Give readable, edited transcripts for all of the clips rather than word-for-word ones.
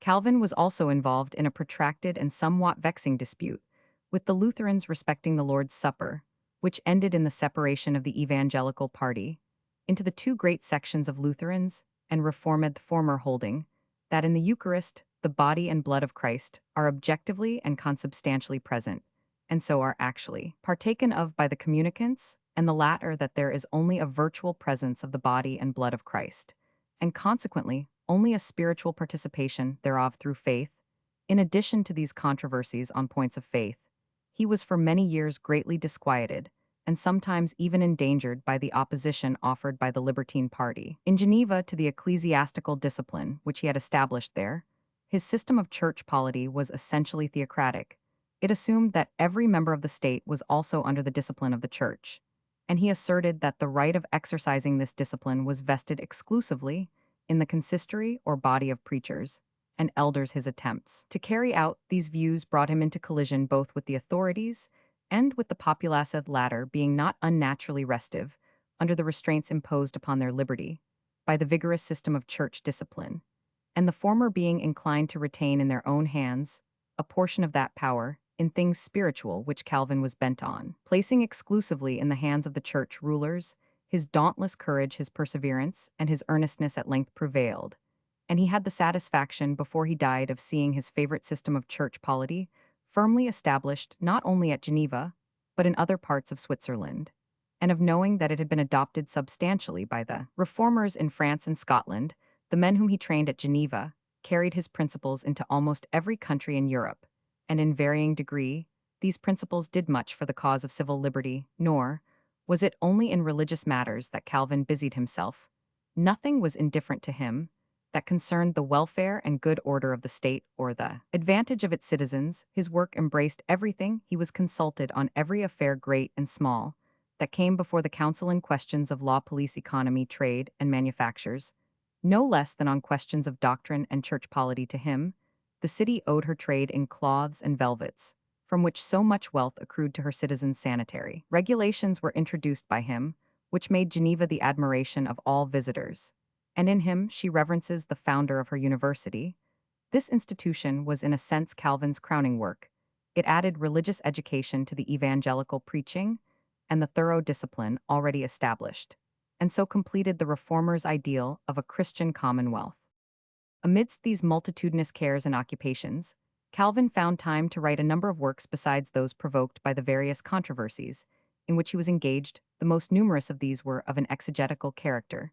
Calvin was also involved in a protracted and somewhat vexing dispute with the Lutherans respecting the Lord's Supper, which ended in the separation of the evangelical party into the two great sections of Lutherans and Reformed, the former holding that in the Eucharist the body and blood of Christ are objectively and consubstantially present, and so are actually partaken of by the communicants, and the latter that there is only a virtual presence of the body and blood of Christ, and consequently only a spiritual participation thereof through faith. In addition to these controversies on points of faith, he was for many years greatly disquieted, and sometimes even endangered by the opposition offered by the Libertine party. In Geneva to the ecclesiastical discipline which he had established there, his system of church polity was essentially theocratic. It assumed that every member of the state was also under the discipline of the church, and he asserted that the right of exercising this discipline was vested exclusively in the consistory or body of preachers and elders. His attempts to carry out these views brought him into collision both with the authorities and with the populace, the latter being not unnaturally restive under the restraints imposed upon their liberty by the vigorous system of church discipline, and the former being inclined to retain in their own hands a portion of that power in things spiritual which Calvin was bent on placing exclusively in the hands of the church rulers. His dauntless courage, his perseverance, and his earnestness at length prevailed, and he had the satisfaction before he died of seeing his favorite system of church polity firmly established not only at Geneva, but in other parts of Switzerland, and of knowing that it had been adopted substantially by the reformers in France and Scotland. The men whom he trained at Geneva carried his principles into almost every country in Europe, and in varying degree, these principles did much for the cause of civil liberty, nor was it only in religious matters that Calvin busied himself. Nothing was indifferent to him that concerned the welfare and good order of the state or the advantage of its citizens. His work embraced everything. He was consulted on every affair, great and small, that came before the council in questions of law, police, economy, trade, and manufactures, no less than on questions of doctrine and church polity. To him, the city owed her trade in cloths and velvets, from which so much wealth accrued to her citizens. Sanitary regulations were introduced by him, which made Geneva the admiration of all visitors, and in him she reverences the founder of her university. This institution was in a sense Calvin's crowning work. It added religious education to the evangelical preaching and the thorough discipline already established, and so completed the reformer's ideal of a Christian commonwealth. Amidst these multitudinous cares and occupations, Calvin found time to write a number of works besides those provoked by the various controversies in which he was engaged. The most numerous of these were of an exegetical character,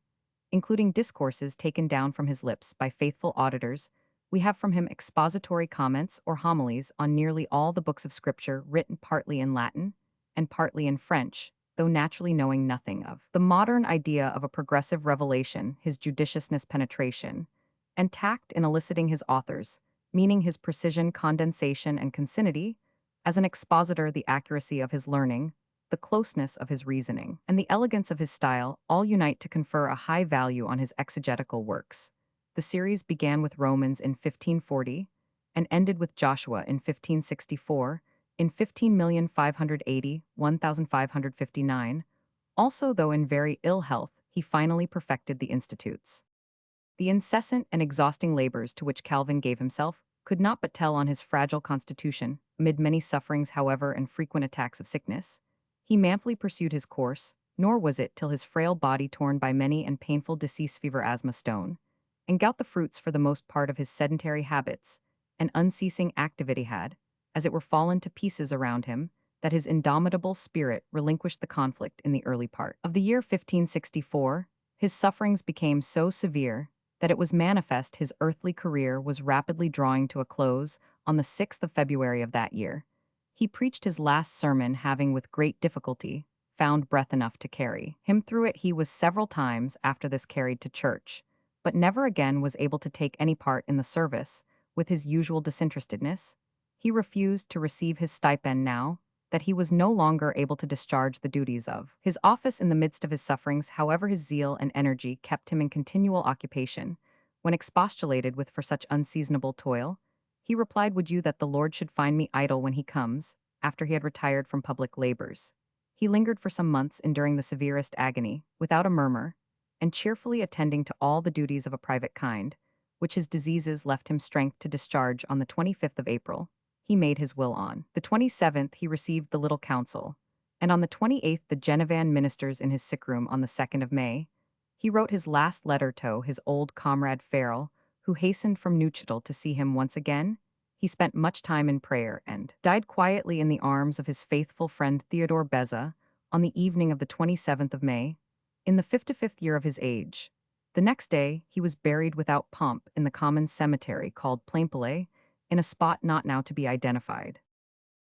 including discourses taken down from his lips by faithful auditors. We have from him expository comments or homilies on nearly all the books of Scripture, written partly in Latin and partly in French, though naturally knowing nothing of the modern idea of a progressive revelation. His judiciousness, penetration, and tact in eliciting his authors, meaning his precision, condensation, and concinnity, as an expositor, the accuracy of his learning, the closeness of his reasoning, and the elegance of his style, all unite to confer a high value on his exegetical works. The series began with Romans in 1540 and ended with Joshua in 1564, in 15,580,1559. Also, though in very ill health, he finally perfected the Institutes. The incessant and exhausting labors to which Calvin gave himself could not but tell on his fragile constitution. Amid many sufferings, however, and frequent attacks of sickness, he manfully pursued his course, nor was it till his frail body, torn by many and painful disease, fever, asthma, stone, and gout, the fruits for the most part of his sedentary habits and unceasing activity, had, as it were, fallen to pieces around him, that his indomitable spirit relinquished the conflict in the early part of the year 1564. His sufferings became so severe that it was manifest his earthly career was rapidly drawing to a close. On the 6th of February of that year, he preached his last sermon, having with great difficulty found breath enough to carry him through it. He was several times after this carried to church, but never again was able to take any part in the service with his usual disinterestedness. He refused to receive his stipend now that he was no longer able to discharge the duties of his office in the midst of his sufferings. However, his zeal and energy kept him in continual occupation. When expostulated with for such unseasonable toil, he replied, "Would you that the Lord should find me idle when he comes?" After he had retired from public labors, he lingered for some months, enduring the severest agony, without a murmur, and cheerfully attending to all the duties of a private kind, which his diseases left him strength to discharge on the 25th of April. He made his will on the 27th he received the little council, and on the 28th the Genevan ministers in his sick room on the 2nd of May. He wrote his last letter to his old comrade Farrell, who hastened from Neuchatel to see him once again. He spent much time in prayer and died quietly in the arms of his faithful friend Theodore Beza on the evening of the 27th of May, in the 55th year of his age. The next day, he was buried without pomp in the common cemetery called Plainpalais, in a spot not now to be identified.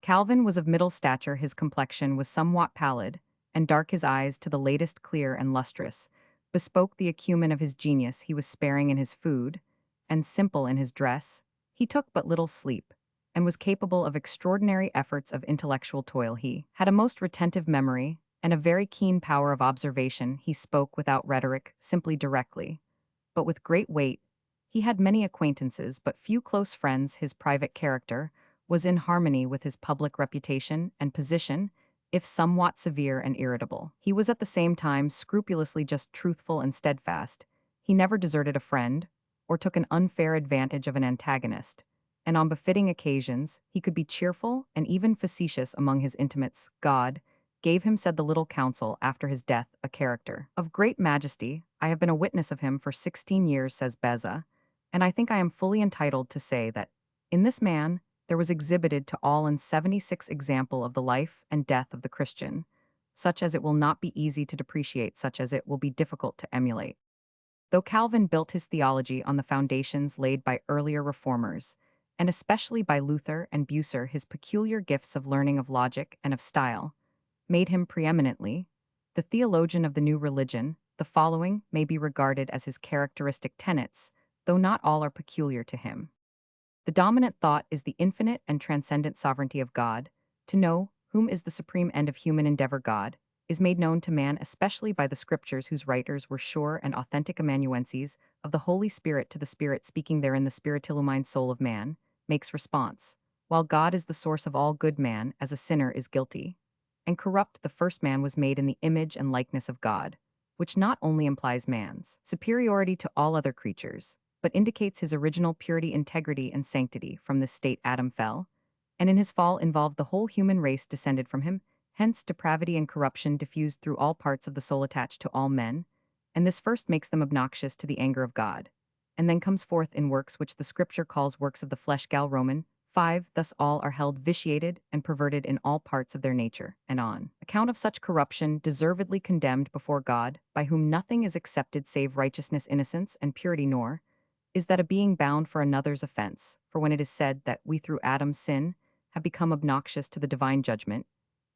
Calvin was of middle stature, his complexion was somewhat pallid, and dark his eyes to the latest clear and lustrous, bespoke the acumen of his genius. He was sparing in his food, and simple in his dress. He took but little sleep, and was capable of extraordinary efforts of intellectual toil. He had a most retentive memory, and a very keen power of observation. He spoke without rhetoric, simply directly, but with great weight. He had many acquaintances, but few close friends. His private character was in harmony with his public reputation and position, if somewhat severe and irritable. He was at the same time scrupulously just, truthful and steadfast. He never deserted a friend, or took an unfair advantage of an antagonist, and on befitting occasions he could be cheerful and even facetious among his intimates. God gave him, said the little council after his death, a character of great majesty. I have been a witness of him for 16 years, says Beza, and I think I am fully entitled to say that in this man there was exhibited to all in 76 example of the life and death of the Christian, such as it will not be easy to depreciate, such as it will be difficult to emulate. Though Calvin built his theology on the foundations laid by earlier reformers, and especially by Luther and Bucer, his peculiar gifts of learning, of logic, and of style made him preeminently the theologian of the new religion. The following may be regarded as his characteristic tenets, though not all are peculiar to him. The dominant thought is the infinite and transcendent sovereignty of God. To know whom is the supreme end of human endeavor, God, is made known to man especially by the Scriptures, whose writers were sure and authentic amanuenses of the Holy Spirit. To the Spirit speaking therein, the spiritillumine soul of man makes response, while God is the source of all good. Man, as a sinner, is guilty and corrupt. The first man was made in the image and likeness of God, which not only implies man's superiority to all other creatures, but indicates his original purity, integrity, and sanctity. From this state Adam fell, and in his fall involved the whole human race descended from him. Hence depravity and corruption diffused through all parts of the soul, attached to all men, and this first makes them obnoxious to the anger of God, and then comes forth in works which the Scripture calls works of the flesh. Gal Roman 5. Thus all are held vitiated and perverted in all parts of their nature, and on account of such corruption deservedly condemned before God, by whom nothing is accepted save righteousness, innocence, and purity, nor is that a being bound for another's offense. For when it is said that we through Adam's sin have become obnoxious to the divine judgment,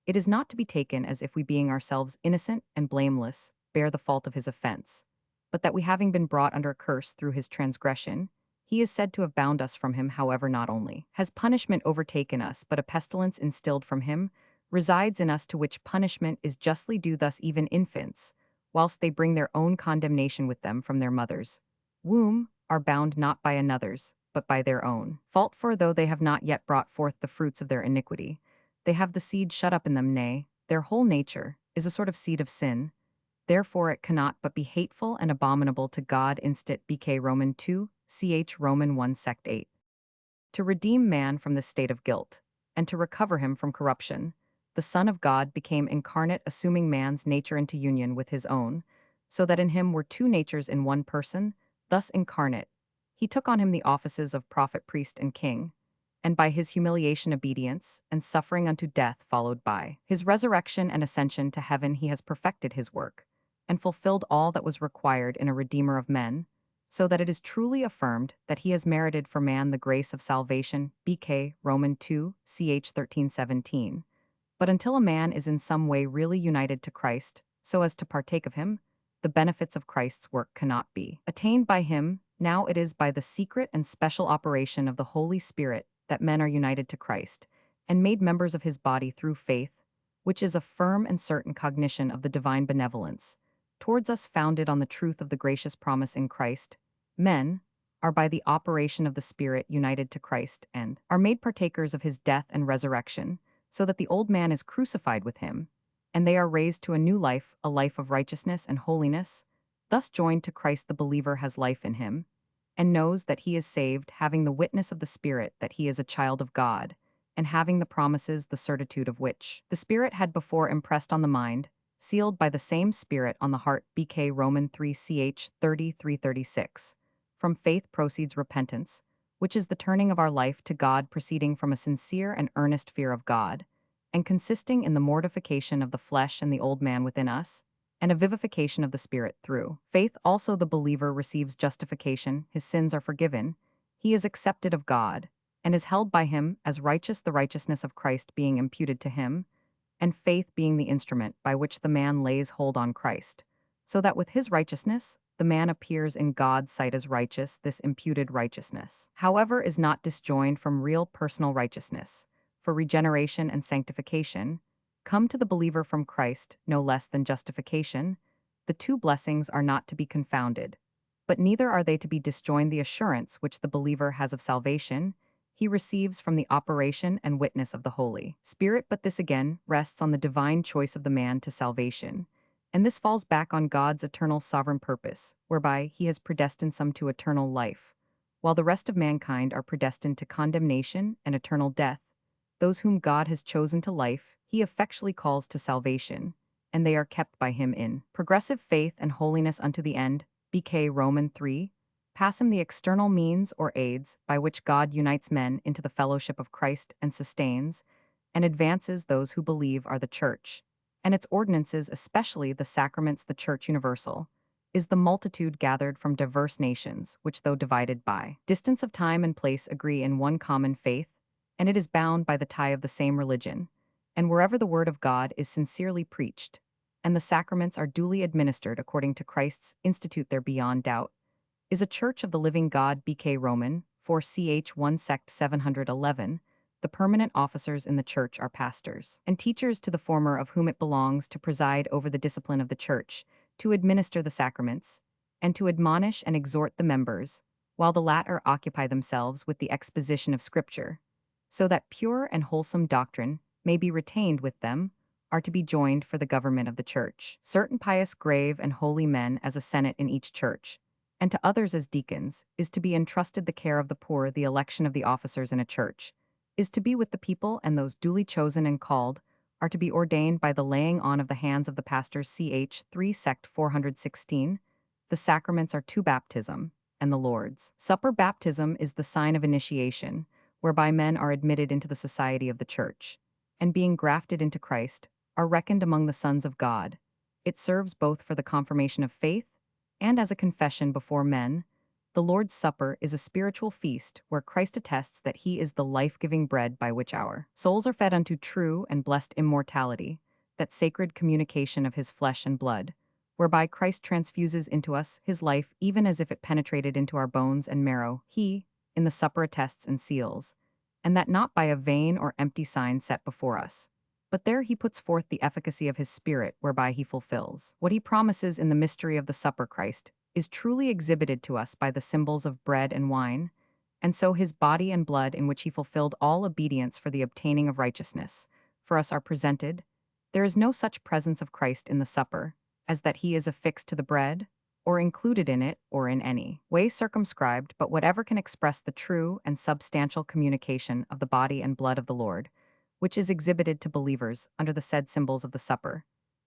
it is not to be taken as if we, being ourselves innocent and blameless, bear the fault of his offense, but that we, having been brought under a curse through his transgression, he is said to have bound us from him. However, not only has punishment overtaken us, but a pestilence instilled from him resides in us, to which punishment is justly due. Thus even infants, whilst they bring their own condemnation with them from their mother's womb, are bound not by another's, but by their own fault. For though they have not yet brought forth the fruits of their iniquity, they have the seed shut up in them, nay, their whole nature is a sort of seed of sin. Therefore it cannot but be hateful and abominable to God. Instit BK Roman 2, ch Roman 1 sect 8. To redeem man from the state of guilt, and to recover him from corruption, the Son of God became incarnate, assuming man's nature into union with his own, so that in him were two natures in one person. Thus incarnate, he took on him the offices of prophet, priest, and king, and by his humiliation, obedience, and suffering unto death, followed by his resurrection and ascension to heaven, he has perfected his work, and fulfilled all that was required in a Redeemer of men, so that it is truly affirmed that he has merited for man the grace of salvation. BK Roman 2, ch 13:17. But until a man is in some way really united to Christ, so as to partake of him, the benefits of Christ's work cannot be attained by him. Now it is by the secret and special operation of the Holy Spirit that men are united to Christ, and made members of his body through faith, which is a firm and certain cognition of the divine benevolence towards us, founded on the truth of the gracious promise in Christ. Men are by the operation of the Spirit united to Christ, and are made partakers of his death and resurrection, so that the old man is crucified with him, and they are raised to a new life, a life of righteousness and holiness. Thus joined to Christ, the believer has life in him, and knows that he is saved, having the witness of the Spirit that he is a child of God, and having the promises, the certitude of which the Spirit had before impressed on the mind, sealed by the same Spirit on the heart. BK Roman 3 ch 33:36. From faith proceeds repentance, which is the turning of our life to God, proceeding from a sincere and earnest fear of God, and consisting in the mortification of the flesh and the old man within us, and a vivification of the Spirit through faith. Also the believer receives justification, his sins are forgiven, he is accepted of God, and is held by him as righteous, the righteousness of Christ being imputed to him, and faith being the instrument by which the man lays hold on Christ, so that with his righteousness the man appears in God's sight as righteous. This imputed righteousness, however, is not disjoined from real personal righteousness, for regeneration and sanctification come to the believer from Christ no less than justification. The two blessings are not to be confounded, but neither are they to be disjoined. The assurance which the believer has of salvation he receives from the operation and witness of the Holy Spirit, but this again rests on the divine choice of the man to salvation, and this falls back on God's eternal sovereign purpose, whereby he has predestined some to eternal life, while the rest of mankind are predestined to condemnation and eternal death. Those whom God has chosen to life, he effectually calls to salvation, and they are kept by him in progressive faith and holiness unto the end. BK Roman 3. Pass him the external means or aids by which God unites men into the fellowship of Christ and sustains and advances those who believe are the Church, and its ordinances, especially the sacraments, the Church universal, is the multitude gathered from diverse nations, which, though divided by distance of time and place, agree in one common faith, and it is bound by the tie of the same religion, and wherever the word of God is sincerely preached, and the sacraments are duly administered according to Christ's institute, there beyond doubt is a church of the living God. BK Roman 4 ch 1 sect 711. The permanent officers in the church are pastors and teachers, to the former of whom it belongs to preside over the discipline of the church, to administer the sacraments, and to admonish and exhort the members, while the latter occupy themselves with the exposition of Scripture, so that pure and wholesome doctrine may be retained with them, are to be joined for the government of the church certain pious, grave, and holy men as a senate in each church, and to others as deacons, is to be entrusted the care of the poor. The election of the officers in a church is to be with the people, and those duly chosen and called are to be ordained by the laying on of the hands of the pastors. Ch. 3 sect 416. The sacraments are two: baptism and the Lord's Supper. Baptism is the sign of initiation, whereby men are admitted into the society of the church, and being grafted into Christ, are reckoned among the sons of God. It serves both for the confirmation of faith and as a confession before men. The Lord's Supper is a spiritual feast where Christ attests that he is the life-giving bread by which our souls are fed unto true and blessed immortality, that sacred communication of his flesh and blood, whereby Christ transfuses into us his life even as if it penetrated into our bones and marrow. He, in the supper, attests and seals, and that not by a vain or empty sign set before us, but there he puts forth the efficacy of his Spirit, whereby he fulfills what he promises in the mystery of the supper. Christ is truly exhibited to us by the symbols of bread and wine, and so his body and blood, in which he fulfilled all obedience for the obtaining of righteousness, for us are presented. There is no such presence of Christ in the supper, as that he is affixed to the bread, or included in it, or in any way circumscribed, but whatever can express the true and substantial communication of the body and blood of the Lord, which is exhibited to believers under the said symbols of the supper,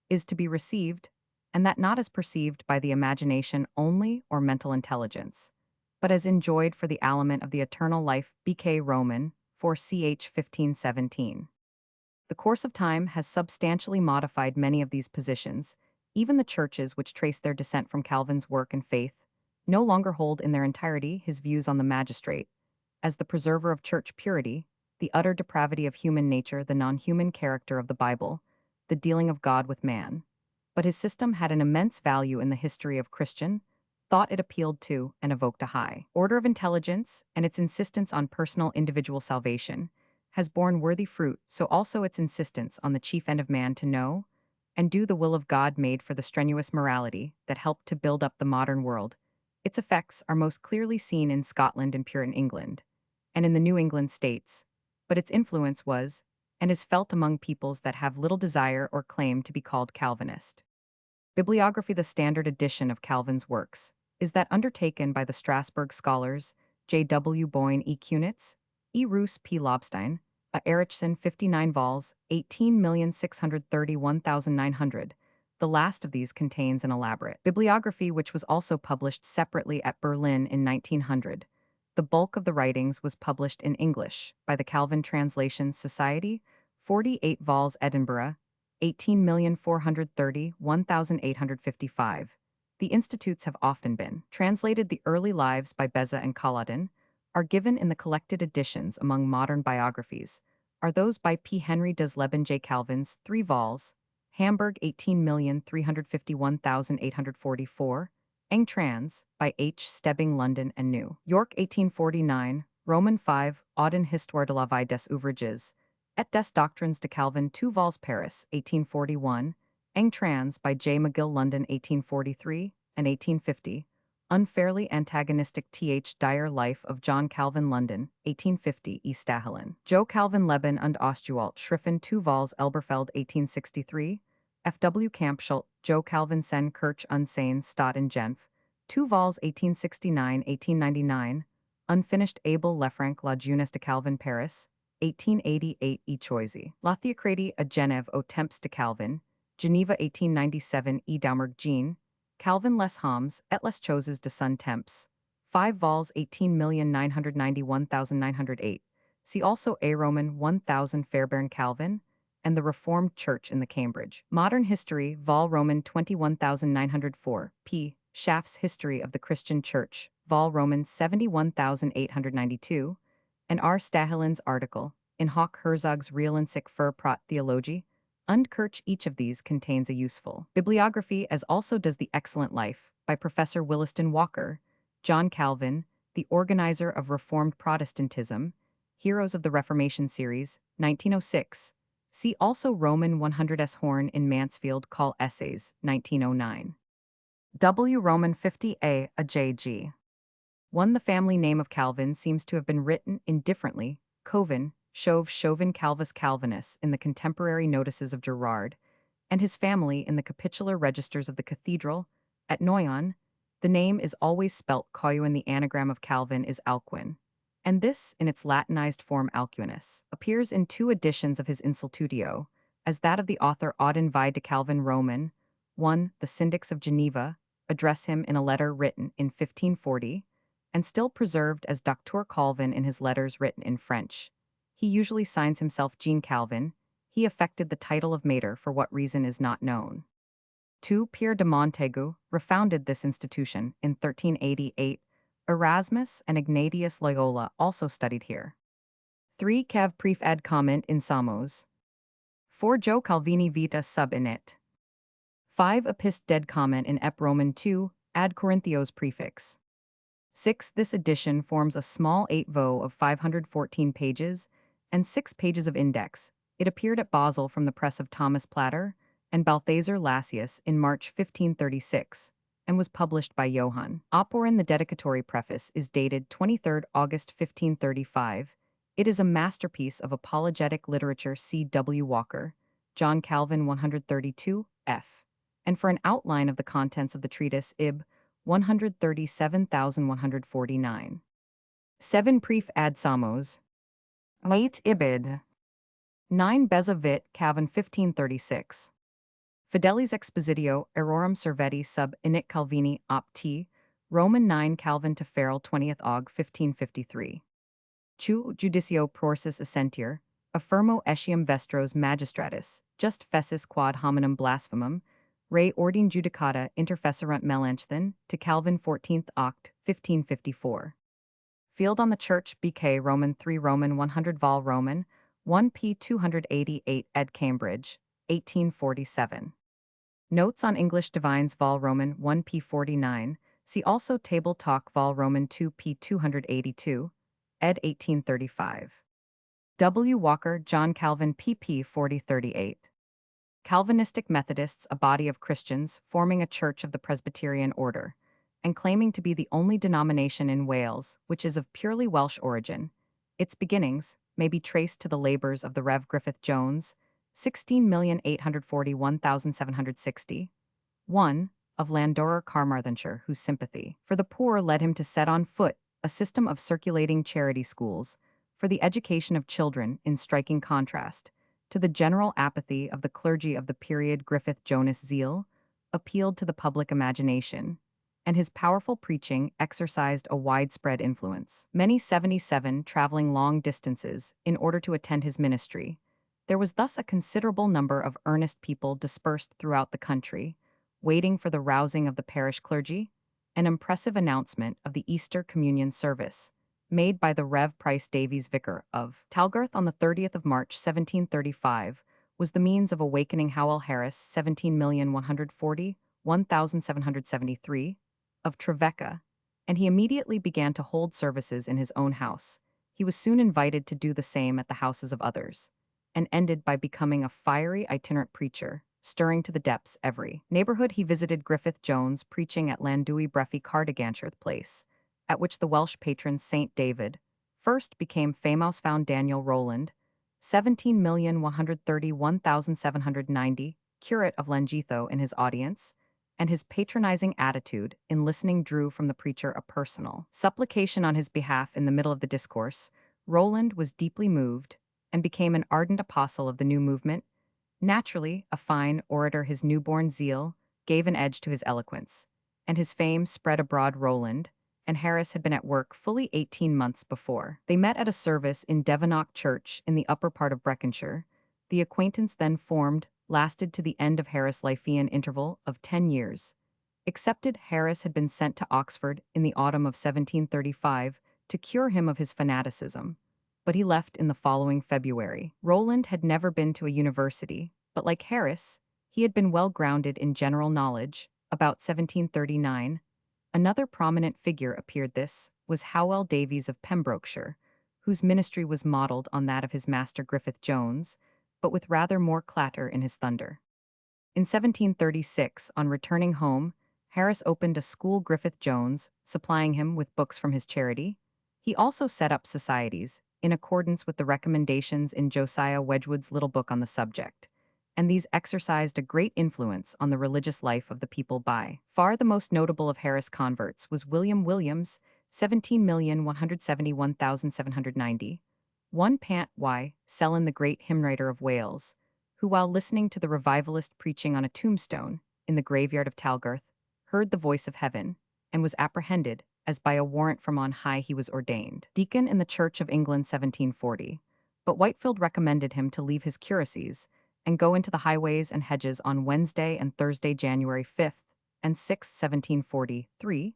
is to be received, and that not as perceived by the imagination only or mental intelligence, but as enjoyed for the aliment of the eternal life. BK Roman 4 ch 1517. The course of time has substantially modified many of these positions. Even the churches which trace their descent from Calvin's work and faith no longer hold in their entirety his views on the magistrate, as the preserver of church purity, the utter depravity of human nature, the non-human character of the Bible, the dealing of God with man. But his system had an immense value in the history of Christian thought. It appealed to and evoked a high order of intelligence, and its insistence on personal individual salvation has borne worthy fruit. So also its insistence on the chief end of man, to know and do the will of God, made for the strenuous morality that helped to build up the modern world. Its effects are most clearly seen in Scotland and Puritan England, and in the New England states, but its influence was and is felt among peoples that have little desire or claim to be called Calvinist. Bibliography: the standard edition of Calvin's works is that undertaken by the Strasbourg scholars J. W. Boyne E. Kunitz, E. Roos P. Lobstein, A. Erichsen 59 vols, 18,631,900. The last of these contains an elaborate bibliography which was also published separately at Berlin in 1900. The bulk of the writings was published in English by the Calvin Translation Society, 48 vols Edinburgh, 18,430,1855. The institutes have often been translated. The early lives by Beza and Culloden are given in the collected editions among modern biographies, are those by P. Henry des Leben J. Calvin's 3 vols, Hamburg 18,351,844, Eng Trans, by H. Stebbing London and New York 1849, Roman 5, Auden Histoire de la vie des ouvrages, et des doctrines de Calvin 2 vols Paris 1841, Eng Trans by J. McGill London 1843 and 1850, Unfairly Antagonistic Th. Dyer Life of John Calvin London 1850 E. Stahelen, Joe Calvin Leben und Ostwald Schriffen 2 vols Elberfeld 1863, F. W. Kampschult, Joe Calvin Sen Kirch und Seine Stadt in Genf 2 vols 1869-1899, Unfinished Abel Lefranc La Jeunesse de Calvin Paris 1888 E. Choisy, La Theocratie à Genève au Temps de Calvin, Geneva 1897 E. Daumerg Jean, Calvin Les Hommes et les Choses de son Temps, 5 vols 18,991,908. See also A. Roman 1000 Fairbairn Calvin, and the Reformed Church in the Cambridge Modern History, Vol. Roman 21,904, p. Schaff's History of the Christian Church, Vol. Roman 71,892, and R. Stahelen's article, in Hoc Herzog's Realensich für Prot Theologie, und Kirch. Each of these contains a useful bibliography, as also does The Excellent Life, by Professor Williston Walker, John Calvin, the organizer of Reformed Protestantism, Heroes of the Reformation Series, 1906. See also Roman 100s Horn in Mansfield Call Essays, 1909. W. Roman 50a a J.G. 1. The family name of Calvin seems to have been written indifferently, Covin, Chauve Chauvin Calvus Calvinus in the contemporary notices of Gerard, and his family in the capitular registers of the cathedral. At Noyon, the name is always spelt Coyu and the anagram of Calvin is Alcuin, and this, in its Latinized form Alcuinus, appears in 2 editions of his Insultutio, as that of the author Auden Vie de Calvin Roman. 1. The Syndics of Geneva address him in a letter written in 1540, and still preserved as Docteur Calvin in his letters written in French. He usually signs himself Jean Calvin. He affected the title of Mater for what reason is not known. 2. Pierre de Montaigu refounded this institution in 1388. Erasmus and Ignatius Loyola also studied here. 3. Cav Pref ad comment in Samos. 4. Joe Calvini vita sub init. 5. Epist ded comment in Ep Roman 2, ad Corinthios prefix. 6. This edition forms a small 8 vo of 514 pages and 6 pages of index. It appeared at Basel from the press of Thomas Platter and Balthasar Lassius in March 1536, and was published by Johann Oporin. The dedicatory preface is dated 23 August 1535. It is a masterpiece of apologetic literature. C. W. Walker, John Calvin 132, f. And for an outline of the contents of the treatise, Ib. 137,149. 7. Pref ad Samos. 8. Ibid. 9. Beza vit Calvin 1536. Fidelis expositio errorum serveti sub init Calvini opti, Roman 9 Calvin to Farrell 20th Aug 1553. Chu judicio prorsus essentior, affirmo etiam vestros magistratus, just fessis quad hominum blasphemum, re ordine judicata interfesserunt Melanchthon, to Calvin 14th Oct, 1554. Field on the Church BK Roman 3 Roman 100 Vol Roman, 1 p. 288 ed Cambridge, 1847. Notes on English Divines Vol Roman 1 p. 49, see also Table Talk Vol Roman 2 p. 282, ed. 1835. W. Walker John Calvin pp. 4038. Calvinistic Methodists, a body of Christians forming a church of the Presbyterian order, and claiming to be the only denomination in Wales which is of purely Welsh origin. Its beginnings may be traced to the labors of the Rev. Griffith Jones, 16,841,760. 1. of Landorer, Carmarthenshire, whose sympathy for the poor led him to set on foot a system of circulating charity schools for the education of children, in striking contrast to the general apathy of the clergy of the period. Griffith Jonas' zeal appealed to the public imagination, and his powerful preaching exercised a widespread influence. Many 77 traveling long distances in order to attend his ministry. There was thus a considerable number of earnest people dispersed throughout the country, waiting for the rousing of the parish clergy. An impressive announcement of the Easter Communion service, made by the Rev. Price Davies, vicar of Talgarth on the 30th of March, 1735, was the means of awakening Howell Harris, 17,140,1773, of Trevecca, and he immediately began to hold services in his own house. He was soon invited to do the same at the houses of others, and ended by becoming a fiery itinerant preacher, stirring to the depths every neighborhood he visited. Griffith Jones preaching at Llandwy Brefi Cardiganshire Place, at which the Welsh patron Saint David first became famous, found Daniel Rowland, 17,131,790, curate of Llangeitho, in his audience, and his patronizing attitude in listening drew from the preacher a personal supplication on his behalf. In the middle of the discourse, Rowland was deeply moved and became an ardent apostle of the new movement. Naturally, a fine orator, his newborn zeal gave an edge to his eloquence, and his fame spread abroad. Rowland and Harris had been at work fully 18 months before. They met at a service in Devenock Church in the upper part of Breconshire. The acquaintance then formed lasted to the end of Harris' Lyphean interval of 10 years. Excepted, Harris had been sent to Oxford in the autumn of 1735 to cure him of his fanaticism, but he left in the following February. Rowland had never been to a university, but like Harris, he had been well grounded in general knowledge. About 1739, another prominent figure appeared. This was Howell Davies of Pembrokeshire, whose ministry was modelled on that of his master Griffith Jones, but with rather more clatter in his thunder. In 1736, on returning home, Harris opened a school. Griffith Jones, supplying him with books from his charity. He also set up societies, in accordance with the recommendations in Josiah Wedgwood's little book on the subject, and these exercised a great influence on the religious life of the people. By far the most notable of Harris' converts was William Williams, 17,171,790, one Pant Y. Selin, the great hymnwriter of Wales, who, while listening to the revivalist preaching on a tombstone in the graveyard of Talgarth, heard the voice of heaven, and was apprehended, as by a warrant from on high he was ordained deacon in the Church of England 1740, but Whitefield recommended him to leave his curacies and go into the highways and hedges on Wednesday and Thursday, January 5th and 6th, 1743.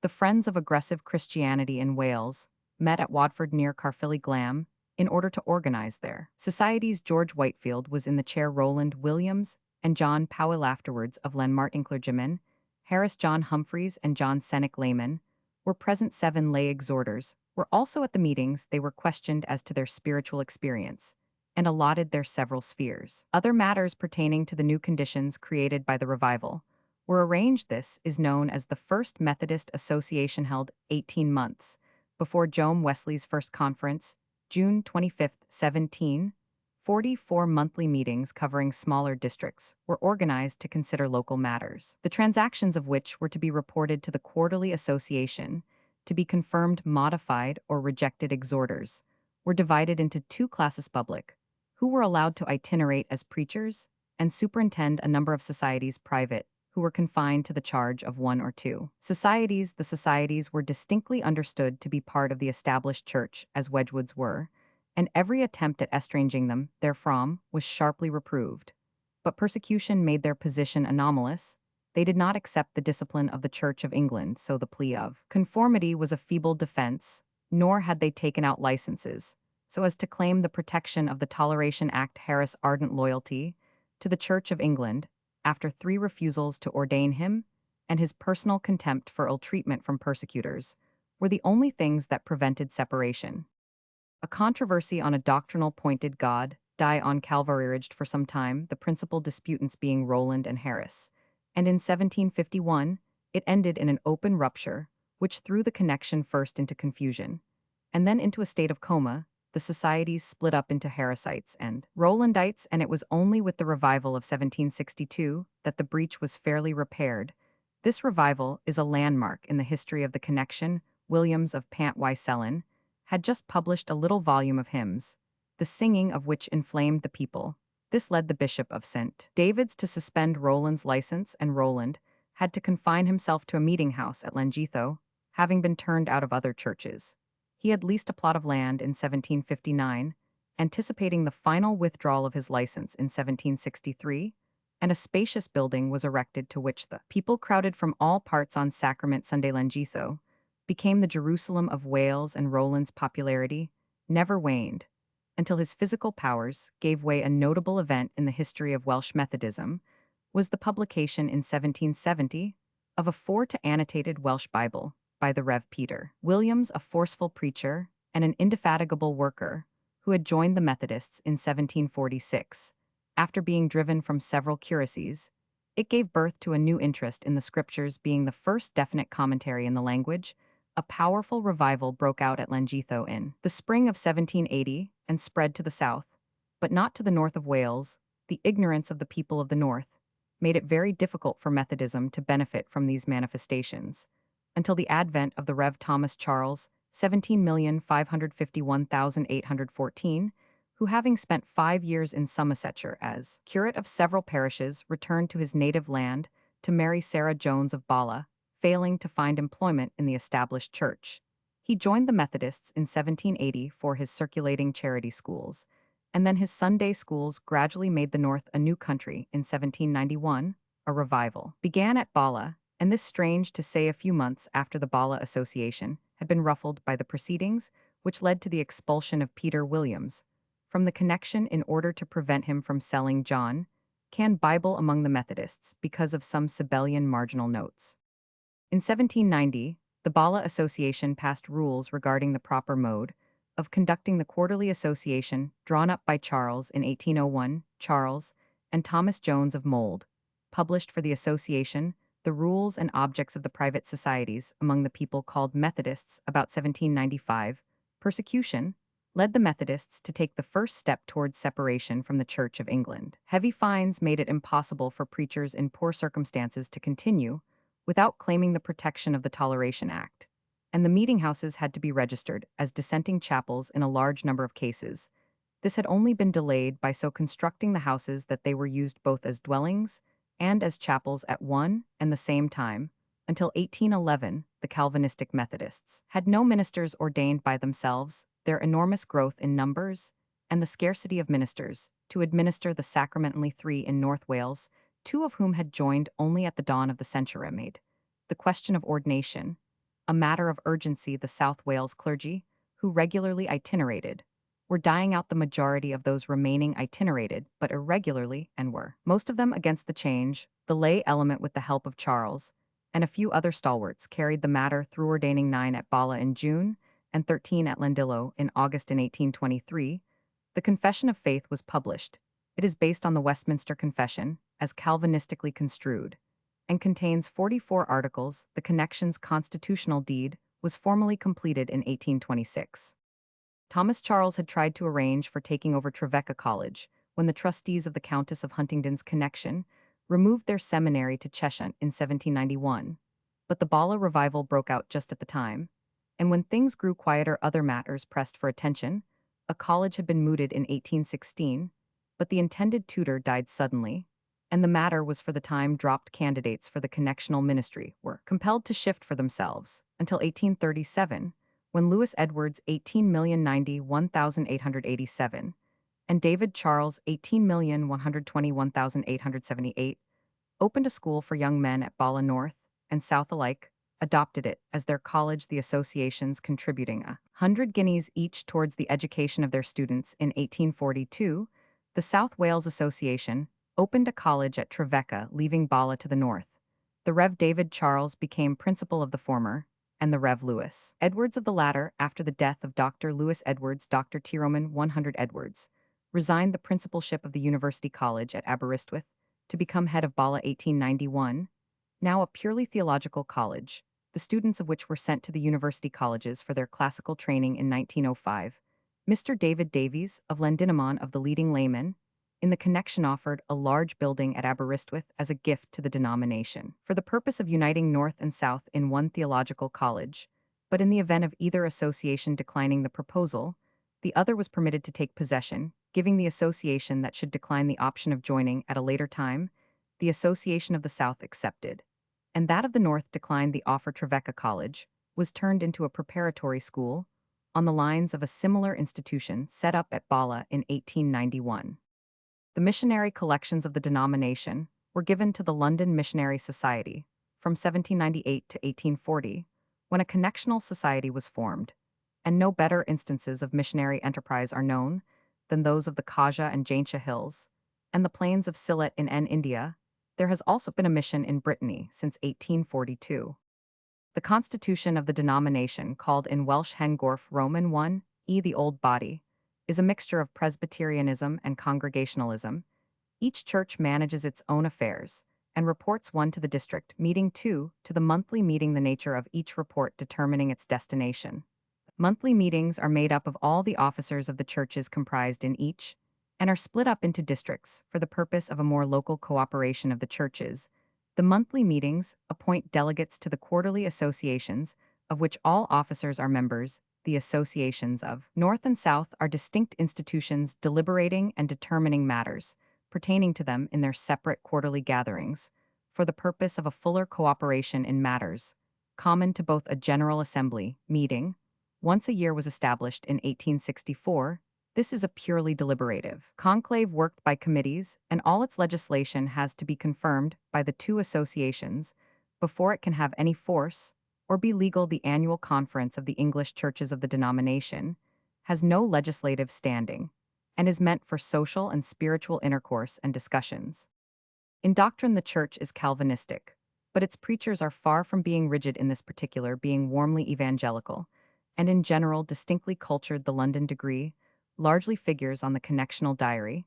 The Friends of Aggressive Christianity in Wales met at Wadford near Caerphilly Glam in order to organize their societies. George Whitefield was in the chair. Rowland Williams and John Powell, afterwards of Lanmartin clergymen, Harris, John Humphreys, and John Sennick laymen, were present. 7 lay exhorters were also at the meetings. They were questioned as to their spiritual experience and allotted their several spheres. Other matters pertaining to the new conditions created by the revival were arranged. This is known as the First Methodist Association, held 18 months before Joan Wesley's first conference, June 25, 1744. Monthly meetings covering smaller districts were organized to consider local matters, the transactions of which were to be reported to the Quarterly Association. To be confirmed, modified, or rejected exhorters were divided into 2 classes: public, who were allowed to itinerate as preachers and superintend a number of societies; private, who were confined to the charge of 1 or 2 societies. The societies were distinctly understood to be part of the established church, as Wedgwood's were, and every attempt at estranging them therefrom was sharply reproved. But persecution made their position anomalous. They did not accept the discipline of the Church of England, so the plea of conformity was a feeble defense, nor had they taken out licenses so as to claim the protection of the Toleration Act. Harris' ardent loyalty to the Church of England, after 3 refusals to ordain him, and his personal contempt for ill-treatment from persecutors, were the only things that prevented separation. A controversy on a doctrinal point did God die on Calvary for some time, the principal disputants being Rowland and Harris, and in 1751 it ended in an open rupture, which threw the connection first into confusion, and then into a state of coma. The societies split up into Harrisites and Rowlandites, and it was only with the revival of 1762 that the breach was fairly repaired. This revival is a landmark in the history of the connection. Williams of Pant Wycellin had just published a little volume of hymns, the singing of which inflamed the people. This led the Bishop of St. David's to suspend Roland's license, and Roland had to confine himself to a meeting house at Llangeitho, having been turned out of other churches. He had leased a plot of land in 1759, anticipating the final withdrawal of his license in 1763, and a spacious building was erected to which the people crowded from all parts on Sacrament Sunday. Llangeitho became the Jerusalem of Wales, and Roland's popularity never waned until his physical powers gave way. A notable event in the history of Welsh Methodism was the publication in 1770 of a annotated Welsh Bible by the Rev. Peter Williams, a forceful preacher and an indefatigable worker who had joined the Methodists in 1746. After being driven from several curacies, it gave birth to a new interest in the scriptures. Being the first definite commentary in the language, a powerful revival broke out at Llangeitho in the spring of 1780 and spread to the south, but not to the north of Wales. The ignorance of the people of the north made it very difficult for Methodism to benefit from these manifestations, until the advent of the Rev. Thomas Charles, 17,551,814, who, having spent 5 years in Somersetshire as curate of several parishes, returned to his native land to marry Sarah Jones of Bala, failing to find employment in the established church. He joined the Methodists in 1780 for his circulating charity schools, and then his Sunday schools gradually made the North a new country. In 1791, a revival began at Bala, and this, strange to say, a few months after the Bala Association had been ruffled by the proceedings which led to the expulsion of Peter Williams from the connection in order to prevent him from selling John Can Bible among the Methodists because of some Sabellian marginal notes. In 1790, the Bala Association passed rules regarding the proper mode of conducting the quarterly association drawn up by Charles in 1801. Charles and Thomas Jones of Mold published for the association the rules and objects of the private societies among the people called Methodists. About 1795, persecution led the Methodists to take the first step towards separation from the Church of England. Heavy fines made it impossible for preachers in poor circumstances to continue without claiming the protection of the Toleration Act, and the meeting houses had to be registered as dissenting chapels in a large number of cases. This had only been delayed by so constructing the houses that they were used both as dwellings and as chapels at one and the same time. Until 1811, the Calvinistic Methodists had no ministers ordained by themselves. Their enormous growth in numbers and the scarcity of ministers to administer the sacrament, only 3 in North Wales, 2 of whom had joined only at the dawn of the century, made the question of ordination a matter of urgency. The South Wales clergy, who regularly itinerated, were dying out. The majority of those remaining itinerated but irregularly, and were, most of them, against the change. The lay element, with the help of Charles and a few other stalwarts, carried the matter through, ordaining 9 at Bala in June and 13 at Llandilo in August. In 1823, the Confession of Faith was published. It is based on the Westminster Confession, as Calvinistically construed, and contains 44 articles. The Connection's constitutional deed was formally completed in 1826. Thomas Charles had tried to arrange for taking over Trevecca College when the trustees of the Countess of Huntingdon's Connection removed their seminary to Cheshunt in 1791, but the Bala revival broke out just at the time, and when things grew quieter, other matters pressed for attention. A college had been mooted in 1816, but the intended tutor died suddenly, and the matter was for the time dropped. Candidates for the connectional ministry were compelled to shift for themselves until 1837, when Lewis Edwards, 18,091,887, and David Charles, 18,121,878, opened a school for young men at Bala. North and South alike adopted it as their college, the associations contributing 100 guineas each towards the education of their students. In 1842, the South Wales Association opened a college at Trevecca, leaving Bala to the north. The Rev. David Charles became principal of the former, and the Rev. Lewis Edwards of the latter, after the death of Dr. Lewis Edwards. Dr. T. Roman 100 Edwards resigned the principalship of the University College at Aberystwyth to become head of Bala. 1891, now a purely theological college, the students of which were sent to the university colleges for their classical training. In 1905, Mr. David Davies of Llandinamon, of the leading laymen in the connection offered a large building at Aberystwyth as a gift to the denomination, for the purpose of uniting North and South in one theological college, but in the event of either association declining the proposal, the other was permitted to take possession, giving the association that should decline the option of joining at a later time, the association of the South accepted, and that of the North declined the offer. Trevecca College was turned into a preparatory school on the lines of a similar institution set up at Bala in 1891. The missionary collections of the denomination were given to the London Missionary Society from 1798 to 1840, when a connectional society was formed, and no better instances of missionary enterprise are known than those of the Kaja and Jaintia Hills and the plains of Sylhet in India. There has also been a mission in Brittany since 1842. The constitution of the denomination, called in Welsh Hengorf Roman 1, the Old Body, is a mixture of Presbyterianism and Congregationalism. Each church manages its own affairs and reports one to the district meeting, two to the monthly meeting, the nature of each report determining its destination. Monthly meetings are made up of all the officers of the churches comprised in each, and are split up into districts for the purpose of a more local cooperation of the churches. The monthly meetings appoint delegates to the quarterly associations, of which all officers are members. The associations of North and South are distinct institutions deliberating and determining matters pertaining to them in their separate quarterly gatherings, for the purpose of a fuller cooperation in matters common to both. A General Assembly meeting once a year was established in 1864. This is a purely deliberative conclave worked by committees, and all its legislation has to be confirmed by the two associations before it can have any force or be legal. The annual conference of the English churches of the denomination has no legislative standing and is meant for social and spiritual intercourse and discussions. In doctrine, the church is Calvinistic, but its preachers are far from being rigid in this particular, being warmly evangelical, and in general distinctly cultured. The London degree largely figures on the connectional diary,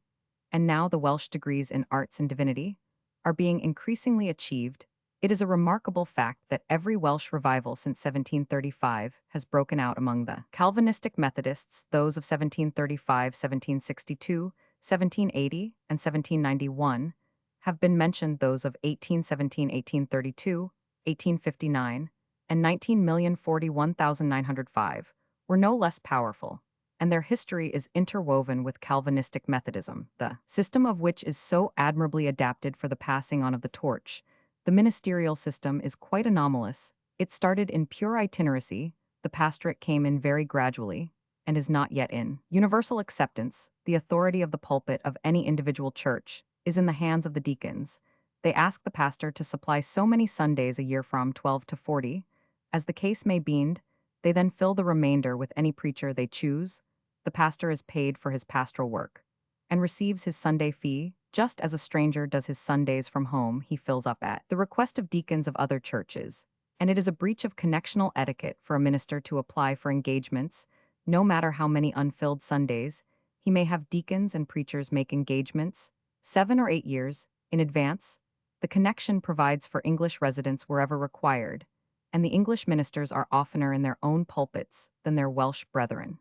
and now the Welsh degrees in arts and divinity are being increasingly achieved. It is a remarkable fact that every Welsh revival since 1735 has broken out among the Calvinistic Methodists. Those of 1735, 1762, 1780, and 1791 have been mentioned. Those of 1817, 1832, 1859, and 19,041,905 were no less powerful, and their history is interwoven with Calvinistic Methodism, the system of which is so admirably adapted for the passing on of the torch. The ministerial system is quite anomalous. It started in pure itineracy, the pastorate came in very gradually, and is not yet in universal acceptance. The authority of the pulpit of any individual church is in the hands of the deacons. They ask the pastor to supply so many Sundays a year, from 12 to 40, as the case may be, and they then fill the remainder with any preacher they choose. The pastor is paid for his pastoral work and receives his Sunday fee, just as a stranger does his Sundays from home. He fills up at the request of deacons of other churches, and it is a breach of connectional etiquette for a minister to apply for engagements, no matter how many unfilled Sundays. He may have deacons and preachers make engagements 7 or 8 years in advance. The connection provides for English residence wherever required, and the English ministers are oftener in their own pulpits than their Welsh brethren.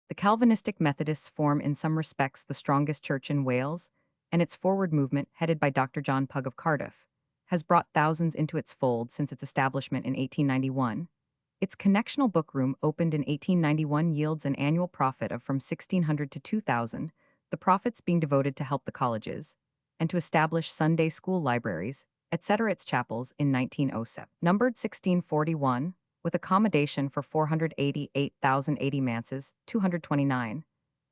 The Calvinistic Methodists form in some respects the strongest church in Wales, and its forward movement, headed by Dr. John Pugh of Cardiff, has brought thousands into its fold since its establishment in 1891. Its connectional bookroom, opened in 1891, yields an annual profit of from 1,600 to 2,000, the profits being devoted to help the colleges and to establish Sunday school libraries, etc. Its chapels, in 1907, numbered 1641, with accommodation for 488,080 manses, 229.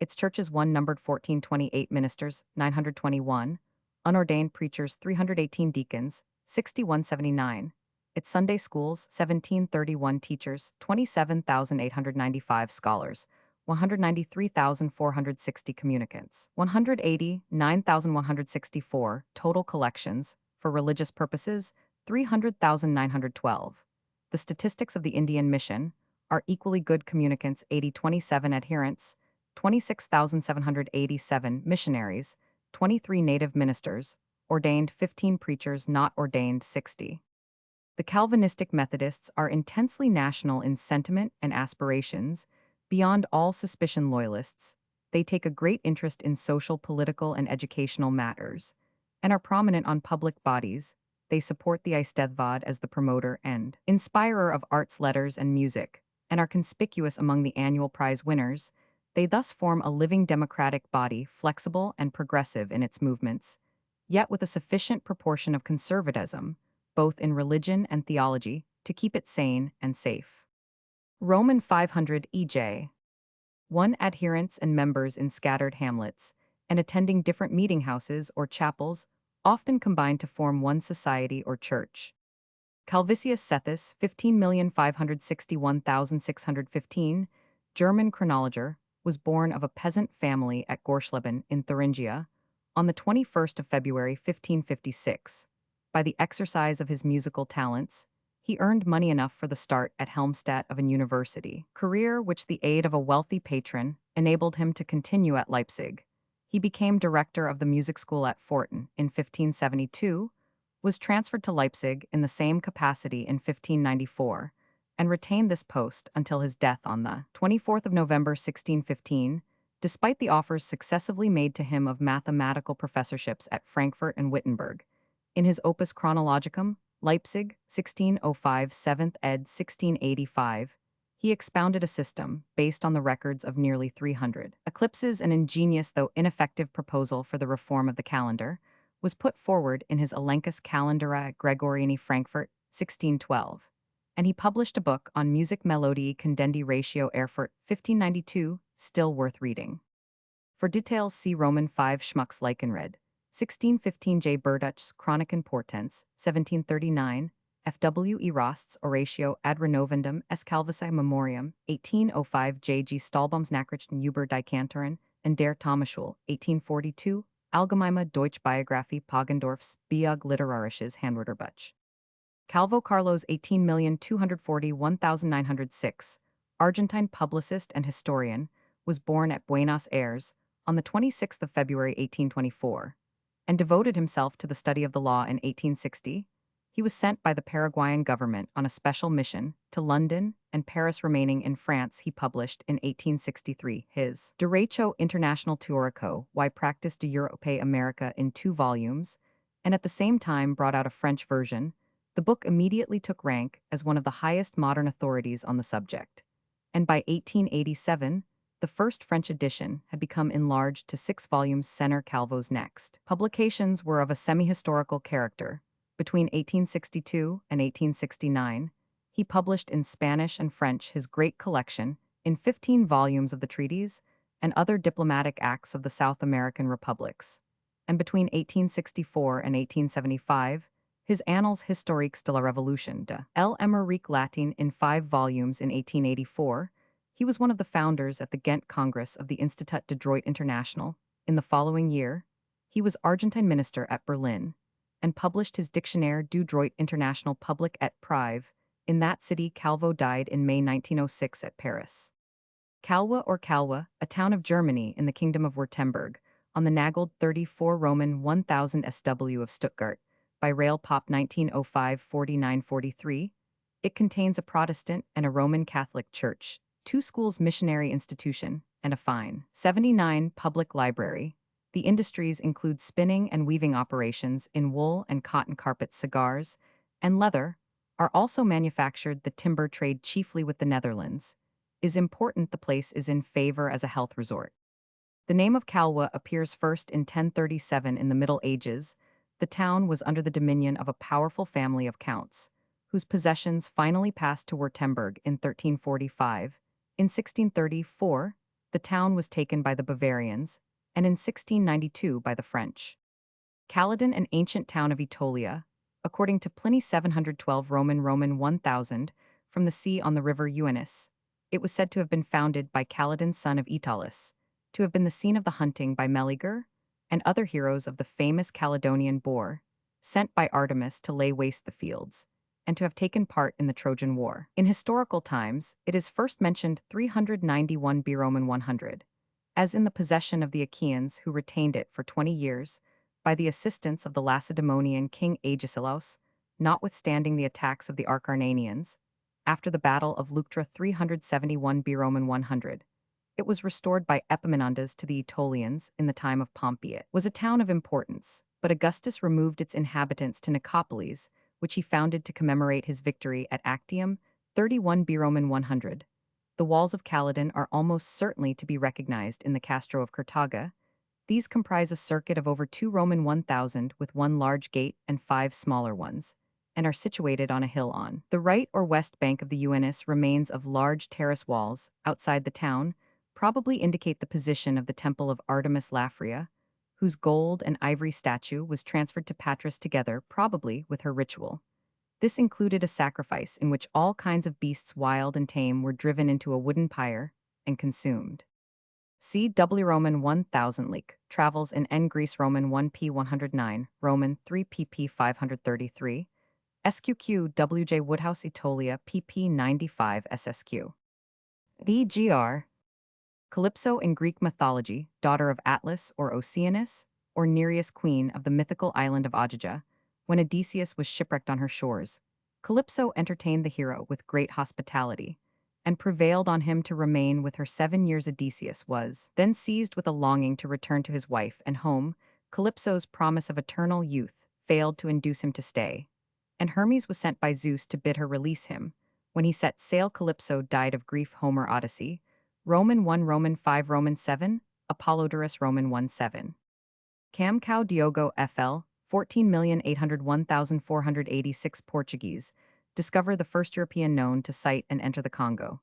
Its churches, one numbered 1428 ministers, 921, unordained preachers, 318 deacons, 6179. Its Sunday schools, 1731 teachers, 27,895 scholars, 193,460 communicants, 189,164 total collections, for religious purposes, 300,912. The statistics of the Indian Mission are equally good: communicants 8027, adherents 26,787, missionaries 23, native ministers ordained 15, preachers not ordained 60. The Calvinistic Methodists are intensely national in sentiment and aspirations, beyond all suspicion loyalists, They take a great interest in social, political, and educational matters, and are prominent on public bodies. They support the Eisteddfod as the promoter and inspirer of arts, letters, and music, and are conspicuous among the annual prize winners. They thus form a living democratic body, flexible and progressive in its movements, yet with a sufficient proportion of conservatism, both in religion and theology, to keep it sane and safe. Roman 500 EJ. 1. Adherents and members in scattered hamlets, and attending different meeting houses or chapels, often combined to form one society or church. Calvisius Cephas, 15,561,615, German chronologer, was born of a peasant family at Gorsleben in Thuringia on the 21st of February 1556. By the exercise of his musical talents, he earned money enough for the start at Helmstadt of an university, career which the aid of a wealthy patron enabled him to continue at Leipzig. He became director of the music school at Forten in 1572, was transferred to Leipzig in the same capacity in 1594, and retained this post until his death on the 24th of November 1615, despite the offers successively made to him of mathematical professorships at Frankfurt and Wittenberg. In his Opus Chronologicum, Leipzig, 1605, 7th ed. 1685, he expounded a system based on the records of nearly 300 eclipses. An ingenious though ineffective proposal for the reform of the calendar was put forward in his Elenchus Calendara Gregoriani Frankfurt, 1612, and he published a book on music melodii condendi ratio Erfurt, 1592, still worth reading. For details see Roman 5 Schmucks Leichenred, 1615 J. Burdach's Chroniken Portens, 1739, F.W. E. Rost's Oratio ad renovendum S. Calvici Memoriam, 1805 J. G. Stahlbaum's Nachrichten über die Kantoren, and der Thomaschule, 1842, Allgemeine Deutsche Biographie Poggendorf's Biog Literarisches Handwörterbuch. Calvo Carlos 18,241,906, Argentine publicist and historian, was born at Buenos Aires on the 26th of February 1824, and devoted himself to the study of the law in 1860. He was sent by the Paraguayan government on a special mission to London and Paris. Remaining in France, he published in 1863 his Derecho International Teorico y Practice de Europe America in 2 volumes, and at the same time brought out a French version. The book immediately took rank as one of the highest modern authorities on the subject, and by 1887, the first French edition had become enlarged to 6 volumes. Senor Calvo's next publications were of a semi-historical character. Between 1862 and 1869, he published in Spanish and French his great collection in 15 volumes of the treaties and other diplomatic acts of the South American republics, and between 1864 and 1875, his Annales historiques de la Révolution de l'Amérique latine in 5 volumes. In 1884, he was one of the founders at the Ghent Congress of the Institut de Droit International. In the following year, he was Argentine minister at Berlin, and published his Dictionnaire du Droit International Public et Privé. In that city, Calvo died in May 1906 at Paris. Calwa or Calwa, a town of Germany in the Kingdom of Württemberg, on the Nagold 34 Roman 1000 SW of Stuttgart, by Rail Pop 1905-49-43. It contains a Protestant and a Roman Catholic church, 2 schools, missionary institution, and a fine 79 public library. The industries include spinning and weaving operations in wool and cotton, carpets, cigars, and leather. Are also manufactured. The timber trade, chiefly with the Netherlands, is important. The place is in favor as a health resort. The name of Calwa appears first in 1037 in the Middle Ages. The town was under the dominion of a powerful family of counts, whose possessions finally passed to Württemberg in 1345. In 1634, the town was taken by the Bavarians, and in 1692 by the French. Calydon, an ancient town of Aetolia, according to Pliny 712 Roman 1000, from the sea on the river Euenus. It was said to have been founded by Calydon, son of Aetolus, to have been the scene of the hunting by Meleager and other heroes of the famous Caledonian boar, sent by Artemis to lay waste the fields, and to have taken part in the Trojan War. In historical times, it is first mentioned 391 B Roman 100, as in the possession of the Achaeans, who retained it for 20 years, by the assistance of the Lacedaemonian king Agesilaus, notwithstanding the attacks of the Acarnanians. After the battle of Leuctra 371 B Roman 100, It was restored by Epaminondas to the Aetolians in the time of Pompey. It was a town of importance, but Augustus removed its inhabitants to Nicopolis, which he founded to commemorate his victory at Actium, 31 B. Roman 100. The walls of Caledon are almost certainly to be recognized in the Castro of Carthaga. These comprise a circuit of over 2 Roman 1000 with one large gate and 5 smaller ones, and are situated on a hill on the right or west bank of the Uinus. Remains of large terrace walls outside the town probably indicate the position of the temple of Artemis Laphria, whose gold and ivory statue was transferred to Patras together, probably with her ritual. This included a sacrifice in which all kinds of beasts wild and tame were driven into a wooden pyre and consumed. C. W. Roman 1000 Leak, Travels in N. Greece Roman 1p 109, Roman 3 pp 533, SQQ W. J. Woodhouse Aetolia pp 95 SSQ. E.G.R. Calypso in Greek mythology, daughter of Atlas or Oceanus, or Nereus, queen of the mythical island of Aegea, when Odysseus was shipwrecked on her shores, Calypso entertained the hero with great hospitality, and prevailed on him to remain with her 7 years. Odysseus was then seized with a longing to return to his wife and home. Calypso's promise of eternal youth failed to induce him to stay, and Hermes was sent by Zeus to bid her release him. When he set sail, Calypso died of grief. Homer Odyssey, Roman 1 Roman 5 Roman 7, Apollodorus Roman 1 7. Cam Cao Diogo FL, 14,801,486 Portuguese, discover the first European known to sight and enter the Congo,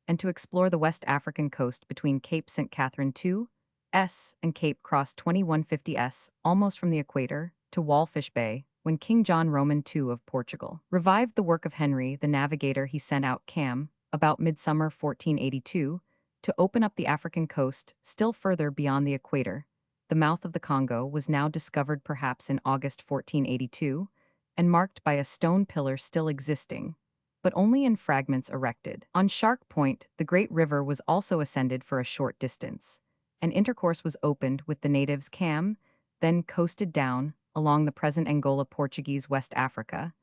and to explore the West African coast between Cape St. Catherine 2S and Cape Cross 2150S, almost from the equator, to Wallfish Bay, when King John Roman II of Portugal revived the work of Henry the Navigator. He sent out Cam, about midsummer 1482, to open up the African coast still further beyond the equator. The mouth of the Congo was now discovered perhaps in August 1482, and marked by a stone pillar still existing, but only in fragments erected. On Shark Point, the great river was also ascended for a short distance, and intercourse was opened with the natives. Cam then coasted down along the present Angola, Portuguese West Africa,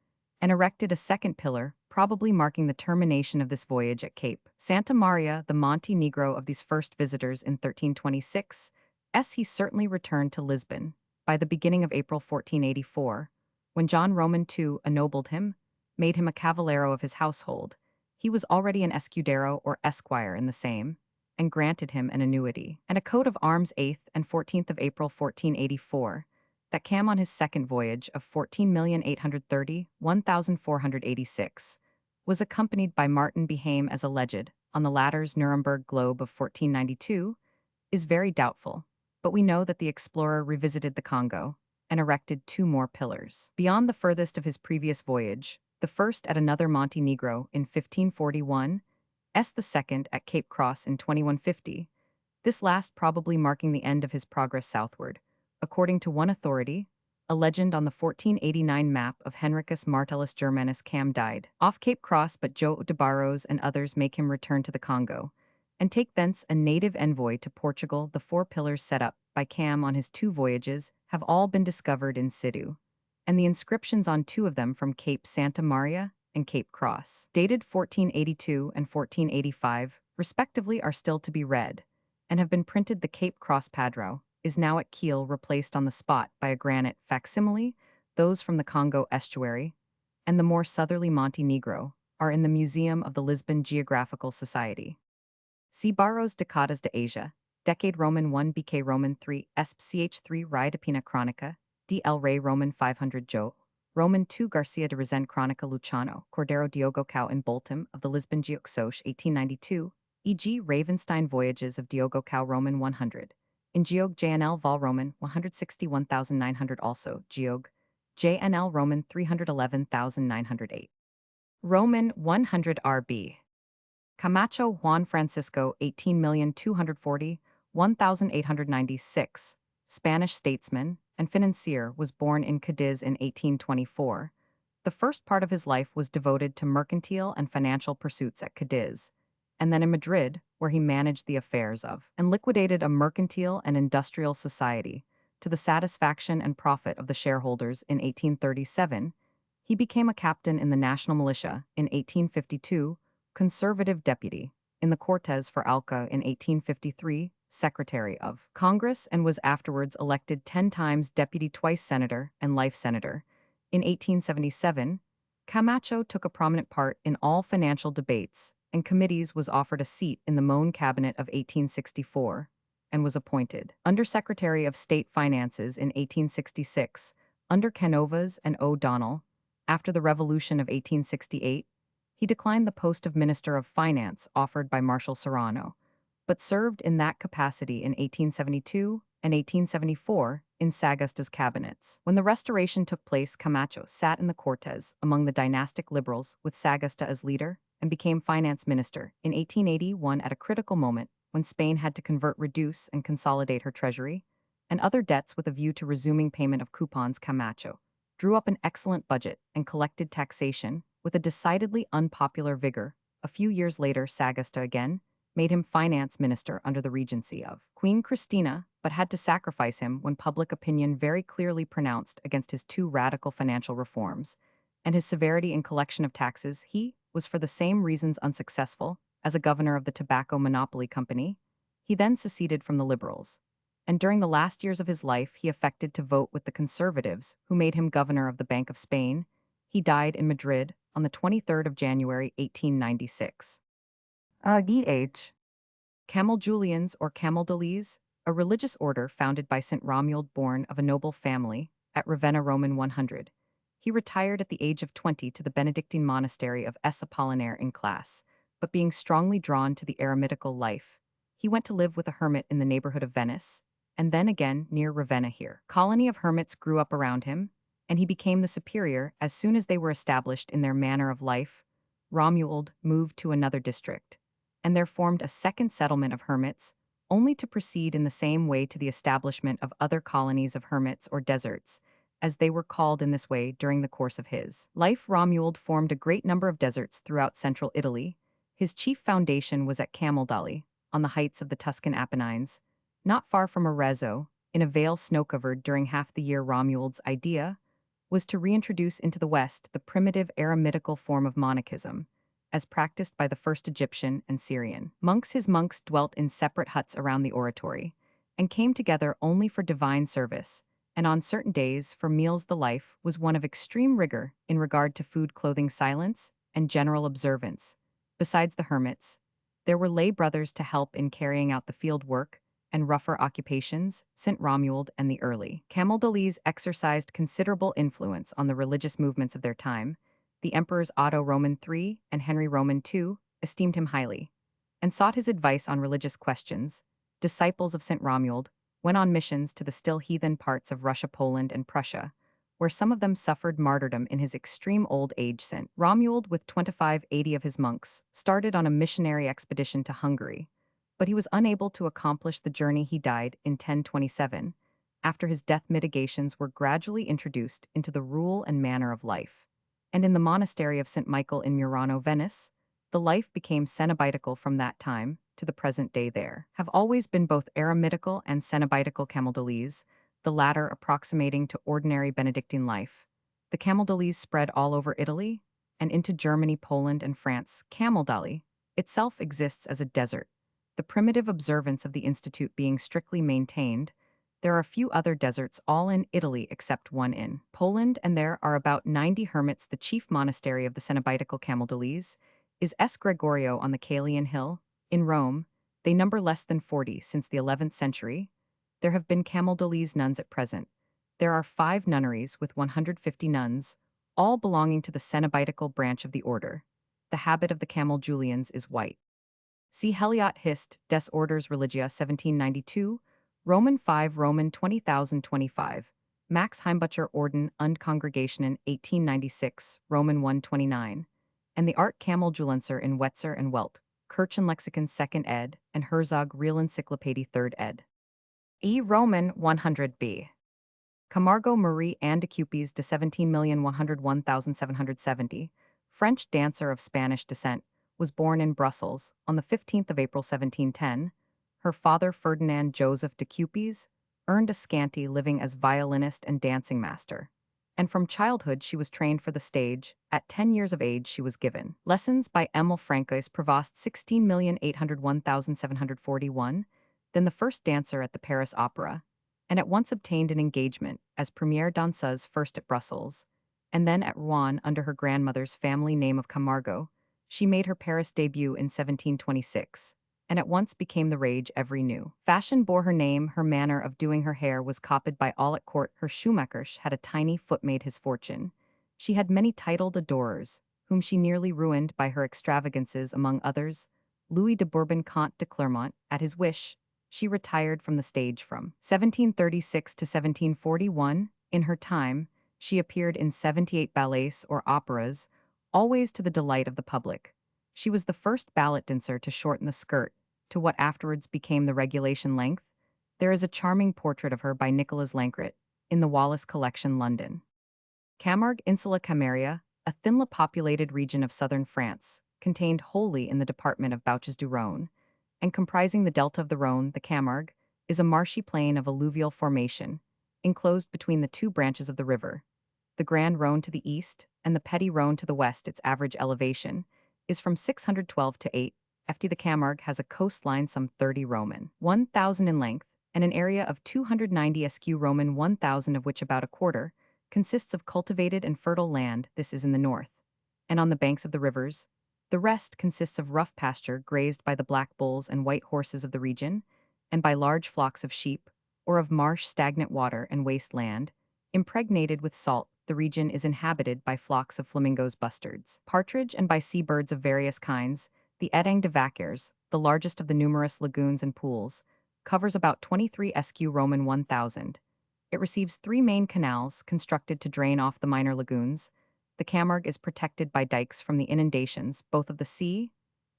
and erected a second pillar, probably marking the termination of this voyage at Cape Santa Maria, the Monte Negro of these first visitors in 1326. He certainly returned to Lisbon by the beginning of April 1484, when John Roman II ennobled him, made him a cavallero of his household. He was already an escudero or esquire in the same, and granted him an annuity and a coat of arms. 8th and 14th of April 1484, that Cam on his second voyage of 14,830,1486 was accompanied by Martin Behaim as alleged on the latter's Nuremberg globe of 1492, is very doubtful, but we know that the explorer revisited the Congo and erected 2 more pillars beyond the furthest of his previous voyage, the first at another Monte Negro in 1541, the second at Cape Cross in 2150, this last probably marking the end of his progress southward. According to one authority, a legend on the 1489 map of Henricus Martellus Germanus, Cam died off Cape Cross, but João de Barros and others make him return to the Congo and take thence a native envoy to Portugal. The 4 pillars set up by Cam on his 2 voyages have all been discovered in situ, and the inscriptions on 2 of them from Cape Santa Maria and Cape Cross, dated 1482 and 1485, respectively, are still to be read, and have been printed. The Cape Cross Padro is now at Kiel, replaced on the spot by a granite facsimile. Those from the Congo estuary and the more southerly Monte Negro are in the Museum of the Lisbon Geographical Society. See Barros Decadas de Asia, Decade Roman 1 BK Roman 3 SPCH3 Rai de Pina Chronica, DL Rey Roman 500 Jo, Roman 2 Garcia de Rezende Chronica Luciano, Cordero Diogo Cao and Bolton of the Lisbon Geoxoche 1892, e.g. Ravenstein Voyages of Diogo Cao Roman 100. In Geog JNL Vol Roman 161,900, also Geog JNL Roman 311,908. Roman 100 RB. Camacho Juan Francisco 18,240,1896, Spanish statesman and financier, was born in Cadiz in 1824. The first part of his life was devoted to mercantile and financial pursuits at Cadiz, and then in Madrid, where he managed the affairs of and liquidated a mercantile and industrial society to the satisfaction and profit of the shareholders. In 1837, he became a captain in the national militia. In 1852, conservative deputy, in the Cortes for Alca in 1853, Secretary of Congress, and was afterwards elected 10 times deputy twice senator and life senator. In 1877, Camacho took a prominent part in all financial debates and committees, was offered a seat in the Moan cabinet of 1864, and was appointed Undersecretary of State Finances in 1866, under Canovas and O'Donnell. After the Revolution of 1868, he declined the post of Minister of Finance offered by Marshal Serrano, but served in that capacity in 1872 and 1874 in Sagasta's cabinets. When the Restoration took place, Camacho sat in the Cortes among the dynastic liberals with Sagasta as leader and became finance minister in 1881 at a critical moment when Spain had to convert, reduce, and consolidate her treasury and other debts with a view to resuming payment of coupons. Camacho drew up an excellent budget and collected taxation with a decidedly unpopular vigor. A few years later, Sagasta again made him finance minister under the regency of Queen Christina, but had to sacrifice him when public opinion very clearly pronounced against his too radical financial reforms and his severity in collection of taxes. He was for the same reasons unsuccessful as a governor of the Tobacco Monopoly Company. He then seceded from the Liberals, and during the last years of his life he affected to vote with the Conservatives, who made him governor of the Bank of Spain. He died in Madrid on the 23rd of January, 1896. Age. Camaldulians or Camaldolese, a religious order founded by St. Romuald, born of a noble family, at Ravenna, Roman 100. He retired at the age of 20 to the Benedictine monastery of S. Apollinaire in Classe, but being strongly drawn to the eremitical life, he went to live with a hermit in the neighborhood of Venice, and then again near Ravenna. Here, colony of hermits grew up around him, and he became the superior. As soon as they were established in their manner of life, Romuald moved to another district, and there formed a second settlement of hermits, only to proceed in the same way to the establishment of other colonies of hermits or deserts, as they were called in this way during the course of his life. Romuald formed a great number of deserts throughout central Italy. His chief foundation was at Camaldoli, on the heights of the Tuscan Apennines, not far from Arezzo, in a vale snow-covered during half the year. Romuald's idea was to reintroduce into the West the primitive eremitical form of monachism, as practiced by the first Egyptian and Syrian monks. His monks dwelt in separate huts around the oratory, and came together only for divine service, and on certain days for meals. The life was one of extreme rigor in regard to food, clothing, silence, and general observance. Besides the hermits, there were lay brothers to help in carrying out the field work and rougher occupations. St. Romuald and the early Camaldolese exercised considerable influence on the religious movements of their time. The emperors Otto Roman III and Henry Roman II esteemed him highly, and sought his advice on religious questions. Disciples of St. Romuald went on missions to the still heathen parts of Russia, Poland, and Prussia, where some of them suffered martyrdom in his extreme old age. St. Romuald, with 2580 of his monks, started on a missionary expedition to Hungary, but he was unable to accomplish the journey. He died in 1027. After his death, mitigations were gradually introduced into the rule and manner of life, and in the monastery of St. Michael in Murano, Venice, the life became cenobitical. From that time to the present day there have always been both eremitical and cenobitical Camaldolese, the latter approximating to ordinary Benedictine life. The Camaldolese spread all over Italy and into Germany, Poland, and France. Camaldoli itself exists as a desert, the primitive observance of the Institute being strictly maintained. There are a few other deserts, all in Italy except one in Poland, and there are about 90 hermits. The chief monastery of the cenobitical Camaldolese is S. Gregorio on the Caelian Hill. In Rome, they number less than 40 since the 11th century. There have been Camaldolese nuns at present. There are 5 nunneries with 150 nuns, all belonging to the cenobitical branch of the order. The habit of the Camaldulians is white. See Heliot Hist, Des Orders Religia 1792, Roman 5, Roman 20025, Max Heimbucher Orden und Congregationen 1896, Roman 129, and the Art Camaldulenser in Wetzer and Welt, Kirchenlexikon 2nd ed., and Herzog Real Encyclopaedia 3rd ed. Roman 100b. Camargo Marie Anne de Cupis de 17,101,770, French dancer of Spanish descent, was born in Brussels on the 15th of April 1710. Her father, Ferdinand Joseph de Cupis, earned a scanty living as violinist and dancing master, and from childhood she was trained for the stage. At 10 years of age she was given lessons by Emil Francois Provost 16,801,741, then the first dancer at the Paris Opera, and at once obtained an engagement as première danseuse first at Brussels, and then at Rouen under her grandmother's family name of Camargo. She made her Paris debut in 1726, and at once became the rage every new fashion bore her name. Her manner of doing her hair was copied by all at court. Her Schumacher's had a tiny foot made his fortune. She had many titled adorers, whom she nearly ruined by her extravagances, among others, Louis de Bourbon Comte de Clermont. At his wish, she retired from the stage from 1736 to 1741. In her time, she appeared in 78 ballets or operas, always to the delight of the public. She was the first ballet dancer to shorten the skirt to what afterwards became the regulation length. There is a charming portrait of her by Nicolas Lancret in the Wallace Collection, London. Camargue, Insula Camaria, a thinly populated region of southern France, contained wholly in the department of Bouches-du-Rhône, and comprising the delta of the Rhône. The Camargue is a marshy plain of alluvial formation, enclosed between the two branches of the river, the Grand Rhône to the east and the Petit Rhône to the west. Its average elevation is from 612 to 8 ft. The Camargue has a coastline some 30 Roman 1,000 in length and an area of 290 sq Roman 1,000, of which about a quarter consists of cultivated and fertile land. This is in the north, and on the banks of the rivers. The rest consists of rough pasture grazed by the black bulls and white horses of the region, and by large flocks of sheep, or of marsh, stagnant water, and waste land, impregnated with salt. The region is inhabited by flocks of flamingos, bustards, partridge, and by seabirds of various kinds. The Étang de Vacares, the largest of the numerous lagoons and pools, covers about 23 sq Roman 1,000. It receives three main canals constructed to drain off the minor lagoons. The Camargue is protected by dikes from the inundations both of the sea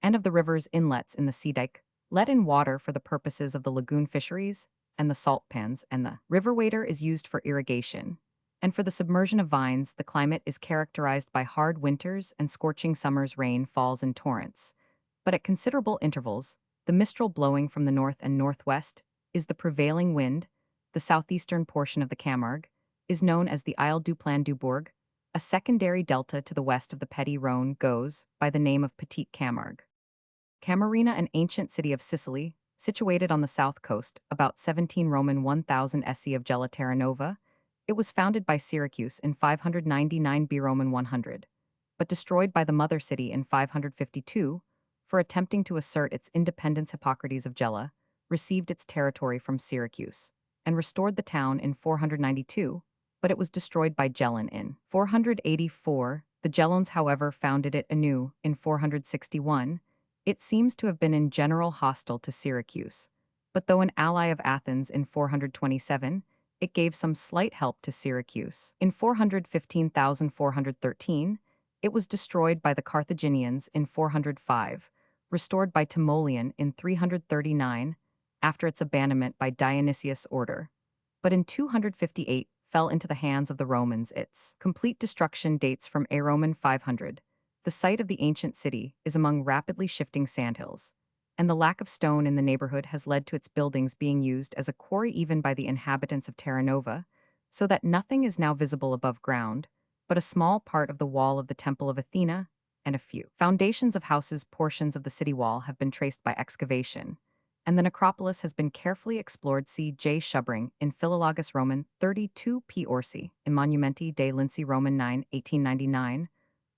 and of the river's inlets. In the sea dike let in water for the purposes of the lagoon fisheries and the salt pans, and the river water is used for irrigation. And for the submersion of vines, the climate is characterized by hard winters and scorching summers. Rain falls in torrents, but at considerable intervals. The mistral blowing from the north and northwest is the prevailing wind. The southeastern portion of the Camargue is known as the Isle du Plan du Bourg. A secondary delta to the west of the Petit Rhône goes by the name of Petite Camargue. Camarina, an ancient city of Sicily, situated on the south coast, about 17 Roman 1,000 SE of Gela Terra Nova. It was founded by Syracuse in 599 B Roman 100, but destroyed by the mother city in 552 for attempting to assert its independence. Hippocrates of Gela received its territory from Syracuse and restored the town in 492, but it was destroyed by Gelon in 484. The Gelons, however, founded it anew in 461. It seems to have been in general hostile to Syracuse, but though an ally of Athens in 427, it gave some slight help to Syracuse. In 415,413, it was destroyed by the Carthaginians in 405, restored by Timoleon in 339, after its abandonment by Dionysius' order, but in 258 fell into the hands of the Romans. Its complete destruction dates from A Roman 500. The site of the ancient city is among rapidly shifting sandhills, and the lack of stone in the neighborhood has led to its buildings being used as a quarry even by the inhabitants of Terra Nova, so that nothing is now visible above ground, but a small part of the wall of the Temple of Athena and a few foundations of houses. Portions of the city wall have been traced by excavation, and the necropolis has been carefully explored. C. J. Shubring in Philologus Roman 32 P. Orsi in Monumenti de Lindsay Roman 9, 1899,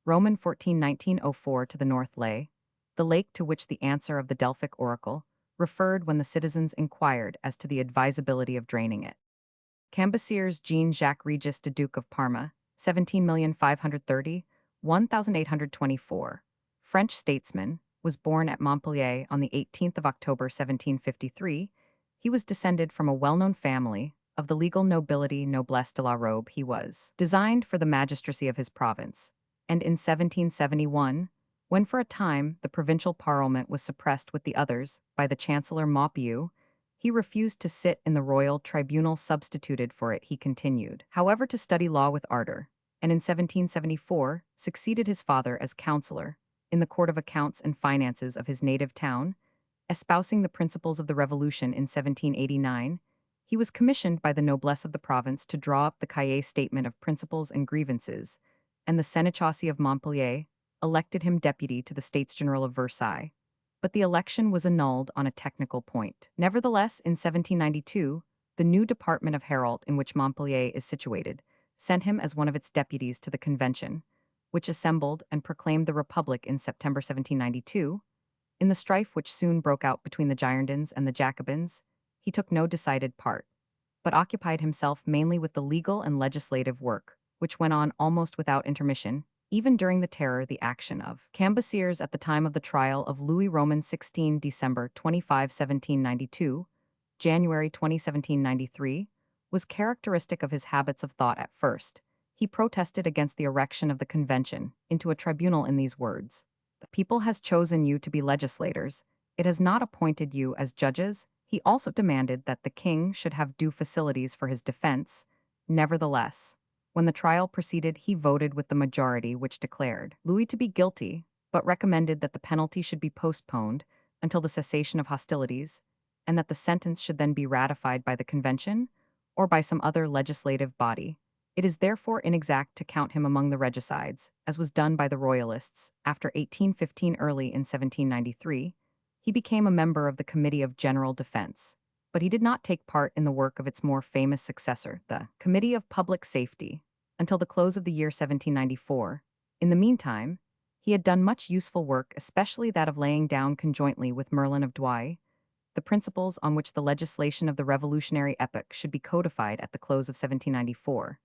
Roman 14, 1904. To the north lay the lake to which the answer of the Delphic oracle referred when the citizens inquired as to the advisability of draining it. Cambacérès Jean-Jacques Regis de Duke of Parma, 17,530, 1824, French statesman, was born at Montpellier on the 18th of October 1753. He was descended from a well-known family of the legal nobility, noblesse de la robe. He was designed for the magistracy of his province, and in 1771, when for a time the provincial parliament was suppressed with the others by the Chancellor Maupeou, he refused to sit in the royal tribunal substituted for it. He continued, however, to study law with ardor, and in 1774 succeeded his father as councillor in the Court of Accounts and Finances of his native town. Espousing the principles of the Revolution in 1789, He was commissioned by the noblesse of the province to draw up the cahier statement of principles and grievances, and the Seneschalty of Montpellier elected him deputy to the States General of Versailles. But the election was annulled on a technical point. Nevertheless, in 1792, the new department of Herald in which Montpellier is situated sent him as one of its deputies to the Convention, which assembled and proclaimed the Republic in September 1792. In the strife which soon broke out between the Girondins and the Jacobins, he took no decided part, but occupied himself mainly with the legal and legislative work, which went on almost without intermission, even during the terror the action of Cambacérès at the time of the trial of Louis Roman 16 December 25, 1792, January 20, 1793, was characteristic of his habits of thought at first. He protested against the erection of the Convention into a tribunal in these words: "The people has chosen you to be legislators. It has not appointed you as judges." He also demanded that the king should have due facilities for his defense. Nevertheless, when the trial proceeded, he voted with the majority which declared Louis to be guilty, but recommended that the penalty should be postponed until the cessation of hostilities, and that the sentence should then be ratified by the Convention or by some other legislative body. It is therefore inexact to count him among the regicides, as was done by the Royalists. After 1815, early in 1793, he became a member of the Committee of General Defense, but he did not take part in the work of its more famous successor, the Committee of Public Safety, until the close of the year 1794. In the meantime, he had done much useful work, especially that of laying down conjointly with Merlin of Douai the principles on which the legislation of the revolutionary epoch should be codified at the close of 1794.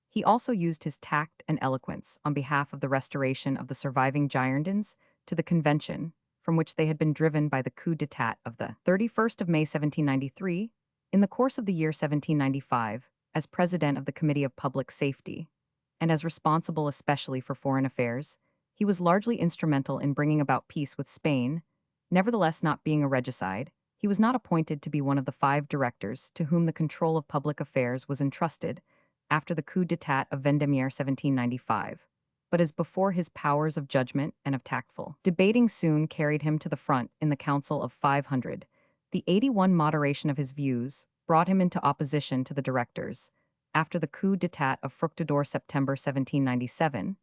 He also used his tact and eloquence on behalf of the restoration of the surviving Girondins to the Convention, from which they had been driven by the coup d'état of the 31st of May 1793, in the course of the year 1795, as president of the Committee of Public Safety, and as responsible especially for foreign affairs. He was largely instrumental in bringing about peace with Spain. Nevertheless, not being a regicide, he was not appointed to be one of the 5 directors to whom the control of public affairs was entrusted after the coup d'état of Vendémiaire 1795, but as before his powers of judgment and of tactful debating soon carried him to the front in the Council of 500. The 81 moderation of his views brought him into opposition to the directors after the coup d'état of Fructidor September 1797,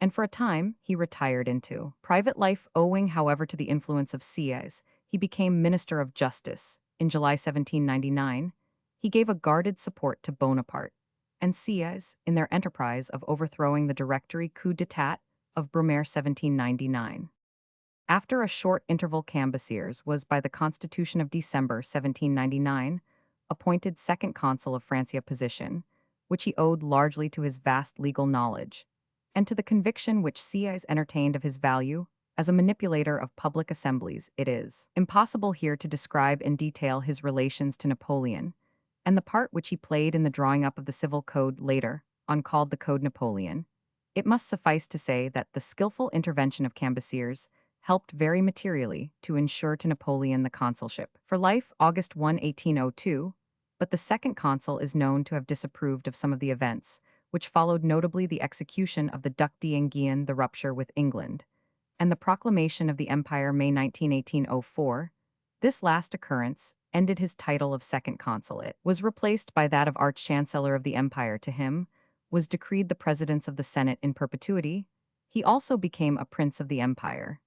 and for a time he retired into private life. Owing, however, to the influence of Sieyès, he became Minister of Justice. In July 1799, he gave a guarded support to Bonaparte and Sieyès in their enterprise of overthrowing the Directory coup d'état of Brumaire 1799. After a short interval, Cambacérès was, by the Constitution of December 1799, appointed second consul of Francia, position which he owed largely to his vast legal knowledge, and to the conviction which Sieyès entertained of his value as a manipulator of public assemblies. It is impossible here to describe in detail his relations to Napoleon, and the part which he played in the drawing up of the civil code later on called the Code Napoleon. It must suffice to say that the skillful intervention of Cambacérès helped very materially to ensure to Napoleon the consulship for life, August 1, 1802, but the second consul is known to have disapproved of some of the events which followed, notably the execution of the Duc d'Enghien, the rupture with England, and the proclamation of the Empire May 19, 1804. This last occurrence ended his title of second consul. It was replaced by that of Arch-Chancellor of the Empire. To him was decreed the presidence of the Senate in perpetuity. He also became a prince of the Empire,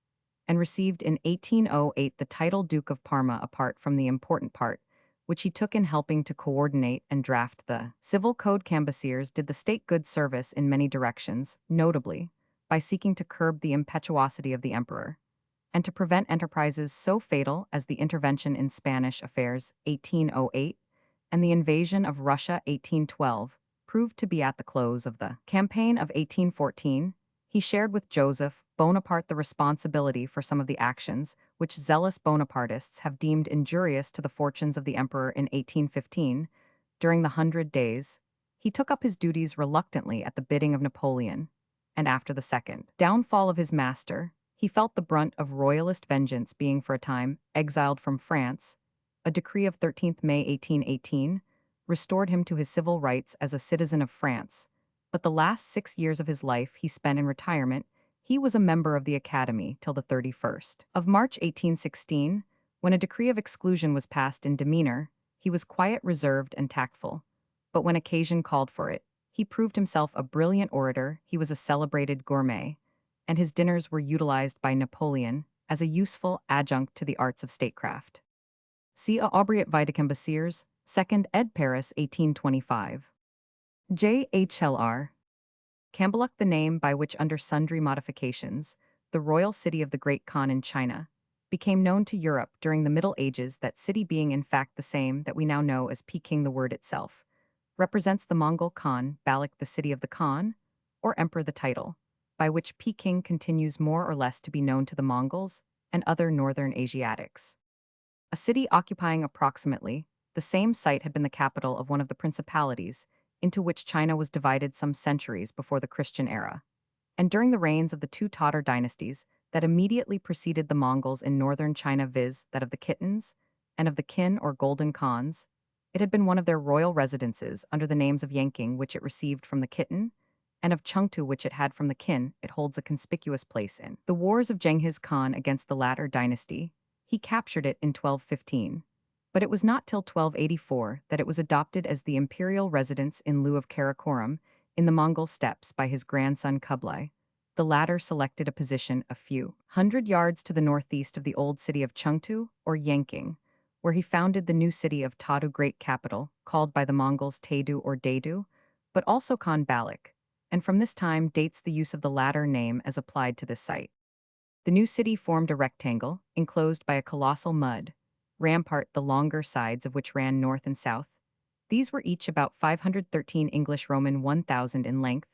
and received in 1808 the title Duke of Parma, apart from the important part which he took in helping to coordinate and draft the civil code. Cambacérès did the state good service in many directions, notably by seeking to curb the impetuosity of the emperor, and to prevent enterprises so fatal as the intervention in Spanish affairs 1808 and the invasion of Russia 1812 proved to be at the close of the campaign of 1814. He shared with Joseph Bonaparte the responsibility for some of the actions which zealous Bonapartists have deemed injurious to the fortunes of the emperor. In 1815, during the 100 Days, he took up his duties reluctantly at the bidding of Napoleon, and after the second downfall of his master, he felt the brunt of royalist vengeance, being for a time exiled from France. A decree of 13th May 1818 restored him to his civil rights as a citizen of France, but the last 6 years of his life he spent in retirement. He was a member of the Academy till the 31st of March 1816, when a decree of exclusion was passed in demeanor, He was quiet, reserved, and tactful. But when occasion called for it, he proved himself a brilliant orator, he was a celebrated gourmet, and his dinners were utilized by Napoleon as a useful adjunct to the arts of statecraft. See Aubriet Vidicambassiers, 2nd ed. Paris, 1825. J.H.L.R. Cambaluc, the name by which, under sundry modifications, the royal city of the Great Khan in China became known to Europe during the Middle Ages, that city being in fact the same that we now know as Peking, the word itself, represents the Mongol Khan, Balak the city of the Khan, or emperor the title, by which Peking continues more or less to be known to the Mongols and other northern Asiatics. A city occupying approximately the same site had been the capital of one of the principalities into which China was divided some centuries before the Christian era. And during the reigns of the two Tatar dynasties that immediately preceded the Mongols in northern China, viz., that of the Khitans and of the Qin or Golden Khans, it had been one of their royal residences under the names of Yanqing, which it received from the Khitan, and of Chengtu, which it had from the Qin. It holds a conspicuous place in the wars of Genghis Khan against the latter dynasty. He captured it in 1215. But it was not till 1284 that it was adopted as the imperial residence in lieu of Karakoram in the Mongol steppes by his grandson Kublai. The latter selected a position a few hundred yards to the northeast of the old city of Chengtu, or Yanqing, where he founded the new city of Tadu, great capital, called by the Mongols Taidu or Daidu, but also Khan Balak, and from this time dates the use of the latter name as applied to this site. The new city formed a rectangle, enclosed by a colossal mud rampart, the longer sides of which ran north and south. These were each about 513 English Roman 1000 in length,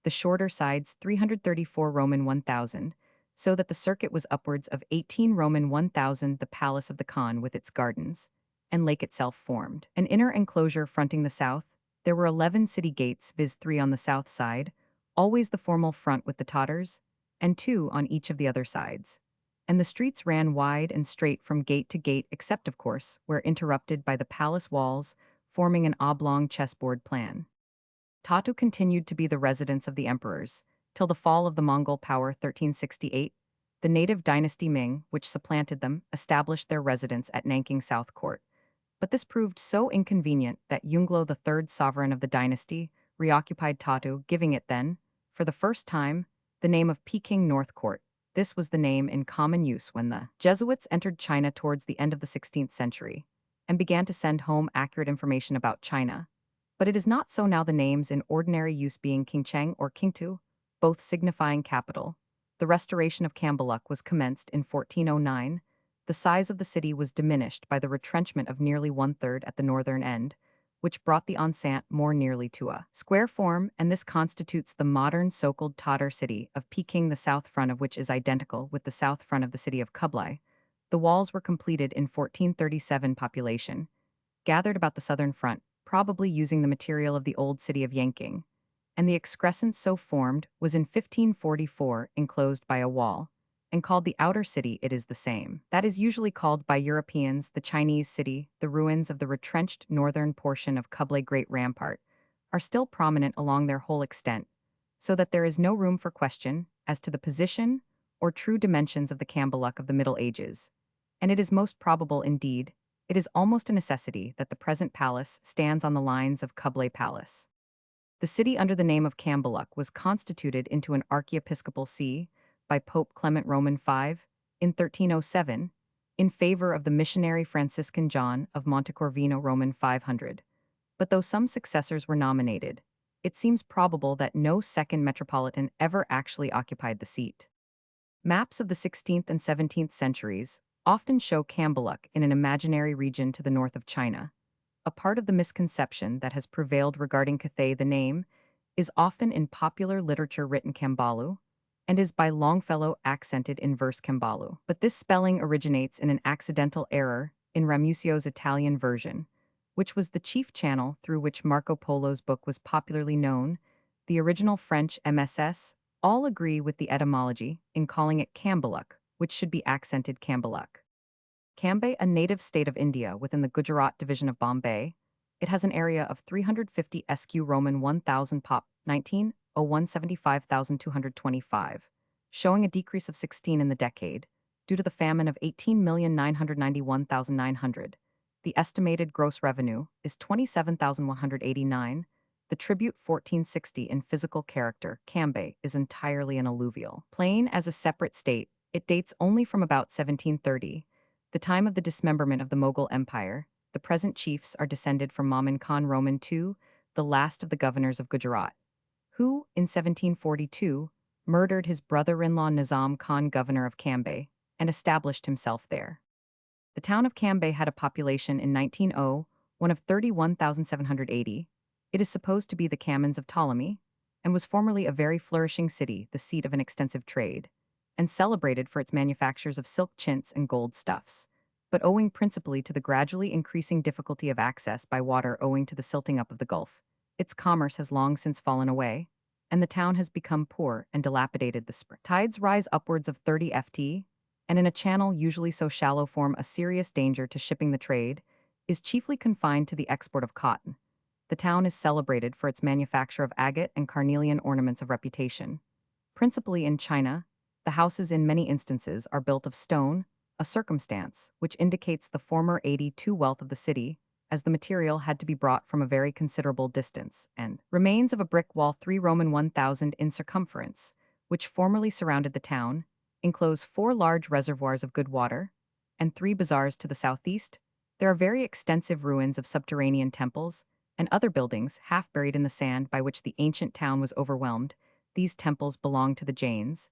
the shorter sides 334 Roman 1000, so that the circuit was upwards of 18 Roman 1000. The palace of the Khan with its gardens and lake itself formed an inner enclosure fronting the south. There were 11 city gates, viz. 3 on the south side, always the formal front with the Tatars, and 2 on each of the other sides. And the streets ran wide and straight from gate to gate, except, of course, where interrupted by the palace walls, forming an oblong chessboard plan. Tatu continued to be the residence of the emperors, till the fall of the Mongol power 1368. The native dynasty Ming, which supplanted them, established their residence at Nanking South Court. But this proved so inconvenient that Yunglo, the third sovereign of the dynasty, reoccupied Tatu, giving it then, for the first time, the name of Peking North Court. This was the name in common use when the Jesuits entered China towards the end of the 16th century and began to send home accurate information about China. But it is not so now, the names in ordinary use being Qingcheng or Qingtu, both signifying capital. The restoration of Cambaluc was commenced in 1409. The size of the city was diminished by the retrenchment of nearly one-third at the northern end, which brought the enceinte more nearly to a square form, and this constitutes the modern so-called Tatar city of Peking, the south front of which is identical with the south front of the city of Kublai. The walls were completed in 1437. Population gathered about the southern front, probably using the material of the old city of Yanqing, and the excrescence so formed was in 1544 enclosed by a wall, and called the outer city. It is the same that is usually called by Europeans the Chinese city. The ruins of the retrenched northern portion of Kublai Great Rampart are still prominent along their whole extent, so that there is no room for question as to the position or true dimensions of the Cambaluc of the Middle Ages, and it is most probable, indeed, it is almost a necessity, that the present palace stands on the lines of Kublai Palace. The city under the name of Cambaluc was constituted into an archiepiscopal see by Pope Clement Roman V in 1307 in favor of the missionary Franciscan John of Montecorvino Roman 500. But though some successors were nominated, it seems probable that no second metropolitan ever actually occupied the seat. Maps of the 16th and 17th centuries often show Cambaluc in an imaginary region to the north of China. A part of the misconception that has prevailed regarding Cathay, the name, is often in popular literature written Cambalu, and is by Longfellow accented in verse Cambalu. But this spelling originates in an accidental error in Ramusio's Italian version, which was the chief channel through which Marco Polo's book was popularly known. The original French MSS all agree with the etymology in calling it Cambaluc, which should be accented Cambaluc. Cambay, a native state of India within the Gujarat division of Bombay, it has an area of 350 sq Roman 1000 pop 19,175,225, showing a decrease of 16 in the decade, due to the famine of 18,991,900. The estimated gross revenue is 27,189. The tribute 1460 in physical character, Cambay, is entirely an alluvial. Plain as a separate state, it dates only from about 1730, the time of the dismemberment of the Mughal Empire. The present chiefs are descended from Mamun Khan Roman II, the last of the governors of Gujarat, who, in 1742, murdered his brother-in-law Nizam Khan, governor of Cambay, and established himself there. The town of Cambay had a population in 1900, one of 31,780. It is supposed to be the Camoens of Ptolemy, and was formerly a very flourishing city, the seat of an extensive trade, and celebrated for its manufactures of silk chintz and gold stuffs. But owing principally to the gradually increasing difficulty of access by water owing to the silting up of the Gulf, its commerce has long since fallen away, and the town has become poor and dilapidated. The spring tides rise upwards of 30 ft, and in a channel usually so shallow form a serious danger to shipping. The trade is chiefly confined to the export of cotton. The town is celebrated for its manufacture of agate and carnelian ornaments of reputation. Principally in China, the houses in many instances are built of stone, a circumstance which indicates the former 82 wealth of the city, as the material had to be brought from a very considerable distance, and remains of a brick wall 3 Roman 1000 in circumference, which formerly surrounded the town, enclose 4 large reservoirs of good water, and 3 bazaars to the southeast. There are very extensive ruins of subterranean temples, and other buildings half buried in the sand by which the ancient town was overwhelmed. These temples belong to the Jains,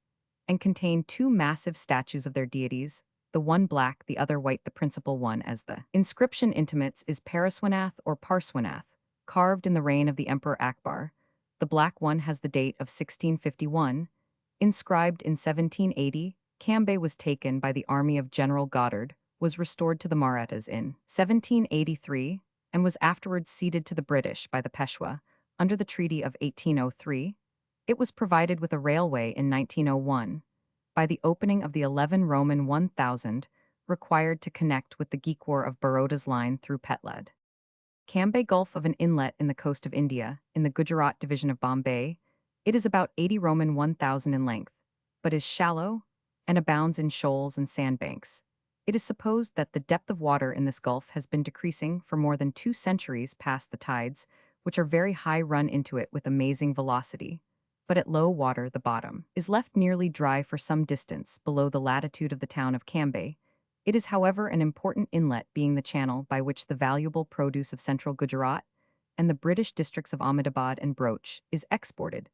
and contain 2 massive statues of their deities, the one black, the other white. The principal one, as the inscription intimates, is Paraswanath or Parswanath, carved in the reign of the Emperor Akbar. The black one has the date of 1651, inscribed in 1780. Cambay was taken by the army of General Goddard, was restored to the Marathas in 1783, and was afterwards ceded to the British by the Peshwa under the Treaty of 1803. It was provided with a railway in 1901 by the opening of the 11 Roman 1000 required to connect with the Gikwar of Baroda's line through Petlad. Cambay Gulf of an inlet in the coast of India, in the Gujarat division of Bombay. It is about 80 Roman 1000 in length, but is shallow and abounds in shoals and sandbanks. It is supposed that the depth of water in this gulf has been decreasing for more than 2 centuries past the tides, which are very high, run into it with amazing velocity. But at low water the bottom is left nearly dry for some distance below the latitude of the town of Cambay. It is, however, an important inlet, being the channel by which the valuable produce of central Gujarat and the British districts of Ahmedabad and Broach is exported.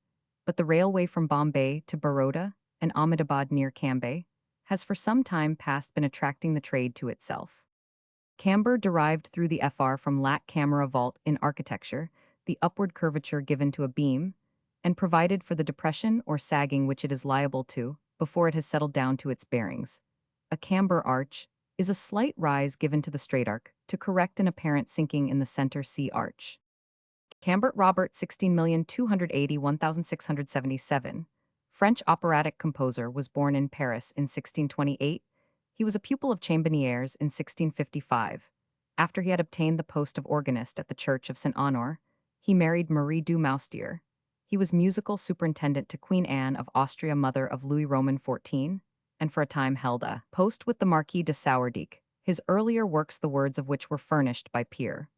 But the railway from Bombay to Baroda and Ahmedabad near Cambay has for some time past been attracting the trade to itself. Camber derived through the fr from lat camera vault in architecture, the upward curvature given to a beam, and provided for the depression or sagging which it is liable to before it has settled down to its bearings. A camber arch is a slight rise given to the straight arc to correct an apparent sinking in the center C arch. Cambert Robert 16,280,1677, French operatic composer, was born in Paris in 1628. He was a pupil of Chambonnières in 1655. After he had obtained the post of organist at the Church of St. Honor, he married Marie du Moustier. He was musical superintendent to Queen Anne of Austria, mother of Louis Roman XIV, and for a time held a post with the Marquis de Sourdijk. His earlier works, the words of which were furnished by Pierre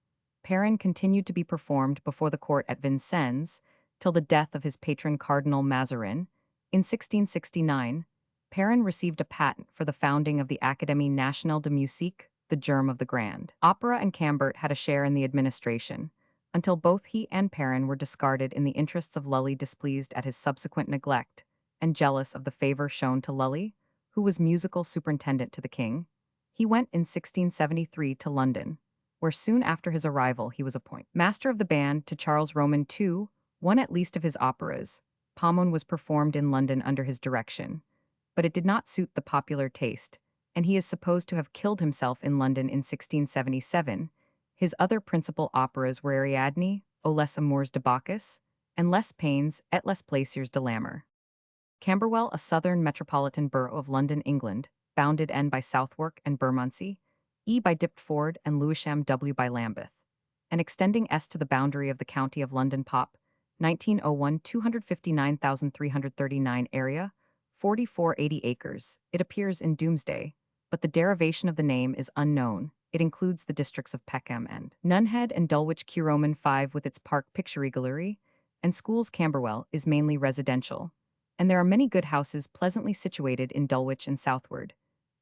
Perrin, continued to be performed before the court at Vincennes till the death of his patron Cardinal Mazarin. In 1669, Perrin received a patent for the founding of the Académie Nationale de Musique, the germ of the grand opera, and Cambert had a share in the administration, until both he and Perrin were discarded in the interests of Lully, displeased at his subsequent neglect, and jealous of the favor shown to Lully, who was musical superintendent to the king. He went in 1673 to London, where soon after his arrival he was appointed master of the band to Charles Roman II. One at least of his operas, Camoens, was performed in London under his direction, but it did not suit the popular taste, and he is supposed to have killed himself in London in 1677. His other principal operas were Ariadne, O les Amours de Bacchus, and Les Pains et les Plaisirs de l'Amour. Camberwell, a southern metropolitan borough of London, England, bounded N by Southwark and Bermondsey, E by Diptford, and Lewisham W by Lambeth, and extending S to the boundary of the county of London. Pop, 1901, 259,339 area, 4480 acres. It appears in Doomsday, but the derivation of the name is unknown. It includes the districts of Peckham and Nunhead and Dulwich Curoman 5 with its park Pictionary Gallery, and schools Camberwell is mainly residential. And there are many good houses pleasantly situated in Dulwich and southward.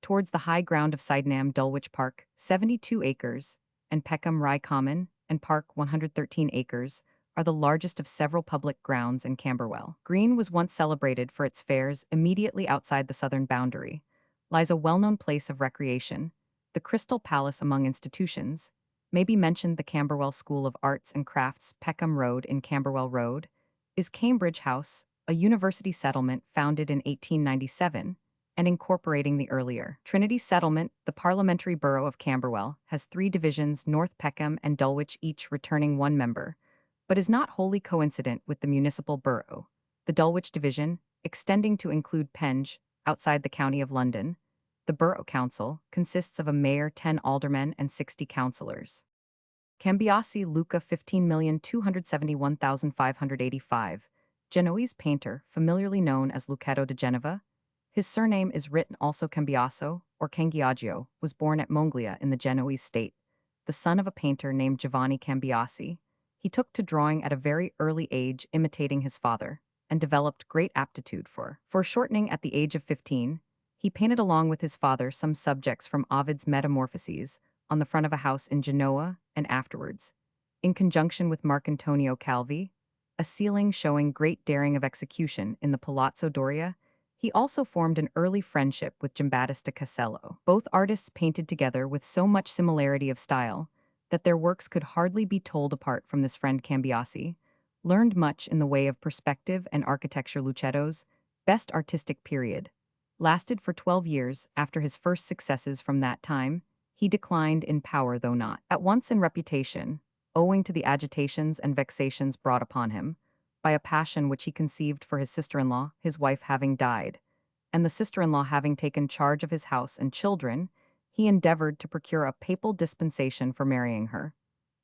Towards the high ground of Sydenham Dulwich Park, 72 acres, and Peckham Rye Common and Park 113 acres, are the largest of several public grounds in Camberwell. Green was once celebrated for its fairs immediately outside the southern boundary. Lies a well-known place of recreation, the Crystal Palace among institutions. May be mentioned the Camberwell School of Arts and Crafts, Peckham Road in Camberwell Road, is Cambridge House, a university settlement founded in 1897, and incorporating the earlier Trinity Settlement. The parliamentary borough of Camberwell has 3 divisions, North Peckham and Dulwich, each returning 1 member, but is not wholly coincident with the municipal borough. The Dulwich division, extending to include Penge, outside the County of London. The Borough Council consists of a mayor, 10 aldermen, and 60 councillors. Cambiasi Luca 15,271,585, Genoese painter, familiarly known as Lucetto de Genova. His surname is written also Cambiaso, or Cangiaggio, was born at Monglia in the Genoese state, the son of a painter named Giovanni Cambiasi. He took to drawing at a very early age, imitating his father, and developed great aptitude for foreshortening at the age of 15. He painted along with his father some subjects from Ovid's Metamorphoses on the front of a house in Genoa and afterwards, in conjunction with Marcantonio Calvi, a ceiling showing great daring of execution in the Palazzo Doria. He also formed an early friendship with Giambattista Casello. Both artists painted together with so much similarity of style that their works could hardly be told apart from this friend Cambiasi, learned much in the way of perspective and architecture. Lucetto's best artistic period lasted for 12 years. After his first successes from that time, he declined in power, though not at once in reputation, owing to the agitations and vexations brought upon him by a passion which he conceived for his sister-in-law, his wife having died, and the sister-in-law having taken charge of his house and children. He endeavored to procure a papal dispensation for marrying her,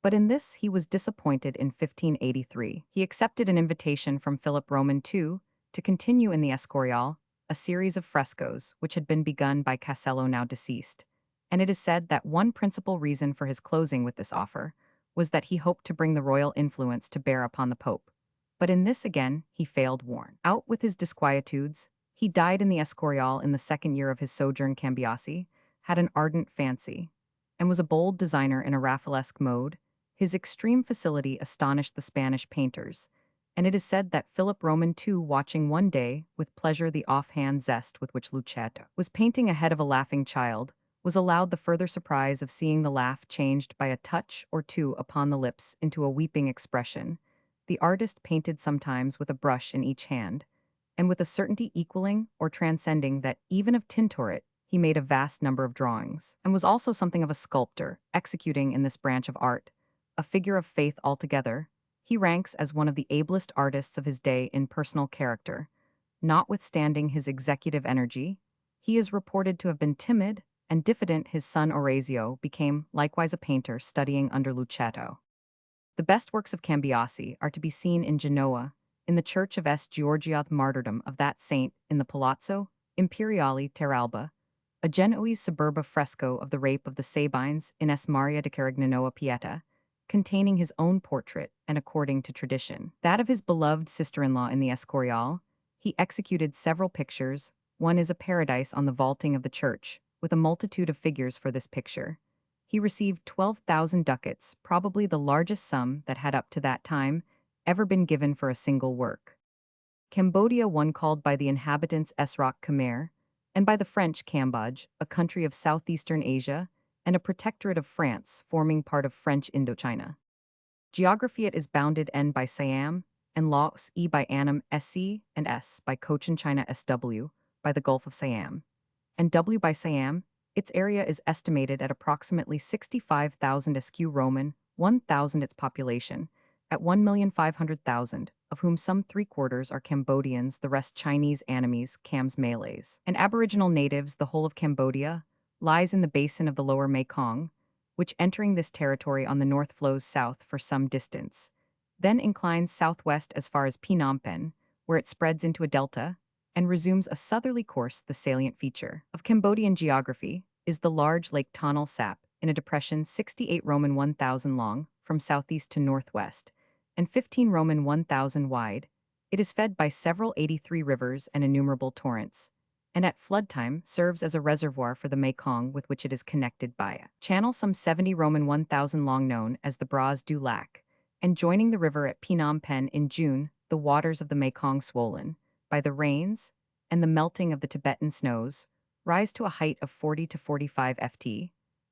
but in this he was disappointed. In 1583, he accepted an invitation from Philip Roman II to continue in the Escorial a series of frescoes which had been begun by Casello, now deceased, and it is said that one principal reason for his closing with this offer was that he hoped to bring the royal influence to bear upon the Pope. But in this again he failed. Worn out with his disquietudes, he died in the Escorial in the 2nd year of his sojourn. Cambiasi had an ardent fancy, and was a bold designer in a Raphaelesque mode. His extreme facility astonished the Spanish painters, and it is said that Philip Roman II, watching one day with pleasure the offhand zest with which Lucetto was painting a head of a laughing child, was allowed the further surprise of seeing the laugh changed by a touch or two upon the lips into a weeping expression. The artist painted sometimes with a brush in each hand, and with a certainty equaling or transcending that even of Tintoret. He made a vast number of drawings, and was also something of a sculptor, executing in this branch of art a figure of faith altogether. He ranks as one of the ablest artists of his day in personal character. Notwithstanding his executive energy, he is reported to have been timid and diffident. His son Orazio became likewise a painter, studying under Lucetto. The best works of Cambiasi are to be seen in Genoa, in the church of S. Georgiath Martyrdom of that saint, in the Palazzo Imperiale Terralba, a Genoese suburb fresco of the Rape of the Sabines in S. Maria de Carignanoa Pieta, containing his own portrait, and according to tradition, that of his beloved sister-in-law in the Escorial. He executed several pictures. One is a paradise on the vaulting of the church, with a multitude of figures. For this picture he received 12,000 ducats, probably the largest sum that had up to that time ever been given for a single work. Cambodia, one called by the inhabitants Esroc Khmer, and by the French Cambodge, a country of southeastern Asia, and a protectorate of France forming part of French Indochina. Geography: it is bounded N by Siam, and Laos E by Annam SC, and S by Cochin China SW, by the Gulf of Siam, and W by Siam. Its area is estimated at approximately 65,000 SQ Roman, 1,000 its population, at 1,500,000, of whom some 3/4 are Cambodians, the rest Chinese, Annamese, Cams, Malays, and Aboriginal natives. The whole of Cambodia lies in the basin of the lower Mekong, which, entering this territory on the north, flows south for some distance, then inclines southwest as far as Phnom Penh, where it spreads into a delta, and resumes a southerly course. The salient feature of Cambodian geography is the large Lake Tonle Sap, in a depression 68 Roman 1000 long, from southeast to northwest, and 15 Roman 1000 wide. It is fed by several 83 rivers and innumerable torrents, and at flood time serves as a reservoir for the Mekong with which it is connected by a channel some 70 Roman 1000 long known as the Bras du Lac, and joining the river at Phnom Penh in June, the waters of the Mekong swollen by the rains and the melting of the Tibetan snows rise to a height of 40 to 45 ft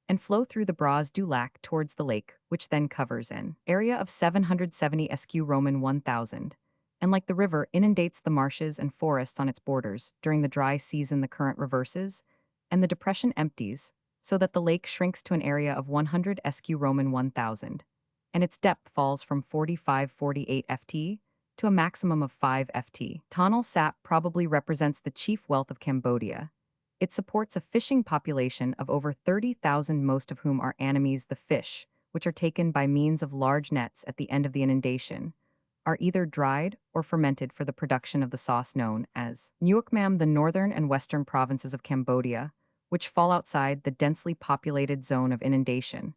and flow through the Bras du Lac towards the lake, which then covers an area of 770 sq Roman 1000, and like the river inundates the marshes and forests on its borders. During the dry season the current reverses, and the depression empties, so that the lake shrinks to an area of 100 sq Roman 1000, and its depth falls from 45-48 ft to a maximum of 5 ft. Tonle Sap probably represents the chief wealth of Cambodia. It supports a fishing population of over 30,000, most of whom are anemones. The fish, which are taken by means of large nets at the end of the inundation, are either dried or fermented for the production of the sauce known as Nuoc Mam. The northern and western provinces of Cambodia, which fall outside the densely populated zone of inundation,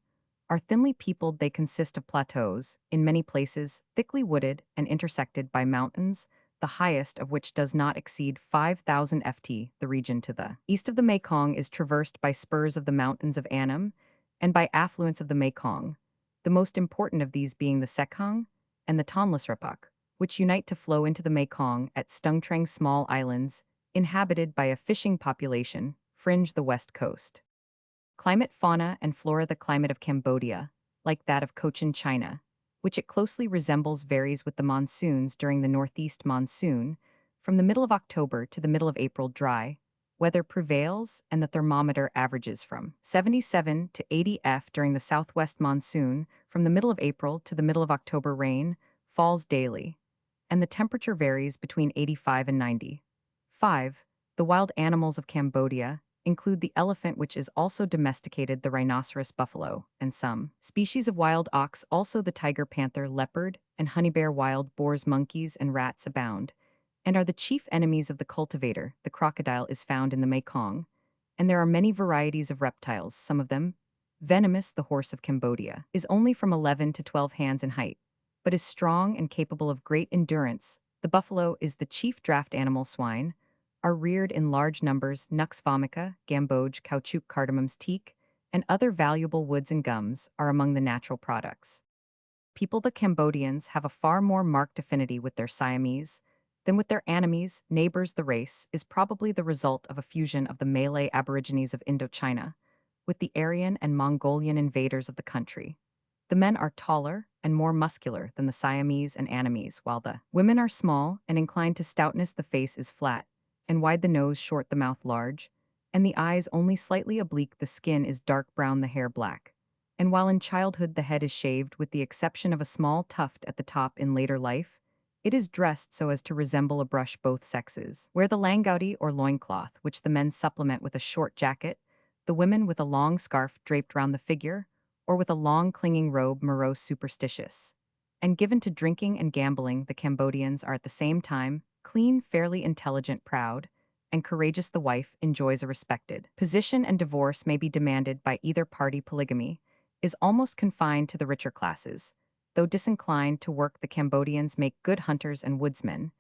are thinly peopled. They consist of plateaus, in many places thickly wooded and intersected by mountains, the highest of which does not exceed 5,000 ft. The region to the east of the Mekong is traversed by spurs of the mountains of Annam and by affluents of the Mekong, the most important of these being the Sekhang and the Tonle Srapak, which unite to flow into the Mekong at Stungtreng. Small islands, inhabited by a fishing population, fringe the west coast. Climate, fauna, and flora. The climate of Cambodia, like that of Cochin China, which it closely resembles, varies with the monsoons. During the northeast monsoon, from the middle of October to the middle of April, dry weather prevails and the thermometer averages from 77 to 80 F. During the southwest monsoon, from the middle of April to the middle of October, rain falls daily, and the temperature varies between 85 and 90. 5. The wild animals of Cambodia include the elephant, which is also domesticated, the rhinoceros, buffalo, and some species of wild ox, also the tiger, panther, leopard, and honey bear. Wild boars, monkeys, and rats abound, and are the chief enemies of the cultivator. The crocodile is found in the Mekong, and there are many varieties of reptiles, some of them venomous. The horse of Cambodia is only from 11 to 12 hands in height, but is strong and capable of great endurance. The buffalo is the chief draft animal. Swine are reared in large numbers. Nux vomica, gamboge, caoutchouc, cardamoms, teak, and other valuable woods and gums are among the natural products. People. The Cambodians have a far more marked affinity with their Siamese than with their enemies, neighbors. The race is probably the result of a fusion of the Malay Aborigines of Indochina with the Aryan and Mongolian invaders of the country. The men are taller and more muscular than the Siamese and Annamese, while the women are small and inclined to stoutness. The face is flat and wide, the nose short, the mouth large, and the eyes only slightly oblique. The skin is dark brown, the hair black, and while in childhood the head is shaved with the exception of a small tuft at the top, in later life it is dressed so as to resemble a brush. Both sexes wear the langouti or loincloth, which the men supplement with a short jacket, the women with a long scarf draped round the figure, or with a long clinging robe. Morose, superstitious, and given to drinking and gambling, the Cambodians are at the same time clean, fairly intelligent, proud, and courageous. The wife enjoys a respected position, and divorce may be demanded by either party. Polygamy is almost confined to the richer classes. Though disinclined to work, the Cambodians make good hunters and woodsmen.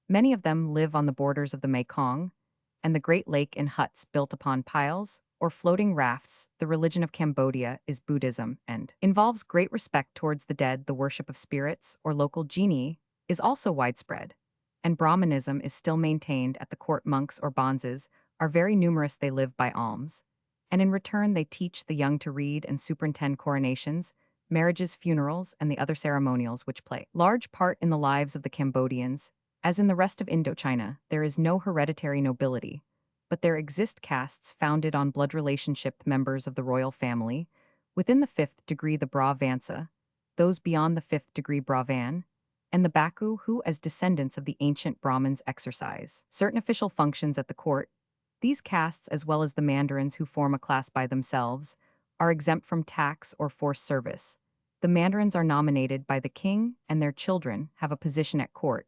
Many of them live on the borders of the Mekong and the Great Lake in huts built upon piles or floating rafts. The religion of Cambodia is Buddhism and involves great respect towards the dead. The worship of spirits or local genii is also widespread, and Brahmanism is still maintained at the court. Monks or bonzes are very numerous. They live by alms, and in return they teach the young to read and superintend coronations, marriages, funerals, and the other ceremonials which play large part in the lives of the Cambodians. As in the rest of Indochina, there is no hereditary nobility, but there exist castes founded on blood relationship. Members of the royal family, within the 5th degree the Bravansa, those beyond the 5th degree Bravan, and the Baku, who, as descendants of the ancient Brahmins, exercise certain official functions at the court. These castes, as well as the mandarins, who form a class by themselves, are exempt from tax or forced service. The mandarins are nominated by the king, and their children have a position at court,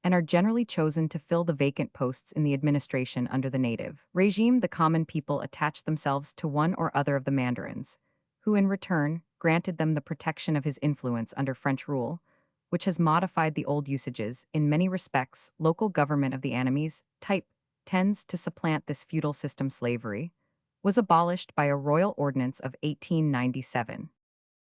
and are generally chosen to fill the vacant posts in the administration under the native regime. The common people attach themselves to one or other of the mandarins, who in return granted them the protection of his influence under French rule, which has modified the old usages. In many respects, local government of the enemies type tends to supplant this feudal system. Slavery was abolished by a royal ordinance of 1897.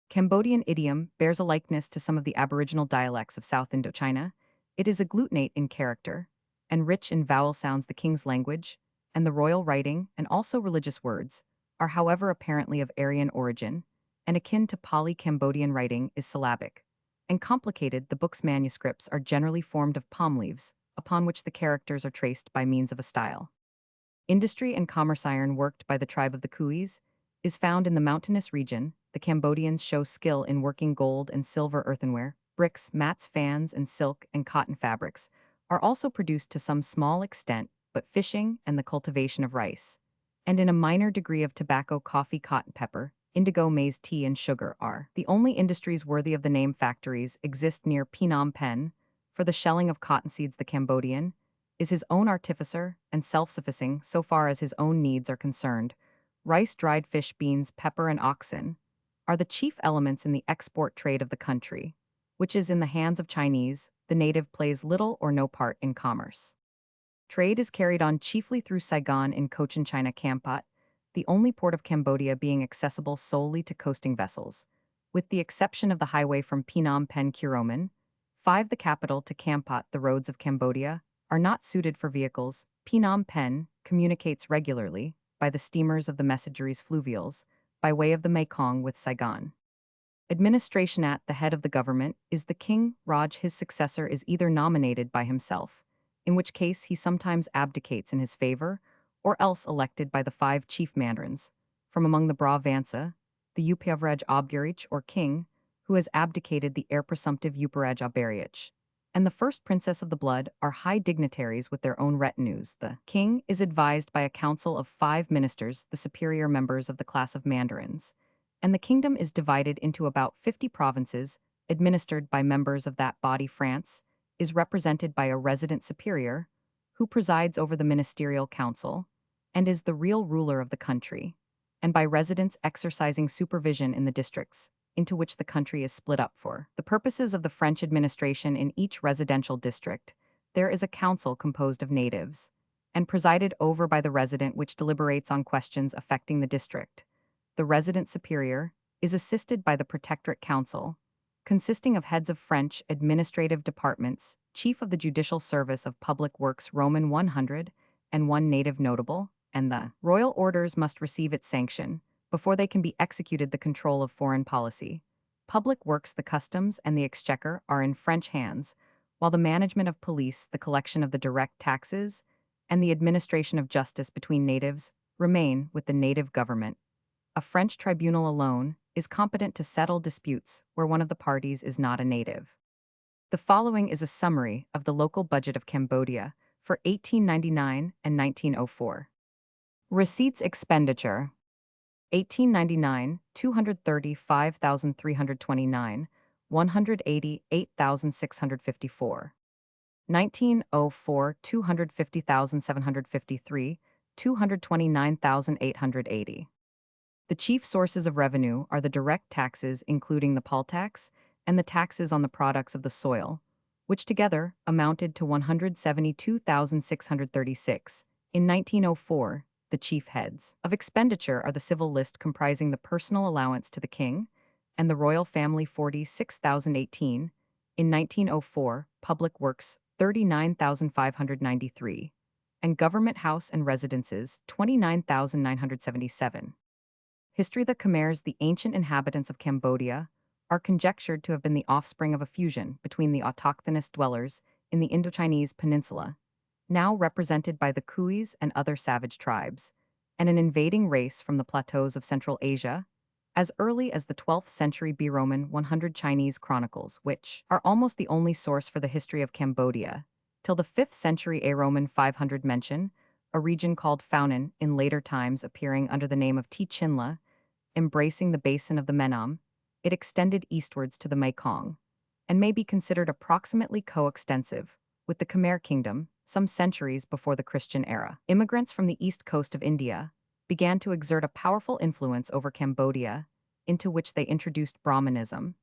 Cambodian idiom bears a likeness to some of the aboriginal dialects of South Indochina. It is agglutinate in character and rich in vowel sounds. The king's language and the royal writing, and also religious words, are however apparently of Aryan origin, and akin to Pali. Cambodian writing is syllabic and complicated. The book's manuscripts are generally formed of palm leaves, upon which the characters are traced by means of a style. Industry and commerce. Iron worked by the tribe of the Kuis is found in the mountainous region. The Cambodians show skill in working gold and silver earthenware, bricks, mats, fans, and silk and cotton fabrics are also produced to some small extent, but fishing and the cultivation of rice, and in a minor degree of tobacco, coffee, cotton, pepper, indigo, maize, tea, and sugar are the only industries worthy of the name. Factories exist near Phnom Penh for the shelling of cottonseeds. The Cambodian is his own artificer and self-sufficing so far as his own needs are concerned. Rice, dried fish, beans, pepper, and oxen are the chief elements in the export trade of the country, which is in the hands of Chinese. The native plays little or no part in commerce. Trade is carried on chiefly through Saigon in Cochin China. Kampot, the only port of Cambodia being accessible solely to coasting vessels, with the exception of the highway from Phnom Penh Kuroman, 5 the capital to Kampot. The roads of Cambodia are not suited for vehicles. Phnom Penh communicates regularly, by the steamers of the Messageries fluvials, by way of the Mekong with Saigon. Administration. At the head of the government is the king. Raj. His successor is either nominated by himself, in which case he sometimes abdicates in his favor, or else elected by the 5 chief mandarins. From among the Bravanza, the Upavraj Obgarich or king, who has abdicated the heir presumptive Uparaj Obariach, and the first princess of the blood are high dignitaries with their own retinues. The king is advised by a council of 5 ministers, the superior members of the class of mandarins, and the kingdom is divided into about 50 provinces, administered by members of that body. France is represented by a resident superior, who presides over the ministerial council, and is the real ruler of the country, and by residents exercising supervision in the districts, into which the country is split up. For the purposes of the French administration in each residential district, there is a council composed of natives, and presided over by the resident, which deliberates on questions affecting the district. The resident superior is assisted by the Protectorate Council, consisting of heads of French administrative departments, chief of the judicial service of public works, Roman 100, and 1 native notable, and the royal orders must receive its sanction before they can be executed. The control of foreign policy, public works, the customs, and the exchequer are in French hands, while the management of police, the collection of the direct taxes, and the administration of justice between natives remain with the native government. A French tribunal alone is competent to settle disputes where one of the parties is not a native. The following is a summary of the local budget of Cambodia for 1899 and 1904. Receipts. Expenditure: 1899, 235,329, 188,654. 1904, 250,753, 229,880. The chief sources of revenue are the direct taxes, including the poll tax, and the taxes on the products of the soil, which together amounted to 172,636. In 1904, the chief heads of expenditure are the civil list, comprising the personal allowance to the king and the royal family, 46,018. In 1904, public works, 39,593, and government house and residences, 29,977. History. The Khmers, the ancient inhabitants of Cambodia, are conjectured to have been the offspring of a fusion between the autochthonous dwellers in the Indochinese peninsula, now represented by the Kuis and other savage tribes, and an invading race from the plateaus of Central Asia, as early as the 12th century. B. Roman 100 Chinese chronicles, which are almost the only source for the history of Cambodia, till the 5th century. A. Roman 500 mention a region called Faunan, in later times appearing under the name of Tichinla, embracing the basin of the Menam. It extended eastwards to the Mekong, and may be considered approximately coextensive with the Khmer kingdom some centuries before the Christian era. Immigrants from the east coast of India began to exert a powerful influence over Cambodia into which they introduced Brahmanism,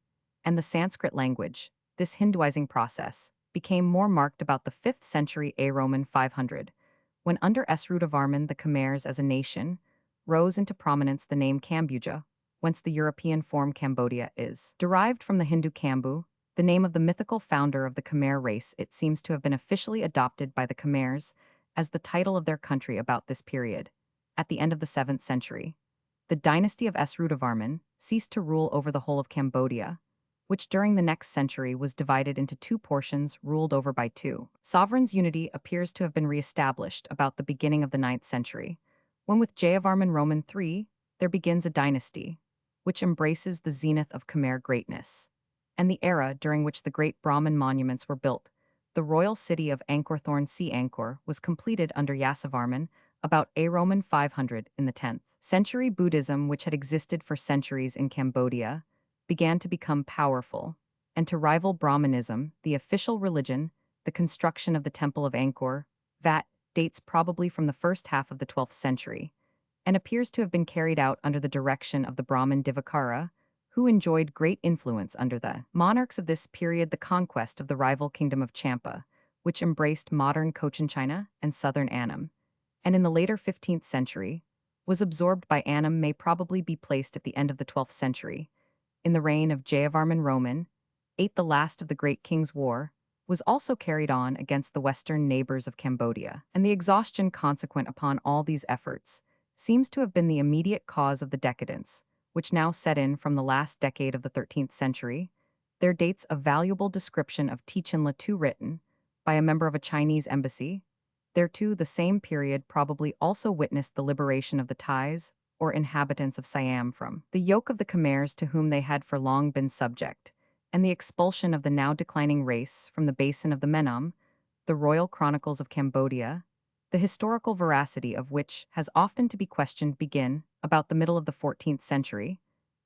and the Sanskrit language. This Hinduizing process became more marked about the 5th century A. Roman 500, when under Esrudavarman the Camoens as a nation rose into prominence. The name Kambuja, whence the European form Cambodia, is derived from the Hindu Kambu, the name of the mythical founder of the Khmer race. It seems to have been officially adopted by the Khmers as the title of their country about this period. At the end of the 7th century, the dynasty of Esrudavarman ceased to rule over the whole of Cambodia, which during the next century was divided into two portions ruled over by two sovereigns. Unity appears to have been re-established about the beginning of the 9th century, when with Jayavarman Roman III, there begins a dynasty, which embraces the zenith of Khmer greatness, and the era during which the great Brahmin monuments were built. The royal city of Angkor Sea Angkor was completed under Yasovarman about A. Roman 500 in the 10th century. Buddhism, which had existed for centuries in Cambodia, began to become powerful, and to rival Brahmanism, the official religion. The construction of the Temple of Angkor Wat dates probably from the first half of the 12th century, and appears to have been carried out under the direction of the Brahmin Divakara, who enjoyed great influence under the monarchs of this period. The conquest of the rival kingdom of Champa, which embraced modern Cochinchina and southern Annam, and in the later 15th century, was absorbed by Annam, may probably be placed at the end of the 12th century. In the reign of Jayavarman Roman VIII, the last of the Great King's War, was also carried on against the western neighbors of Cambodia, and the exhaustion consequent upon all these efforts seems to have been the immediate cause of the decadence, which now set in from the last decade of the 13th century. There dates a valuable description of Tichin La Tu written by a member of a Chinese embassy. Thereto the same period probably also witnessed the liberation of the Thais, or inhabitants of Siam, from the yoke of the Khmers to whom they had for long been subject, and the expulsion of the now declining race from the basin of the Menam. The Royal Chronicles of Cambodia, the historical veracity of which has often to be questioned, begin about the middle of the 14th century,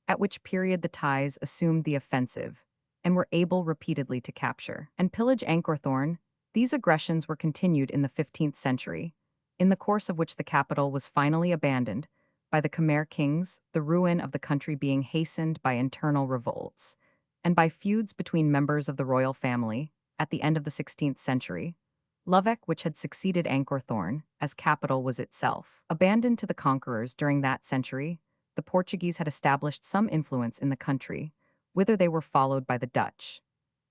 at which period the Thais assumed the offensive and were able repeatedly to capture and pillage Angkor. These aggressions were continued in the 15th century, in the course of which the capital was finally abandoned by the Khmer kings, the ruin of the country being hastened by internal revolts, and by feuds between members of the royal family. At the end of the 16th century, Lübeck, which had succeeded Angkor as capital, was itself abandoned to the conquerors. During that century, the Portuguese had established some influence in the country, whither they were followed by the Dutch.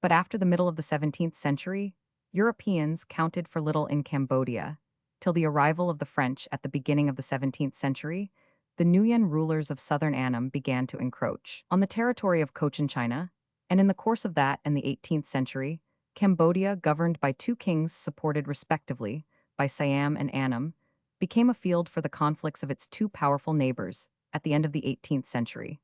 But after the middle of the 17th century, Europeans counted for little in Cambodia, till the arrival of the French at the beginning of the 17th century. The Nguyen rulers of southern Annam began to encroach on the territory of Cochinchina, and in the course of that and the 18th century, Cambodia, governed by two kings supported respectively by Siam and Annam, became a field for the conflicts of its two powerful neighbors. At the end of the 18th century,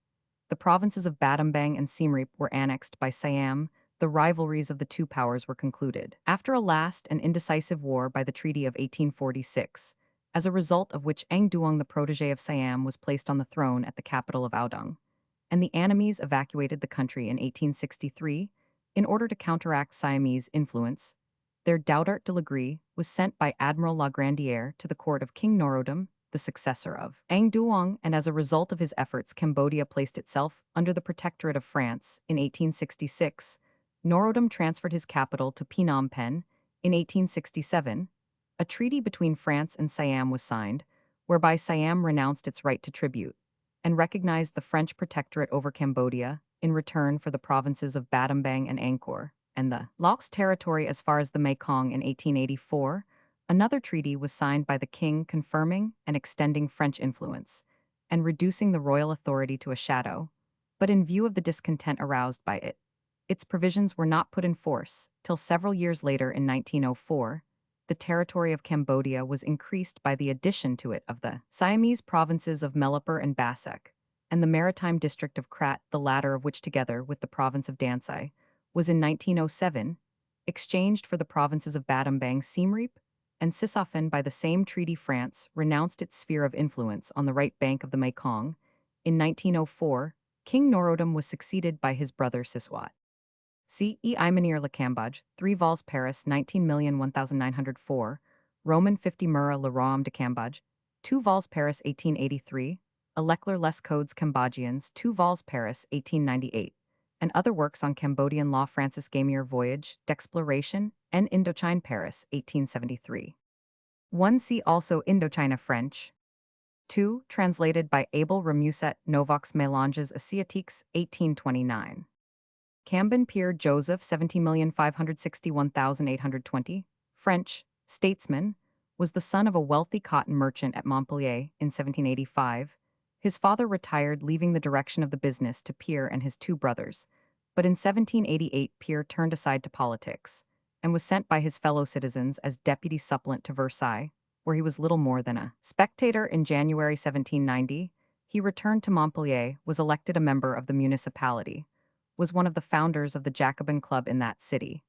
the provinces of Battambang and Siem Reap were annexed by Siam. The rivalries of the two powers were concluded after a last and indecisive war by the Treaty of 1846, as a result of which Ang Duong, the protege of Siam, was placed on the throne at the capital of Aodung, and the Annamese evacuated the country in 1863 in order to counteract Siamese influence. Their Doudart de Legree was sent by Admiral La Grandière to the court of King Norodom, the successor of Ang Duong, and as a result of his efforts, Cambodia placed itself under the protectorate of France. In 1866, Norodom transferred his capital to Phnom Penh. In 1867, a treaty between France and Siam was signed, whereby Siam renounced its right to tribute and recognized the French protectorate over Cambodia in return for the provinces of Battambang and Angkor, and the Laos territory as far as the Mekong. In 1884, another treaty was signed by the king confirming and extending French influence and reducing the royal authority to a shadow, but in view of the discontent aroused by it, its provisions were not put in force till several years later. In 1904, the territory of Cambodia was increased by the addition to it of the Siamese provinces of Melapur and Basak, and the maritime district of Krat, the latter of which, together with the province of Dansai, was in 1907 exchanged for the provinces of Battambang, Siem Reap, and Sisophon. By the same treaty, France renounced its sphere of influence on the right bank of the Mekong. In 1904, King Norodom was succeeded by his brother Siswat. C. E. Imanir Le Cambodge, 3 vols Paris, 19,01904, Roman 50 Mura Le Rome de Cambodge, 2 vols Paris, 1883, A Leclerc Les Codes Cambodgians, 2 vols Paris, 1898, and other works on Cambodian law Francis Gamier Voyage, d'Exploration, and Indochine Paris, 1873. 1. See also Indochina French. 2. Translated by Abel Remusat Novox Mélanges Asiatiques, 1829. Cambon Pierre Joseph, 17,561,820, French, statesman, was the son of a wealthy cotton merchant at Montpellier in 1785. His father retired, leaving the direction of the business to Pierre and his 2 brothers. But in 1788, Pierre turned aside to politics and was sent by his fellow citizens as deputy supplant to Versailles, where he was little more than a spectator. In January 1790. He returned to Montpellier, was elected a member of the municipality, was one of the founders of the Jacobin Club in that city,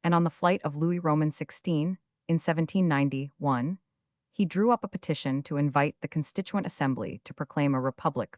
and on the flight of Louis Roman XVI, in 1791, he drew up a petition to invite the Constituent Assembly to proclaim a republic.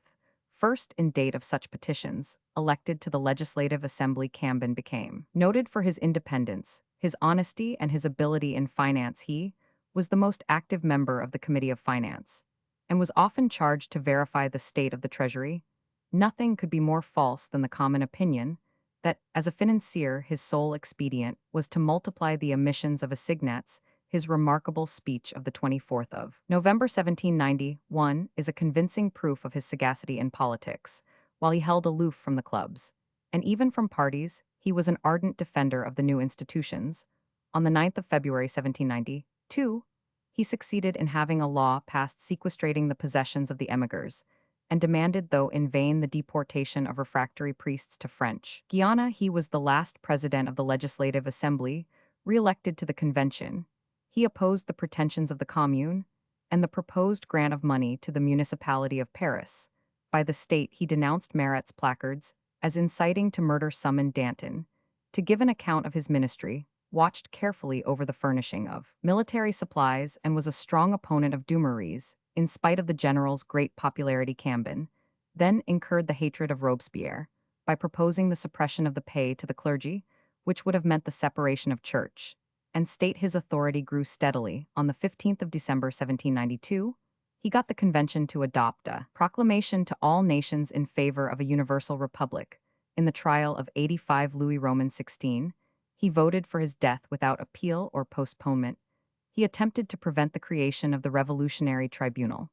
First in date of such petitions, elected to the Legislative Assembly, Cambon became noted for his independence, his honesty, and his ability in finance. He was the most active member of the Committee of Finance, and was often charged to verify the state of the Treasury. Nothing could be more false than the common opinion that, as a financier, his sole expedient was to multiply the emissions of assignats. His remarkable speech of the 24th of November 1791 is a convincing proof of his sagacity in politics. While he held aloof from the clubs, and even from parties, he was an ardent defender of the new institutions. On the 9th of February 1792, he succeeded in having a law passed sequestrating the possessions of the emigrants, and demanded, though in vain, the deportation of refractory priests to French Guiana. He was the last president of the Legislative Assembly, re-elected to the Convention. He opposed the pretensions of the Commune and the proposed grant of money to the municipality of Paris. By the state, he denounced Marat's placards as inciting to murder, summoned Danton to give an account of his ministry, watched carefully over the furnishing of military supplies, and was a strong opponent of Dumouriez. In spite of the general's great popularity, Cambon then incurred the hatred of Robespierre by proposing the suppression of the pay to the clergy, which would have meant the separation of church and state. His authority grew steadily. On the 15th of December 1792, he got the convention to adopt a proclamation to all nations in favor of a universal republic. In the trial of 85 Louis Roman XVI, he voted for his death without appeal or postponement. He attempted to prevent the creation of the Revolutionary Tribunal,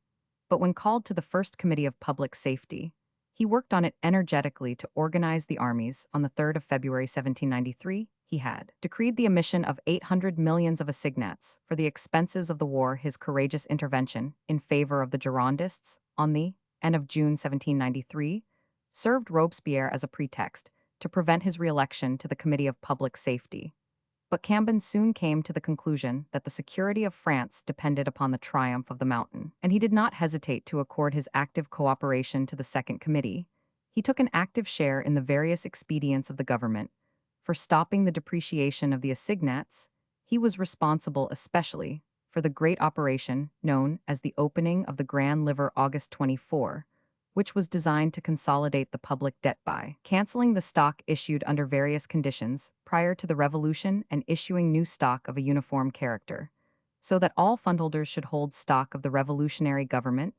but when called to the First Committee of Public Safety, he worked on it energetically to organize the armies. On the 3rd of February 1793, he had decreed the emission of 800 millions of assignats for the expenses of the war. His courageous intervention in favor of the Girondists on the end of June 1793 served Robespierre as a pretext to prevent his re-election to the Committee of Public Safety. But Cambon soon came to the conclusion that the security of France depended upon the triumph of the Mountain, and he did not hesitate to accord his active cooperation to the Second Committee. He took an active share in the various expedients of the government for stopping the depreciation of the assignats. He was responsible especially for the great operation known as the opening of the Grand Livre August 24, which was designed to consolidate the public debt by canceling the stock issued under various conditions prior to the Revolution and issuing new stock of a uniform character, so that all fundholders should hold stock of the revolutionary government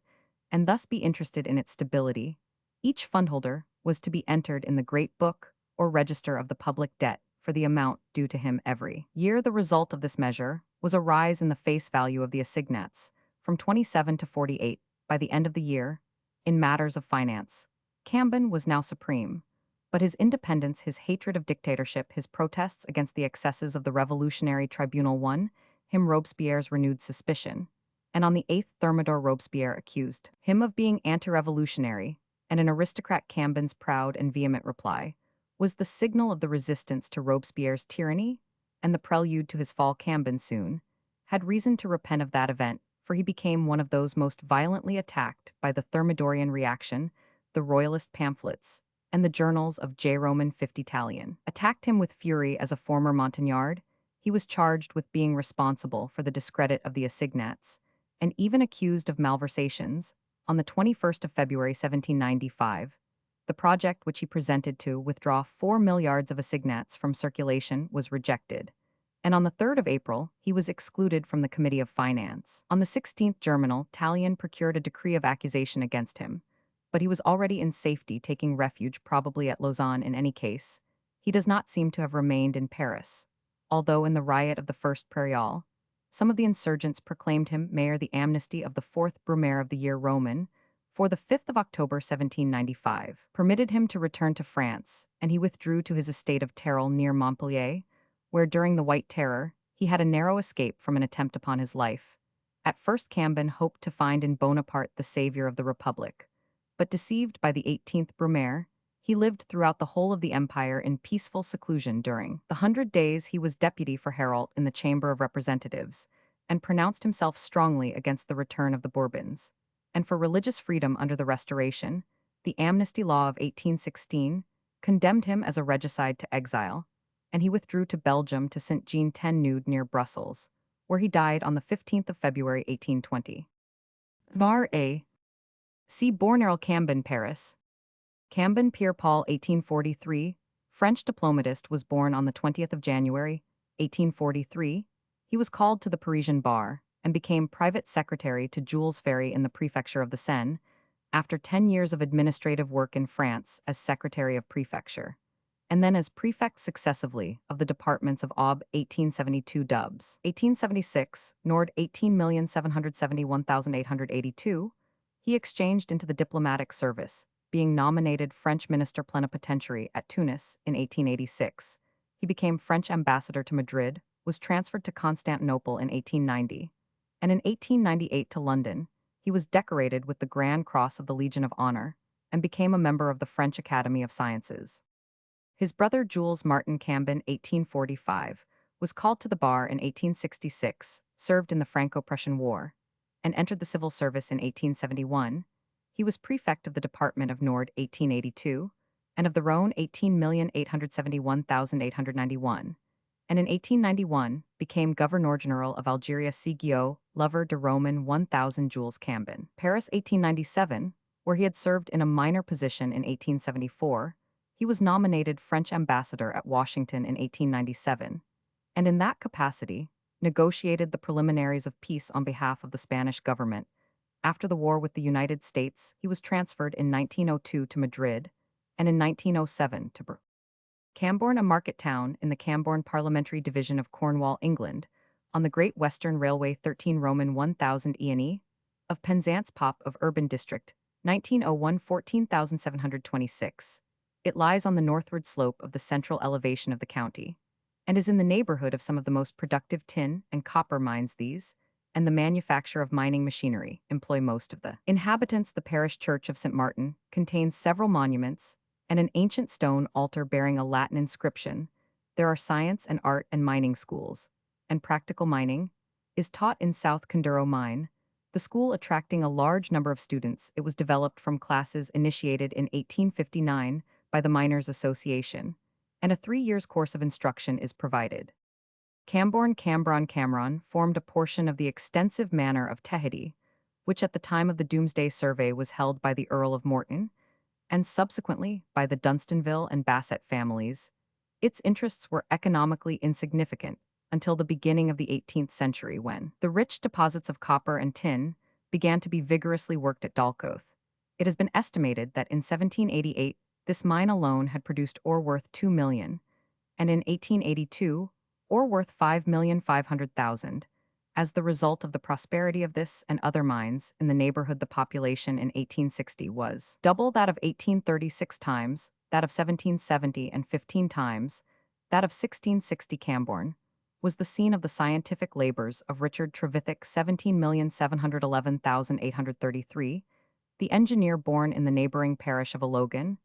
and thus be interested in its stability. Each fundholder was to be entered in the Great Book or Register of the public debt for the amount due to him every year. The result of this measure was a rise in the face value of the assignats from 27 to 48 by the end of the year. In matters of finance, Cambon was now supreme, but his independence, his hatred of dictatorship, his protests against the excesses of the Revolutionary Tribunal won him Robespierre's renewed suspicion, and on the 8th Thermidor Robespierre accused him of being anti-revolutionary, and an aristocrat. Cambon's proud and vehement reply was the signal of the resistance to Robespierre's tyranny and the prelude to his fall. Cambon soon had reason to repent of that event, for he became one of those most violently attacked by the Thermidorian reaction. The royalist pamphlets and the journals of J. Roman 50 Italian attacked him with fury. As a former Montagnard, he was charged with being responsible for the discredit of the assignats, and even accused of malversations. On the 21st of February 1795, the project which he presented to withdraw 4 milliards of assignats from circulation was rejected, and on the 3rd of April, he was excluded from the Committee of Finance. On the 16th Germinal, Tallien procured a decree of accusation against him, but he was already in safety, taking refuge probably at Lausanne in any case. He does not seem to have remained in Paris, although in the riot of the First Prairial, some of the insurgents proclaimed him mayor the amnesty of the 4th Brumaire of the year Roman, for the 5th of October 1795, permitted him to return to France, and he withdrew to his estate of Terrel near Montpellier, where during the White Terror, he had a narrow escape from an attempt upon his life. At first Cambon hoped to find in Bonaparte the savior of the Republic, but deceived by the 18th Brumaire, he lived throughout the whole of the empire in peaceful seclusion during the 100 days he was deputy for Hérault in the Chamber of Representatives, and pronounced himself strongly against the return of the Bourbons, and for religious freedom under the Restoration. The Amnesty Law of 1816 condemned him as a regicide to exile, and he withdrew to Belgium to Saint-Jean-ten-Noode near Brussels, where he died on the 15th of February 1820. Var A. C. Bornel Cambon, Paris. Cambon Pierre-Paul 1843, French diplomatist, was born on the 20th of January, 1843. He was called to the Parisian bar and became private secretary to Jules Ferry in the prefecture of the Seine, after 10 years of administrative work in France as secretary of prefecture, and then as prefect successively of the departments of Aube 1872 Dubs, 1876, Nord 18,771,882, he exchanged into the diplomatic service, being nominated French minister plenipotentiary at Tunis in 1886. He became French ambassador to Madrid, was transferred to Constantinople in 1890, and in 1898 to London. He was decorated with the Grand Cross of the Legion of Honor and became a member of the French Academy of Sciences. His brother Jules Martin Cambon, 1845, was called to the bar in 1866, served in the Franco-Prussian War, and entered the civil service in 1871. He was prefect of the Department of Nord 1882, and of the Rhône 18,871,891, and in 1891 became Governor-General of Algeria. Cgo, Lover de Roman 1000 Jules Cambon. Paris 1897, where he had served in a minor position in 1874, he was nominated French ambassador at Washington in 1897, and in that capacity, negotiated the preliminaries of peace on behalf of the Spanish government. After the war with the United States, he was transferred in 1902 to Madrid, and in 1907 to Camborne, a market town in the Camborne Parliamentary Division of Cornwall, England, on the Great Western Railway 13 Roman 1000 ENE, of Penzance Pop of Urban District, 1901 14,726. It lies on the northward slope of the central elevation of the county, and is in the neighborhood of some of the most productive tin and copper mines. These, and the manufacture of mining machinery, employ most of the inhabitants. The parish church of St. Martin contains several monuments and an ancient stone altar bearing a Latin inscription. There are science and art and mining schools, and practical mining is taught in South Conduro Mine. The school attracting a large number of students, it was developed from classes initiated in 1859 by the Miners' Association, and a 3 years course of instruction is provided. Camborne Cameron formed a portion of the extensive manor of Tehiddy, which at the time of the Doomsday Survey was held by the Earl of Morton, and subsequently by the Dunstanville and Bassett families. Its interests were economically insignificant until the beginning of the 18th century, when the rich deposits of copper and tin began to be vigorously worked at Dalcoath. It has been estimated that in 1788, this mine alone had produced ore worth 2 million, and in 1882, ore worth 5,500,000. As the result of the prosperity of this and other mines in the neighborhood, the population in 1860 was double that of 1836 times, that of 1770 and 15 times, that of 1660. Camborne was the scene of the scientific labors of Richard Trevithick, 17,711,833, the engineer born in the neighboring parish of Alogan,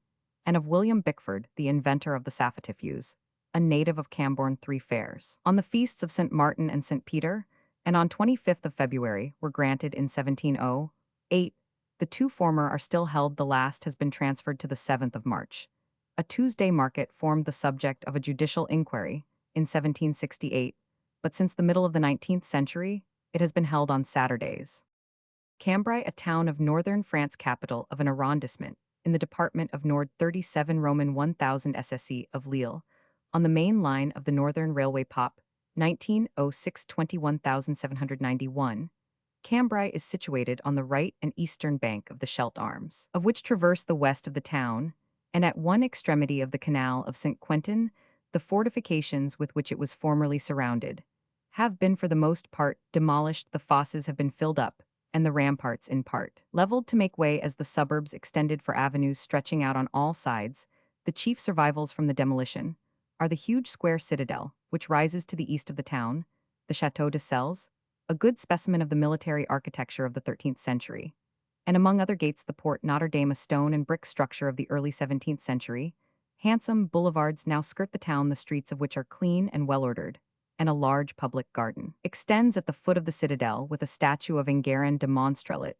and of William Bickford, the inventor of the saphatifuge, a native of Camborne. 3 fairs on the feasts of St. Martin and St. Peter, and on 25th of February, were granted in 1708. The 2 former are still held, the last has been transferred to the 7th of March. A Tuesday market formed the subject of a judicial inquiry in 1768, but since the middle of the 19th century, it has been held on Saturdays. Cambrai, a town of northern France, capital of an arrondissement in the department of Nord 37 Roman 1000 SSE of Lille, on the main line of the Northern Railway Pop, 1906 21,791, Cambrai is situated on the right and eastern bank of the Scheldt Arms, of which traverse the west of the town, and at one extremity of the Canal of St. Quentin, the fortifications with which it was formerly surrounded have been for the most part demolished, the fosses have been filled up, and the ramparts in part leveled to make way as the suburbs extended for avenues stretching out on all sides. The chief survivals from the demolition are the huge square citadel, which rises to the east of the town, the Château de Celles, a good specimen of the military architecture of the 13th century, and among other gates the Porte Notre Dame, a stone and brick structure of the early 17th century. Handsome boulevards now skirt the town, the streets of which are clean and well-ordered, and a large public garden extends at the foot of the citadel with a statue of Enguerrand de Montstrelet,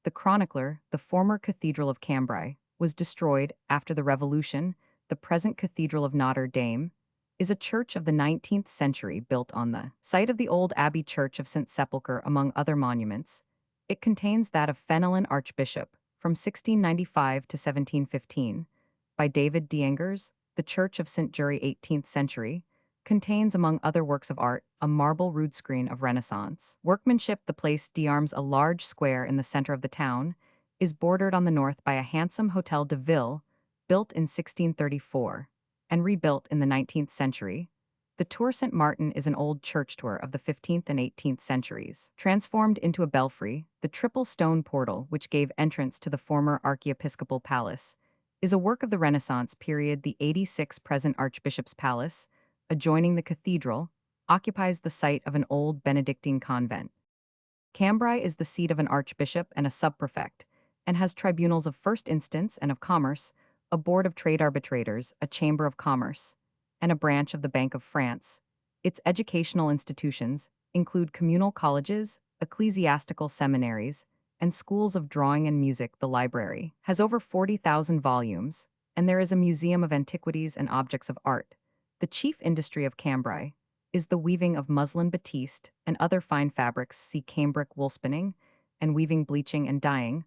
the chronicler. The former cathedral of Cambrai was destroyed after the Revolution. The present Cathedral of Notre Dame is a church of the 19th century built on the site of the old Abbey Church of St. Sepulchre. Among other monuments, it contains that of Fenelon Archbishop from 1695 to 1715 by David D'Angers. The Church of St. Jury, 18th century, contains among other works of art a marble rood screen of Renaissance workmanship. The Place d'Armes, a large square in the center of the town, is bordered on the north by a handsome Hotel de Ville built in 1634 and rebuilt in the 19th century. The Tour St. Martin is an old church tour of the 15th and 18th centuries, transformed into a belfry. The triple stone portal, which gave entrance to the former archiepiscopal palace, is a work of the Renaissance period. The 86 present Archbishop's Palace, adjoining the cathedral, occupies the site of an old Benedictine convent. Cambrai is the seat of an archbishop and a subprefect, and has tribunals of first instance and of commerce, a board of trade arbitrators, a chamber of commerce, and a branch of the Bank of France. Its educational institutions include communal colleges, ecclesiastical seminaries, and schools of drawing and music. The library has over 40,000 volumes, and there is a museum of antiquities and objects of art. The chief industry of Cambrai is the weaving of muslin, batiste, and other fine fabrics. See cambric wool spinning, and weaving, bleaching, and dyeing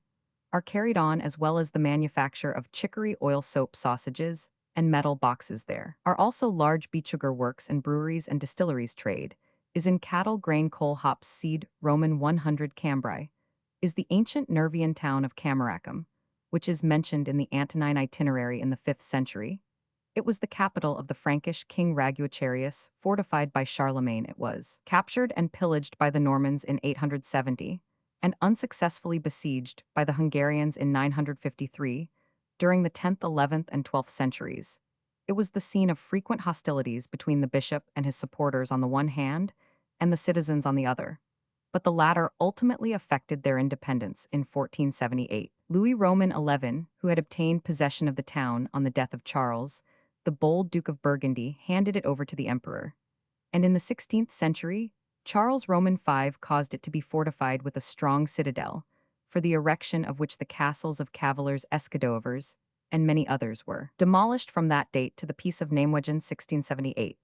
are carried on, as well as the manufacture of chicory oil soap, sausages, and metal boxes. There are also large beet sugar works and breweries and distilleries. Trade is in cattle, grain, coal, hops, seed. Roman 100 Cambrai is the ancient Nervian town of Camaracum, which is mentioned in the Antonine itinerary in the 5th century. It was the capital of the Frankish king Raguacharius, fortified by Charlemagne. It was captured and pillaged by the Normans in 870, and unsuccessfully besieged by the Hungarians in 953, during the 10th, 11th, and 12th centuries. It was the scene of frequent hostilities between the bishop and his supporters on the one hand, and the citizens on the other, but the latter ultimately effected their independence in 1478. Louis Roman XI, who had obtained possession of the town on the death of Charles, the bold Duke of Burgundy, handed it over to the emperor, and in the 16th century, Charles Roman V caused it to be fortified with a strong citadel, for the erection of which the castles of Cavaliers, Escadovers, and many others were demolished. From that date to the Peace of Nijmegen 1678,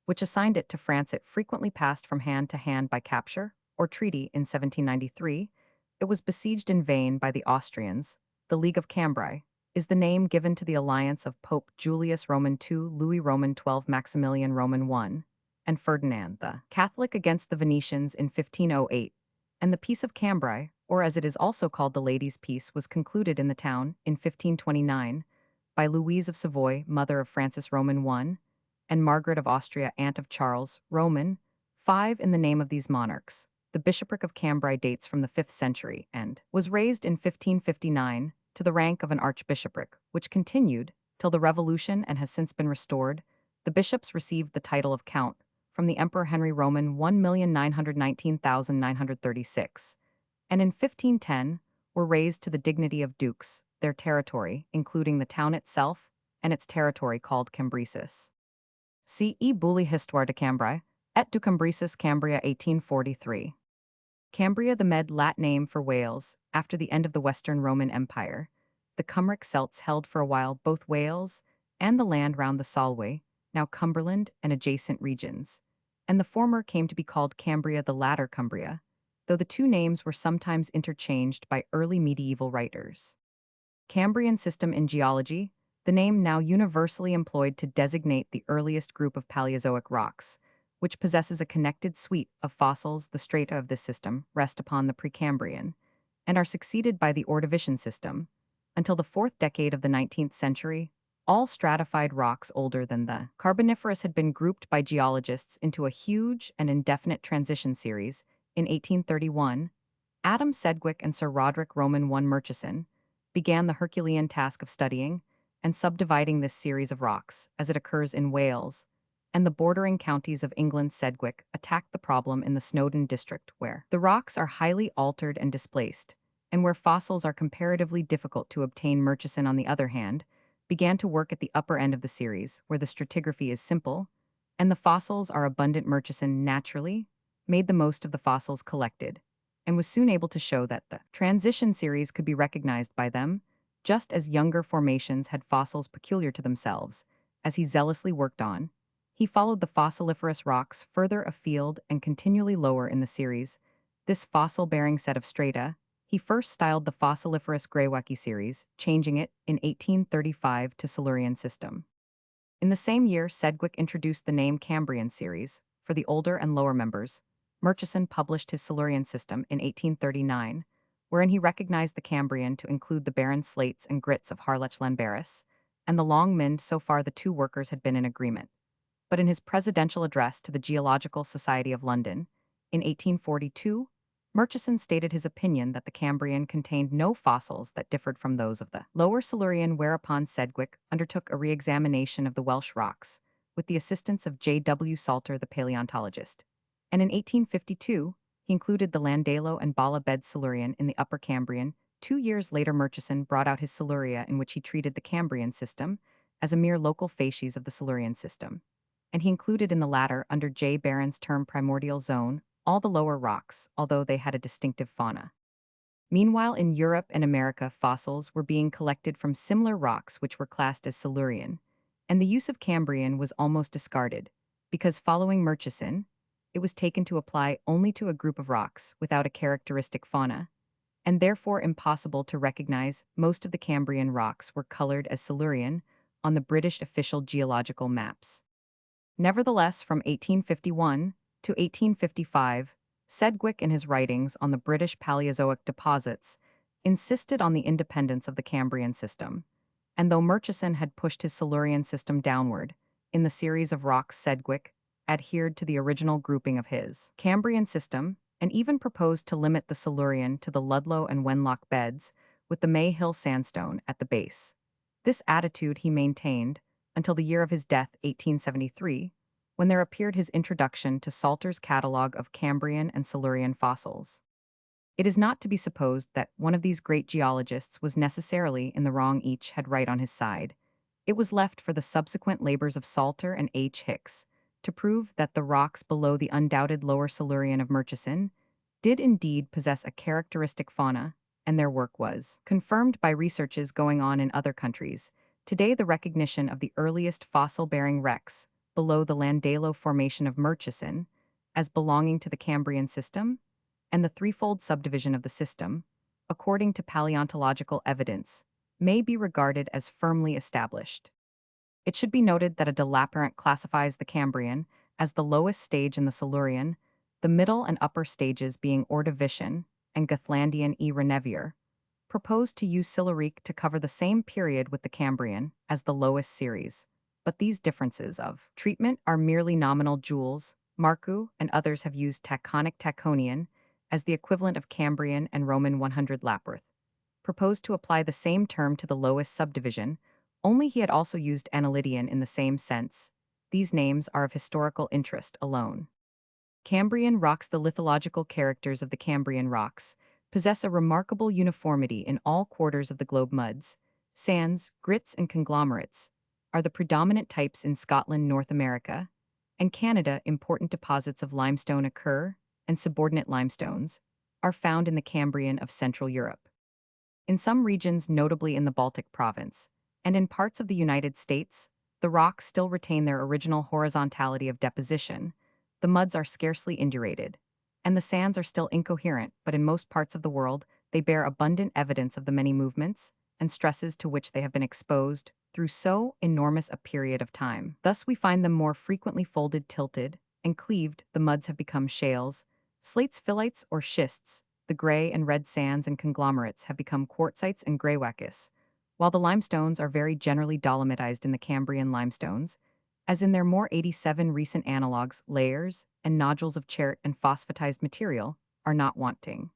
which assigned it to France, it frequently passed from hand to hand by capture or treaty. In 1793, it was besieged in vain by the Austrians. The League of Cambrai is the name given to the alliance of Pope Julius Roman II, Louis Roman XII, Maximilian Roman I, and Ferdinand the Catholic against the Venetians in 1508, and the Peace of Cambrai, or as it is also called the Ladies' Peace, was concluded in the town in 1529 by Louise of Savoy, mother of Francis Roman I, and Margaret of Austria, aunt of Charles Roman V. In the name of these monarchs, the bishopric of Cambrai dates from the 5th century and was raised in 1559 to the rank of an archbishopric, which continued till the Revolution and has since been restored. The bishops received the title of count from the Emperor Henry Roman 1,919,936, and in 1510 were raised to the dignity of dukes. Their territory, including the town itself and its territory called Cambresis. See E. Bouley Histoire de Cambrai, et du Cambresis, Cambria, 1843. Cambria, the Med-Lat name for Wales, after the end of the Western Roman Empire. The Cymric Celts held for a while both Wales and the land round the Solway, now Cumberland and adjacent regions, and the former came to be called Cambria, the latter Cumbria, though the two names were sometimes interchanged by early medieval writers. Cambrian system in geology, the name now universally employed to designate the earliest group of Paleozoic rocks, which possesses a connected suite of fossils. The strata of this system rest upon the Precambrian and are succeeded by the Ordovician system. Until the fourth decade of the 19th century, all stratified rocks older than the Carboniferous had been grouped by geologists into a huge and indefinite transition series. In 1831, Adam Sedgwick and Sir Roderick Roman I Murchison began the Herculean task of studying and subdividing this series of rocks as it occurs in Wales and the bordering counties of England. Sedgwick attacked the problem in the Snowdon district, where the rocks are highly altered and displaced, and where fossils are comparatively difficult to obtain. Murchison, on the other hand, began to work at the upper end of the series, where the stratigraphy is simple and the fossils are abundant. Murchison naturally made the most of the fossils collected and was soon able to show that the transition series could be recognized by them, just as younger formations had fossils peculiar to themselves. As he zealously worked on, he followed the fossiliferous rocks further afield and continually lower in the series. This fossil-bearing set of strata he first styled the fossiliferous Greywacke series, changing it in 1835 to Silurian system. In the same year, Sedgwick introduced the name Cambrian series for the older and lower members. Murchison published his Silurian system in 1839, wherein he recognized the Cambrian to include the barren slates and grits of Harlech-Lanberis and the Long Mynd. So far, the two workers had been in agreement. But in his presidential address to the Geological Society of London in 1842, Murchison stated his opinion that the Cambrian contained no fossils that differed from those of the Lower Silurian, whereupon Sedgwick undertook a re-examination of the Welsh rocks with the assistance of J. W. Salter, the paleontologist. And in 1852, he included the Landalo and Bala bed Silurian in the Upper Cambrian. 2 years later, Murchison brought out his Siluria, in which he treated the Cambrian system as a mere local facies of the Silurian system, and he included in the latter, under J. Barron's term primordial zone, all the lower rocks, although they had a distinctive fauna. Meanwhile, in Europe and America, fossils were being collected from similar rocks which were classed as Silurian, and the use of Cambrian was almost discarded, because following Murchison, it was taken to apply only to a group of rocks without a characteristic fauna, and therefore impossible to recognize. Most of the Cambrian rocks were colored as Silurian on the British official geological maps. Nevertheless, from 1851 to 1855, Sedgwick, in his writings on the British Paleozoic deposits, insisted on the independence of the Cambrian system, and though Murchison had pushed his Silurian system downward, in the series of rocks Sedgwick adhered to the original grouping of his Cambrian system, and even proposed to limit the Silurian to the Ludlow and Wenlock beds, with the May Hill sandstone at the base. This attitude he maintained until the year of his death, 1873, when there appeared his introduction to Salter's catalogue of Cambrian and Silurian fossils. It is not to be supposed that one of these great geologists was necessarily in the wrong. Each had right on his side. It was left for the subsequent labors of Salter and H. Hicks to prove that the rocks below the undoubted Lower Silurian of Murchison did indeed possess a characteristic fauna, and their work was confirmed by researches going on in other countries. Today, the recognition of the earliest fossil-bearing wrecks below the Landalo Formation of Murchison as belonging to the Cambrian system, and the threefold subdivision of the system, according to paleontological evidence, may be regarded as firmly established. It should be noted that a de Lapparent classifies the Cambrian as the lowest stage in the Silurian, the middle and upper stages being Ordovician and Gothlandian e Renevier, proposed to use Siluric to cover the same period with the Cambrian as the lowest series, but these differences of treatment are merely nominal. Jules, Marcoux, and others have used Taconic Taconian as the equivalent of Cambrian, and Roman 100 Lapworth proposed to apply the same term to the lowest subdivision, only he had also used Analytian in the same sense. These names are of historical interest alone. Cambrian rocks. The lithological characters of the Cambrian rocks possess a remarkable uniformity in all quarters of the globe. Muds, sands, grits, and conglomerates are the predominant types in Scotland, North America, and Canada. Important deposits of limestone occur, and subordinate limestones are found in the Cambrian of Central Europe. In some regions, notably in the Baltic province, and in parts of the United States, the rocks still retain their original horizontality of deposition. The muds are scarcely indurated, and the sands are still incoherent, but in most parts of the world, they bear abundant evidence of the many movements and stresses to which they have been exposed through so enormous a period of time. Thus, we find them more frequently folded, tilted, and cleaved, the muds have become shales. Slates, phyllites, or schists, the gray and red sands and conglomerates have become quartzites and greywacke, while the limestones are very generally dolomitized in the Cambrian limestones, as in their more 87 recent analogues, layers and nodules of chert and phosphatized material are not wanting.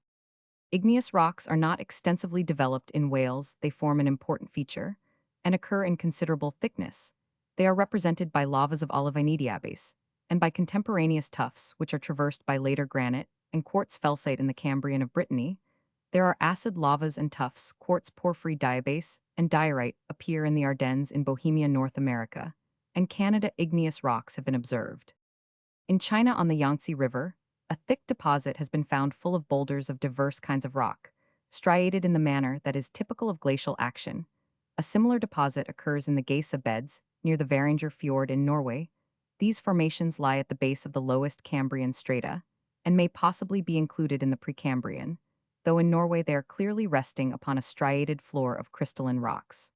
Igneous rocks are not extensively developed in Wales, they form an important feature, and occur in considerable thickness. They are represented by lavas of Olivinidiabase, and by contemporaneous tuffs, which are traversed by later granite and quartz felsite in the Cambrian of Brittany. There are acid lavas and tuffs, quartz porphyry diabase, and diorite appear in the Ardennes in Bohemia, North America, and Canada igneous rocks have been observed. In China on the Yangtze River, a thick deposit has been found full of boulders of diverse kinds of rock, striated in the manner that is typical of glacial action. A similar deposit occurs in the Geisa beds, near the Varinger Fjord in Norway. These formations lie at the base of the lowest Cambrian strata, and may possibly be included in the Precambrian, though in Norway they are clearly resting upon a striated floor of crystalline rocks.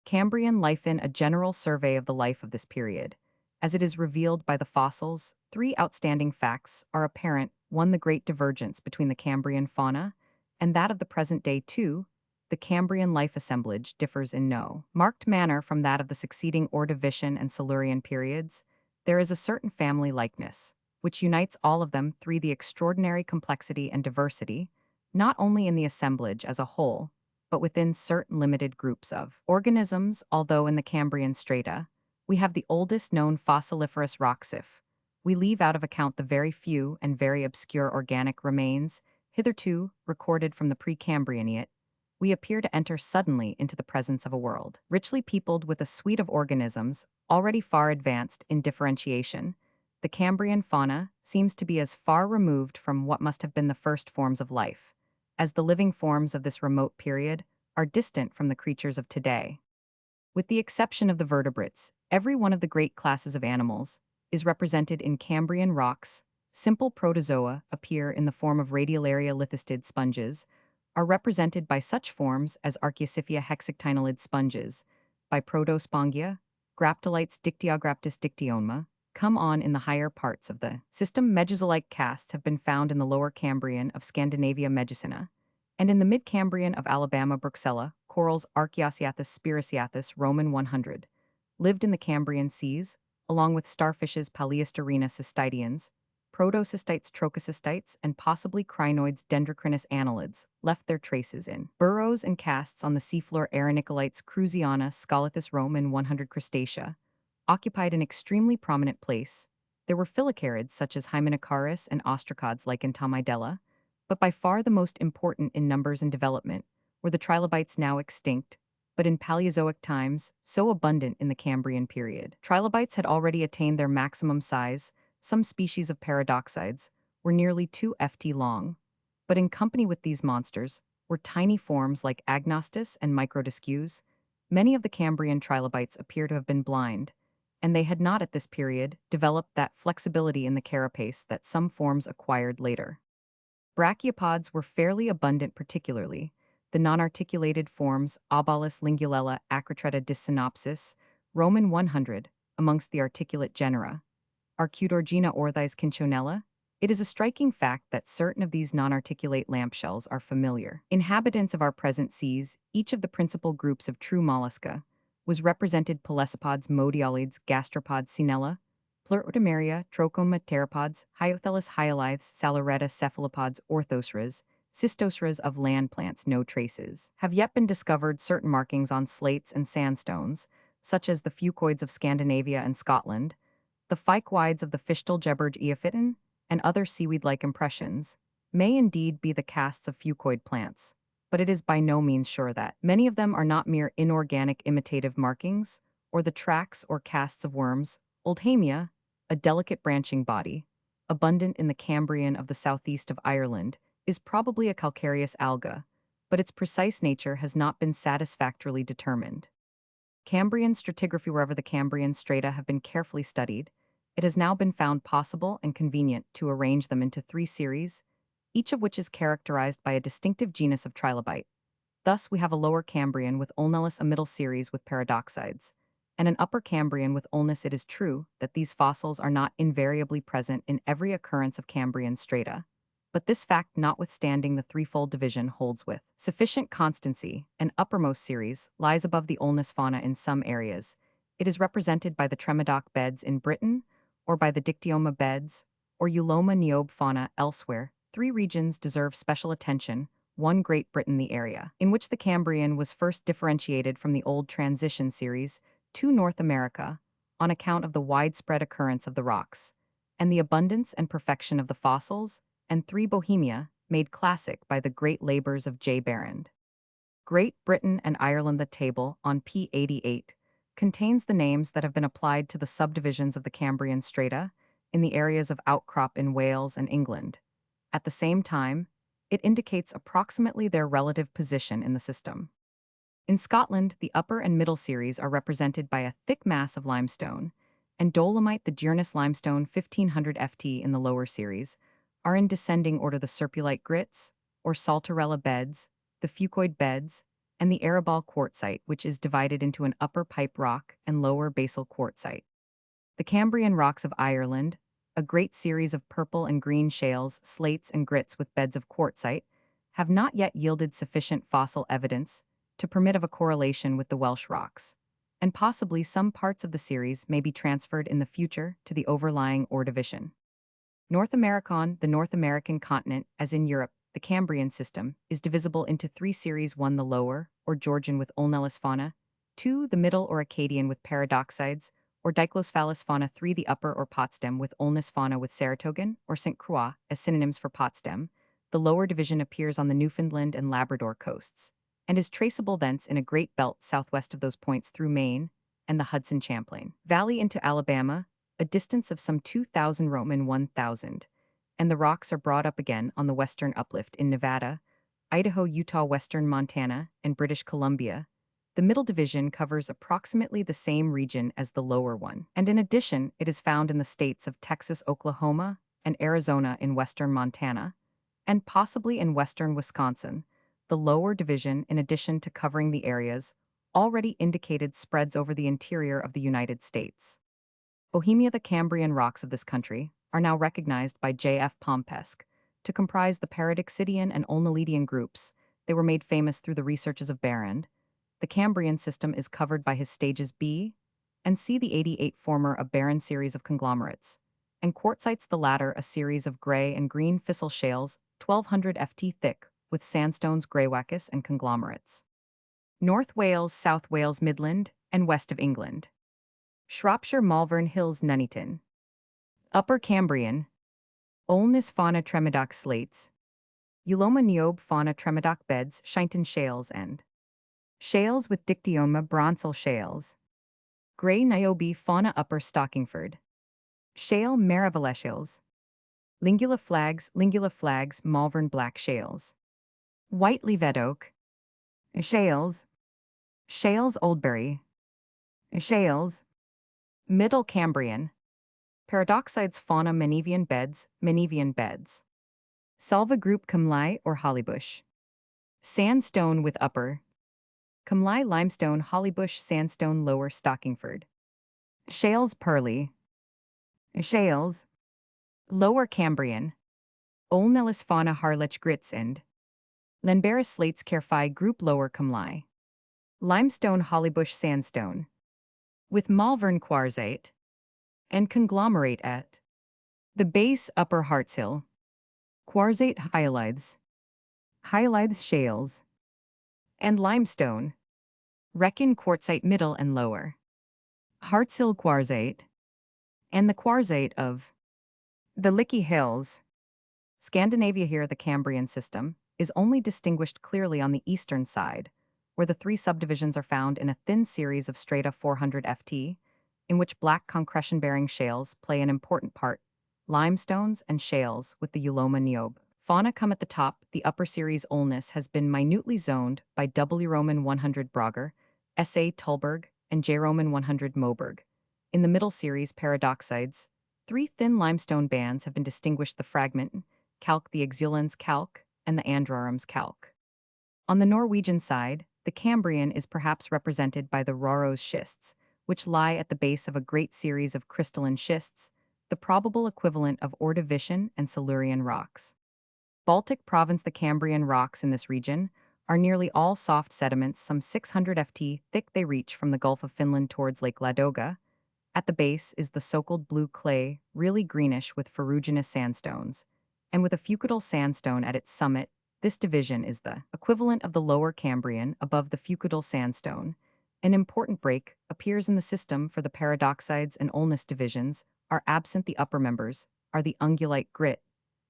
Cambrian life. In a general survey of the life of this period, as it is revealed by the fossils, three outstanding facts are apparent. One, the great divergence between the Cambrian fauna and that of the present day. Two, the Cambrian life assemblage differs in no marked manner from that of the succeeding Ordovician and Silurian periods. There is a certain family likeness, which unites all of them. Three, the extraordinary complexity and diversity, not only in the assemblage as a whole, but within certain limited groups of organisms. Although in the Cambrian strata, we have the oldest known fossiliferous rockciff, we leave out of account the very few and very obscure organic remains hitherto recorded from the Precambrian. We appear to enter suddenly into the presence of a world richly peopled with a suite of organisms already far advanced in differentiation. The Cambrian fauna seems to be as far removed from what must have been the first forms of life, as the living forms of this remote period are distant from the creatures of today. With the exception of the vertebrates, every one of the great classes of animals is represented in Cambrian rocks. Simple protozoa appear in the form of radiolaria lithistid sponges, are represented by such forms as Archaeocyphia hexactinolid sponges, by Protospongia, graptolites Dictyograptis dictyonma, come on in the higher parts of the system. Mesozoic casts have been found in the lower Cambrian of Scandinavia Megacina, and in the mid-Cambrian of Alabama Bruxella. Corals Archaeocyathus spiraceathus Roman 100 lived in the Cambrian seas, along with starfishes Paleosterina cystidians, protocystites trochocystites, and possibly crinoids dendrocrinus annelids left their traces in burrows and casts on the seafloor. Arenicolites Cruziana Scolothus Roman 100 crustacea occupied an extremely prominent place. There were filicarids such as Hymenocaris and ostracods like Entomidella, but by far the most important in numbers and development were the trilobites, now extinct, but in Paleozoic times so abundant in the Cambrian period. Trilobites had already attained their maximum size. Some species of paradoxides were nearly 2 ft long, but in company with these monsters were tiny forms like agnostis and microdiscus. Many of the Cambrian trilobites appear to have been blind, and they had not at this period developed that flexibility in the carapace that some forms acquired later. Brachiopods were fairly abundant, particularly the non-articulated forms Obolus lingulella acrotreta dysynopsis, Roman 100, amongst the articulate genera. Arcutorgina orthis cinchonella. It is a striking fact that certain of these non-articulate lampshells are familiar inhabitants of our present seas. Each of the principal groups of true mollusca was represented: pelecypods, modiolids, gastropods, Cinella, Pleurotomeria, Trocoma, pteropods, Hyothelus hyalides, Salaretta, cephalopods, orthoceras, cystoceras. Of land plants, no traces have yet been discovered. Certain markings on slates and sandstones, such as the fucoids of Scandinavia and Scotland, the phycoids of the Fichtelgebirge Eophyton, and other seaweed-like impressions, may indeed be the casts of fucoid plants, but it is by no means sure that many of them are not mere inorganic imitative markings, or the tracks or casts of worms. Oldhamia, a delicate branching body, abundant in the Cambrian of the southeast of Ireland, is probably a calcareous alga, but its precise nature has not been satisfactorily determined. Cambrian stratigraphy. Wherever the Cambrian strata have been carefully studied, it has now been found possible and convenient to arrange them into 3 series, each of which is characterized by a distinctive genus of trilobite. Thus, we have a lower Cambrian with Ulnellus, a middle series with paradoxides, and an Upper Cambrian with ulnus. It is true that these fossils are not invariably present in every occurrence of Cambrian strata, but this fact notwithstanding the threefold division holds with sufficient constancy. An uppermost series lies above the ulnus fauna in some areas. It is represented by the Tremadoc beds in Britain, or by the Dictyoma beds, or Euloma niobe fauna elsewhere. Three regions deserve special attention. One, Great Britain, the area in which the Cambrian was first differentiated from the Old Transition series. Two, North America, on account of the widespread occurrence of the rocks, and the abundance and perfection of the fossils. And three, Bohemia, made classic by the great labors of J. Barrand. Great Britain and Ireland. The table on p. 88 contains the names that have been applied to the subdivisions of the Cambrian strata in the areas of outcrop in Wales and England. At the same time, it indicates approximately their relative position in the system. In Scotland, the upper and middle series are represented by a thick mass of limestone, and dolomite, the Giernus limestone 1500 ft in the lower series, are in descending order the serpulite grits, or saltarella beds, the fucoid beds, and the arabal quartzite, which is divided into an upper pipe rock and lower basal quartzite. The Cambrian rocks of Ireland, a great series of purple and green shales, slates, and grits with beds of quartzite, have not yet yielded sufficient fossil evidence to permit of a correlation with the Welsh rocks, and possibly some parts of the series may be transferred in the future to the overlying Ordovician. North American, the North American continent, as in Europe, the Cambrian system, is divisible into three series: 1, the lower, or Georgian with ulnellus fauna; 2, the middle or Acadian with paradoxides, or Diclosphalus fauna; 3, the upper or Potsdam with ulnus fauna with Saratogan, or St. Croix, as synonyms for Potsdam. The lower division appears on the Newfoundland and Labrador coasts, and is traceable thence in a great belt southwest of those points through Maine and the Hudson Champlain Valley into Alabama, a distance of some 2,000 Roman 1,000, and the rocks are brought up again on the western uplift in Nevada, Idaho, Utah, western Montana, and British Columbia. The middle division covers approximately the same region as the lower one, and in addition, it is found in the states of Texas, Oklahoma, and Arizona, in western Montana, and possibly in western Wisconsin. The lower division, in addition to covering the areas already indicated, spreads over the interior of the United States. Bohemia. The Cambrian rocks of this country are now recognized by J.F. Pompesque to comprise the Paradoxidian and Olnolidian groups. They were made famous through the researches of Barrand. The Cambrian system is covered by his stages B and C, the 88 former a barren series of conglomerates, and quartzites, the latter a series of gray and green fissile shales 1200 ft thick, with sandstones, greywacus, and conglomerates. North Wales, South Wales, Midland, and west of England. Shropshire, Malvern Hills, Nuneaton. Upper Cambrian. Ulnus fauna Tremadoc slates. Euloma niobe fauna Tremadoc beds, Shinton shales, and shales with Dictyoma bronzal shales. Grey niobe fauna Upper Stockingford. Shale Marivaleshales. Lingula flags, Malvern black shales. White leaved oak. Shales. Shales Oldbury. Shales. Middle Cambrian. Paradoxides fauna Menevian beds, Salva group Camlai or Hollybush. Sandstone with upper. Camlai limestone, Hollybush sandstone, lower Stockingford. Shales Pearly. Shales. Lower Cambrian. Olnellus fauna Harlech grits and Lenbarus slates Carfi group, lower Camlai. Limestone, Hollybush sandstone. With Malvern quartzite and conglomerate at the base, Upper Hartshill. Quartzite hyalides shales, and limestone. Reckon quartzite, middle and lower. Hartshill quartzite, and the quartzite of the Lickey Hills. Scandinavia. Here, the Cambrian system is only distinguished clearly on the eastern side, where the three subdivisions are found in a thin series of strata 400 ft, in which black concretion-bearing shales play an important part, limestones and shales with the Euloma niobe. Fauna come at the top. The upper series ulnus has been minutely zoned by W. Roman 100 Brogger, S.A. Tulberg, and J. Roman 100 Moberg. In the middle series paradoxides, three thin limestone bands have been distinguished: the fragment calc, the exulans calc, and the andrarums calc. On the Norwegian side, the Cambrian is perhaps represented by the Rauros schists, which lie at the base of a great series of crystalline schists, the probable equivalent of Ordovician and Silurian rocks. Baltic province. The Cambrian rocks in this region are nearly all soft sediments, some 600 ft thick. They reach from the Gulf of Finland towards Lake Ladoga. At the base is the so-called blue clay, really greenish with ferruginous sandstones, and with a fucidal sandstone at its summit. This division is the equivalent of the lower Cambrian above the fucidal sandstone. An important break appears in the system for the paradoxides and ulnus divisions are absent. The upper members are the ungulite grit,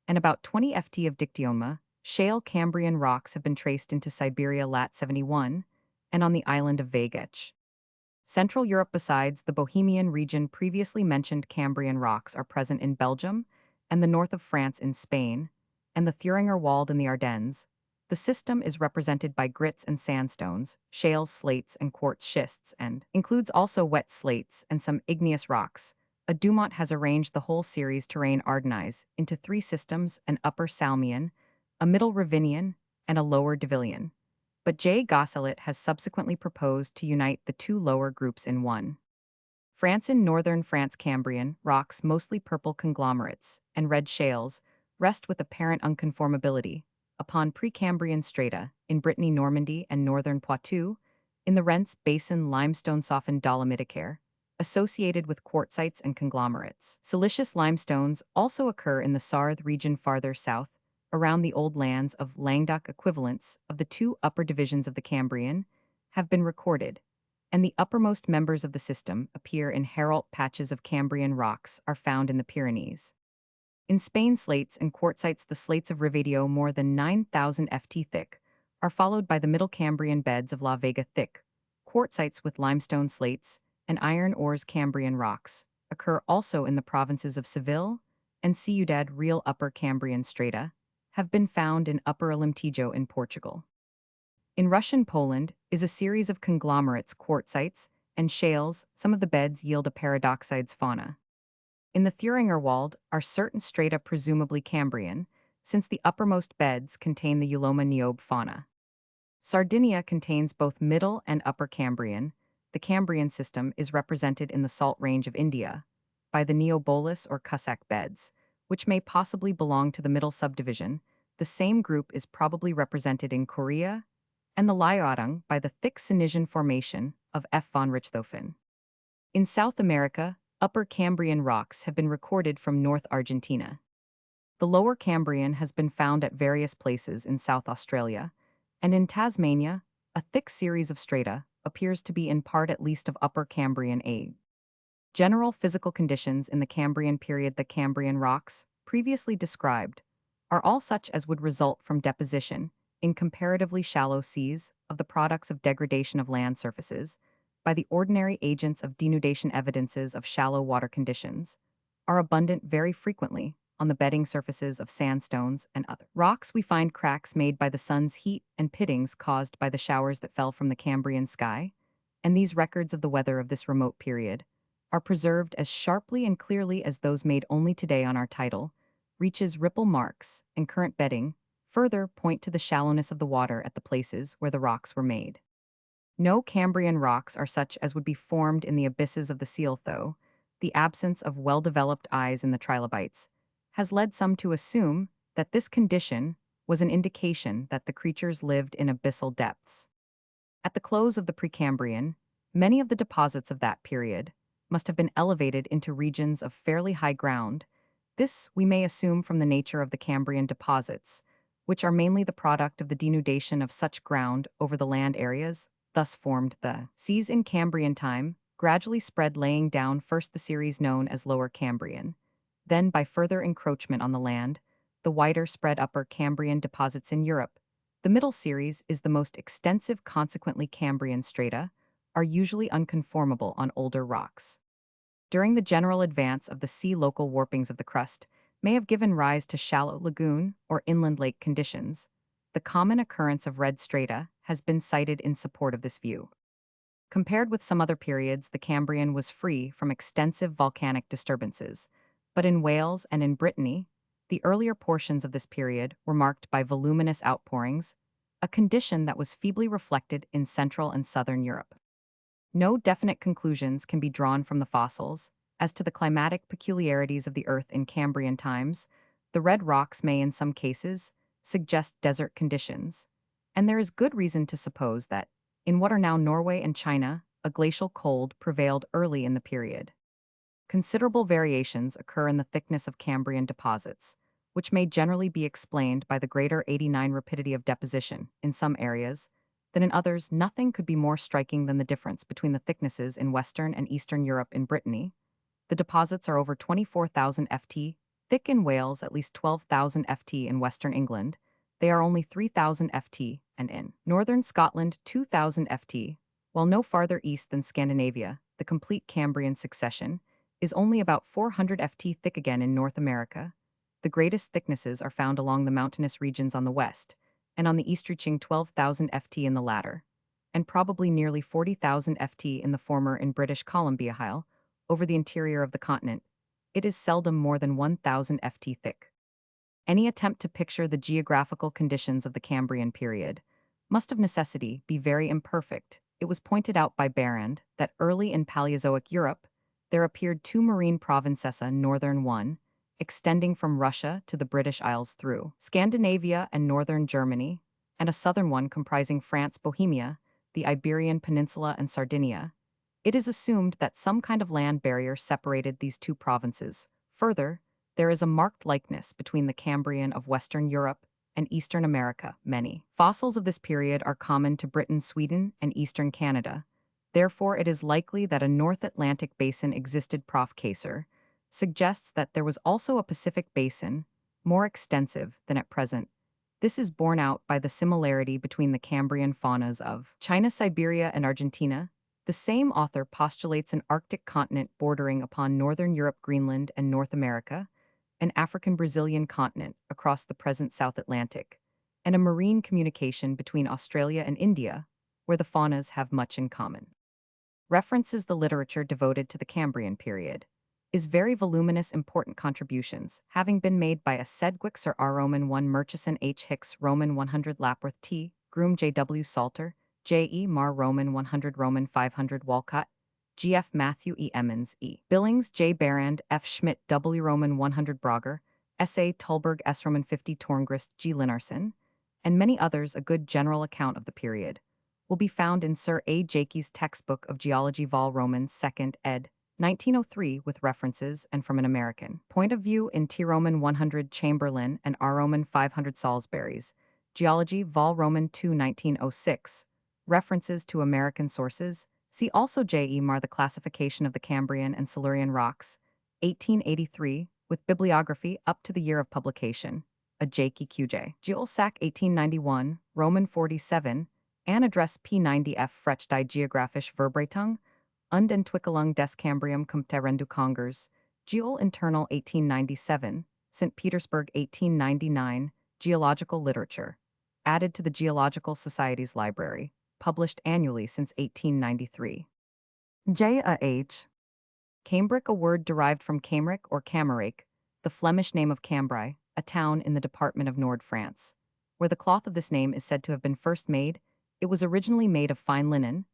and about 20 ft of dictyonma, shale Cambrian rocks have been traced into Siberia lat. 71, and on the island of Vagech. Central Europe. Besides the Bohemian region, previously mentioned Cambrian rocks are present in Belgium and the north of France, in Spain, and the Thüringer Wald in the Ardennes. The system is represented by grits and sandstones, shales, slates, and quartz schists, and includes also wet slates and some igneous rocks. A Dumont has arranged the whole series terrain Ardennes into three systems: an upper Salmian, a middle Ravinian, and a lower Devillian. But J. Gosselit has subsequently proposed to unite the two lower groups in one. France. In northern France, Cambrian rocks, mostly purple conglomerates and red shales, rest with apparent unconformability upon Precambrian strata in Brittany, Normandy, and northern Poitou, in the Rents Basin, limestone softened dolomiticaire, associated with quartzites and conglomerates. Silicious limestones also occur in the Sarthe region farther south, around the old lands of Languedoc. Equivalents of the two upper divisions of the Cambrian have been recorded, and the uppermost members of the system appear in Hérault. Patches of Cambrian rocks are found in the Pyrenees. In Spain, slates and quartzites, the slates of Rivadio, more than 9,000 ft thick, are followed by the Middle Cambrian beds of La Vega. Thick quartzites with limestone slates and iron ores. Cambrian rocks occur also in the provinces of Seville and Ciudad Real. Upper Cambrian strata have been found in Upper Alemtejo in Portugal. In Russian Poland is a series of conglomerates, quartzites, and shales. Some of the beds yield a paradoxides fauna. In the Thüringer Wald are certain strata presumably Cambrian, since the uppermost beds contain the Euloma niobe fauna. Sardinia contains both Middle and Upper Cambrian. The Cambrian system is represented in the Salt Range of India by the Neobolus or Cossack beds, which may possibly belong to the middle subdivision. The same group is probably represented in Korea and the Liaodong by the thick Cynesian formation of F. von Richthofen. In South America, Upper Cambrian rocks have been recorded from North Argentina. The Lower Cambrian has been found at various places in South Australia, and in Tasmania, a thick series of strata appears to be in part at least of Upper Cambrian age. General physical conditions in the Cambrian period. The Cambrian rocks, previously described, are all such as would result from deposition in comparatively shallow seas of the products of degradation of land surfaces by the ordinary agents of denudation. Evidences of shallow water conditions are abundant very frequently on the bedding surfaces of sandstones and other rocks. We find cracks made by the sun's heat and pittings caused by the showers that fell from the Cambrian sky, and these records of the weather of this remote period are preserved as sharply and clearly as those made only today on our title. Reaches, ripple marks, and current bedding further point to the shallowness of the water at the places where the rocks were made. No Cambrian rocks are such as would be formed in the abysses of the seal, though the absence of well-developed eyes in the trilobites has led some to assume that this condition was an indication that the creatures lived in abyssal depths. At the close of the Precambrian, many of the deposits of that period must have been elevated into regions of fairly high ground. This we may assume from the nature of the Cambrian deposits, which are mainly the product of the denudation of such ground over the land areas thus formed. The seas in Cambrian time gradually spread, laying down first the series known as Lower Cambrian, then by further encroachment on the land, the wider spread Upper Cambrian deposits in Europe. The middle series is the most extensive. Consequently, Cambrian strata are usually unconformable on older rocks. During the general advance of the sea, local warpings of the crust may have given rise to shallow lagoon or inland lake conditions. The common occurrence of red strata has been cited in support of this view. Compared with some other periods, the Cambrian was free from extensive volcanic disturbances, but in Wales and in Brittany, the earlier portions of this period were marked by voluminous outpourings, a condition that was feebly reflected in Central and Southern Europe. No definite conclusions can be drawn from the fossils. As to the climatic peculiarities of the Earth in Cambrian times, the red rocks may, in some cases, suggest desert conditions. And there is good reason to suppose that, in what are now Norway and China, a glacial cold prevailed early in the period. Considerable variations occur in the thickness of Cambrian deposits, which may generally be explained by the greater 89 rapidity of deposition in some areas, than in others. Nothing could be more striking than the difference between the thicknesses in Western and Eastern Europe. In Brittany, the deposits are over 24,000 ft, thick in Wales at least 12,000 ft. In Western England, they are only 3,000 ft, and in Northern Scotland 2,000 ft, while no farther east than Scandinavia, the complete Cambrian succession is only about 400 ft thick. Again, in North America, the greatest thicknesses are found along the mountainous regions on the west, and on the east reaching 12,000 ft in the latter, and probably nearly 40,000 ft in the former. In British Columbia Isle, over the interior of the continent, it is seldom more than 1,000 ft thick. Any attempt to picture the geographical conditions of the Cambrian period must of necessity be very imperfect. It was pointed out by Barrand that early in Paleozoic Europe, there appeared two marine provinces, a northern one, extending from Russia to the British Isles through Scandinavia and northern Germany, and a southern one comprising France, Bohemia, the Iberian Peninsula, and Sardinia. It is assumed that some kind of land barrier separated these two provinces. Further, there is a marked likeness between the Cambrian of Western Europe and Eastern America. Many fossils of this period are common to Britain, Sweden, and Eastern Canada. Therefore, it is likely that a North Atlantic basin existed. Prof. Kaser suggests that there was also a Pacific basin, more extensive than at present. This is borne out by the similarity between the Cambrian faunas of China, Siberia, and Argentina. The same author postulates an Arctic continent bordering upon northern Europe, Greenland, and North America, an African-Brazilian continent across the present South Atlantic, and a marine communication between Australia and India, where the faunas have much in common. References the literature devoted to the Cambrian period is very voluminous. Important contributions having been made by a Sedgwick Sir R. Roman 1 Murchison H. Hicks Roman 100 Lapworth T. Groom J. W. Salter J. E. Marr Roman 100 Roman 500 Walcott G. F. Matthew E. Emmons E. Billings J. Barrand F. Schmidt W. Roman 100 Brogger S. A. Tulberg S. Roman 50 Torngrist G. Linarson, and many others. A good general account of the period will be found in Sir A. Jakey's Textbook of Geology Vol. Roman 2nd ed. 1903 with references and from an American point of view in T. Roman 100 Chamberlain and R. Roman 500 Salisbury's Geology Vol. Roman 2 1906. References to American sources. See also J. E. Marr The Classification of the Cambrian and Silurian Rocks, 1883, with bibliography up to the year of publication. A Jakey QJ. Jules Sack 1891, Roman 47, An Address P90F Frech die Geographische Verbreitung und Entwicklung des Cambrium cum Terrendu Congers, Geol Internal 1897, St. Petersburg 1899, Geological Literature, added to the Geological Society's library, published annually since 1893. J. A. H. Cambric, a word derived from Cameric or Camarake, the Flemish name of Cambrai, a town in the department of Nord France. Where the cloth of this name is said to have been first made, it was originally made of fine linen.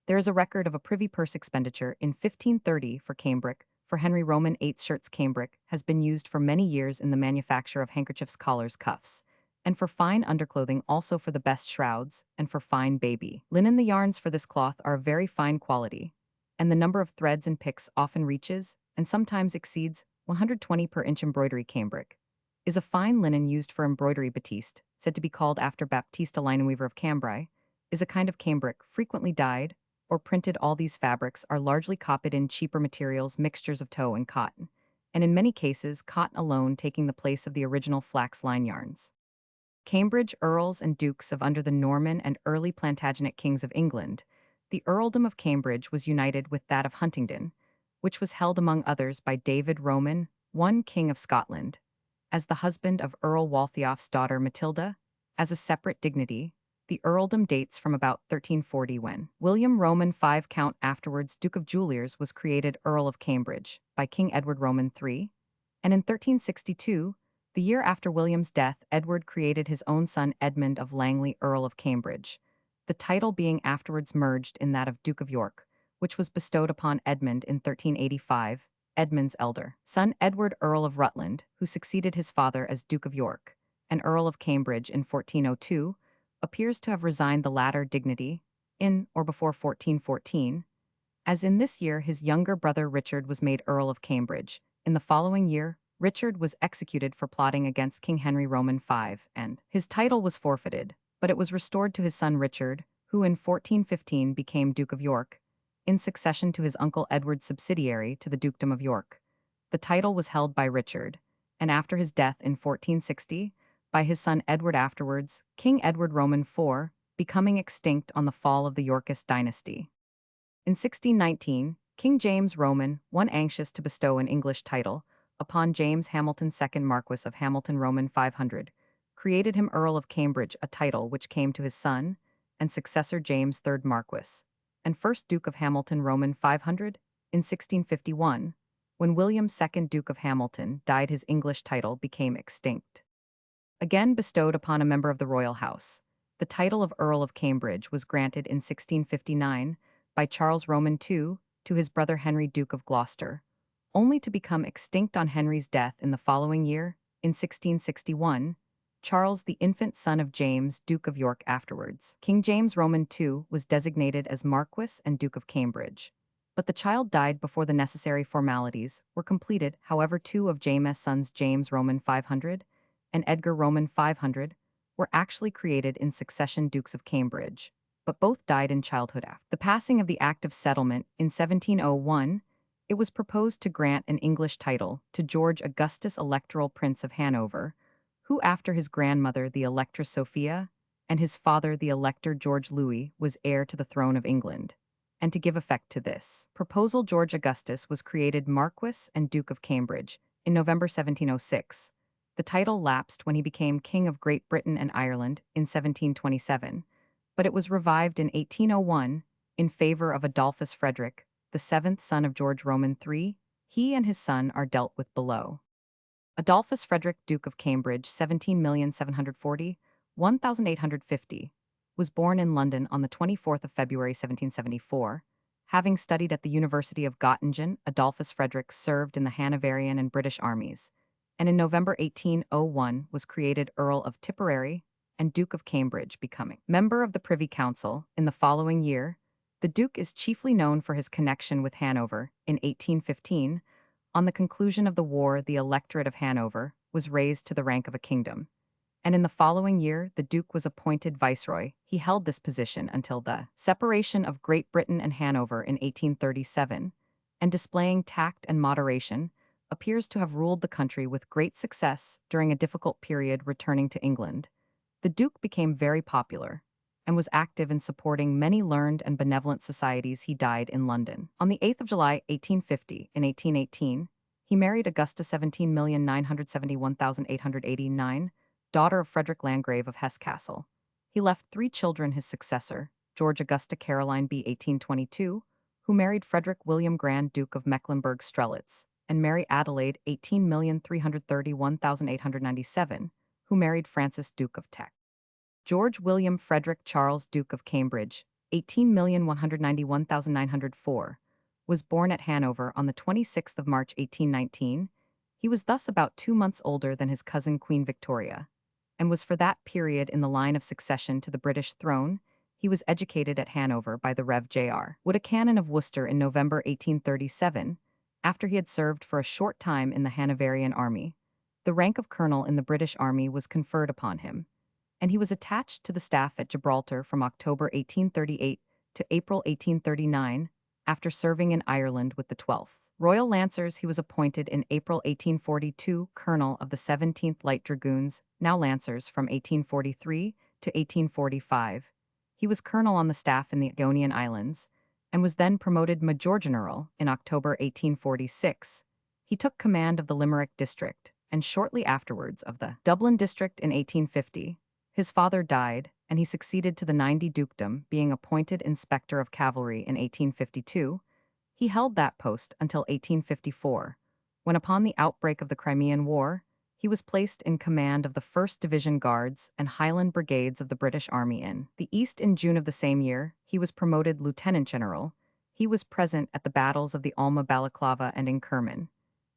There is a record of a privy purse expenditure in 1530 for cambric, for Henry Roman 8 shirts. Cambric has been used for many years in the manufacture of handkerchiefs, collars, cuffs, and for fine underclothing, also for the best shrouds, and for fine baby linen. The yarns for this cloth are of very fine quality, and the number of threads and picks often reaches, and sometimes exceeds, 120 per inch. Embroidery cambric is a fine linen used for embroidery. Batiste, said to be called after Baptista lineweaver of Cambrai, is a kind of cambric frequently dyed or printed. All these fabrics are largely copied in cheaper materials, mixtures of tow and cotton, and in many cases cotton alone taking the place of the original flax line yarns. Cambridge earls and dukes of under the Norman and early Plantagenet kings of England, the earldom of Cambridge was united with that of Huntingdon, which was held among others by David Roman, one king of Scotland, as the husband of Earl Waltheof's daughter Matilda, as a separate dignity. The earldom dates from about 1340 when William Roman V, Count afterwards Duke of Juliers, was created Earl of Cambridge by King Edward Roman III, and in 1362, the year after William's death, Edward created his own son Edmund of Langley Earl of Cambridge, the title being afterwards merged in that of Duke of York, which was bestowed upon Edmund in 1385, Edmund's elder son Edward, Earl of Rutland, who succeeded his father as Duke of York, and Earl of Cambridge in 1402, appears to have resigned the latter dignity in or before 1414, as in this year his younger brother Richard was made Earl of Cambridge. In the following year, Richard was executed for plotting against King Henry Roman V, and his title was forfeited, but it was restored to his son Richard, who in 1415 became Duke of York, in succession to his uncle Edward's subsidiary to the Dukedom of York. The title was held by Richard, and after his death in 1460, by his son Edward, afterwards King Edward Roman IV, becoming extinct on the fall of the Yorkist dynasty. In 1619, King James Roman, one anxious to bestow an English title upon James Hamilton II, Marquess of Hamilton Roman 500, created him Earl of Cambridge, a title which came to his son and successor James III Marquess, and first Duke of Hamilton Roman 500, in 1651, when William II Duke of Hamilton died. His English title became extinct. Again bestowed upon a member of the royal house, the title of Earl of Cambridge was granted in 1659 by Charles Roman II to his brother Henry Duke of Gloucester, only to become extinct on Henry's death in the following year, in 1661, Charles, the infant son of James, Duke of York afterwards. King James Roman II was designated as Marquess and Duke of Cambridge, but the child died before the necessary formalities were completed. However, two of James' sons, James Roman 500 and Edgar Roman 500, were actually created in succession Dukes of Cambridge, but both died in childhood. After the passing of the Act of Settlement in 1701, it was proposed to grant an English title to George Augustus, Electoral Prince of Hanover, who after his grandmother, the Electress Sophia, and his father, the Elector George Louis, was heir to the throne of England. And to give effect to this proposal, George Augustus was created Marquess and Duke of Cambridge in November 1706. The title lapsed when he became King of Great Britain and Ireland in 1727, but it was revived in 1801 in favor of Adolphus Frederick, the seventh son of George Roman III. He and his son are dealt with below. Adolphus Frederick, Duke of Cambridge, 17,740,1850, was born in London on the 24th of February 1774. Having studied at the University of Göttingen, Adolphus Frederick served in the Hanoverian and British armies, and in November 1801 was created Earl of Tipperary and Duke of Cambridge, becoming member of the Privy Council. In the following year, the Duke is chiefly known for his connection with Hanover. In 1815, on the conclusion of the war, the electorate of Hanover was raised to the rank of a kingdom, and in the following year the Duke was appointed viceroy. He held this position until the separation of Great Britain and Hanover in 1837, and displaying tact and moderation, appears to have ruled the country with great success during a difficult period. Returning to England, the Duke became very popular and was active in supporting many learned and benevolent societies. He died in London on the 8th of July, 1850. In 1818, he married Augusta 17,971,889, daughter of Frederick Landgrave of Hesse-Kassel. He left 3 children. His successor, George Augusta Caroline B. 1822, who married Frederick William Grand, Duke of Mecklenburg-Strelitz, and Mary Adelaide 18,331,897, who married Francis, Duke of Teck. George William Frederick Charles, Duke of Cambridge, 18,191,904, was born at Hanover on the 26th of March 1819. He was thus about 2 months older than his cousin Queen Victoria, and was for that period in the line of succession to the British throne. He was educated at Hanover by the Rev. J.R. Wood, a canon of Worcester, in November 1837, after he had served for a short time in the Hanoverian army. The rank of colonel in the British army was conferred upon him, and he was attached to the staff at Gibraltar from October 1838 to April 1839, after serving in Ireland with the 12th Royal Lancers. He was appointed in April 1842 colonel of the 17th Light Dragoons, now Lancers, from 1843 to 1845. He was colonel on the staff in the Ionian Islands, and was then promoted Major General in October 1846. He took command of the Limerick district, and shortly afterwards of the Dublin district in 1850. His father died, and he succeeded to the 90 dukedom, being appointed Inspector of Cavalry in 1852. He held that post until 1854, when upon the outbreak of the Crimean War, he was placed in command of the 1st Division Guards and Highland Brigades of the British Army in the East. In June of the same year, he was promoted Lieutenant General. He was present at the battles of the Alma Balaclava and Inkerman,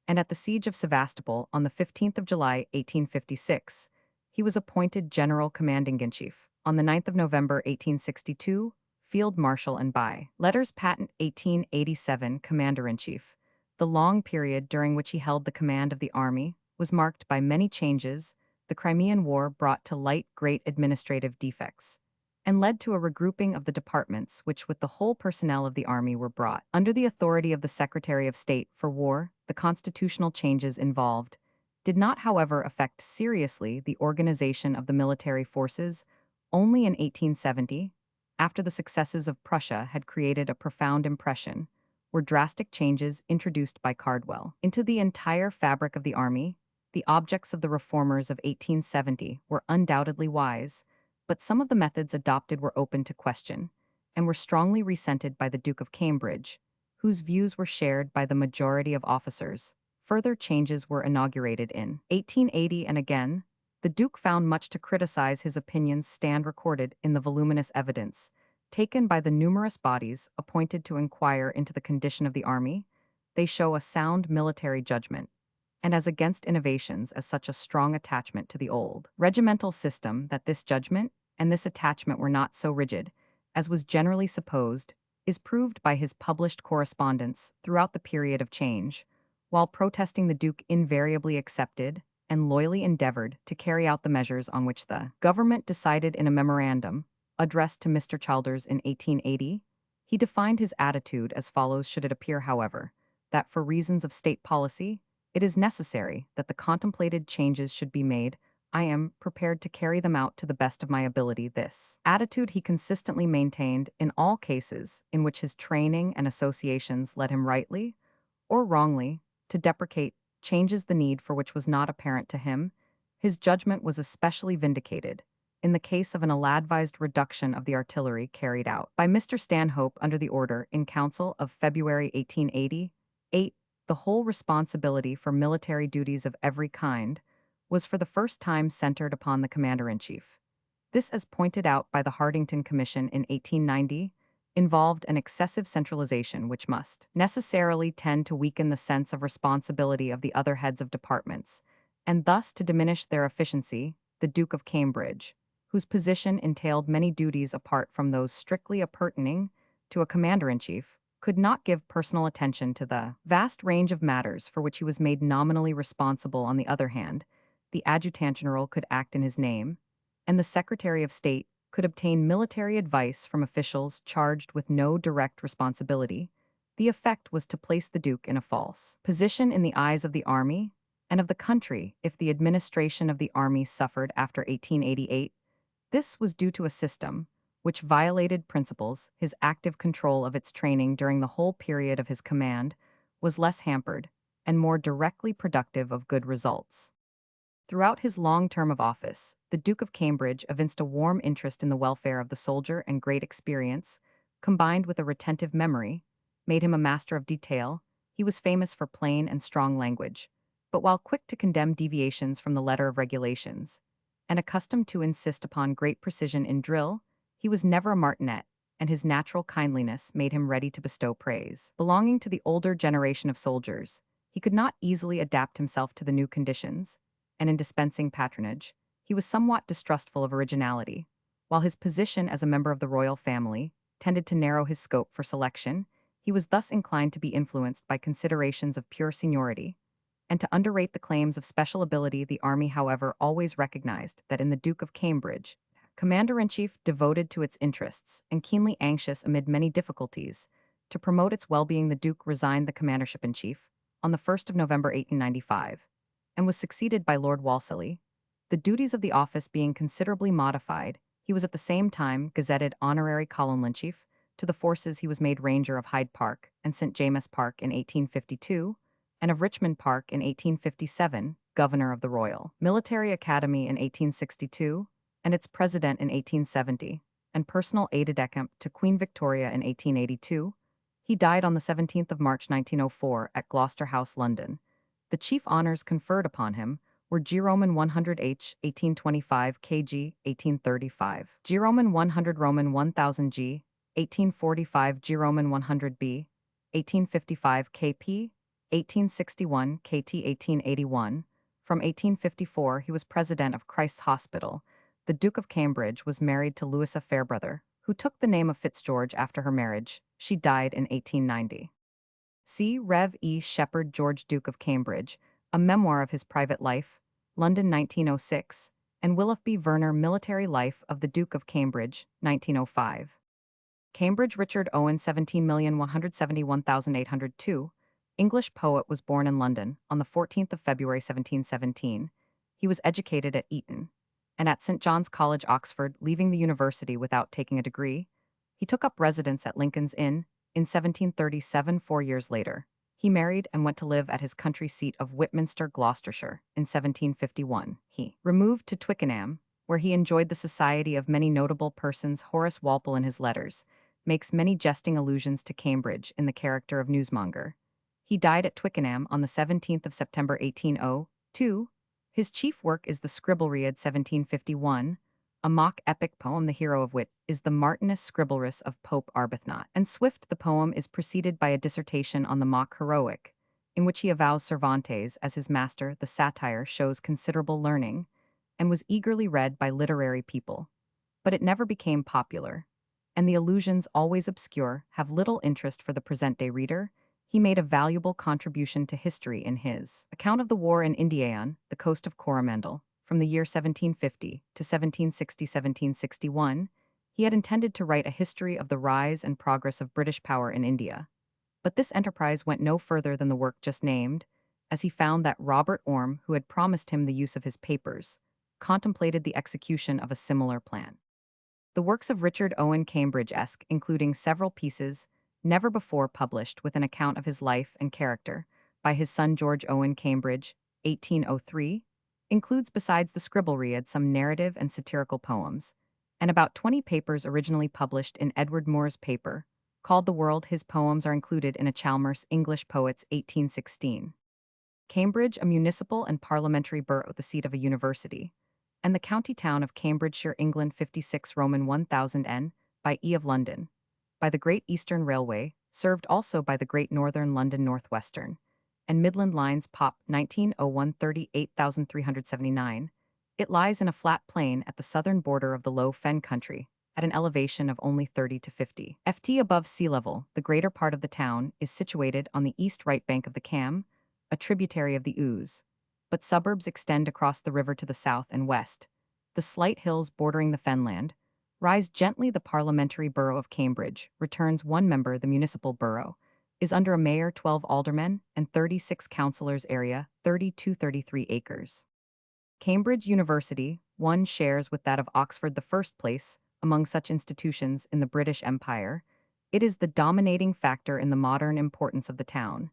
and at the Siege of Sevastopol on the 15th of July, 1856. He was appointed General Commanding-in-Chief. On the 9th of November, 1862, Field Marshal and by Letters Patent 1887 Commander-in-Chief. The long period during which he held the command of the army was marked by many changes. The Crimean War brought to light great administrative defects and led to a regrouping of the departments which with the whole personnel of the army were brought under the authority of the Secretary of State for War. The constitutional changes involved did not, however, affect seriously the organization of the military forces. Only in 1870, after the successes of Prussia had created a profound impression, were drastic changes introduced by Cardwell into the entire fabric of the army. The objects of the reformers of 1870 were undoubtedly wise, but some of the methods adopted were open to question, and were strongly resented by the Duke of Cambridge, whose views were shared by the majority of officers. Further changes were inaugurated in 1880, and again, the Duke found much to criticize. His opinions stand recorded in the voluminous evidence taken by the numerous bodies appointed to inquire into the condition of the army. They show a sound military judgment, and as against innovations as such a strong attachment to the old regimental system that this judgment and this attachment were not so rigid as was generally supposed, is proved by his published correspondence throughout the period of change. While protesting, the Duke invariably accepted and loyally endeavored to carry out the measures on which the government decided in a memorandum addressed to Mr. Childers in 1880. He defined his attitude as follows: should it appear, however, that for reasons of state policy, it is necessary that the contemplated changes should be made, I am prepared to carry them out to the best of my ability. This attitude he consistently maintained in all cases in which his training and associations led him rightly or wrongly to deprecate changes the need for which was not apparent to him. His judgment was especially vindicated in the case of an ill-advised reduction of the artillery carried out by Mr. Stanhope under the order in council of February 1888. The whole responsibility for military duties of every kind was for the first time centered upon the commander-in-chief. This, as pointed out by the Hardington Commission in 1890, involved an excessive centralization which must necessarily tend to weaken the sense of responsibility of the other heads of departments, and thus to diminish their efficiency. The Duke of Cambridge, whose position entailed many duties apart from those strictly appertaining to a commander-in-chief, could not give personal attention to the vast range of matters for which he was made nominally responsible. On the other hand, the adjutant general could act in his name, and the Secretary of State could obtain military advice from officials charged with no direct responsibility. The effect was to place the Duke in a false position in the eyes of the army and of the country. If the administration of the army suffered after 1888, this was due to a system which violated principles. His active control of its training during the whole period of his command was less hampered and more directly productive of good results. Throughout his long term of office, the Duke of Cambridge evinced a warm interest in the welfare of the soldier, and great experience, combined with a retentive memory, made him a master of detail. He was famous for plain and strong language, but while quick to condemn deviations from the letter of regulations, and accustomed to insist upon great precision in drill, he was never a martinet, and his natural kindliness made him ready to bestow praise. Belonging to the older generation of soldiers, he could not easily adapt himself to the new conditions, and in dispensing patronage, he was somewhat distrustful of originality. While his position as a member of the royal family tended to narrow his scope for selection, he was thus inclined to be influenced by considerations of pure seniority, and to underrate the claims of special ability. The army, however, always recognized that in the Duke of Cambridge, commander-in-chief devoted to its interests and keenly anxious amid many difficulties to promote its well-being, the Duke resigned the commandership-in-chief on the 1st of November 1895, and was succeeded by Lord Walsall. The duties of the office being considerably modified, he was at the same time gazetted honorary colonel-in-chief to the forces. He was made Ranger of Hyde Park and St. James's Park in 1852, and of Richmond Park in 1857, Governor of the Royal Military Academy in 1862, and its President in 1870, and personal aide-de-camp to Queen Victoria in 1882. He died on the 17th of March 1904 at Gloucester House, London. The chief honors conferred upon him were G. Roman 100 H. 1825 kg 1835, G. Roman 100 Roman 1000 G. 1845 G Roman 100b, 1855 KP, 1861 KT 1881. From 1854 he was president of Christ's Hospital. The Duke of Cambridge was married to Louisa Fairbrother, who took the name of Fitzgeorge after her marriage. She died in 1890. C. Rev. E. Shepherd George Duke of Cambridge, a memoir of his private life, London 1906, and Willoughby Verner Military Life of the Duke of Cambridge, 1905. Cambridge Richard Owen 17,171,802, English poet, was born in London on the 14th of February 1717. He was educated at Eton and at St. John's College, Oxford, leaving the university without taking a degree. He took up residence at Lincoln's Inn in 1737. 4 years later, he married and went to live at his country seat of Whitminster, Gloucestershire. In 1751, he removed to Twickenham, where he enjoyed the society of many notable persons. Horace Walpole, in his letters, makes many jesting allusions to Cambridge in the character of newsmonger. He died at Twickenham on the 17th of September 1802. His chief work is the Scribbleriad 1751, a mock epic poem, the hero of which is the Martinus Scriblerus of Pope Arbuthnot. And Swift, the poem is preceded by a dissertation on the mock heroic, in which he avows Cervantes as his master. The satire shows considerable learning and was eagerly read by literary people, but it never became popular, and the allusions, always obscure, have little interest for the present-day reader. He made a valuable contribution to history in his account of the war in India on the coast of Coromandel, from the year 1750 to 1760-1761. He had intended to write a history of the rise and progress of British power in India, but this enterprise went no further than the work just named, as he found that Robert Orme, who had promised him the use of his papers, contemplated the execution of a similar plan. The works of Richard Owen Cambridge-esque, including several pieces never before published with an account of his life and character by his son George Owen Cambridge, 1803, includes, besides the Scribbleriad, some narrative and satirical poems, and about 20 papers originally published in Edward Moore's paper, called The World. His poems are included in a Chalmers English Poets 1816. Cambridge, a municipal and parliamentary borough, the seat of a university, and the county town of Cambridgeshire, England 56 Roman 1000 N, by E. of London, by the Great Eastern Railway, served also by the Great Northern London Northwestern, and Midland Lines Pop 1901 38,379. It lies in a flat plain at the southern border of the low fen country, at an elevation of only 30 to 50 ft above sea level. The greater part of the town is situated on the east right bank of the Cam, a tributary of the Ouse, but suburbs extend across the river to the south and west. The slight hills bordering the fenland rise gently. The parliamentary borough of Cambridge returns one member. The municipal borough is under a mayor, 12 aldermen, and 36 councillors. Area 32-33 acres. Cambridge University, one, shares with that of Oxford the first place among such institutions in the British Empire. It is the dominating factor in the modern importance of the town,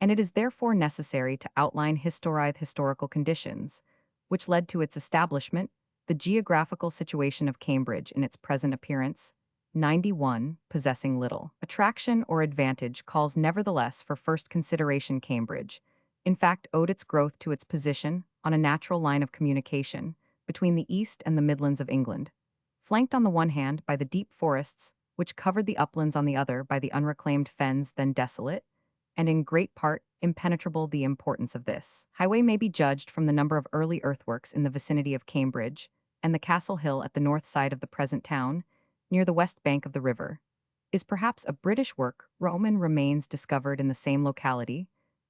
and it is therefore necessary to outline historical conditions which led to its establishment. The geographical situation of Cambridge in its present appearance, 91, possessing little attraction or advantage, calls nevertheless for first consideration. Cambridge, in fact, owed its growth to its position on a natural line of communication between the East and the Midlands of England, flanked on the one hand by the deep forests which covered the uplands, on the other by the unreclaimed fens, then desolate, and in great part impenetrable. The importance of this highway may be judged from the number of early earthworks in the vicinity of Cambridge, and the Castle Hill at the north side of the present town, near the west bank of the river, is perhaps a British work. Roman remains discovered in the same locality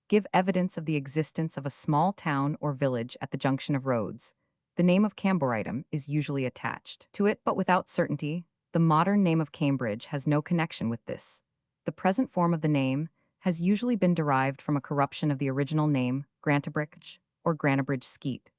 give evidence of the existence of a small town or village at the junction of roads. The name of Camboritum is usually attached to it, but without certainty. The modern name of Cambridge has no connection with this. The present form of the name has usually been derived from a corruption of the original name, Grantabridge or Granabridge Skeet.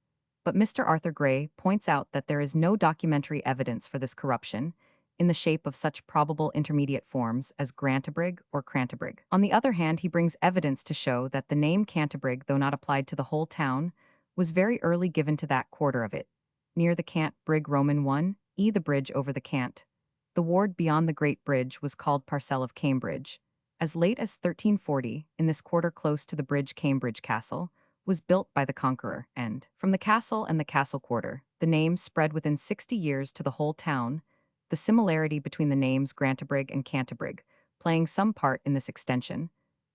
But Mr. Arthur Gray points out that there is no documentary evidence for this corruption in the shape of such probable intermediate forms as Grantabrig or Crantabrig. On the other hand, he brings evidence to show that the name Cantabrig, though not applied to the whole town, was very early given to that quarter of it, near the Cant Brig Roman 1, the bridge over the Cant. The ward beyond the Great Bridge was called Parcel of Cambridge. As late as 1340, in this quarter close to the bridge, Cambridge Castle was built by the Conqueror, and from the castle and the castle quarter, the name spread within 60 years to the whole town. the similarity between the names Grantebrig and Cantabrig playing some part in this extension.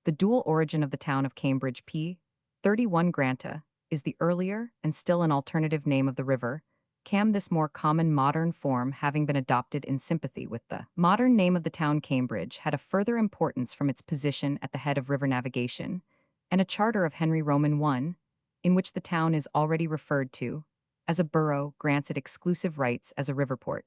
The dual origin of the town of Cambridge p. 31 Granta is the earlier and still an alternative name of the river, Cam, this more common modern form having been adopted in sympathy with the modern name of the town. Cambridge had a further importance from its position at the head of river navigation, and a charter of Henry Roman I, in which the town is already referred to as a borough, grants it exclusive rights as a river port,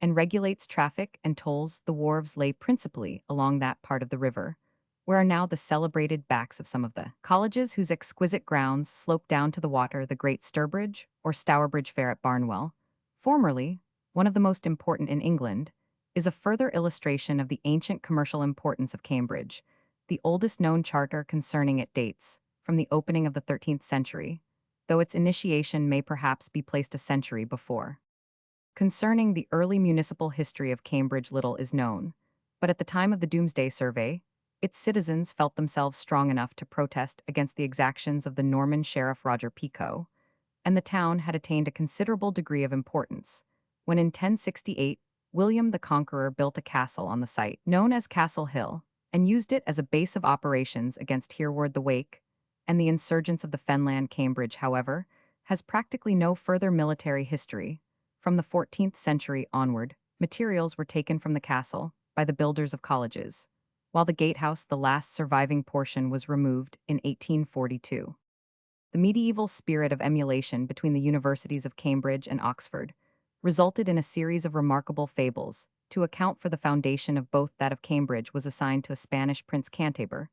and regulates traffic and tolls. The wharves lay principally along that part of the river, where are now the celebrated backs of some of the colleges whose exquisite grounds slope down to the water, the Great Sturbridge or Stourbridge Fair at Barnwell, formerly one of the most important in England, is a further illustration of the ancient commercial importance of Cambridge. The oldest known charter concerning it dates from the opening of the 13th century, though its initiation may perhaps be placed a century before. Concerning the early municipal history of Cambridge little is known, but at the time of the Domesday Survey, its citizens felt themselves strong enough to protest against the exactions of the Norman sheriff Roger Picot, and the town had attained a considerable degree of importance, when in 1068 William the Conqueror built a castle on the site, known as Castle Hill, and used it as a base of operations against Hereward the Wake and the insurgents of the Fenland. Cambridge, however, has practically no further military history. From the 14th century onward, materials were taken from the castle by the builders of colleges, while the gatehouse, the last surviving portion, was removed in 1842. The medieval spirit of emulation between the universities of Cambridge and Oxford resulted in a series of remarkable fables. To account for the foundation of both, that of Cambridge was assigned to a Spanish Prince Cantaber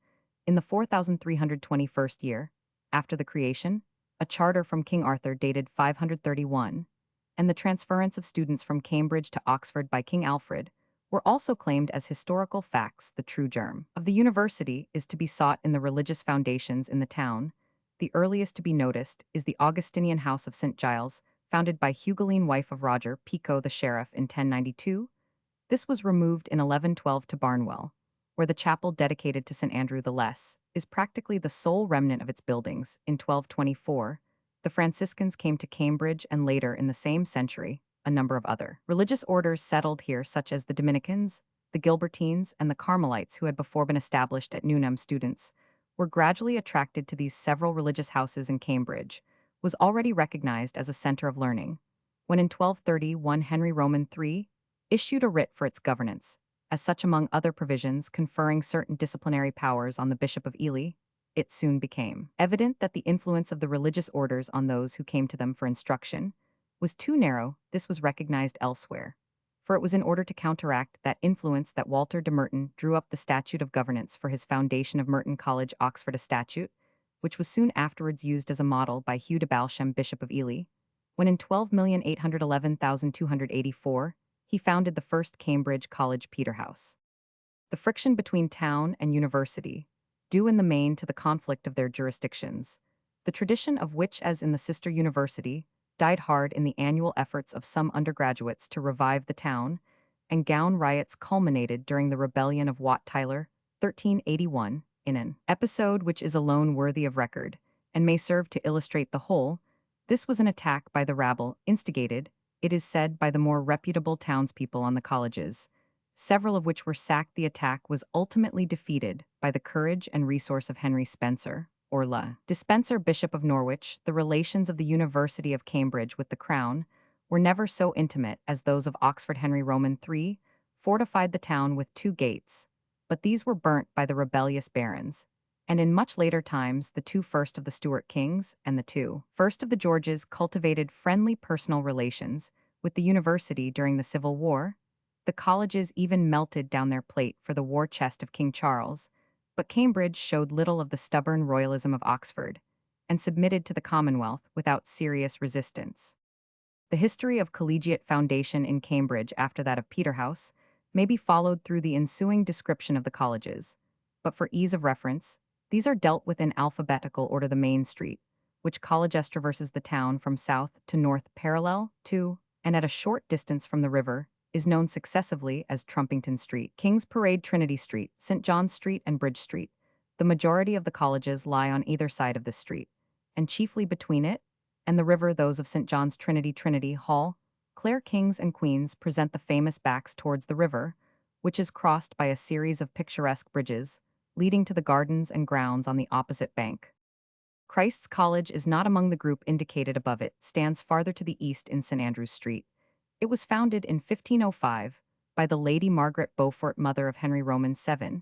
in the 4321st year after the creation, a charter from King Arthur dated 531, and the transference of students from Cambridge to Oxford by King Alfred were also claimed as historical facts. The true germ of the university is to be sought in the religious foundations in the town. The earliest to be noticed is the Augustinian House of St. Giles, founded by Hugoline, wife of Roger Picot the sheriff, in 1092. This was removed in 1112 to Barnwell, where the chapel dedicated to St. Andrew the Less is practically the sole remnant of its buildings. In 1224, the Franciscans came to Cambridge, and later in the same century, a number of other religious orders settled here, such as the Dominicans, the Gilbertines, and the Carmelites, who had before been established at Newnham. Students were gradually attracted to these several religious houses, in Cambridge was already recognized as a center of learning, when in 1231 Henry Roman III issued a writ for its governance, as such, among other provisions, conferring certain disciplinary powers on the Bishop of Ely. It soon became evident that the influence of the religious orders on those who came to them for instruction was too narrow. This was recognized elsewhere, for it was in order to counteract that influence that Walter de Merton drew up the Statute of Governance for his foundation of Merton College, Oxford, a statute which was soon afterwards used as a model by Hugh de Balsham, Bishop of Ely, when in 12,811,284 he founded the first Cambridge College, Peterhouse. The friction between town and university, due in the main to the conflict of their jurisdictions, the tradition of which, as in the sister university, died hard in the annual efforts of some undergraduates to revive the town, and gown riots culminated during the rebellion of Wat Tyler, 1381, in an episode which is alone worthy of record, and may serve to illustrate the whole. This was an attack by the rabble, instigated, it is said, by the more reputable townspeople on the colleges, several of which were sacked. The attack was ultimately defeated by the courage and resource of Henry Spencer, or Le Despencer, Bishop of Norwich. The relations of the University of Cambridge with the Crown were never so intimate as those of Oxford. Henry Roman III fortified the town with 2 gates, but these were burnt by the rebellious barons, and in much later times the 2 first of the Stuart kings and the 2 first of the Georges cultivated friendly personal relations with the university during the Civil War. The colleges even melted down their plate for the war chest of King Charles, but Cambridge showed little of the stubborn royalism of Oxford and submitted to the Commonwealth without serious resistance. The history of collegiate foundation in Cambridge after that of Peterhouse may be followed through the ensuing description of the colleges, but for ease of reference, these are dealt with in alphabetical order. The main street, which colleges traverses the town from south to north parallel to, and at a short distance from the river, is known successively as Trumpington Street, King's Parade, Trinity Street, St. John's Street, and Bridge Street. The majority of the colleges lie on either side of this street, and chiefly between it and the river. Those of St. John's, Trinity Hall, Clare kings and queens present the famous backs towards the river, which is crossed by a series of picturesque bridges, leading to the gardens and grounds on the opposite bank. Christ's College is not among the group indicated above. It stands farther to the east in St. Andrew's Street. It was founded in 1505 by the Lady Margaret Beaufort, mother of Henry Roman VII.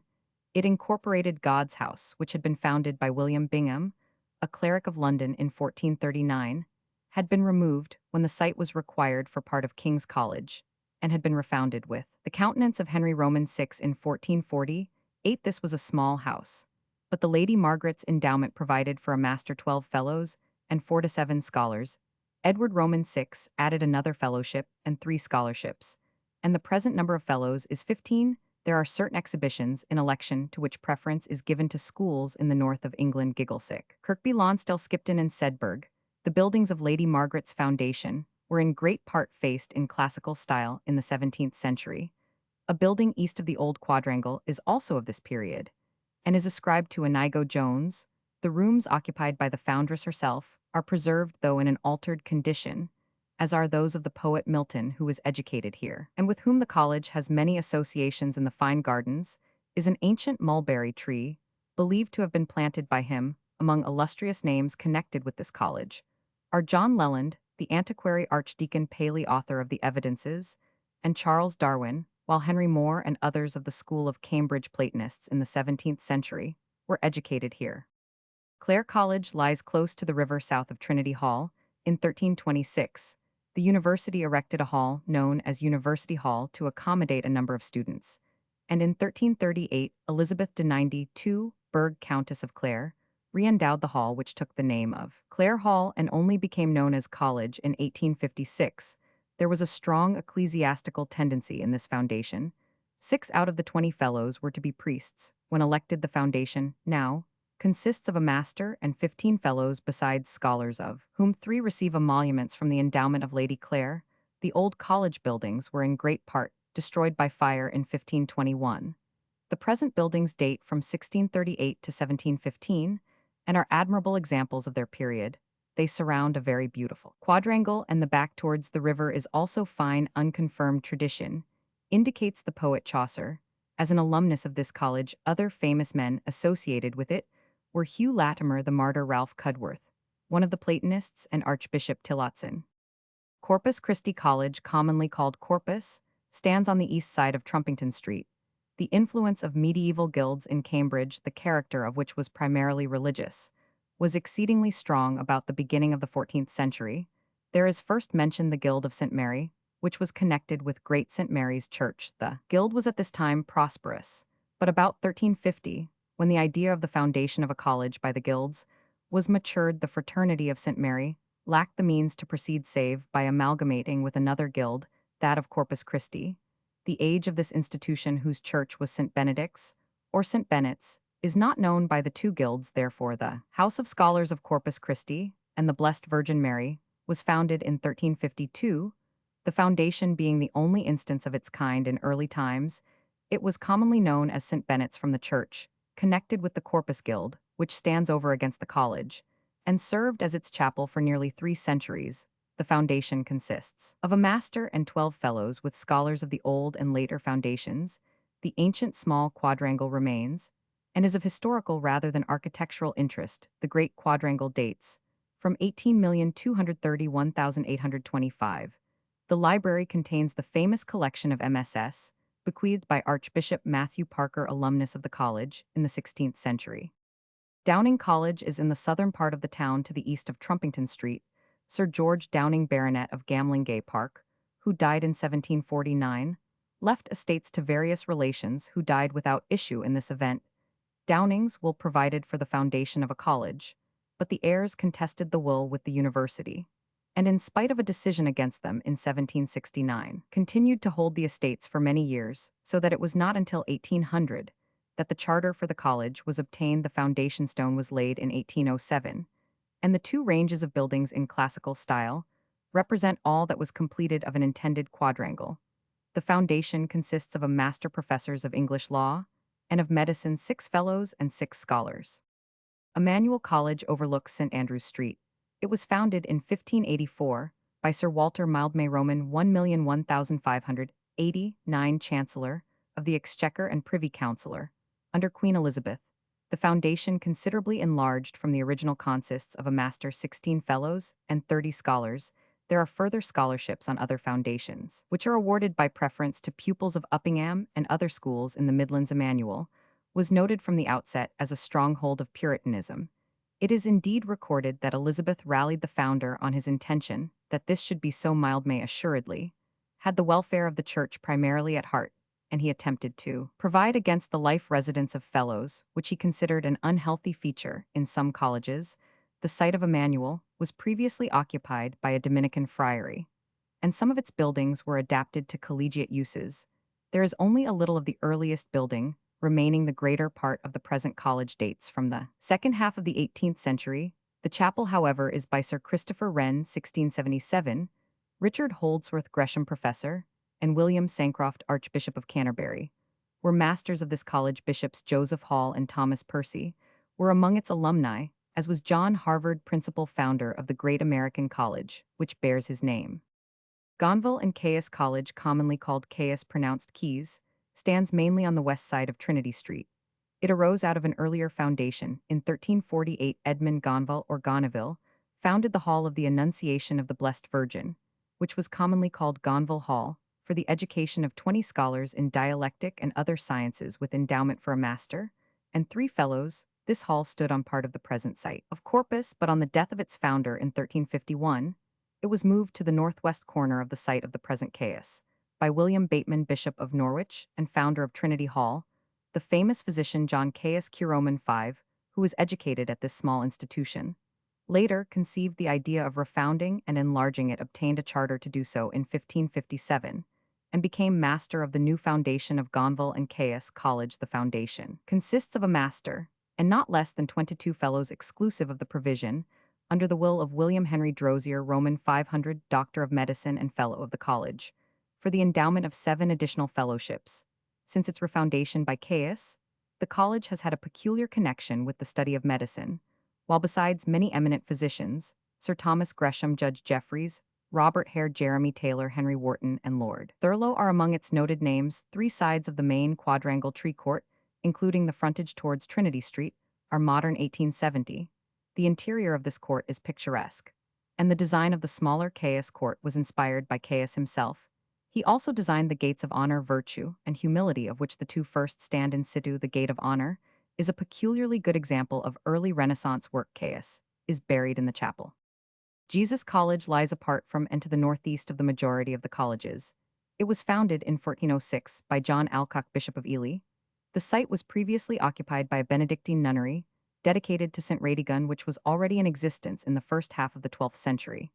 It incorporated God's House, which had been founded by William Bingham, a cleric of London in 1439, had been removed when the site was required for part of King's College, and had been refounded with the countenance of Henry Roman VI in 1448. This was a small house, but the Lady Margaret's endowment provided for a master 12 fellows and 4 to 7 scholars. Edward Roman VI added another fellowship and 3 scholarships, and the present number of fellows is 15. There are certain exhibitions in election to which preference is given to schools in the north of England. Gigglesick, Kirkby, Lonsdale, Skipton, and Sedberg. The buildings of Lady Margaret's foundation were in great part faced in classical style in the 17th century. A building east of the Old Quadrangle is also of this period, and is ascribed to Inigo Jones. The rooms occupied by the foundress herself are preserved, though in an altered condition, as are those of the poet Milton, who was educated here, and with whom the college has many associations. In the fine gardens is an ancient mulberry tree, believed to have been planted by him. Among illustrious names connected with this college are John Leland, the antiquary, Archdeacon Paley, author of the Evidences, and Charles Darwin, while Henry More and others of the school of Cambridge Platonists in the 17th century were educated here. Clare College lies close to the river south of Trinity Hall. In 1326, the university erected a hall known as University Hall to accommodate a number of students, and in 1338, Elizabeth de 92, Berg, Countess of Clare, re-endowed the hall, which took the name of Clare Hall and only became known as College in 1856. There was a strong ecclesiastical tendency in this foundation. 6 out of the 20 fellows were to be priests. When elected, the foundation now consists of a master and 15 fellows besides scholars, of whom 3 receive emoluments from the endowment of Lady Clare. The old college buildings were in great part destroyed by fire in 1521. The present buildings date from 1638 to 1715 and are admirable examples of their period. They surround a very beautiful quadrangle, and the back towards the river is also fine. Unconfirmed tradition indicates the poet Chaucer as an alumnus of this college. Other famous men associated with it were Hugh Latimer, the martyr, Ralph Cudworth, one of the Platonists, and Archbishop Tillotson. Corpus Christi College, commonly called Corpus, stands on the east side of Trumpington Street. The influence of medieval guilds in Cambridge, the character of which was primarily religious, was exceedingly strong about the beginning of the 14th century. There is first mentioned the Guild of St. Mary, which was connected with Great St. Mary's Church. The guild was at this time prosperous, but about 1350, when the idea of the foundation of a college by the guilds was matured, the Fraternity of St. Mary lacked the means to proceed save by amalgamating with another guild, that of Corpus Christi. The age of this institution, whose church was St. Benedict's, or St. Benet's, is not known by the 2 guilds. Therefore, the House of Scholars of Corpus Christi and the Blessed Virgin Mary was founded in 1352, the foundation being the only instance of its kind in early times. It was commonly known as St. Benet's from the church, connected with the Corpus Guild, which stands over against the college, and served as its chapel for nearly 3 centuries. The foundation consists of a master and 12 fellows with scholars of the old and later foundations. The ancient small quadrangle remains, and is of historical rather than architectural interest. The Great Quadrangle dates from 18,231,825. The library contains the famous collection of MSS, bequeathed by Archbishop Matthew Parker, alumnus of the college, in the 16th century. Downing College is in the southern part of the town to the east of Trumpington Street. Sir George Downing, Baronet of Gamlingay Park, who died in 1749, left estates to various relations who died without issue in this event. Downings will provided for the foundation of a college, but the heirs contested the will with the university, and in spite of a decision against them in 1769, continued to hold the estates for many years, so that it was not until 1800 that the charter for the college was obtained. The foundation stone was laid in 1807, and the 2 ranges of buildings in classical style represent all that was completed of an intended quadrangle. The foundation consists of a master professors of English law and of medicine, 6 fellows and 6 scholars. Emmanuel College overlooks St. Andrew's Street. It was founded in 1584 by Sir Walter Mildmay Roman 1,001,589 Chancellor of the Exchequer and Privy Councillor, under Queen Elizabeth. The foundation considerably enlarged from the original consists of a master 16 fellows and 30 scholars. There are further scholarships on other foundations, which are awarded by preference to pupils of Uppingham and other schools in the Midlands. Emmanuel was noted from the outset as a stronghold of Puritanism. It is indeed recorded that Elizabeth rallied the founder on his intention that this should be so. Mildmay assuredly had the welfare of the church primarily at heart, and he attempted to provide against the life residence of fellows, which he considered an unhealthy feature in some colleges. The site of Emmanuel was previously occupied by a Dominican friary, and some of its buildings were adapted to collegiate uses. There is only a little of the earliest building remaining. The greater part of the present college dates from the second half of the 18th century. The chapel, however, is by Sir Christopher Wren, 1677, Richard Holdsworth Gresham, professor, and William Sancroft, Archbishop of Canterbury, were masters of this college. Bishops Joseph Hall and Thomas Percy were among its alumni, as was John Harvard, principal founder of the great American college, which bears his name. Gonville and Caius College, commonly called Caius pronounced Keys, stands mainly on the west side of Trinity Street. It arose out of an earlier foundation. In 1348, Edmund Gonville or Gonneville founded the Hall of the Annunciation of the Blessed Virgin, which was commonly called Gonville Hall, for the education of 20 scholars in dialectic and other sciences with endowment for a master, and 3 fellows. This hall stood on part of the present site of Corpus, but on the death of its founder in 1351, it was moved to the northwest corner of the site of the present Caius, by William Bateman, Bishop of Norwich and founder of Trinity Hall, the famous physician John Caius Curoman V, who was educated at this small institution. Later conceived the idea of refounding and enlarging it, obtained a charter to do so in 1557, and became master of the new foundation of Gonville and Caius College. The foundation consists of a master, and not less than 22 fellows exclusive of the provision, under the will of William Henry Drozier, Roman 500, Doctor of Medicine and Fellow of the College, for the endowment of 7 additional fellowships. Since its refoundation by Caius, the college has had a peculiar connection with the study of medicine, while besides many eminent physicians, Sir Thomas Gresham, Judge Jeffreys, Robert Hare, Jeremy Taylor, Henry Wharton, and Lord Thurlow are among its noted names. 3 sides of the main quadrangle tree court, including the frontage towards Trinity Street, are modern 1870. The interior of this court is picturesque, and the design of the smaller Caius Court was inspired by Caius himself. He also designed the gates of honor, virtue, and humility, of which the 2 first stand in situ. The Gate of Honor is a peculiarly good example of early Renaissance work. Caius is buried in the chapel. Jesus College lies apart from and to the northeast of the majority of the colleges. It was founded in 1406 by John Alcock, Bishop of Ely. The site was previously occupied by a Benedictine nunnery, dedicated to St. Radegun, which was already in existence in the first half of the 12th century,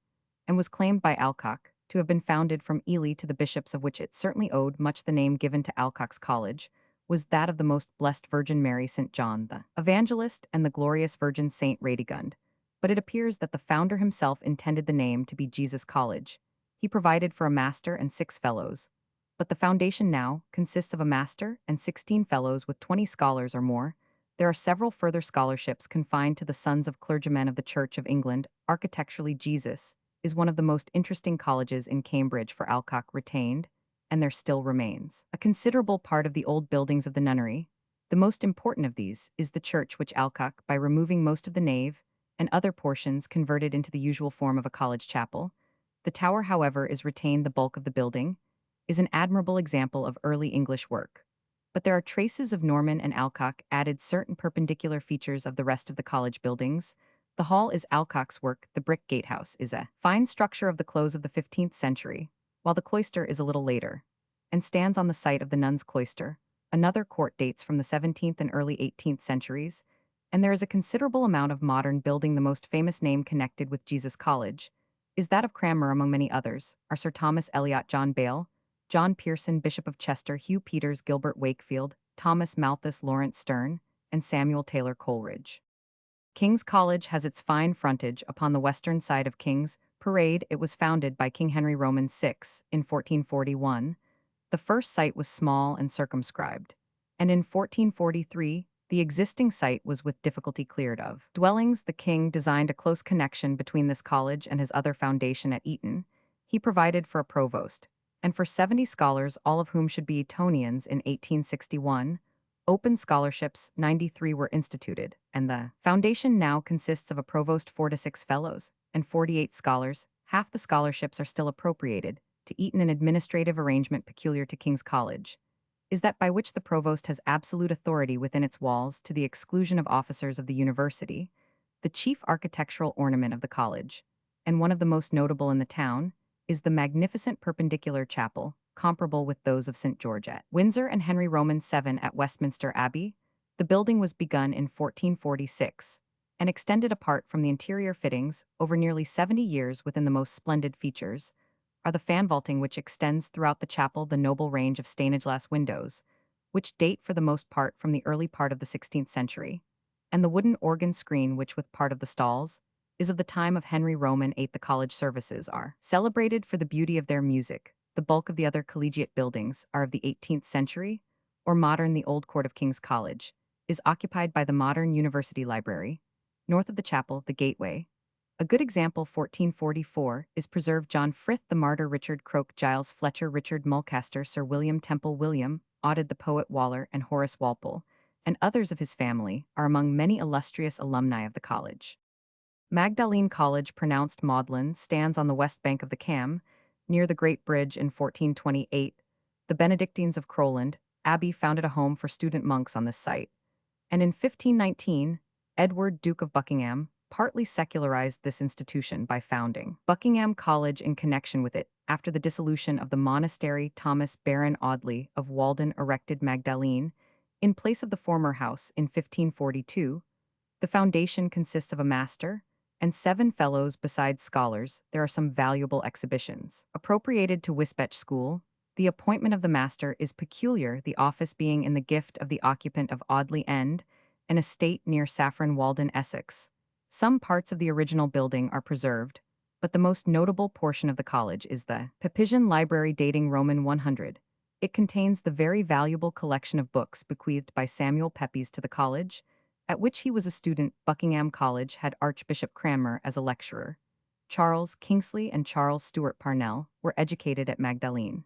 and was claimed by Alcock to have been founded from Ely. To the bishops of which it certainly owed much. The name given to Alcock's college was that of the Most Blessed Virgin Mary, St. John the Evangelist, and the Glorious Virgin St. Radegund, but it appears that the founder himself intended the name to be Jesus College. He provided for a master and 6 fellows, but the foundation now consists of a master and 16 fellows with 20 scholars or more. There are several further scholarships confined to the sons of clergymen of the Church of England. Architecturally, Jesus is one of the most interesting colleges in Cambridge, for Alcock retained, and there still remains, a considerable part of the old buildings of the nunnery. The most important of these is the church, which Alcock, by removing most of the nave and other portions, converted into the usual form of a college chapel. The tower, however, is retained. The bulk of the building is an admirable example of early English work, but there are traces of Norman, and Alcock added certain perpendicular features of the rest of the college buildings. The hall is Alcock's work. The brick gatehouse is a fine structure of the close of the 15th century, while the cloister is a little later, and stands on the site of the nuns' cloister. Another court dates from the 17th and early 18th centuries, and there is a considerable amount of modern building. The most famous name connected with Jesus College is that of Cranmer. Among many others are Sir Thomas Eliot, John Bale, John Pearson, Bishop of Chester, Hugh Peters, Gilbert Wakefield, Thomas Malthus, Lawrence Sterne, and Samuel Taylor Coleridge. King's College has its fine frontage upon the western side of King's Parade. It was founded by King Henry Roman VI in 1441. The first site was small and circumscribed, and in 1443, the existing site was with difficulty cleared of dwellings. The king designed a close connection between this college and his other foundation at Eton. He provided for a provost, and for 70 scholars, all of whom should be Etonians in 1861, open scholarships 93 were instituted, and the foundation now consists of a provost 4 to 6 fellows, and 48 scholars. Half the scholarships are still appropriated to Eton. An administrative arrangement peculiar to King's College is that by which the provost has absolute authority within its walls to the exclusion of officers of the university, the chief architectural ornament of the college, and one of the most notable in the town, is the magnificent perpendicular chapel, comparable with those of St. George at Windsor and Henry Roman VII at Westminster Abbey. The building was begun in 1446 and extended apart from the interior fittings over nearly 70 years. Within the most splendid features are the fan vaulting which extends throughout the chapel, the noble range of stained glass windows, which date for the most part from the early part of the 16th century, and the wooden organ screen which with part of the stalls is of the time of Henry Roman VIII. The college services are celebrated for the beauty of their music. The bulk of the other collegiate buildings are of the 18th century or modern. The old court of King's College is occupied by the modern university library. North of the chapel, the gateway, a good example 1444, is preserved. John Frith, the martyr, Richard Croke, Giles Fletcher, Richard Mulcaster, Sir William Temple, William Ovid, the poet Waller, and Horace Walpole, and others of his family, are among many illustrious alumni of the college. Magdalene College, pronounced Magdalen, stands on the west bank of the Cam, near the Great Bridge. In 1428, the Benedictines of Crowland Abbey founded a home for student monks on this site, and in 1519, Edward, Duke of Buckingham, partly secularized this institution by founding Buckingham College. In connection with it, after the dissolution of the monastery, Thomas Baron Audley of Walden erected Magdalene in place of the former house in 1542. The foundation consists of a master and 7 fellows besides scholars. There are some valuable exhibitions appropriated to Wisbech School. The appointment of the master is peculiar, the office being in the gift of the occupant of Audley End, an estate near Saffron Walden, Essex. Some parts of the original building are preserved, but the most notable portion of the college is the Pepisian Library, dating Roman 100. It contains the very valuable collection of books bequeathed by Samuel Pepys to the college, at which he was a student. Buckingham College had Archbishop Cranmer as a lecturer. Charles Kingsley and Charles Stuart Parnell were educated at Magdalene.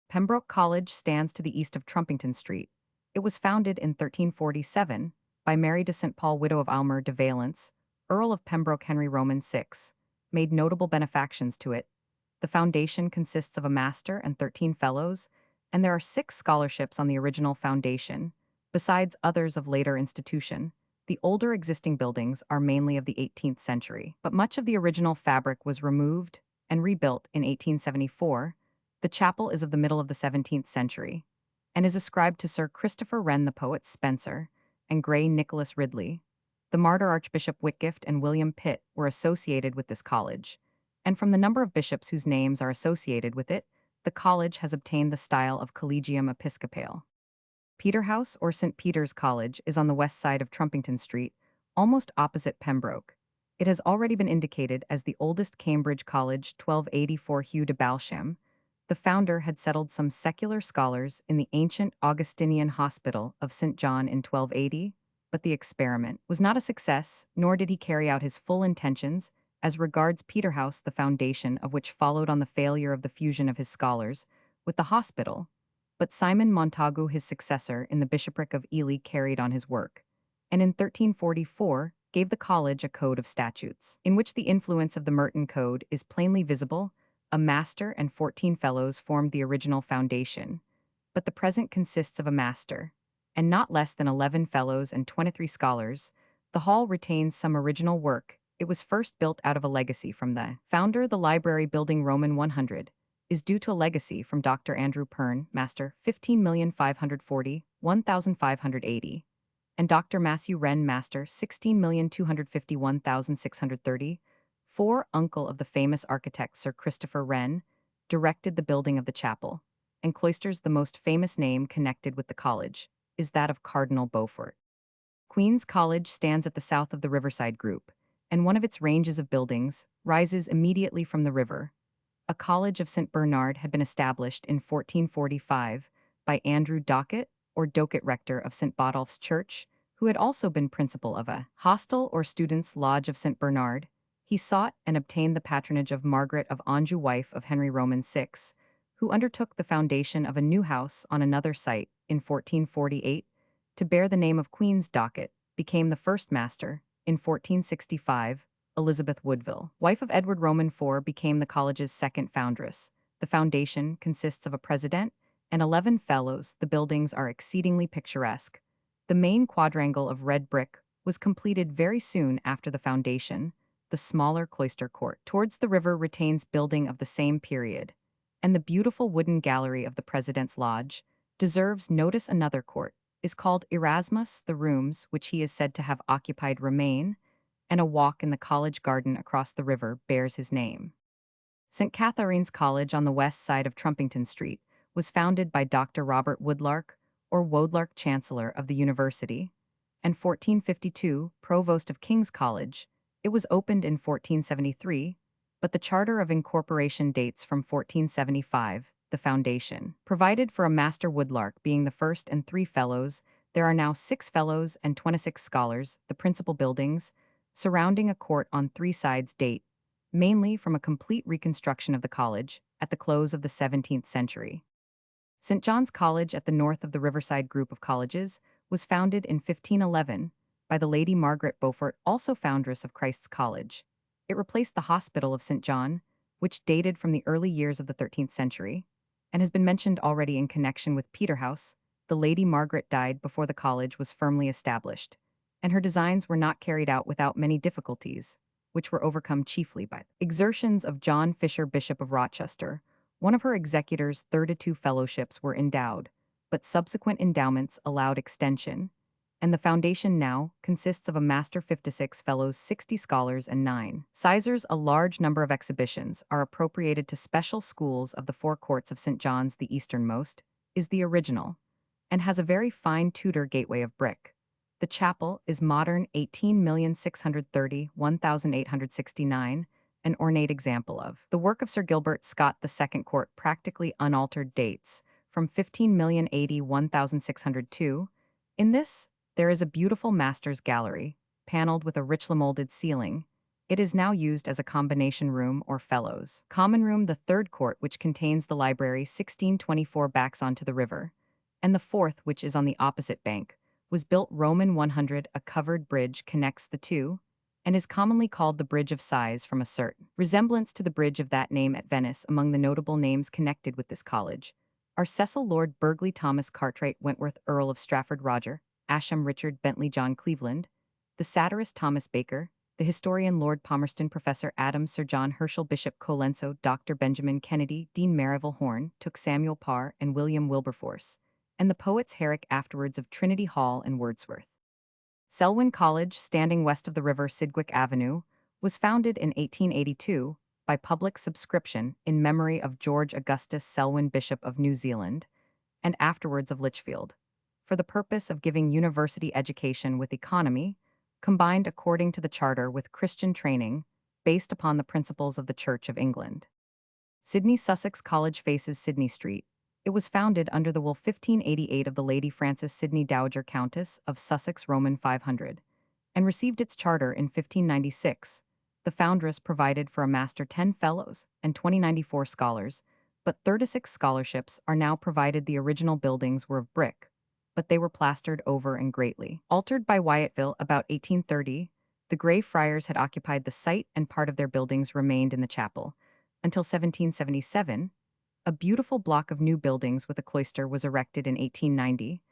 Pembroke College stands to the east of Trumpington Street. It was founded in 1347 by Mary de St. Paul, widow of Aylmer de Valence, Earl of Pembroke. Henry Roman VI made notable benefactions to it. The foundation consists of a master and 13 fellows, and there are 6 scholarships on the original foundation, besides others of later institution. The older existing buildings are mainly of the 18th century, but much of the original fabric was removed and rebuilt in 1874. The chapel is of the middle of the 17th century, and is ascribed to Sir Christopher Wren, the poet Spenser, and Grey Nicholas Ridley. The martyr Archbishop Whitgift and William Pitt were associated with this college, and from the number of bishops whose names are associated with it, the college has obtained the style of Collegium Episcopale. Peterhouse, or St. Peter's College, is on the west side of Trumpington Street, almost opposite Pembroke. It has already been indicated as the oldest Cambridge college. 1284, Hugh de Balsham, the founder, had settled some secular scholars in the ancient Augustinian Hospital of St. John in 1280, but the experiment was not a success, nor did he carry out his full intentions as regards Peterhouse, the foundation of which followed on the failure of the fusion of his scholars with the hospital. But Simon Montagu, his successor in the bishopric of Ely, carried on his work, and in 1344 gave the college a code of statutes, in which the influence of the Merton Code is plainly visible. A master and 14 fellows formed the original foundation, but the present consists of a master, and not less than 11 fellows and 23 scholars. The hall retains some original work. It was first built out of a legacy from the founder. The library building, Roman 100, is due to a legacy from Dr. Andrew Pern, Master, 15,540,1,580, and Dr. Matthew Wren, Master, 16,251,630. Uncle of the famous architect Sir Christopher Wren, directed the building of the chapel, and cloisters. The most famous name connected with the college is that of Cardinal Beaufort. Queen's College stands at the south of the Riverside Group, and one of its ranges of buildings rises immediately from the river. A college of St. Bernard had been established in 1445 by Andrew Dockett, or Dockett, rector of St. Botolph's Church, who had also been principal of a hostel or students' lodge of St. Bernard. He sought and obtained the patronage of Margaret of Anjou, wife of Henry Roman VI, who undertook the foundation of a new house on another site in 1448 to bear the name of Queen's Docket, became the first master. In 1465, Elizabeth Woodville, wife of Edward Roman IV, became the college's second foundress. The foundation consists of a president and 11 fellows. The buildings are exceedingly picturesque. The main quadrangle of red brick was completed very soon after the foundation. The smaller cloister court towards the river retains building of the same period, and the beautiful wooden gallery of the President's Lodge deserves notice. Another court is called Erasmus. The rooms which he is said to have occupied remain, and a walk in the college garden across the river bears his name. St. Catharine's College on the west side of Trumpington Street was founded by Dr. Robert Woodlark, or Woodlark, Chancellor of the University, and 1452, Provost of King's College. It was opened in 1473, but the Charter of Incorporation dates from 1475. The foundation provided for a Master Woodlark being the first and 3 fellows. There are now 6 fellows and 26 scholars. The principal buildings, surrounding a court on 3 sides, date mainly from a complete reconstruction of the college at the close of the 17th century. St. John's College at the north of the Riverside group of colleges was founded in 1511 by the Lady Margaret Beaufort, also foundress of Christ's College. It replaced the Hospital of St. John, which dated from the early years of the 13th century, and has been mentioned already in connection with Peterhouse. The Lady Margaret died before the college was firmly established, and her designs were not carried out without many difficulties, which were overcome chiefly by the exertions of John Fisher, Bishop of Rochester. One of her executors' 32 fellowships were endowed, but subsequent endowments allowed extension, and the foundation now consists of a master, 56 fellows, 60 scholars, and 9 sizars. A large number of exhibitions are appropriated to special schools of the 4 courts of St. John's. The easternmost is the original, and has a very fine Tudor gateway of brick. The chapel is modern, 18,630,1869, an ornate example of the work of Sir Gilbert Scott. The second court, practically unaltered, dates from 15,080,1602. In this, there is a beautiful master's gallery, paneled with a richly molded ceiling. It is now used as a combination room or fellows' common room. The third court, which contains the library, 1624, backs onto the river, and the fourth, which is on the opposite bank, was built Roman 100. A covered bridge connects the two, and is commonly called the Bridge of Sighs, from a certain resemblance to the bridge of that name at Venice. Among the notable names connected with this college are Cecil Lord Burghley, Thomas Cartwright Wentworth, Earl of Strafford, Roger Ascham, Richard Bentley, John Cleveland, the satirist Thomas Baker, the historian Lord Palmerston, Professor Adams, Sir John Herschel, Bishop Colenso, Dr. Benjamin Kennedy, Dean Merivale Horne, Tooke Samuel Parr, and William Wilberforce, and the poets Herrick, afterwards of Trinity Hall and Wordsworth. Selwyn College, standing west of the river Sidgwick Avenue, was founded in 1882 by public subscription in memory of George Augustus Selwyn, Bishop of New Zealand, and afterwards of Lichfield, for the purpose of giving university education with economy, combined according to the charter with Christian training, based upon the principles of the Church of England. Sydney Sussex College faces Sydney Street. It was founded under the will 1588 of the Lady Frances Sidney, Dowager Countess of Sussex, Roman 500, and received its charter in 1596. The foundress provided for a master, 10 fellows, and 2094 scholars, but 36 scholarships are now provided. The original buildings were of brick, but they were plastered over and greatly altered by Wyatville about 1830. The Grey Friars had occupied the site, and part of their buildings remained in the chapel until 1777. A beautiful block of new buildings with a cloister was erected in 1890.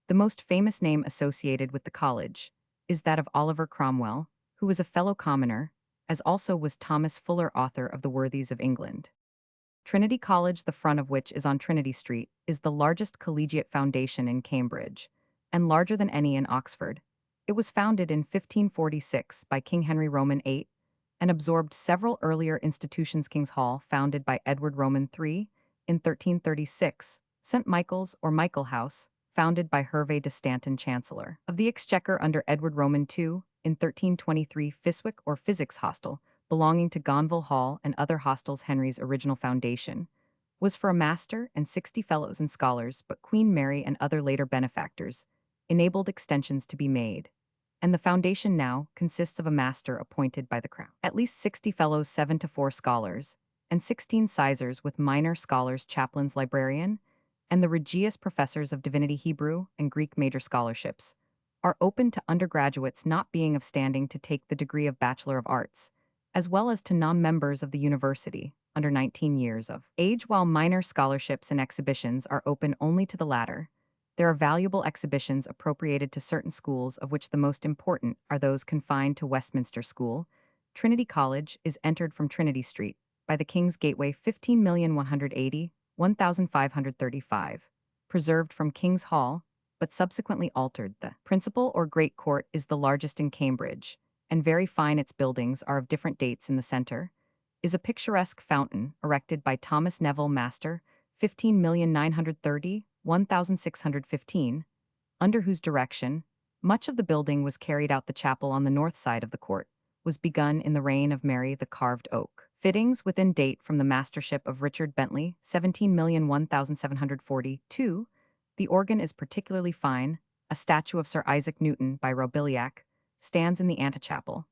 The most famous name associated with the college is that of Oliver Cromwell, who was a fellow commoner, as also was Thomas Fuller, author of The Worthies of England. Trinity College, the front of which is on Trinity Street, is the largest collegiate foundation in Cambridge, and larger than any in Oxford. It was founded in 1546 by King Henry Roman VIII, and absorbed several earlier institutions. King's Hall, founded by Edward Roman III, in 1336, St. Michael's or Michael House, founded by Hervé de Stanton, Chancellor of the Exchequer under Edward Roman II, in 1323, Fiswick or Physics Hostel, belonging to Gonville Hall and other hostels. Henry's original foundation was for a master and 60 fellows and scholars, but Queen Mary and other later benefactors enabled extensions to be made, and the foundation now consists of a master appointed by the crown, at least 60 fellows 7 to 4 scholars, and 16 sizars with minor scholars chaplains librarian, and the Regius professors of divinity Hebrew and Greek major scholarships, are open to undergraduates not being of standing to take the degree of Bachelor of Arts, as well as to non-members of the university under 19 years of age, while minor scholarships and exhibitions are open only to the latter. There are valuable exhibitions appropriated to certain schools, of which the most important are those confined to Westminster School. Trinity College is entered from Trinity Street by the King's Gateway 15,180,1535, preserved from King's Hall, but subsequently altered. The principal or Great Court is the largest in Cambridge, and very fine. Its buildings are of different dates. In the center is a picturesque fountain erected by Thomas Neville Master, 15,930,1615, under whose direction much of the building was carried out. The chapel on the north side of the court was begun in the reign of Mary the Carved Oak. Fittings within date from the mastership of Richard Bentley, 17,001,742. The organ is particularly fine. A statue of Sir Isaac Newton by Robiliac stands in the antechapel,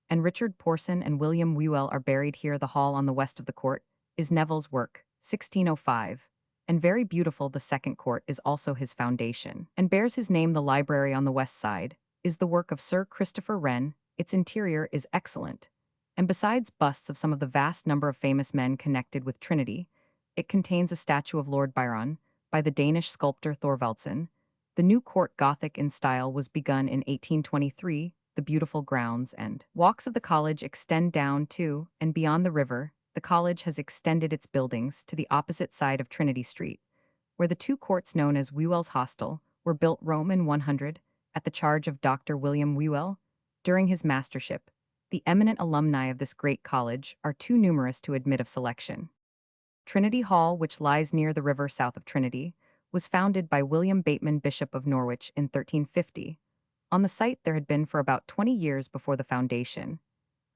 and Richard Porson and William Whewell are buried here. The hall on the west of the court is Neville's work, 1605, and very beautiful. The second court is also his foundation, and bears his name. The library on the west side is the work of Sir Christopher Wren. Its interior is excellent, and besides busts of some of the vast number of famous men connected with Trinity, it contains a statue of Lord Byron by the Danish sculptor Thorvaldsen. The new court, Gothic in style, was begun in 1823. The beautiful grounds and walks of the college extend down to and beyond the river. The college has extended its buildings to the opposite side of Trinity Street, where the two courts known as Whewell's Hostel were built Roman 100 at the charge of Dr. William Whewell during his mastership. The eminent alumni of this great college are too numerous to admit of selection. Trinity Hall, which lies near the river south of Trinity, was founded by William Bateman, Bishop of Norwich, in 1350. On the site there had been for about 20 years before the foundation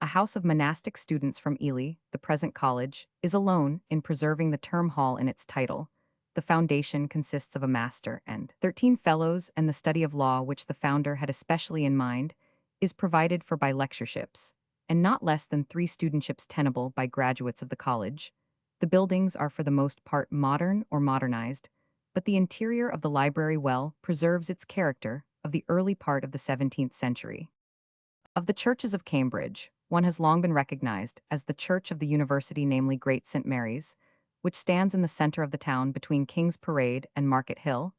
a house of monastic students from Ely. The present college is alone in preserving the term hall in its title. The foundation consists of a master and 13 fellows, and the study of law, which the founder had especially in mind, is provided for by lectureships, and not less than 3 studentships tenable by graduates of the college. The buildings are for the most part modern or modernized, but the interior of the library well preserves its character of the early part of the 17th century. Of the churches of Cambridge, one has long been recognized as the church of the university, namely Great St. Mary's, which stands in the center of the town between King's Parade and Market Hill.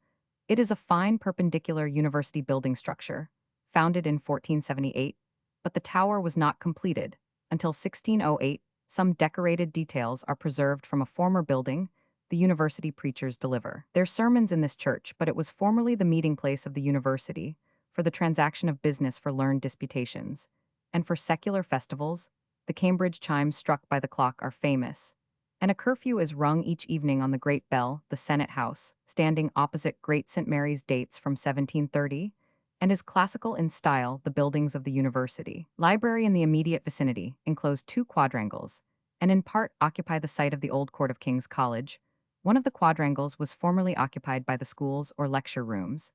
It is a fine perpendicular university building structure, founded in 1478, but the tower was not completed until 1608. Some decorated details are preserved from a former building. The university preachers deliver their sermons in this church, but it was formerly the meeting place of the university for the transaction of business, for learned disputations, and for secular festivals. The Cambridge chimes struck by the clock are famous, and a curfew is rung each evening on the great bell. The Senate House, standing opposite Great St. Mary's, dates from 1730, and is classical in style. The buildings of the university library in the immediate vicinity enclose 2 quadrangles, and in part occupy the site of the old court of King's College. One of the quadrangles was formerly occupied by the schools or lecture rooms,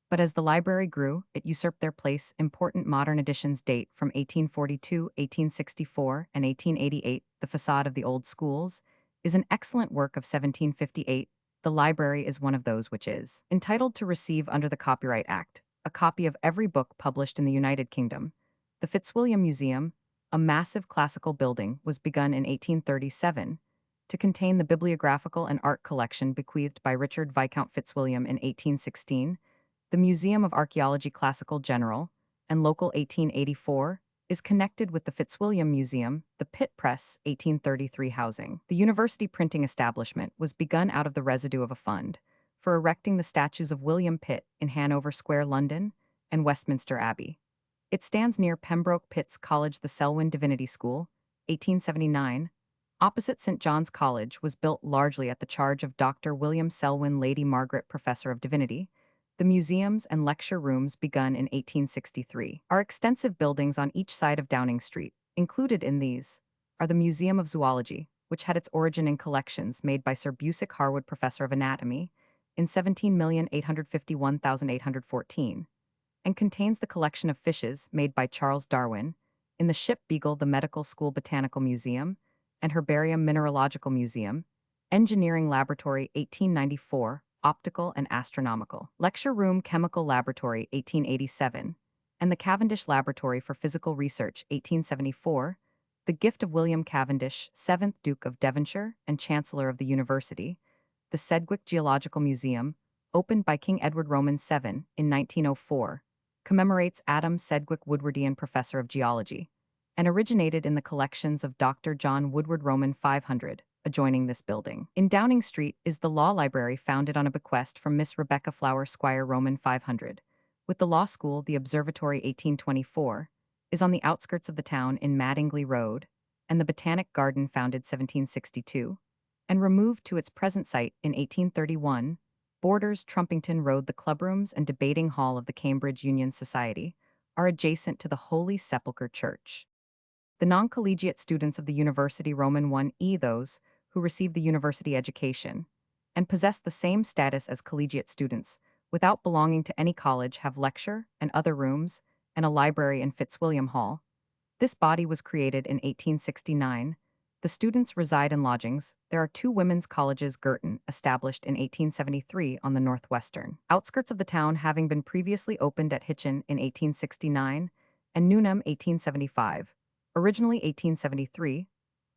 but as the library grew, it usurped their place. Important modern additions date from 1842, 1864, and 1888. The facade of the old schools is an excellent work of 1758. The library is one of those which is entitled to receive, under the Copyright Act, a copy of every book published in the United Kingdom. The Fitzwilliam Museum, a massive classical building, was begun in 1837 to contain the bibliographical and art collection bequeathed by Richard Viscount Fitzwilliam in 1816. The Museum of Archaeology, Classical General, and Local, 1884, is connected with the Fitzwilliam Museum. The Pitt Press, 1833 housing. The university printing establishment was begun out of the residue of a fund for erecting the statues of William Pitt in Hanover Square, London, and Westminster Abbey. It stands near Pembroke Pitt's College. The Selwyn Divinity School, 1879, opposite St. John's College, was built largely at the charge of Dr. William Selwyn, Lady Margaret Professor of Divinity. The museums and lecture rooms, begun in 1863, are extensive buildings on each side of Downing Street. Included in these are the Museum of Zoology, which had its origin in collections made by Sir Busick Harwood, Professor of Anatomy, in 17,851,814, and contains the collection of fishes made by Charles Darwin in the Ship Beagle the Medical School Botanical Museum and Herbarium Mineralogical Museum, Engineering Laboratory 1894, Optical and Astronomical, Lecture Room Chemical Laboratory 1887, and the Cavendish Laboratory for Physical Research 1874, the gift of William Cavendish, 7th Duke of Devonshire and Chancellor of the University, the Sedgwick Geological Museum, opened by King Edward Roman VII in 1904, commemorates Adam Sedgwick Woodwardian Professor of Geology, and originated in the collections of Dr. John Woodward Roman 500, adjoining this building. In Downing Street is the Law Library founded on a bequest from Miss Rebecca Flower Squire Roman 500, with the Law School, the Observatory 1824, is on the outskirts of the town in Madingley Road, and the Botanic Garden founded 1762, and removed to its present site in 1831, borders Trumpington Road. The clubrooms and debating hall of the Cambridge Union Society are adjacent to the Holy Sepulchre Church. The non-collegiate students of the University Roman 1E, those who receive the university education and possess the same status as collegiate students, without belonging to any college, have lecture and other rooms and a library in Fitzwilliam Hall. This body was created in 1869. The students reside in lodgings. There are two women's colleges, Girton, established in 1873 on the northwestern outskirts of the town, having been previously opened at Hitchin in 1869, and Newnham 1875, originally 1873,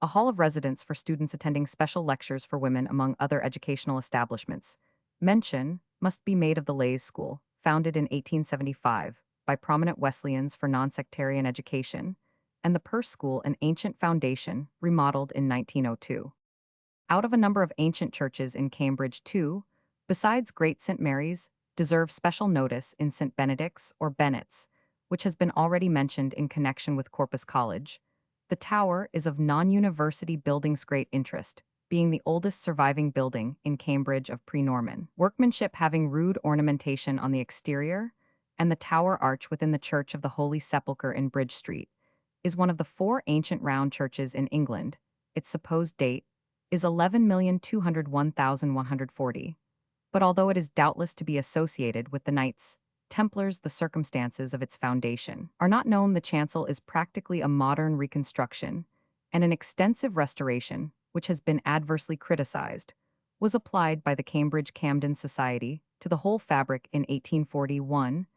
a hall of residence for students attending special lectures for women among other educational establishments. Mention must be made of the Lays School, founded in 1875 by prominent Wesleyans for non-sectarian education, and the Perse School, an ancient foundation, remodeled in 1902. Out of a number of ancient churches in Cambridge, too, besides Great St. Mary's, deserve special notice in St. Benedict's or Bennett's, which has been already mentioned in connection with Corpus College. The tower is of non-university buildings' great interest, being the oldest surviving building in Cambridge of pre-Norman workmanship, having rude ornamentation on the exterior, and the tower arch within the Church of the Holy Sepulchre in Bridge Street is one of the four ancient round churches in England. Its supposed date is 11,201,140, but although it is doubtless to be associated with the Knights Templars, the circumstances of its foundation are not known. The chancel is practically a modern reconstruction, and an extensive restoration, which has been adversely criticized, was applied by the Cambridge Camden Society to the whole fabric in 1841.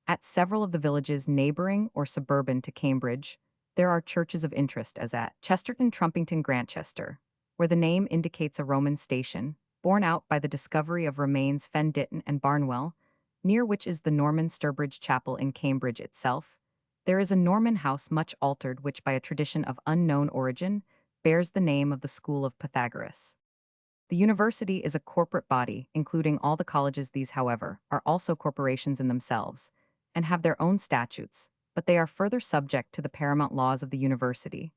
At several of the villages neighboring or suburban to Cambridge, there are churches of interest, as at Chesterton, Trumpington, Grantchester, where the name indicates a Roman station, borne out by the discovery of remains Fen Ditton and Barnwell, near which is the Norman Sturbridge Chapel. In Cambridge itself, there is a Norman house much altered, which by a tradition of unknown origin bears the name of the School of Pythagoras. The university is a corporate body, including all the colleges. These, however, are also corporations in themselves, and have their own statutes, but they are further subject to the paramount laws of the university.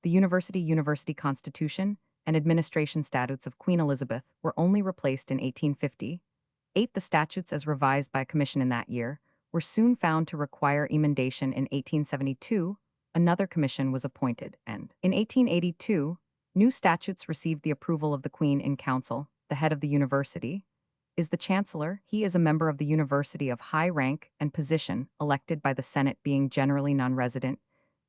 The University Constitution and Administration Statutes of Queen Elizabeth were only replaced in 1850. The statutes, as revised by a commission in that year, were soon found to require emendation. In 1872, another commission was appointed, and in 1882, new statutes received the approval of the Queen in Council. The head of the university is the Chancellor. He is a member of the university of high rank and position, elected by the Senate, being generally non-resident.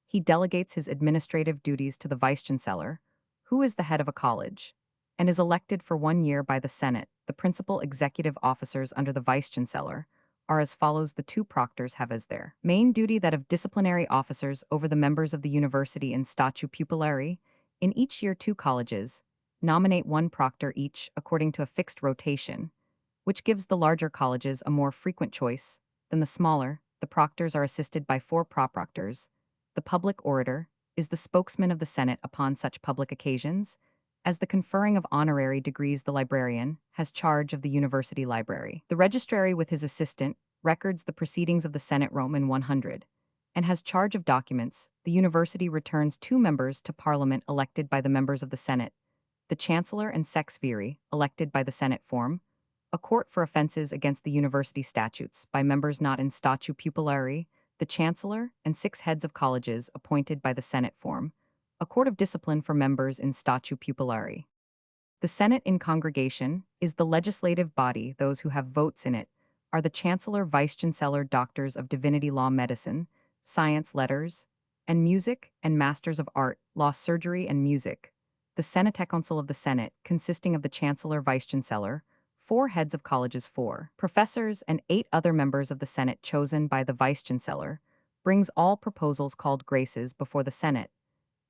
He delegates his administrative duties to the Vice-Chancellor, who is the head of a college, and is elected for 1 year by the Senate. The principal executive officers under the Vice-Chancellor are as follows. The two proctors have as their main duty that of disciplinary officers over the members of the university in statu pupillari. In each year, 2 colleges nominate 1 proctor each according to a fixed rotation, which gives the larger colleges a more frequent choice than the smaller. The proctors are assisted by 4 proproctors. The public orator is the spokesman of the Senate upon such public occasions. As the conferring of honorary degrees, the librarian has charge of the university library. The registrary, with his assistant, records the proceedings of the Senate Roman 100, and has charge of documents. The university returns 2 members to Parliament elected by the members of the Senate. The Chancellor and Sex Viri, elected by the Senate, form a court for offenses against the university statutes by members not in statu pupillari. The Chancellor and 6 heads of colleges appointed by the Senate form a court of discipline for members in statu pupillari. The Senate in congregation is the legislative body. Those who have votes in it are the Chancellor Vice-Chancellor Doctors of Divinity Law Medicine, Science Letters, and Music, and Masters of Art, Law Surgery and Music. The Senate Council of the Senate, consisting of the Chancellor Vice-Chancellor, 4 heads of colleges, 4 professors, and 8 other members of the Senate chosen by the Vice-Chancellor, brings all proposals called graces before the Senate.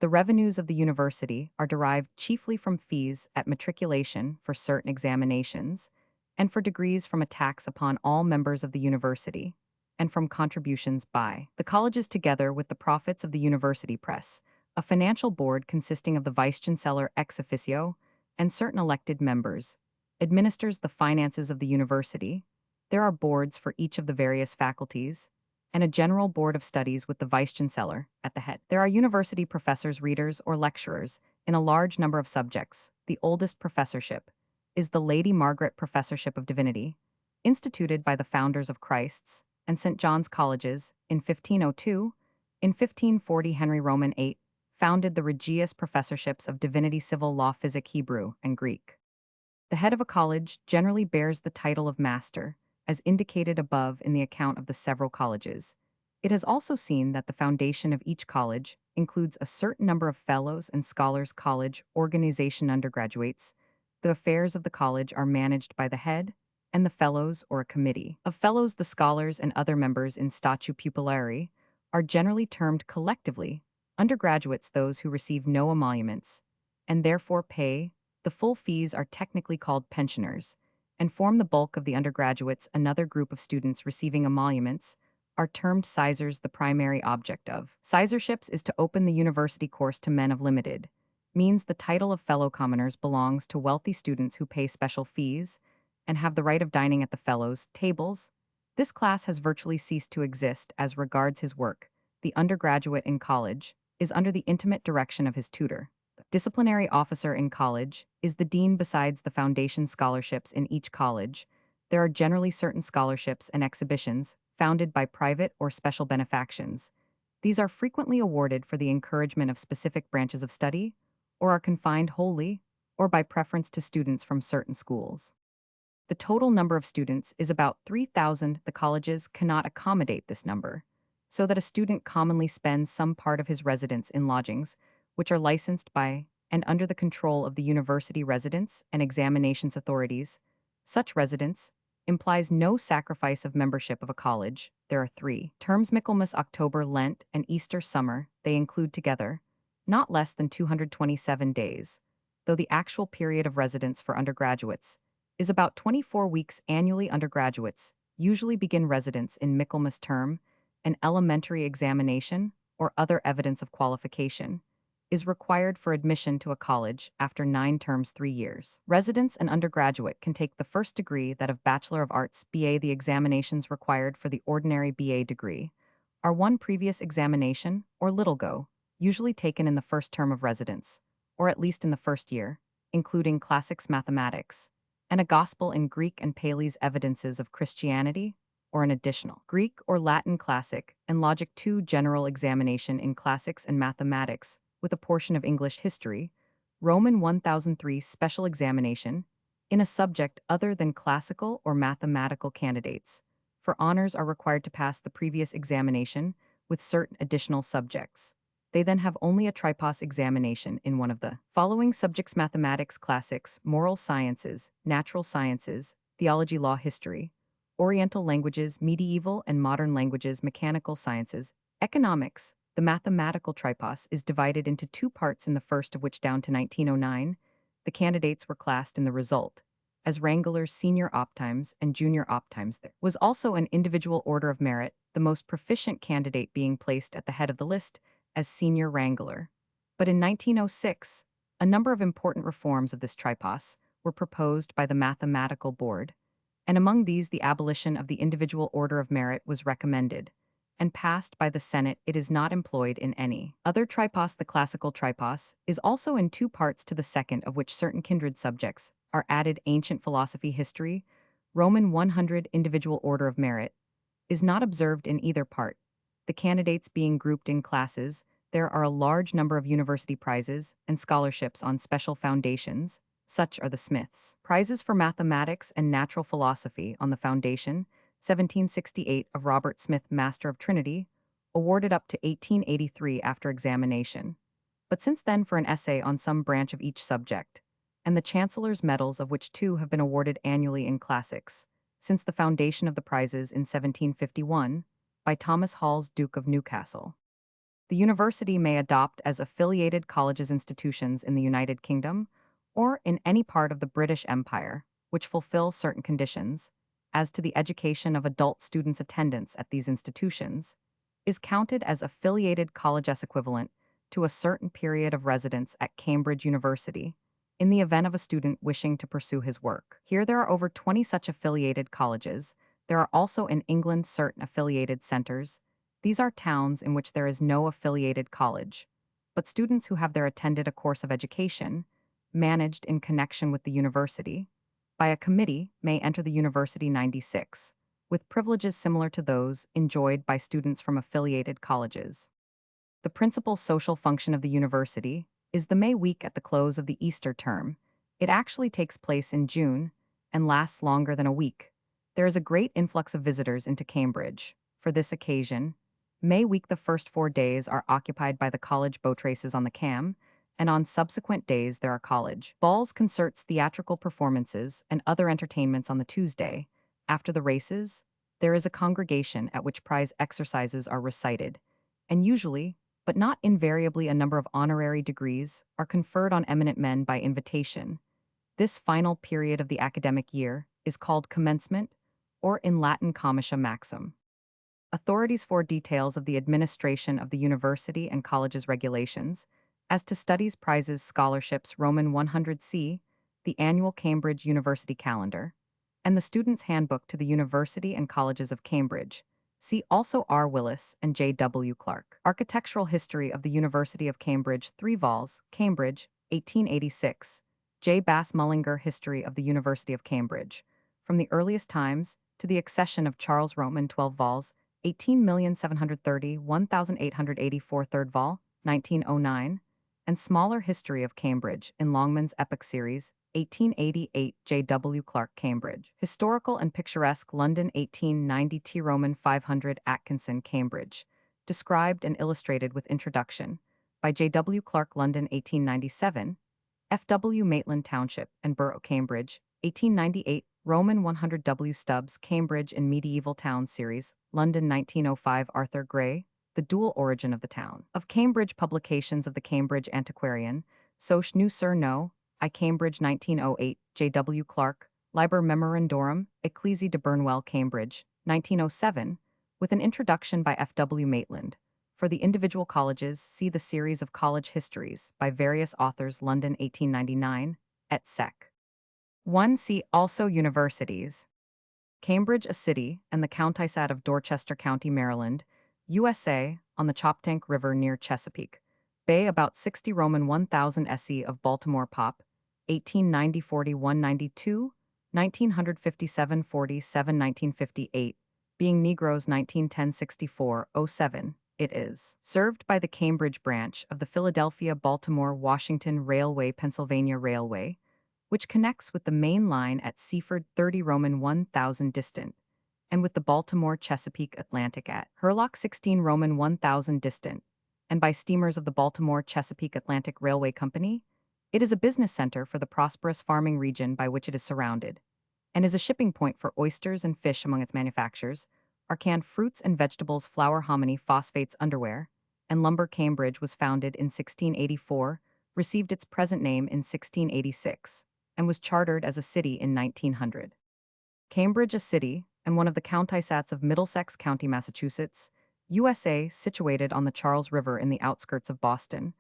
The revenues of the university are derived chiefly from fees at matriculation for certain examinations, and for degrees from a tax upon all members of the university, and from contributions by the colleges together with the profits of the university press, a financial board consisting of the vice-chancellor ex officio and certain elected members, administers the finances of the university. There are boards for each of the various faculties, and a general board of studies with the vice-chancellor at the head. There are university professors, readers, or lecturers in a large number of subjects. The oldest professorship is the Lady Margaret Professorship of Divinity, instituted by the founders of Christ's and St. John's Colleges in 1502. In 1540, Henry Roman VIII founded the Regius Professorships of Divinity, Civil Law, Physic, Hebrew, and Greek. The head of a college generally bears the title of master, as indicated above in the account of the several colleges. It has also seen that the foundation of each college includes a certain number of fellows and scholars. College organization undergraduates. The affairs of the college are managed by the head, and the fellows or a committee of fellows. The scholars and other members in statu pupillari are generally termed collectively undergraduates. Those who receive no emoluments, and therefore pay the full fees, are technically called pensioners, and form the bulk of the undergraduates. Another group of students receiving emoluments are termed sizars. The primary object of sizarships is to open the university course to men of limited means. The title of fellow commoners belongs to wealthy students who pay special fees and have the right of dining at the fellows' tables. This class has virtually ceased to exist as regards his work. The undergraduate in college is under the intimate direction of his tutor. Disciplinary officer in college is the dean. Besides the foundation scholarships in each college, there are generally certain scholarships and exhibitions founded by private or special benefactions. These are frequently awarded for the encouragement of specific branches of study, or are confined wholly or by preference to students from certain schools. The total number of students is about 3,000. The colleges cannot accommodate this number, so that a student commonly spends some part of his residence in lodgings, which are licensed by and under the control of the university residence and examinations authorities. Such residence implies no sacrifice of membership of a college. There are 3 terms: Michaelmas, October, Lent, and Easter, summer. They include together not less than 227 days, though the actual period of residence for undergraduates is about 24 weeks annually. Undergraduates usually begin residence in Michaelmas term. An elementary examination or other evidence of qualification is required for admission to a college after 9 terms, 3 years. Residents and undergraduate can take the first degree, that of Bachelor of Arts, BA. The examinations required for the ordinary BA degree are 1 previous examination or little go, usually taken in the first term of residence, or at least in the first year, including classics, mathematics, and a gospel in Greek and Paley's evidences of Christianity, or an additional Greek or Latin classic and logic. 2 general examination in classics and mathematics, with a portion of English history. Roman 1003 special examination in a subject other than classical or mathematical. Candidates for honors are required to pass the previous examination with certain additional subjects. They then have only a tripos examination in one of the following subjects: mathematics, classics, moral sciences, natural sciences, theology, law, history, Oriental languages, medieval and modern languages, mechanical sciences, economics. The mathematical tripos is divided into 2 parts, in the first of which, down to 1909, the candidates were classed in the result as wranglers, senior optimes, and junior optimes. There was also an individual order of merit, the most proficient candidate being placed at the head of the list as senior wrangler. But in 1906, a number of important reforms of this tripos were proposed by the Mathematical Board, and among these the abolition of the individual order of merit was recommended and passed by the Senate. It is not employed in any other tripos. The classical tripos is also in 2 parts, to the second of which certain kindred subjects are added: ancient philosophy, history. Roman 100 individual order of merit is not observed in either part. The candidates being grouped in classes, there are a large number of university prizes and scholarships on special foundations. Such are the Smith's prizes for mathematics and natural philosophy on the foundation, 1768 of Robert Smith, Master of Trinity, awarded up to 1883 after examination. But since then for an essay on some branch of each subject, and the Chancellor's medals of which two have been awarded annually in classics, since the foundation of the prizes in 1751, by Thomas Halls, Duke of Newcastle. The university may adopt as affiliated colleges institutions in the United Kingdom, or in any part of the British Empire, which fulfill certain conditions, as to the education of adult students' attendance at these institutions, is counted as affiliated colleges equivalent to a certain period of residence at Cambridge University, in the event of a student wishing to pursue his work. Here there are over 20 such affiliated colleges. There are also in England certain affiliated centres. These are towns in which there is no affiliated college, but students who have there attended a course of education, managed in connection with the university, by a committee may enter the University 96, with privileges similar to those enjoyed by students from affiliated colleges. The principal social function of the university is the May week at the close of the Easter term. It actually takes place in June and lasts longer than a week. There is a great influx of visitors into Cambridge. For this occasion, May week the first 4 days are occupied by the college boat races on the Cam, and on subsequent days there are college balls, concerts, theatrical performances, and other entertainments on the Tuesday. After the races, there is a congregation at which prize exercises are recited, and usually, but not invariably, a number of honorary degrees are conferred on eminent men by invitation. This final period of the academic year is called commencement, or in Latin comitia maxim. Authorities for details of the administration of the university and college's regulations, as to studies, prizes, scholarships, Roman 100c, the annual Cambridge University calendar, and the Student's Handbook to the University and Colleges of Cambridge. See also R. Willis and J. W. Clark. Architectural History of the University of Cambridge, 3 vols, Cambridge, 1886. J. Bass Mullinger, History of the University of Cambridge, from the earliest times to the accession of Charles Roman, 12 vols, 18,730,1884, 3rd vol, 1909, and Smaller History of Cambridge in Longman's Epoch Series, 1888, J. W. Clark, Cambridge. Historical and Picturesque London, 1890, T. Roman 500, Atkinson, Cambridge. Described and illustrated with introduction by J. W. Clark, London, 1897. F. W. Maitland Township and Borough, Cambridge, 1898. Roman 100 W. Stubbs, Cambridge in Medieval Towns Series, London, 1905. Arthur Gray, The Dual Origin of the Town of Cambridge. Publications of the Cambridge Antiquarian, Soc. New Sir No. I. Cambridge, 1908. J. W. Clark, Liber Memorandorum, Ecclesi de Burnwell, Cambridge, 1907, with an introduction by F. W. Maitland. For the individual colleges, see the series of college histories by various authors, London, 1899, et seq. 1. See also universities. Cambridge, a city, and the Countisat of Dorchester County, Maryland, USA, on the Choptank River near Chesapeake Bay, about 60. Roman 1000 SE of Baltimore Pop, 1890-4192, 1957-47, 1958, being Negroes 1910-64-07. It is served by the Cambridge branch of the Philadelphia-Baltimore-Washington Railway, Pennsylvania Railway, which connects with the main line at Seaford, 30. Roman 1000 distant, and with the Baltimore-Chesapeake Atlantic at Hurlock, 16. Roman 1000 distant, and by steamers of the Baltimore-Chesapeake Atlantic Railway Company. It is a business center for the prosperous farming region by which it is surrounded, and is a shipping point for oysters and fish. Among its manufactures are canned fruits and vegetables, flour, hominy, phosphates, underwear, and lumber. Cambridge was founded in 1684, received its present name in 1686, and was chartered as a city in 1900. Cambridge, a city, and one of the countisats of Middlesex County, Massachusetts, USA, situated on the Charles River in the outskirts of Boston,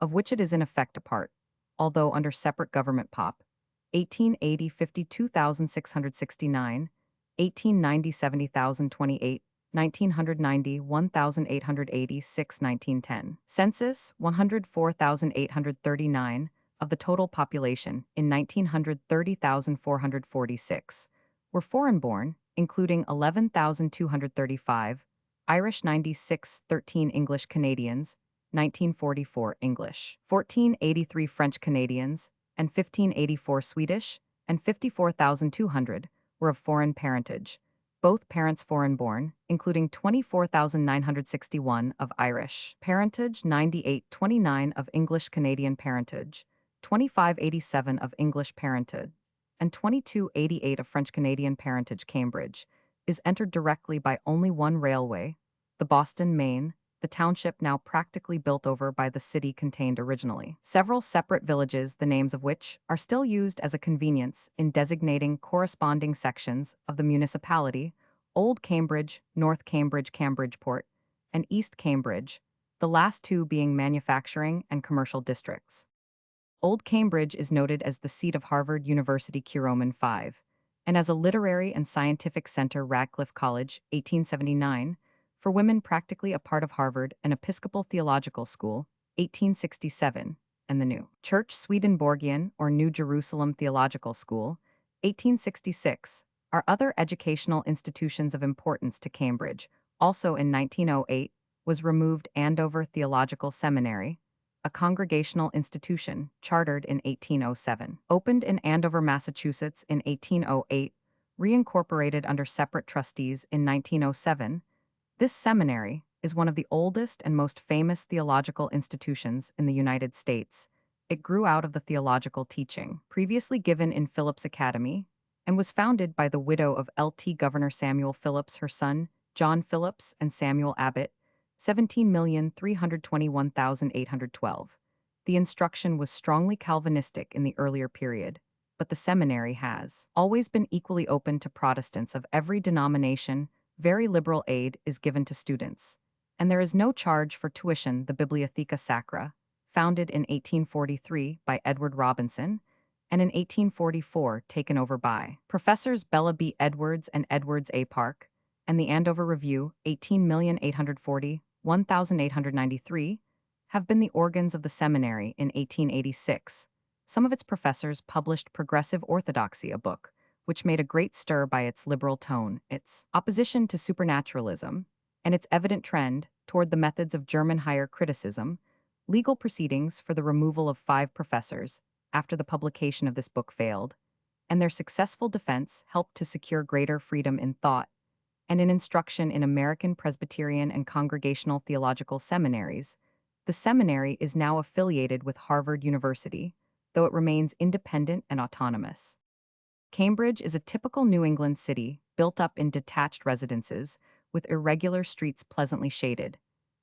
of which it is in effect a part, although under separate government. Pop. 1880 52,669, 1890 70,028, 1990 1,886, 1910. Census 104,839. Of the total population, in 1900 30,446 were foreign-born, including 11,235, Irish 96, 13 English Canadians, 1944 English, 1483 French Canadians, and 1584 Swedish, and 54,200 were of foreign parentage. both parents foreign-born, including 24,961 of Irish parentage, 9829 of English-Canadian parentage, 2587 of English parentage, and 2288 of French-Canadian parentage. Cambridge is entered directly by only one railway, the Boston Main, the township now practically built over by the city contained originally. Several separate villages, the names of which are still used as a convenience in designating corresponding sections of the municipality: Old Cambridge, North Cambridge, Cambridgeport, and East Cambridge, the last two being manufacturing and commercial districts. Old Cambridge is noted as the seat of Harvard University Curoman 5, and as a literary and scientific center Radcliffe College, 1879, for women practically a part of Harvard and Episcopal Theological School, 1867, and the New Church Swedenborgian or New Jerusalem Theological School, 1866, are other educational institutions of importance to Cambridge. Also in 1908 was removed Andover Theological Seminary, a congregational institution chartered in 1807. Opened in Andover, Massachusetts in 1808, reincorporated under separate trustees in 1907, this seminary is one of the oldest and most famous theological institutions in the United States. It grew out of the theological teaching previously given in Phillips Academy and was founded by the widow of L.T. Governor Samuel Phillips, her son, John Phillips, and Samuel Abbott, 17,321,812. The instruction was strongly Calvinistic in the earlier period, but the seminary has always been equally open to Protestants of every denomination. Very liberal aid is given to students, and there is no charge for tuition. The Bibliotheca Sacra, founded in 1843 by Edward Robinson, and in 1844 taken over by Professors Bella B. Edwards and Edwards A. Park, and the Andover Review, 18,840,1893, have been the organs of the seminary. In 1886, some of its professors published Progressive Orthodoxy, a book which made a great stir by its liberal tone, its opposition to supernaturalism, and its evident trend toward the methods of German higher criticism. Legal proceedings for the removal of 5 professors after the publication of this book failed, and their successful defense helped to secure greater freedom in thought and in instruction in American Presbyterian and Congregational Theological seminaries. The seminary is now affiliated with Harvard University, though it remains independent and autonomous. Cambridge is a typical New England city built up in detached residences with irregular streets pleasantly shaded,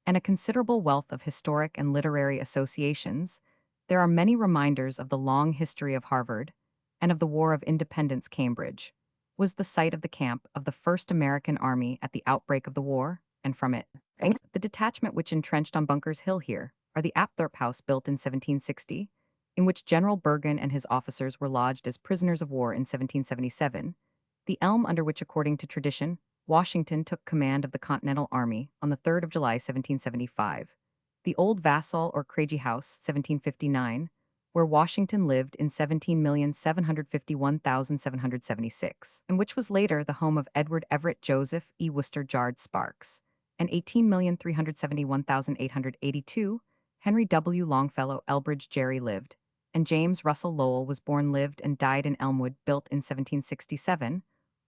and a considerable wealth of historic and literary associations. There are many reminders of the long history of Harvard and of the War of Independence. Cambridge was the site of the camp of the First American Army at the outbreak of the war, and from it, the detachment which entrenched on Bunker's Hill here are the Apthorpe House built in 1760, in which General Bergen and his officers were lodged as prisoners of war in 1777, the elm under which, according to tradition, Washington took command of the Continental Army on the 3rd of July, 1775, the Old Vassal or Craigie House, 1759, where Washington lived in 17,751,776, and which was later the home of Edward Everett Joseph E. Worcester Jard Sparks, and 18,371,882, Henry W. Longfellow Elbridge Gerry lived, and James Russell Lowell was born, lived, and died in Elmwood, built in 1767.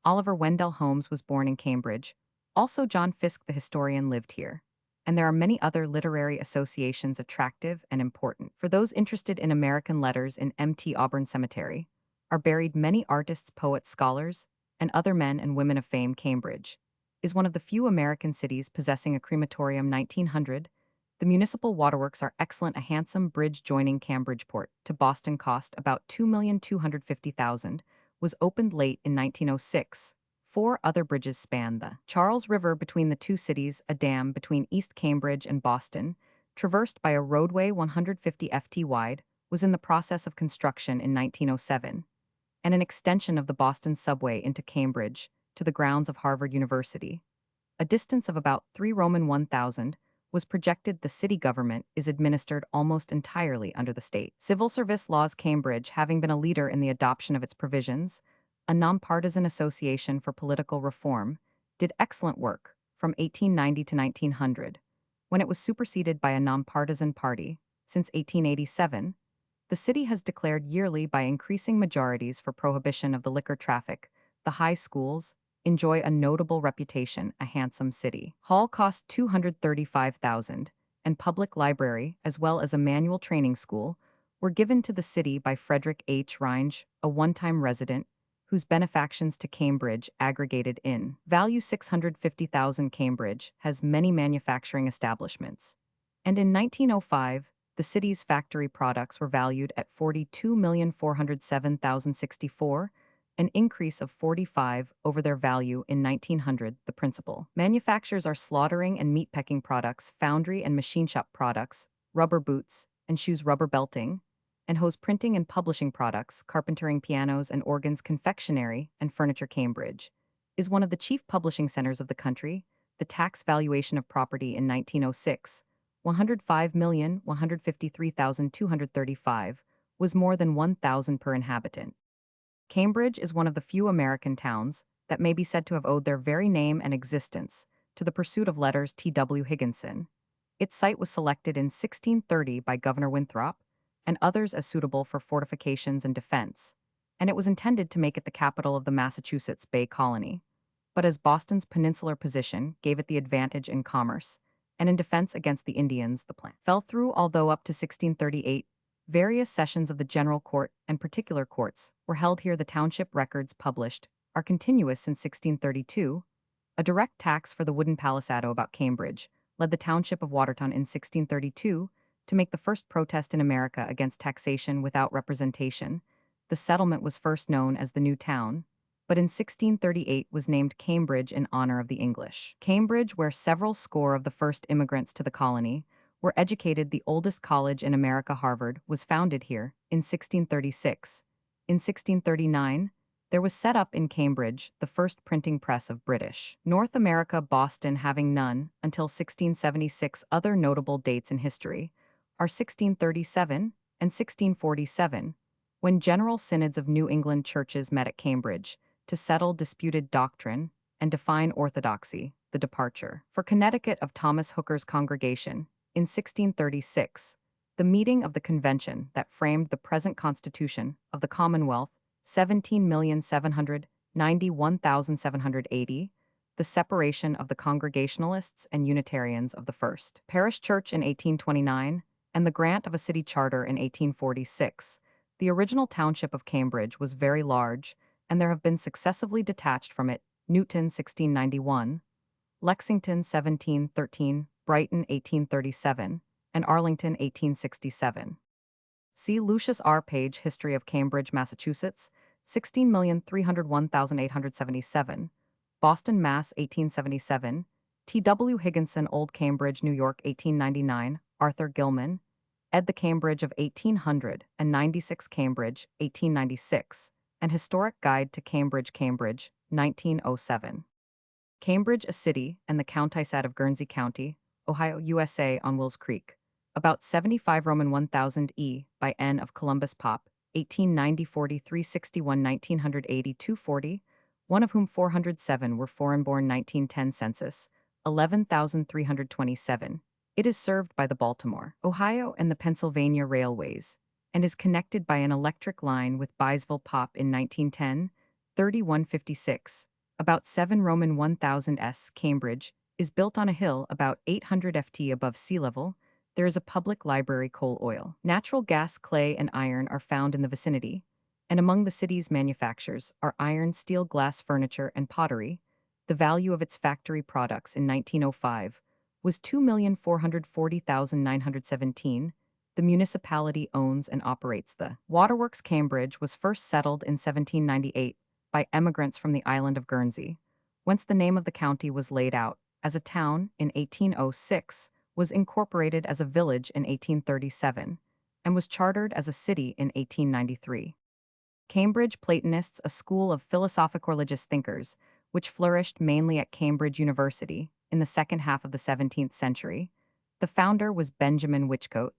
Oliver Wendell Holmes was born in Cambridge. Also John Fiske the historian lived here. And there are many other literary associations attractive and important. For those interested in American letters, in M.T. Auburn Cemetery are buried many artists, poets, scholars, and other men and women of fame. Cambridge is one of the few American cities possessing a crematorium. 1900. The municipal waterworks are excellent. A handsome bridge joining Cambridgeport to Boston cost about $2,250,000, was opened late in 1906. 4 other bridges span the Charles River between the two cities. A dam between East Cambridge and Boston, traversed by a roadway 150 ft wide, was in the process of construction in 1907, and an extension of the Boston subway into Cambridge to the grounds of Harvard University, a distance of about 3 Roman 1,000, was projected. The city government is administered almost entirely under the state civil service laws. Cambridge, having been a leader in the adoption of its provisions, a nonpartisan association for political reform, did excellent work from 1890 to 1900, when it was superseded by a nonpartisan party. Since 1887, the city has declared yearly by increasing majorities for prohibition of the liquor traffic, the high schools, enjoy a notable reputation, a handsome city. Hall cost $235,000, and public library, as well as a manual training school, were given to the city by Frederick H. Rindge, a one-time resident, whose benefactions to Cambridge aggregated in value 650,000. Cambridge has many manufacturing establishments, and in 1905, the city's factory products were valued at 42,407,064, an increase of 45 over their value in 1900. The principal manufacturers are slaughtering and meatpacking products, foundry and machine shop products, rubber boots and shoes, rubber belting, and hose printing and publishing products, carpentering, pianos and organs, confectionery, and furniture. Cambridge is one of the chief publishing centers of the country. The tax valuation of property in 1906, 105,153,235, was more than 1,000 per inhabitant. Cambridge is one of the few American towns that may be said to have owed their very name and existence to the pursuit of letters. T.W. Higginson. Its site was selected in 1630 by Governor Winthrop and others as suitable for fortifications and defense, and it was intended to make it the capital of the Massachusetts Bay Colony. But as Boston's peninsular position gave it the advantage in commerce and in defense against the Indians, the plan fell through. Although up to 1638, various sessions of the General Court and particular courts were held here, the township records published are continuous since 1632. A direct tax for the wooden palisado about Cambridge led the township of Watertown in 1632 to make the first protest in America against taxation without representation. The settlement was first known as the New Town, but in 1638 was named Cambridge in honor of the English. Cambridge, where several score of the first immigrants to the colony were educated, the oldest college in America, Harvard, was founded here in 1636. In 1639, there was set up in Cambridge the first printing press of British North America, Boston having none until 1676. Other notable dates in history are 1637 and 1647, when general synods of New England churches met at Cambridge to settle disputed doctrine and define orthodoxy. The departure for Connecticut of Thomas Hooker's congregation in 1636, the meeting of the convention that framed the present Constitution of the Commonwealth, 17,791,780, the separation of the Congregationalists and Unitarians of the First Parish Church in 1829, and the grant of a city charter in 1846. The original township of Cambridge was very large, and there have been successively detached from it Newton 1691, Lexington 1713, Brighton 1837, and Arlington 1867. See Lucius R. Page, History of Cambridge, Massachusetts, 16,301,877, Boston, Mass. 1877, T.W. Higginson, Old Cambridge, New York, 1899, Arthur Gilman, ed. The Cambridge of 1800, and 96 Cambridge, 1896, and Historic Guide to Cambridge, Cambridge, 1907. Cambridge, a city, and the county-sat of Guernsey County, Ohio, USA, on Wills Creek. About 75 Roman 1000 E. by N. of Columbus Pop, 1890 43 61 1980 240, one of whom 407 were foreign-born. 1910 census, 11,327. It is served by the Baltimore, Ohio, and the Pennsylvania Railways, and is connected by an electric line with Byesville Pop in 1910, 3156. About 7 Roman 1000 S. Cambridge is built on a hill about 800 ft above sea level. There is a public library. Coal, oil, natural gas, clay, and iron are found in the vicinity, and among the city's manufactures are iron, steel, glass, furniture, and pottery. The value of its factory products in 1905 was $2,440,917. The municipality owns and operates the Waterworks. Cambridge was first settled in 1798 by emigrants from the island of Guernsey, whence the name of the county was laid out as a town in 1806, was incorporated as a village in 1837, and was chartered as a city in 1893. Cambridge Platonists, a school of philosophic religious thinkers, which flourished mainly at Cambridge University in the second half of the 17th century. The founder was Benjamin Whichcote,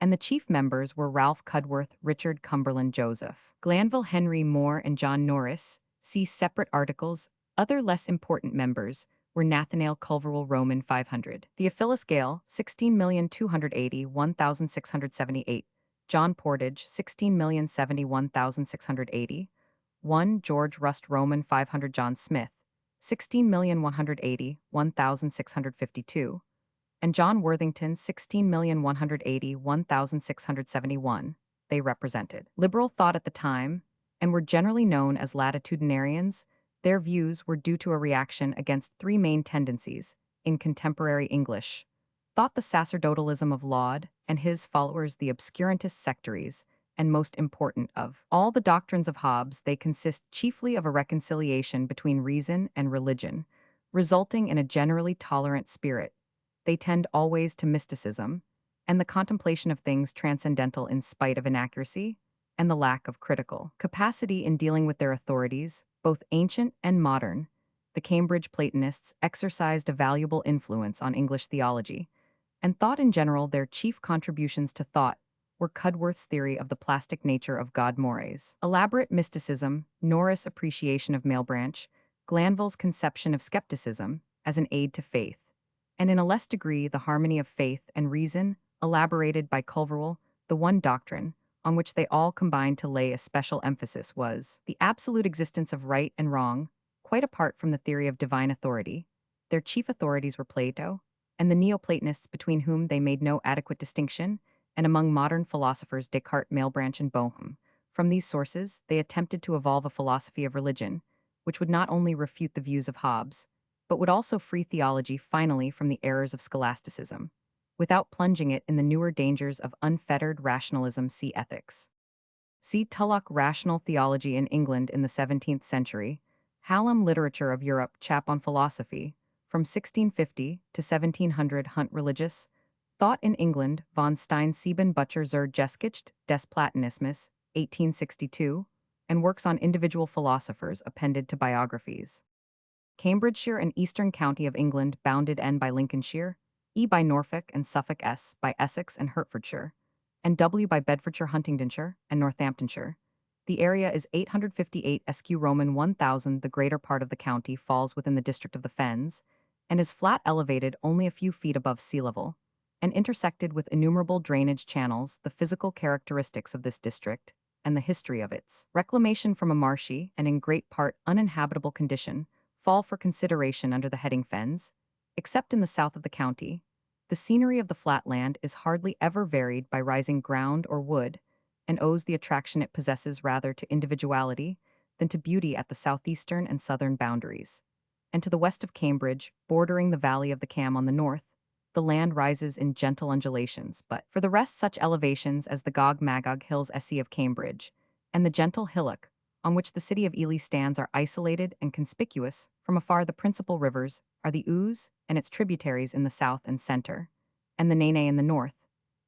and the chief members were Ralph Cudworth, Richard Cumberland, Joseph Glanville, Henry Moore, and John Norris. See separate articles. Other less important members were Nathanael Culverwell, Roman 500. Theophilus Gale, 16,281,678. John Portage, 16,071,680. 1. George Rust, Roman 500. John Smith, 16,180,1652, and John Worthington 16,180,1671. They represented liberal thought at the time and were generally known as latitudinarians. Their views were due to a reaction against three main tendencies in contemporary English: thought the sacerdotalism of Laud and his followers the obscurantist sectaries, and most important of all the doctrines of Hobbes, they consist chiefly of a reconciliation between reason and religion, resulting in a generally tolerant spirit. They tend always to mysticism and the contemplation of things transcendental in spite of inaccuracy and the lack of critical capacity in dealing with their authorities, both ancient and modern. The Cambridge Platonists exercised a valuable influence on English theology, and thought in general. Their chief contributions to thought were Cudworth's theory of the plastic nature of God mores, elaborate mysticism, Norris' appreciation of Malebranche, Glanville's conception of skepticism as an aid to faith, and in a less degree the harmony of faith and reason, elaborated by Culverwell. The one doctrine on which they all combined to lay a special emphasis was the absolute existence of right and wrong, quite apart from the theory of divine authority. Their chief authorities were Plato and the Neoplatonists, between whom they made no adequate distinction, and among modern philosophers Descartes, Malebranche, and Bohme. From these sources, they attempted to evolve a philosophy of religion, which would not only refute the views of Hobbes, but would also free theology finally from the errors of scholasticism, without plunging it in the newer dangers of unfettered rationalism. See Ethics. See Tulloch, Rational Theology in England in the 17th Century, Hallam, Literature of Europe, chap on philosophy, from 1650 to 1700. Hunt, Religious Thought in England, von Stein, Sieben Butcher zur Geschichte des Platonismus, 1862, and works on individual philosophers appended to biographies. Cambridgeshire, an eastern county of England, bounded N by Lincolnshire, E by Norfolk and Suffolk, S by Essex and Hertfordshire, and W by Bedfordshire, Huntingdonshire, and Northamptonshire. The area is 858 sq Roman 1000. The greater part of the county falls within the district of the Fens, and is flat, elevated only a few feet above sea level, and intersected with innumerable drainage channels. The physical characteristics of this district, and the history of its reclamation from a marshy and in great part uninhabitable condition, fall for consideration under the heading Fens. Except in the south of the county, the scenery of the flat land is hardly ever varied by rising ground or wood, and owes the attraction it possesses rather to individuality than to beauty at the southeastern and southern boundaries. And to the west of Cambridge, bordering the valley of the Cam on the north, the land rises in gentle undulations, but for the rest such elevations as the Gog Magog Hills SE of Cambridge, and the gentle hillock on which the city of Ely stands are isolated and conspicuous. From afar the principal rivers are the Ouse and its tributaries in the south and center, and the Nene in the north.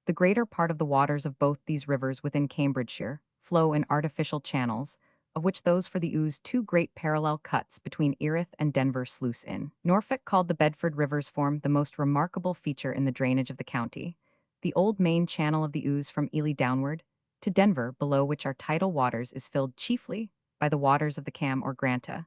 The greater part of the waters of both these rivers within Cambridgeshire flow in artificial channels, of which those for the Ouse two great parallel cuts between Erith and Denver sluice in Norfolk, called the Bedford Rivers, form the most remarkable feature in the drainage of the county. The old main channel of the Ouse from Ely downward to Denver, below which are tidal waters, is filled chiefly by the waters of the Cam or Granta,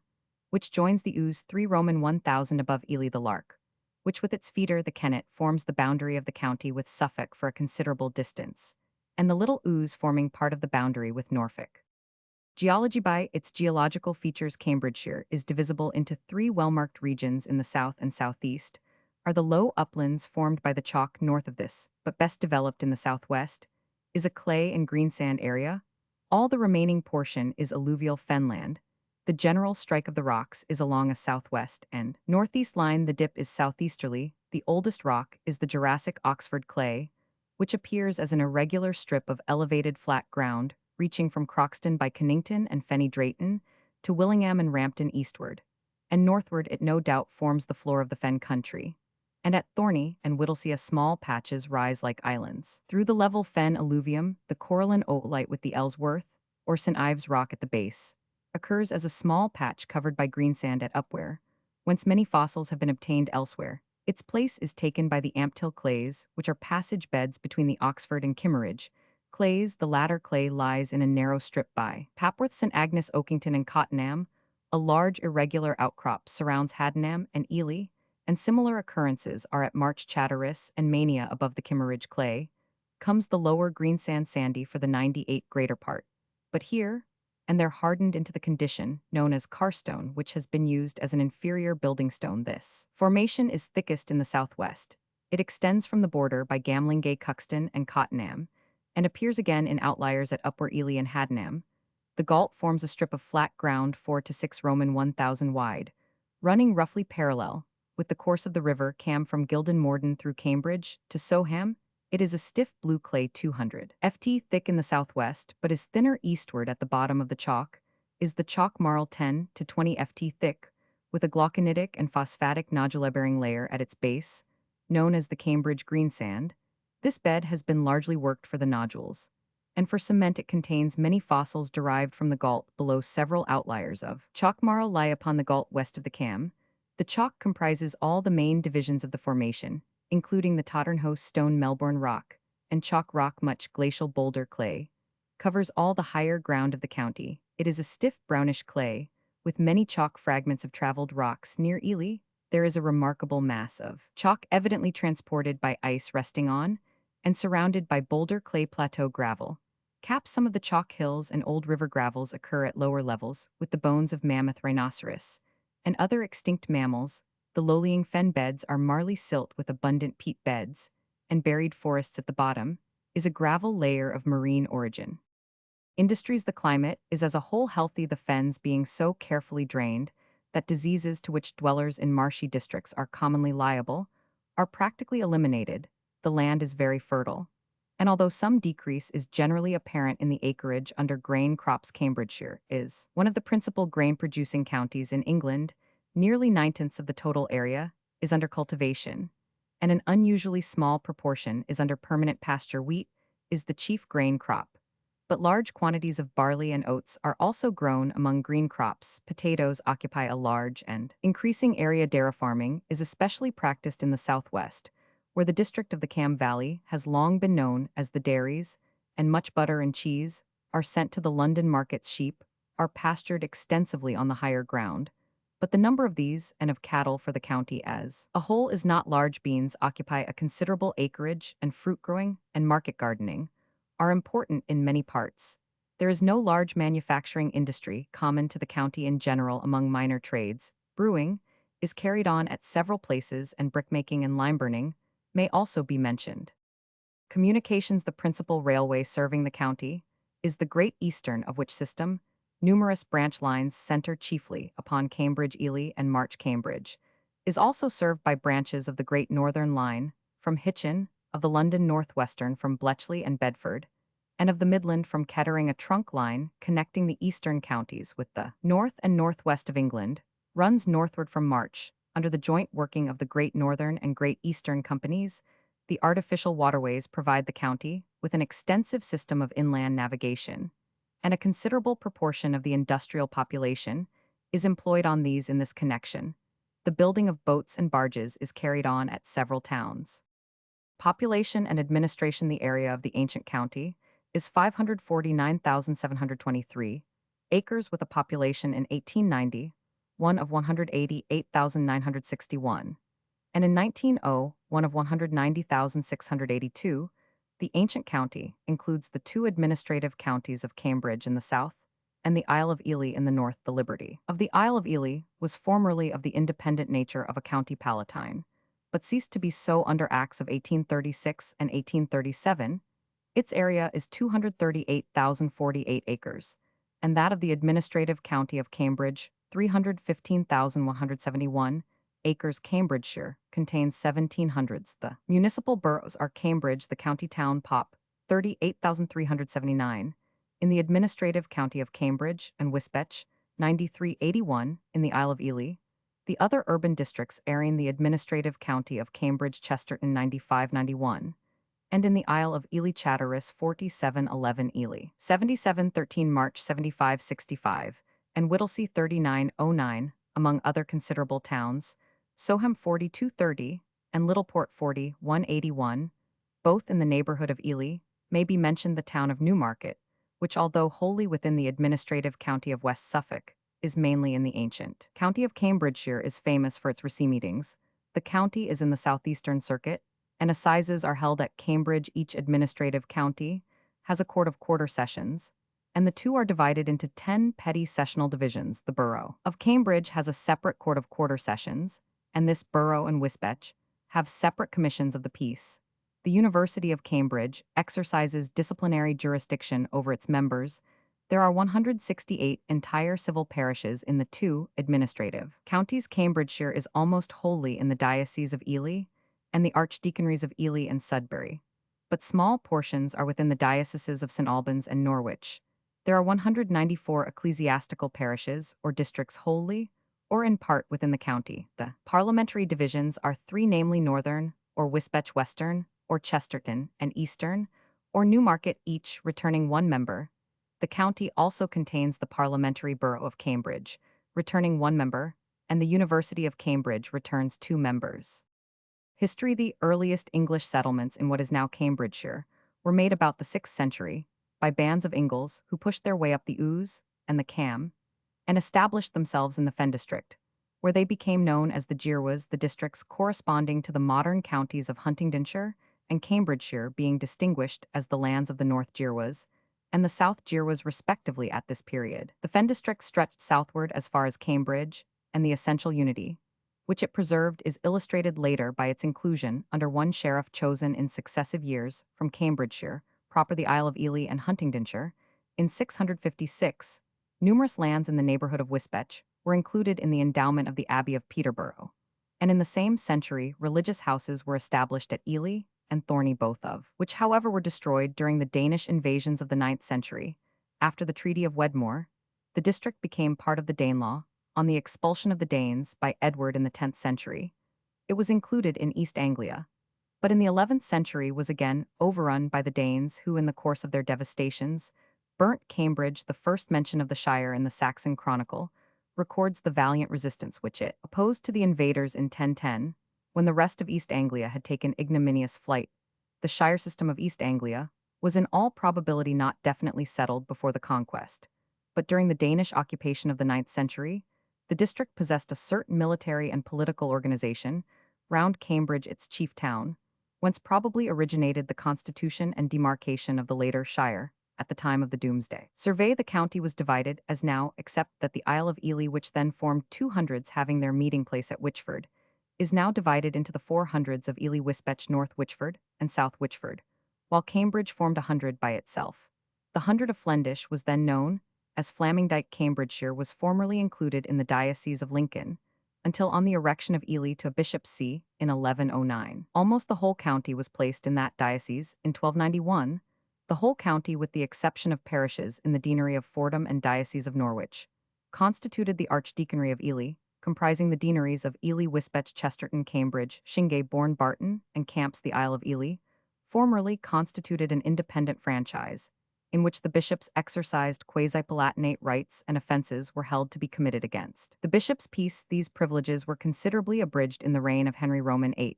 which joins the Ouse 3 Roman 1000 above Ely. The Lark, which with its feeder the Kennet forms the boundary of the county with Suffolk for a considerable distance, and the Little Ouse forming part of the boundary with Norfolk. Geology. By its geological features, Cambridgeshire is divisible into three well-marked regions. In the south and southeast are the low uplands formed by the chalk. North of this, but best developed in the southwest, is a clay and greensand area. All the remaining portion is alluvial fenland. The general strike of the rocks is along a southwest and northeast line. The dip is southeasterly. The oldest rock is the Jurassic Oxford clay, which appears as an irregular strip of elevated flat ground reaching from Croxton by Kennington and Fenny Drayton to Willingham and Rampton eastward, and northward it no doubt forms the floor of the fen country. And at Thorney and Whittlesea small patches rise like islands. Through the level fen alluvium, the coralline oolite with the Ellsworth, or St. Ives Rock at the base, occurs as a small patch covered by greensand at Upware, whence many fossils have been obtained elsewhere. Its place is taken by the Ampthill clays, which are passage beds between the Oxford and Kimmeridge clays. The latter clay lies in a narrow strip by Papworth, St. Agnes, Oakington, and Cottenham. A large irregular outcrop surrounds Haddenham and Ely, and similar occurrences are at March, Chatteris, and Mania. Above the Kimmeridge clay comes the lower greensand sandy for the 98 greater part. But here, and they're hardened into the condition known as carstone, which has been used as an inferior building stone. This formation is thickest in the southwest. It extends from the border by Gamlingay, Cuxton, and Cottenham, and appears again in outliers at Upper Ely and Haddenham. The Gault forms a strip of flat ground 4 to 6 Roman 1000 wide, running roughly parallel with the course of the river Cam from Gildon Morden through Cambridge to Soham. It is a stiff blue clay 200 ft thick in the southwest, but is thinner eastward at the bottom of the chalk, is the chalk marl 10 to 20 ft thick, with a glauconitic and phosphatic nodule-bearing layer at its base, known as the Cambridge greensand. This bed has been largely worked for the nodules, and for cement it contains many fossils derived from the Gault below. Several outliers of chalk marl lie upon the Gault west of the Cam. The chalk comprises all the main divisions of the formation, including the Tottenhouse stone Melbourne rock, and chalk rock much glacial boulder clay, covers all the higher ground of the county. It is a stiff brownish clay, with many chalk fragments of traveled rocks near Ely. There is a remarkable mass of chalk evidently transported by ice resting on, and surrounded by boulder clay plateau gravel. Caps some of the chalk hills and old river gravels occur at lower levels, with the bones of mammoth rhinoceros and other extinct mammals. The low-lying fen beds are marly silt with abundant peat beds, and buried forests at the bottom is a gravel layer of marine origin. Industries. The climate is as a whole healthy, the fens being so carefully drained that diseases to which dwellers in marshy districts are commonly liable are practically eliminated. The land is very fertile, and although some decrease is generally apparent in the acreage under grain crops, Cambridgeshire is one of the principal grain-producing counties in England. Nearly 9/10 of the total area is under cultivation, and an unusually small proportion is under permanent pasture. Wheat is the chief grain crop, but large quantities of barley and oats are also grown among green crops. Potatoes occupy a large and increasing area. Dairy farming is especially practiced in the southwest, where the district of the Cam Valley has long been known as the dairies, and much butter and cheese are sent to the London markets. Sheep are pastured extensively on the higher ground, but the number of these and of cattle for the county as a whole is not large. Beans occupy a considerable acreage, and fruit growing and market gardening are important in many parts. There is no large manufacturing industry common to the county in general. Among minor trades, brewing is carried on at several places, and brickmaking and lime burning may also be mentioned. Communications. The principal railway serving the county is the Great Eastern, of which system numerous branch lines center chiefly upon Cambridge, Ely, and March. Cambridge is also served by branches of the Great Northern Line from Hitchin, of the London North Western from Bletchley and Bedford, and of the Midland from Kettering. A trunk line connecting the eastern counties with the north and northwest of England runs northward from March, under the joint working of the Great Northern and Great Eastern Companies. The artificial waterways provide the county with an extensive system of inland navigation, and a considerable proportion of the industrial population is employed on these. In this connection, the building of boats and barges is carried on at several towns. Population and administration. The area of the ancient county is 549,723 acres, with a population in 1890 one of 188,961, and in 1900 one of 190,682. The ancient county includes the two administrative counties of Cambridge in the south and the Isle of Ely in the north. The liberty of the Isle of Ely was formerly of the independent nature of a county palatine, but ceased to be so under Acts of 1836 and 1837. Its area is 238,048 acres, and that of the administrative county of Cambridge, 315,171 acres. Cambridgeshire contains 1,700. The municipal boroughs are Cambridge, the county town, Pop, 38,379, in the administrative county of Cambridge, and Wisbech, 9381, in the Isle of Ely. The other urban districts are in the administrative county of Cambridge, Chesterton, 9591, and in the Isle of Ely, Chatteris, 4711, Ely, 7713, March, 7565, and Whittlesea, 3909, among other considerable towns. Soham, 4230, and Littleport, 4181, both in the neighborhood of Ely. May be mentioned the town of Newmarket, which, although wholly within the administrative county of West Suffolk, is mainly in the ancient county of Cambridgeshire, is famous for its recce meetings. The county is in the southeastern circuit, and assizes are held at Cambridge. Each administrative county has a court of quarter sessions, and the two are divided into 10 petty sessional divisions. The Borough of Cambridge has a separate Court of Quarter Sessions, and this borough and Wisbech have separate commissions of the peace. The University of Cambridge exercises disciplinary jurisdiction over its members. There are 168 entire civil parishes in the two administrative counties. Cambridgeshire is almost wholly in the Diocese of Ely and the Archdeaconries of Ely and Sudbury, but small portions are within the dioceses of St Albans and Norwich. There are 194 ecclesiastical parishes or districts wholly or in part within the county. The parliamentary divisions are three, namely Northern, or Wisbech Western, or Chesterton and Eastern, or Newmarket, each returning one member. The county also contains the parliamentary borough of Cambridge, returning one member, and the University of Cambridge returns two members. History: the earliest English settlements in what is now Cambridgeshire were made about the 6th century by bands of Ingles who pushed their way up the Ouse and the Cam and established themselves in the Fen district, where they became known as the Jirwas, the districts corresponding to the modern counties of Huntingdonshire and Cambridgeshire being distinguished as the lands of the North Jirwas and the South Jirwas respectively at this period. The Fen district stretched southward as far as Cambridge, and the essential unity, which it preserved, is illustrated later by its inclusion under one sheriff chosen in successive years from Cambridgeshire, proper the Isle of Ely and Huntingdonshire. In 656, numerous lands in the neighbourhood of Wisbech were included in the endowment of the Abbey of Peterborough, and in the same century religious houses were established at Ely and Thorney, both of which however were destroyed during the Danish invasions of the 9th century. After the Treaty of Wedmore, the district became part of the Danelaw. On the expulsion of the Danes by Edward in the 10th century, it was included in East Anglia, but in the 11th century was again overrun by the Danes who, in the course of their devastations, burnt Cambridge. The first mention of the shire in the Saxon Chronicle records the valiant resistance which it opposed to the invaders in 1010, when the rest of East Anglia had taken ignominious flight. The shire system of East Anglia was in all probability not definitely settled before the conquest, but during the Danish occupation of the 9th century, the district possessed a certain military and political organization round Cambridge, its chief town, whence probably originated the constitution and demarcation of the later shire. At the time of the Doomsday Survey, the county was divided as now, except that the Isle of Ely, which then formed 200s having their meeting place at Wychford, is now divided into the 400s of Ely, Wisbech, North Wychford, and South Wychford, while Cambridge formed 100 by itself. The hundred of Flendish was then known as Flamingdike. Cambridgeshire was formerly included in the Diocese of Lincoln, until on the erection of Ely to a bishop's see in 1109. Almost the whole county was placed in that diocese in 1291, the whole county with the exception of parishes in the deanery of Fordham and Diocese of Norwich, constituted the Archdeaconry of Ely, comprising the deaneries of Ely, Wisbech, Chesterton, Cambridge, Shingay, Bourne, Barton, and Camps. The Isle of Ely formerly constituted an independent franchise, in which the bishops exercised quasi-palatinate rights and offences were held to be committed against the bishop's peace. These privileges were considerably abridged in the reign of Henry Roman VIII,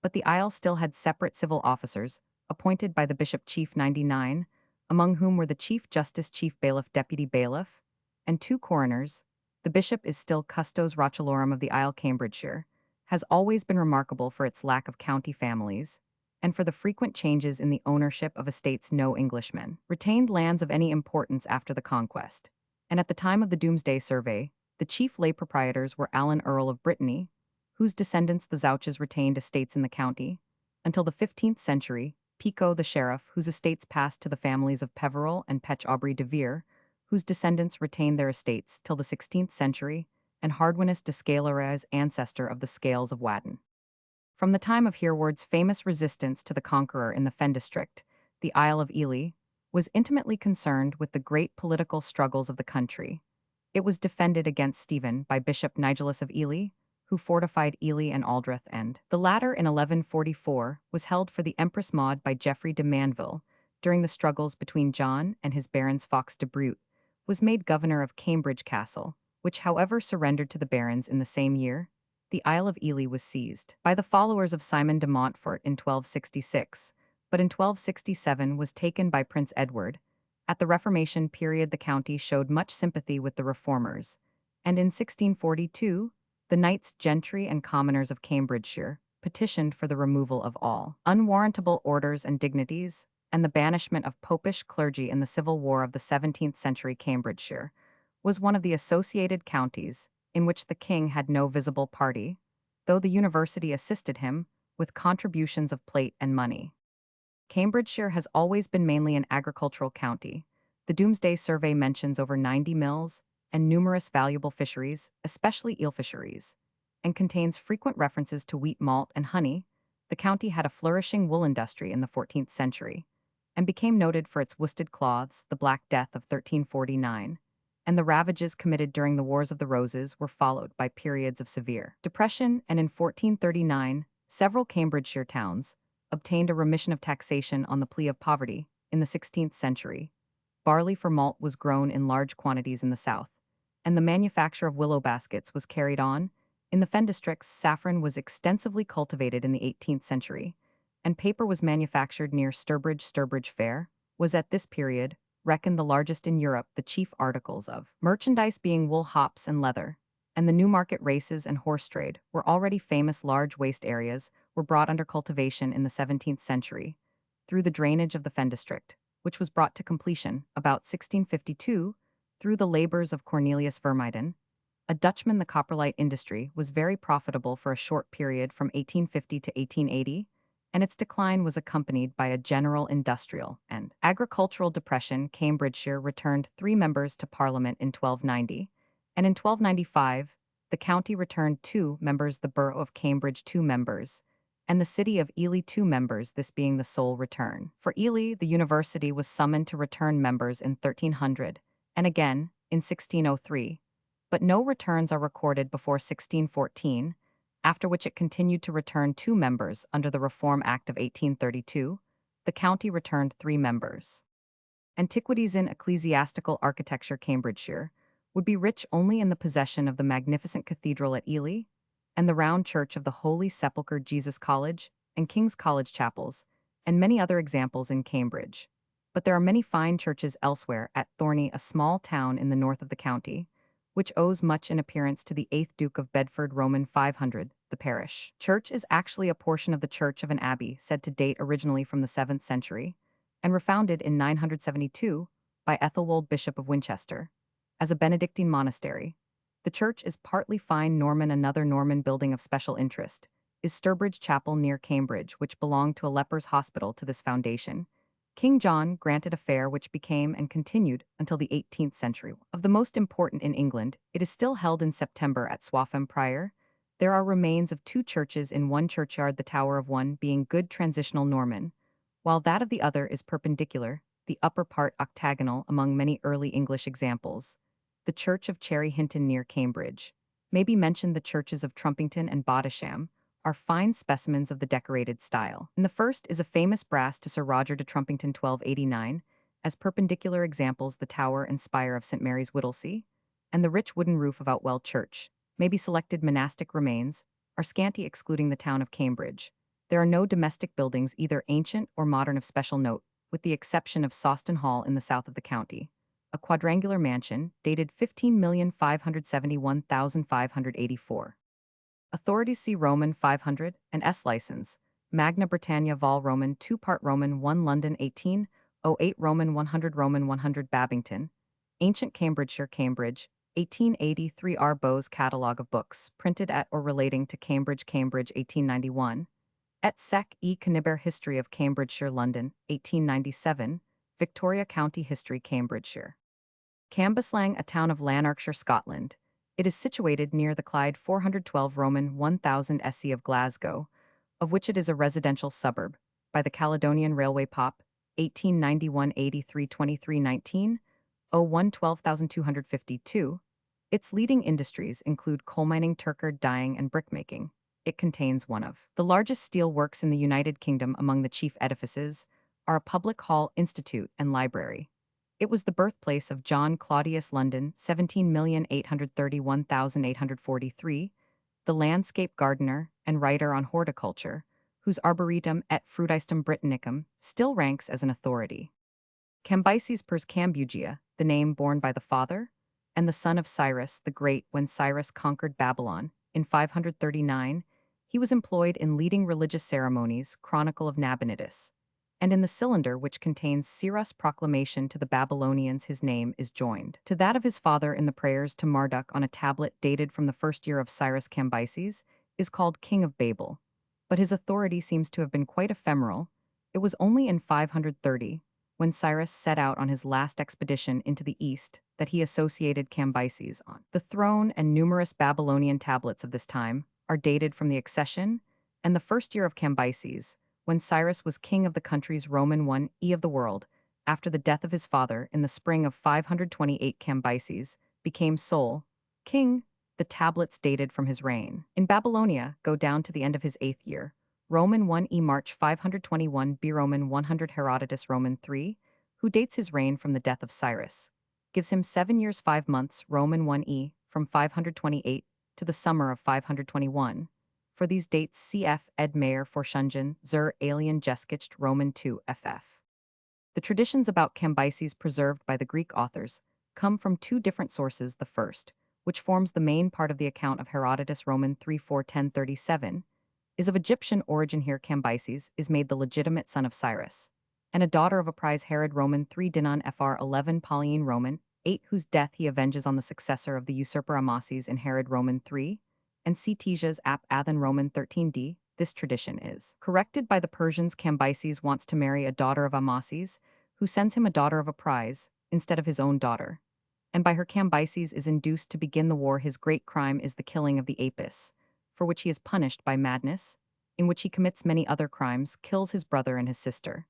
but the Isle still had separate civil officers, appointed by the bishop chief 99, among whom were the chief justice, chief bailiff, deputy bailiff, and two coroners. The bishop is still custos rotulorum of the Isle. Cambridgeshire has always been remarkable for its lack of county families, and for the frequent changes in the ownership of estates. No Englishmen retained lands of any importance after the conquest, and at the time of the Doomsday Survey, the chief lay proprietors were Alan, Earl of Brittany, whose descendants the Zouches retained estates in the county, until the 15th century, Pico the sheriff, whose estates passed to the families of Peveril and Pech Aubrey de Vere, whose descendants retained their estates till the 16th century, and Hardwinus de Scalares, ancestor of the Scales of Wadden. From the time of Hereward's famous resistance to the conqueror in the Fen district, the Isle of Ely was intimately concerned with the great political struggles of the country. It was defended against Stephen by Bishop Nigelus of Ely, who fortified Ely and Aldrich, and the latter in 1144 was held for the Empress Maud by Geoffrey de Manville. During the struggles between John and his barons, Fox de Brute was made governor of Cambridge Castle, which however surrendered to the barons in the same year. The Isle of Ely was seized by the followers of Simon de Montfort in 1266, but in 1267 was taken by Prince Edward. At the Reformation period, the county showed much sympathy with the reformers, and in 1642, the knights, gentry, and commoners of Cambridgeshire petitioned for the removal of all unwarrantable orders and dignities, and the banishment of popish clergy in the Civil War of the 17th century. Cambridgeshire was one of the associated counties in which the king had no visible party, though the university assisted him with contributions of plate and money. Cambridgeshire has always been mainly an agricultural county. The Domesday Survey mentions over 90 mills and numerous valuable fisheries, especially eel fisheries, and contains frequent references to wheat, malt, and honey. The county had a flourishing wool industry in the 14th century and became noted for its worsted cloths. The Black Death of 1349 and the ravages committed during the Wars of the Roses were followed by periods of severe depression, and in 1439, several Cambridgeshire towns obtained a remission of taxation on the plea of poverty. In the 16th century, barley for malt was grown in large quantities in the south, and the manufacture of willow baskets was carried on. In the Fen districts, saffron was extensively cultivated in the 18th century, and paper was manufactured near Sturbridge. Sturbridge Fair was at this period reckoned the largest in Europe, the chief articles of merchandise being wool, hops, and leather, and the Newmarket races and horse trade were already famous. Large waste areas were brought under cultivation in the 17th century through the drainage of the Fen district, which was brought to completion about 1652 through the labors of Cornelius Vermuyden, a Dutchman. The coprolite industry was very profitable for a short period from 1850 to 1880, and its decline was accompanied by a general industrial and agricultural depression. Cambridgeshire returned 3 members to Parliament in 1290, and in 1295, the county returned 2 members, the borough of Cambridge 2 members, and the city of Ely 2 members, this being the sole return. For Ely, the university was summoned to return members in 1300, and again in 1603, but no returns are recorded before 1614, after which it continued to return 2 members under the Reform Act of 1832. The county returned 3 members. Antiquities in ecclesiastical architecture. Cambridgeshire would be rich only in the possession of the magnificent cathedral at Ely and the round church of the Holy Sepulchre, Jesus College, and King's College chapels, and many other examples in Cambridge. But there are many fine churches elsewhere, at Thorney, a small town in the north of the county, which owes much in appearance to the 8th Duke of Bedford. Roman 500. The parish church is actually a portion of the church of an abbey said to date originally from the 7th century, and refounded in 972 by Ethelwold, Bishop of Winchester, as a Benedictine monastery. The church is partly fine Norman. Another Norman building of special interest is Sturbridge Chapel near Cambridge, which belonged to a lepers' hospital. To this foundation, King John granted a fair which became and continued until the 18th century. Of the most important in England, it is still held in September at Swaffham Prior. There are remains of 2 churches in one churchyard, the tower of one being good transitional Norman, while that of the other is perpendicular, the upper part octagonal. Among many early English examples, the church of Cherry Hinton near Cambridge may be mentioned. The churches of Trumpington and Bottisham are fine specimens of the decorated style. In the first is a famous brass to Sir Roger de Trumpington 1289, as perpendicular examples the tower and spire of St. Mary's, Whittlesea, and the rich wooden roof of Outwell Church. May be selected. Monastic remains are scanty, excluding the town of Cambridge. There are no domestic buildings, either ancient or modern, of special note, with the exception of Sawston Hall in the south of the county, a quadrangular mansion dated 15,571,584. Authorities see Roman 500 and S. License, Magna Britannia Vol. Roman 2 Part Roman 1 London 1808 Roman 100 Roman 100 Babington, Ancient Cambridgeshire, Cambridge, 1883 R. Bowes Catalogue of Books, printed at or relating to Cambridge, Cambridge 1891, et seq. E. Caniber History of Cambridgeshire, London, 1897, Victoria County History, Cambridgeshire. Cambuslang, a town of Lanarkshire, Scotland. It is situated near the Clyde 412 Roman 1000 SE of Glasgow, of which it is a residential suburb, by the Caledonian Railway Pop, 1891 83 23 19, 01 12252. Its leading industries include coal mining, turker, dyeing, and brickmaking. It contains one of the largest steel works in the United Kingdom. Among the chief edifices are a public hall, institute, and library. It was the birthplace of John Claudius London, 17,831,843, the landscape gardener and writer on horticulture, whose Arboretum et Frutistum Britannicum still ranks as an authority. Cambyses pers Cambugia, the name borne by the father and the son of Cyrus the Great. When Cyrus conquered Babylon in 539, he was employed in leading religious ceremonies. Chronicle of Nabonidus, and in the cylinder which contains Cyrus' proclamation to the Babylonians his name is joined to that of his father in the prayers to Marduk on a tablet dated from the first year of Cyrus Cambyses, is called King of Babel. But his authority seems to have been quite ephemeral. It was only in 530, when Cyrus set out on his last expedition into the east, that he associated Cambyses on the throne, and numerous Babylonian tablets of this time are dated from the accession and the first year of Cambyses, when Cyrus was king of the countries Roman 1e of the world, after the death of his father in the spring of 528 Cambyses, became sole king. The tablets dated from his reign in Babylonia go down to the end of his 8th year, Roman 1e March 521 B Roman 100 Herodotus Roman 3, who dates his reign from the death of Cyrus, gives him 7 years 5 months Roman 1e from 528 to the summer of 521. For these dates cf. Ed Meyer Forschungen zur Alien Geschichte Roman 2 ff. The traditions about Cambyses preserved by the Greek authors come from two different sources. The first, which forms the main part of the account of Herodotus Roman 3 4 1037, is of Egyptian origin. Here Cambyses is made the legitimate son of Cyrus, and a daughter of a prize Herod Roman 3 Dinon Fr 11 Pauline Roman 8, whose death he avenges on the successor of the usurper Amasis in Herod Roman 3, and Ctesias ap Athen Roman 13d. This tradition is corrected by the Persians. Cambyses wants to marry a daughter of Amasis, who sends him a daughter of a prize instead of his own daughter, and by her Cambyses is induced to begin the war. His great crime is the killing of the Apis, for which he is punished by madness, in which he commits many other crimes, kills his brother and his sister,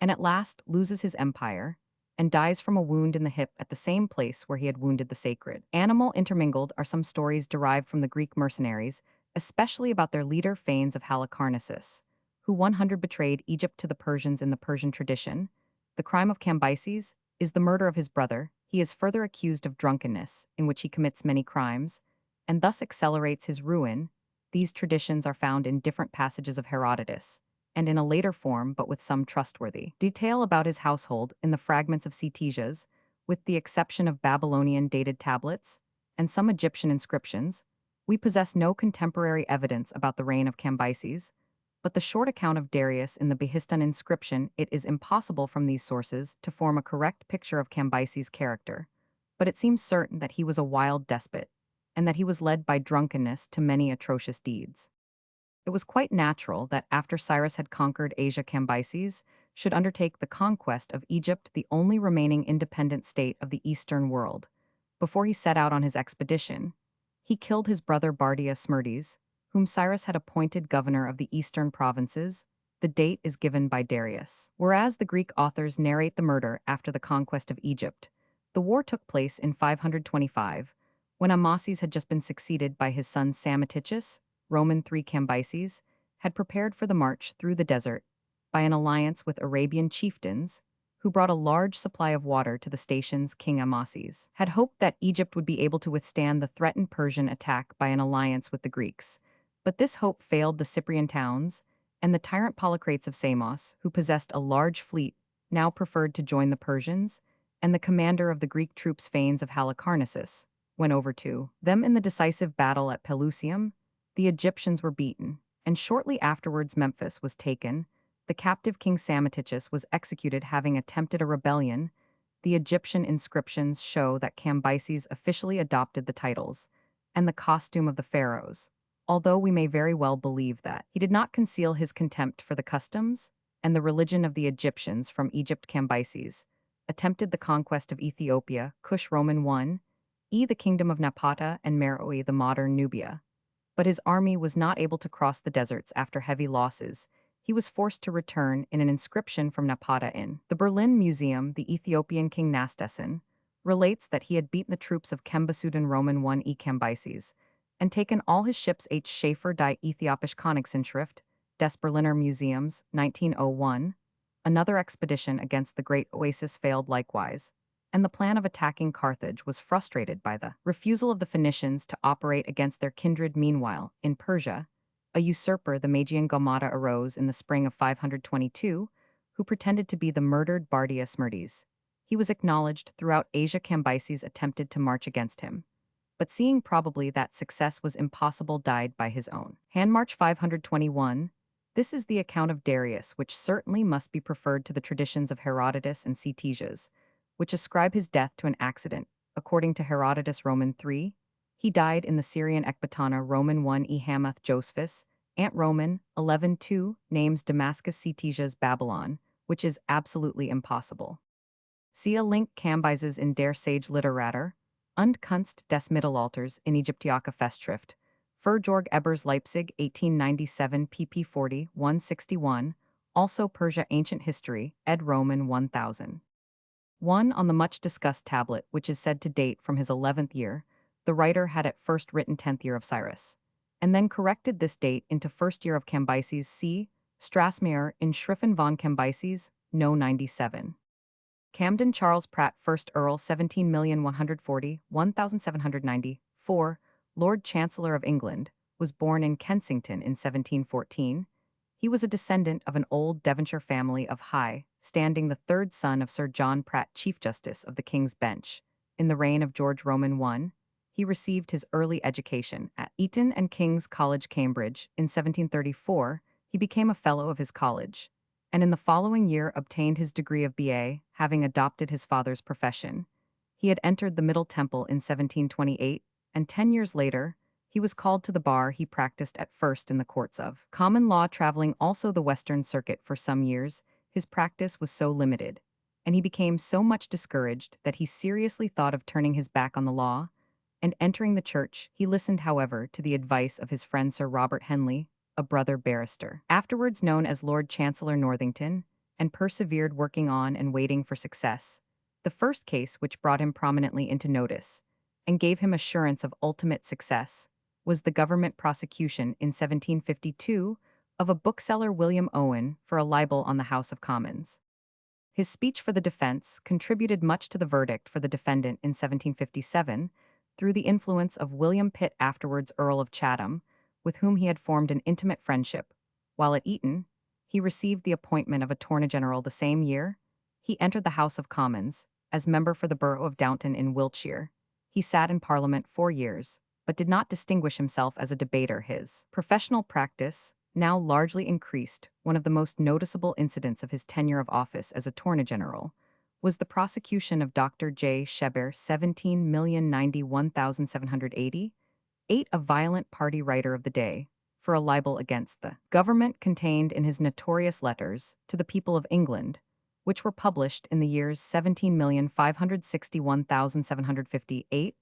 and at last loses his empire, and dies from a wound in the hip at the same place where he had wounded the sacred animal. Intermingled are some stories derived from the Greek mercenaries, especially about their leader Phanes of Halicarnassus, who 100 betrayed Egypt to the Persians. In the Persian tradition, the crime of Cambyses is the murder of his brother. He is further accused of drunkenness, in which he commits many crimes, and thus accelerates his ruin. These traditions are found in different passages of Herodotus, and in a later form but with some trustworthy detail about his household in the fragments of Ctesias, with the exception of Babylonian-dated tablets and some Egyptian inscriptions. We possess no contemporary evidence about the reign of Cambyses, but the short account of Darius in the Behistun inscription. It is impossible from these sources to form a correct picture of Cambyses' character, but it seems certain that he was a wild despot, and that he was led by drunkenness to many atrocious deeds. It was quite natural that after Cyrus had conquered Asia, Cambyses should undertake the conquest of Egypt, the only remaining independent state of the Eastern world. Before he set out on his expedition, he killed his brother Bardia Smerdes, whom Cyrus had appointed governor of the eastern provinces. The date is given by Darius. Whereas the Greek authors narrate the murder after the conquest of Egypt, the war took place in 525, when Amasis had just been succeeded by his son Psammetichus. Roman 3 Cambyses had prepared for the march through the desert by an alliance with Arabian chieftains, who brought a large supply of water to the stations. King Amasis had hoped that Egypt would be able to withstand the threatened Persian attack by an alliance with the Greeks, but this hope failed. The Cyprian towns and the tyrant Polycrates of Samos, who possessed a large fleet, now preferred to join the Persians, and the commander of the Greek troops Phanes of Halicarnassus went over to them. In the decisive battle at Pelusium, the Egyptians were beaten, and shortly afterwards Memphis was taken. The captive King Psammetichus was executed, having attempted a rebellion. The Egyptian inscriptions show that Cambyses officially adopted the titles and the costume of the pharaohs, although we may very well believe that he did not conceal his contempt for the customs and the religion of the Egyptians from Egypt. Cambyses attempted the conquest of Ethiopia, Kush Roman 1, the kingdom of Napata, and Meroe, the modern Nubia. But his army was not able to cross the deserts after heavy losses. He was forced to return. In an inscription from Napata in the Berlin Museum, the Ethiopian king Nastessen relates that he had beaten the troops of Kembasudan Roman 1 Cambyses and taken all his ships. H. Schaefer die Ethiopisch Königsinschrift des Berliner Museums, 1901. Another expedition against the Great Oasis failed likewise, and the plan of attacking Carthage was frustrated by the refusal of the Phoenicians to operate against their kindred. Meanwhile, in Persia, a usurper, the Magian Gomata, arose in the spring of 522, who pretended to be the murdered Bardia Smerdes. He was acknowledged throughout Asia. Cambyses attempted to march against him, but seeing probably that success was impossible, died by his own hand. March 521, This is the account of Darius, which certainly must be preferred to the traditions of Herodotus and Ctesias, which ascribe his death to an accident. According to Herodotus Roman 3, he died in the Syrian Ecbatana Roman 1 E Hamath Josephus, Ant Roman 11:2 names Damascus Ctesias Babylon, which is absolutely impossible. See a link Cambyses in der Sage Literatur und Kunst des Mittelalters in Ägyptische Festschrift, für Georg Ebers Leipzig 1897 pp 40 161, also Persia Ancient History, ed. Roman 1000. 1. On the much-discussed tablet, which is said to date from his 11th year, the writer had at first written 10th year of Cyrus, and then corrected this date into first year of Cambyses c. Strasmayer in Schriffen von Cambyses, no 97. Camden Charles Pratt, 1st Earl 17,140,1790, 1794, Lord Chancellor of England, was born in Kensington in 1714. He was a descendant of an old Devonshire family of high standing, the third son of Sir John Pratt, Chief Justice of the King's Bench. In the reign of George Roman I, he received his early education at Eton and King's College, Cambridge. In 1734, he became a Fellow of his college, and in the following year obtained his degree of B.A., having adopted his father's profession. He had entered the Middle Temple in 1728, and 10 years later, he was called to the bar. He practiced at first in the courts of common law, traveling also the Western Circuit for some years. His practice was so limited, and he became so much discouraged that he seriously thought of turning his back on the law and entering the church. He listened, however, to the advice of his friend Sir Robert Henley, a brother barrister, afterwards known as Lord Chancellor Northington, and persevered, working on and waiting for success. The first case which brought him prominently into notice and gave him assurance of ultimate success was the government prosecution in 1752 of a bookseller, William Owen, for a libel on the House of Commons. His speech for the defense contributed much to the verdict for the defendant in 1757 through the influence of William Pitt, afterwards Earl of Chatham, with whom he had formed an intimate friendship. While at Eton, he received the appointment of Attorney General the same year. He entered the House of Commons as member for the borough of Downton in Wiltshire. He sat in Parliament 4 years, but did not distinguish himself as a debater. His professional practice now largely increased. One of the most noticeable incidents of his tenure of office as Attorney General was the prosecution of Dr. J. Sheber, 17,091,780, a violent party writer of the day, for a libel against the government contained in his notorious letters to the people of England, which were published in the years 17,561,758,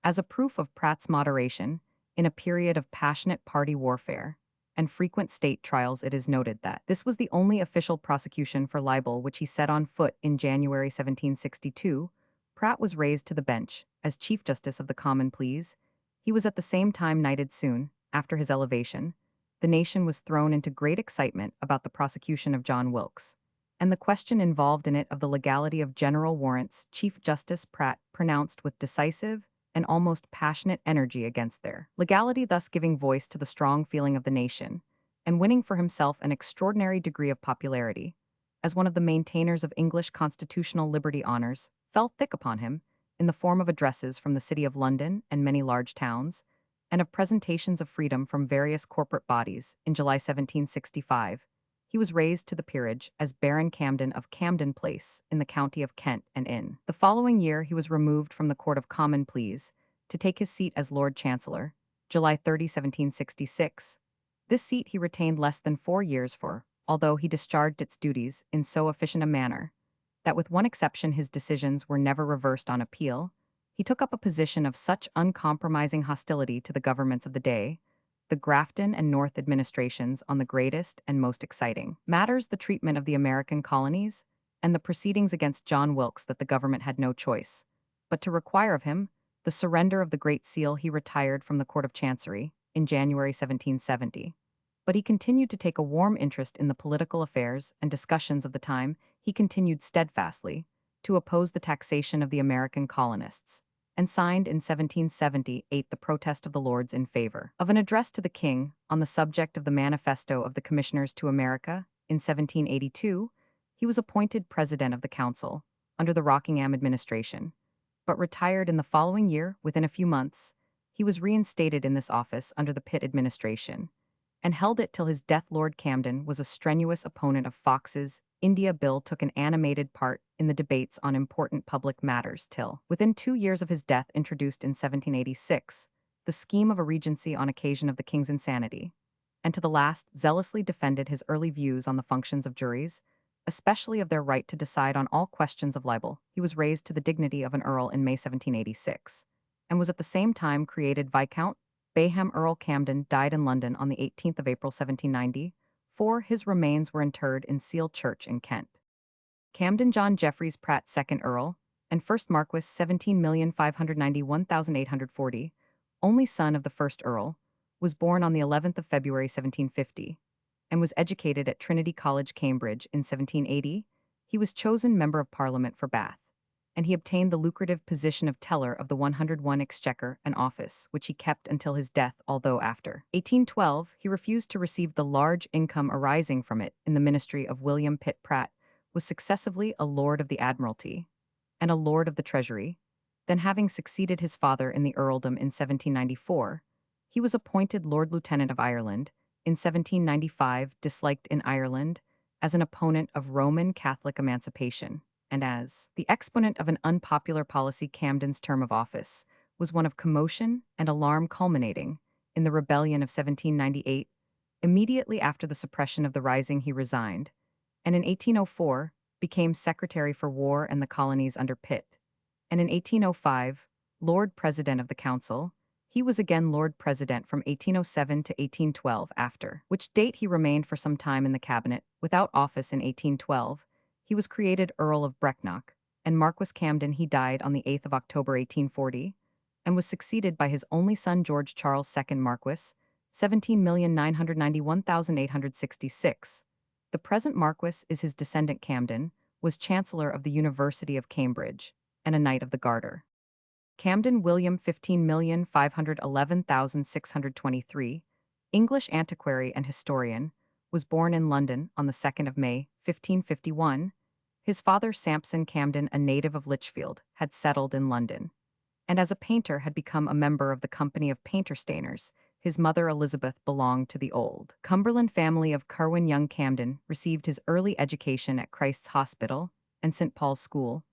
as a proof of Pratt's moderation in a period of passionate party warfare and frequent state trials. It is noted that this was the only official prosecution for libel which he set on foot in January 1762. Pratt was raised to the bench as Chief Justice of the Common Pleas. He was at the same time knighted. Soon after his elevation, the nation was thrown into great excitement about the prosecution of John Wilkes, and the question involved in it of the legality of general warrants. Chief Justice Pratt pronounced with decisive and almost passionate energy against their legality, thus giving voice to the strong feeling of the nation, and winning for himself an extraordinary degree of popularity. As one of the maintainers of English constitutional liberty, honors fell thick upon him, in the form of addresses from the City of London and many large towns, and of presentations of freedom from various corporate bodies. In July 1765, he was raised to the peerage as Baron Camden of Camden Place in the county of Kent, and in the following year he was removed from the Court of Common Pleas to take his seat as Lord Chancellor, July 30, 1766. This seat he retained less than 4 years for, although he discharged its duties in so efficient a manner that, with one exception, his decisions were never reversed on appeal. He took up a position of such uncompromising hostility to the governments of the day, the Grafton and North administrations, on the greatest and most exciting matters, the treatment of the American colonies, and the proceedings against John Wilkes, that the government had no choice but to require of him the surrender of the Great Seal. He retired from the Court of Chancery in January 1770. But he continued to take a warm interest in the political affairs and discussions of the time. He continued steadfastly to oppose the taxation of the American colonists, and signed in 1778 the Protest of the Lords in favor of an address to the King on the subject of the Manifesto of the Commissioners to America. In 1782, he was appointed President of the Council under the Rockingham administration, but retired in the following year. Within a few months, he was reinstated in this office under the Pitt administration, and held it till his death. Lord Camden was a strenuous opponent of Fox's India Bill, took an animated part in the debates on important public matters till, within 2 years of his death, introduced in 1786, the scheme of a regency on occasion of the king's insanity, and to the last zealously defended his early views on the functions of juries, especially of their right to decide on all questions of libel. He was raised to the dignity of an earl in May 1786, and was at the same time created Viscount. Bayham Earl Camden died in London on the 18th of April 1790. His remains were interred in Seal Church in Kent. Camden John Jeffreys Pratt, 2nd Earl, and 1st Marquis, 17,591,840, only son of the 1st Earl, was born on the 11th of February 1750, and was educated at Trinity College, Cambridge in 1780. He was chosen Member of Parliament for Bath, and he obtained the lucrative position of Teller of the 101 Exchequer, an office which he kept until his death, although after 1812 he refused to receive the large income arising from it in the ministry of William Pitt Pratt, was successively a Lord of the Admiralty and a Lord of the Treasury. Then, having succeeded his father in the earldom in 1794, he was appointed Lord Lieutenant of Ireland. In 1795, disliked in Ireland as an opponent of Roman Catholic emancipation, and as the exponent of an unpopular policy. Camden's term of office was one of commotion and alarm, culminating in the rebellion of 1798. Immediately after the suppression of the rising, he resigned, and in 1804 became Secretary for War and the Colonies under Pitt, and in 1805 Lord President of the Council. He was again Lord President from 1807 to 1812, after which date he remained for some time in the cabinet, without office. In 1812, he was created Earl of Brecknock and Marquis Camden. He died on the 8th of October 1840, and was succeeded by his only son George Charles, 2nd Marquis, 17,991,866. The present Marquis is his descendant. Camden was Chancellor of the University of Cambridge, and a Knight of the Garter. Camden William, 15,511,623, English antiquary and historian, was born in London on the 2nd of May, 1551. His father Sampson Camden, a native of Lichfield, had settled in London, and as a painter had become a member of the Company of Painter-Stainers. His mother Elizabeth belonged to the old Cumberland family of Curwen. Young Camden received his early education at Christ's Hospital and St. Paul's School,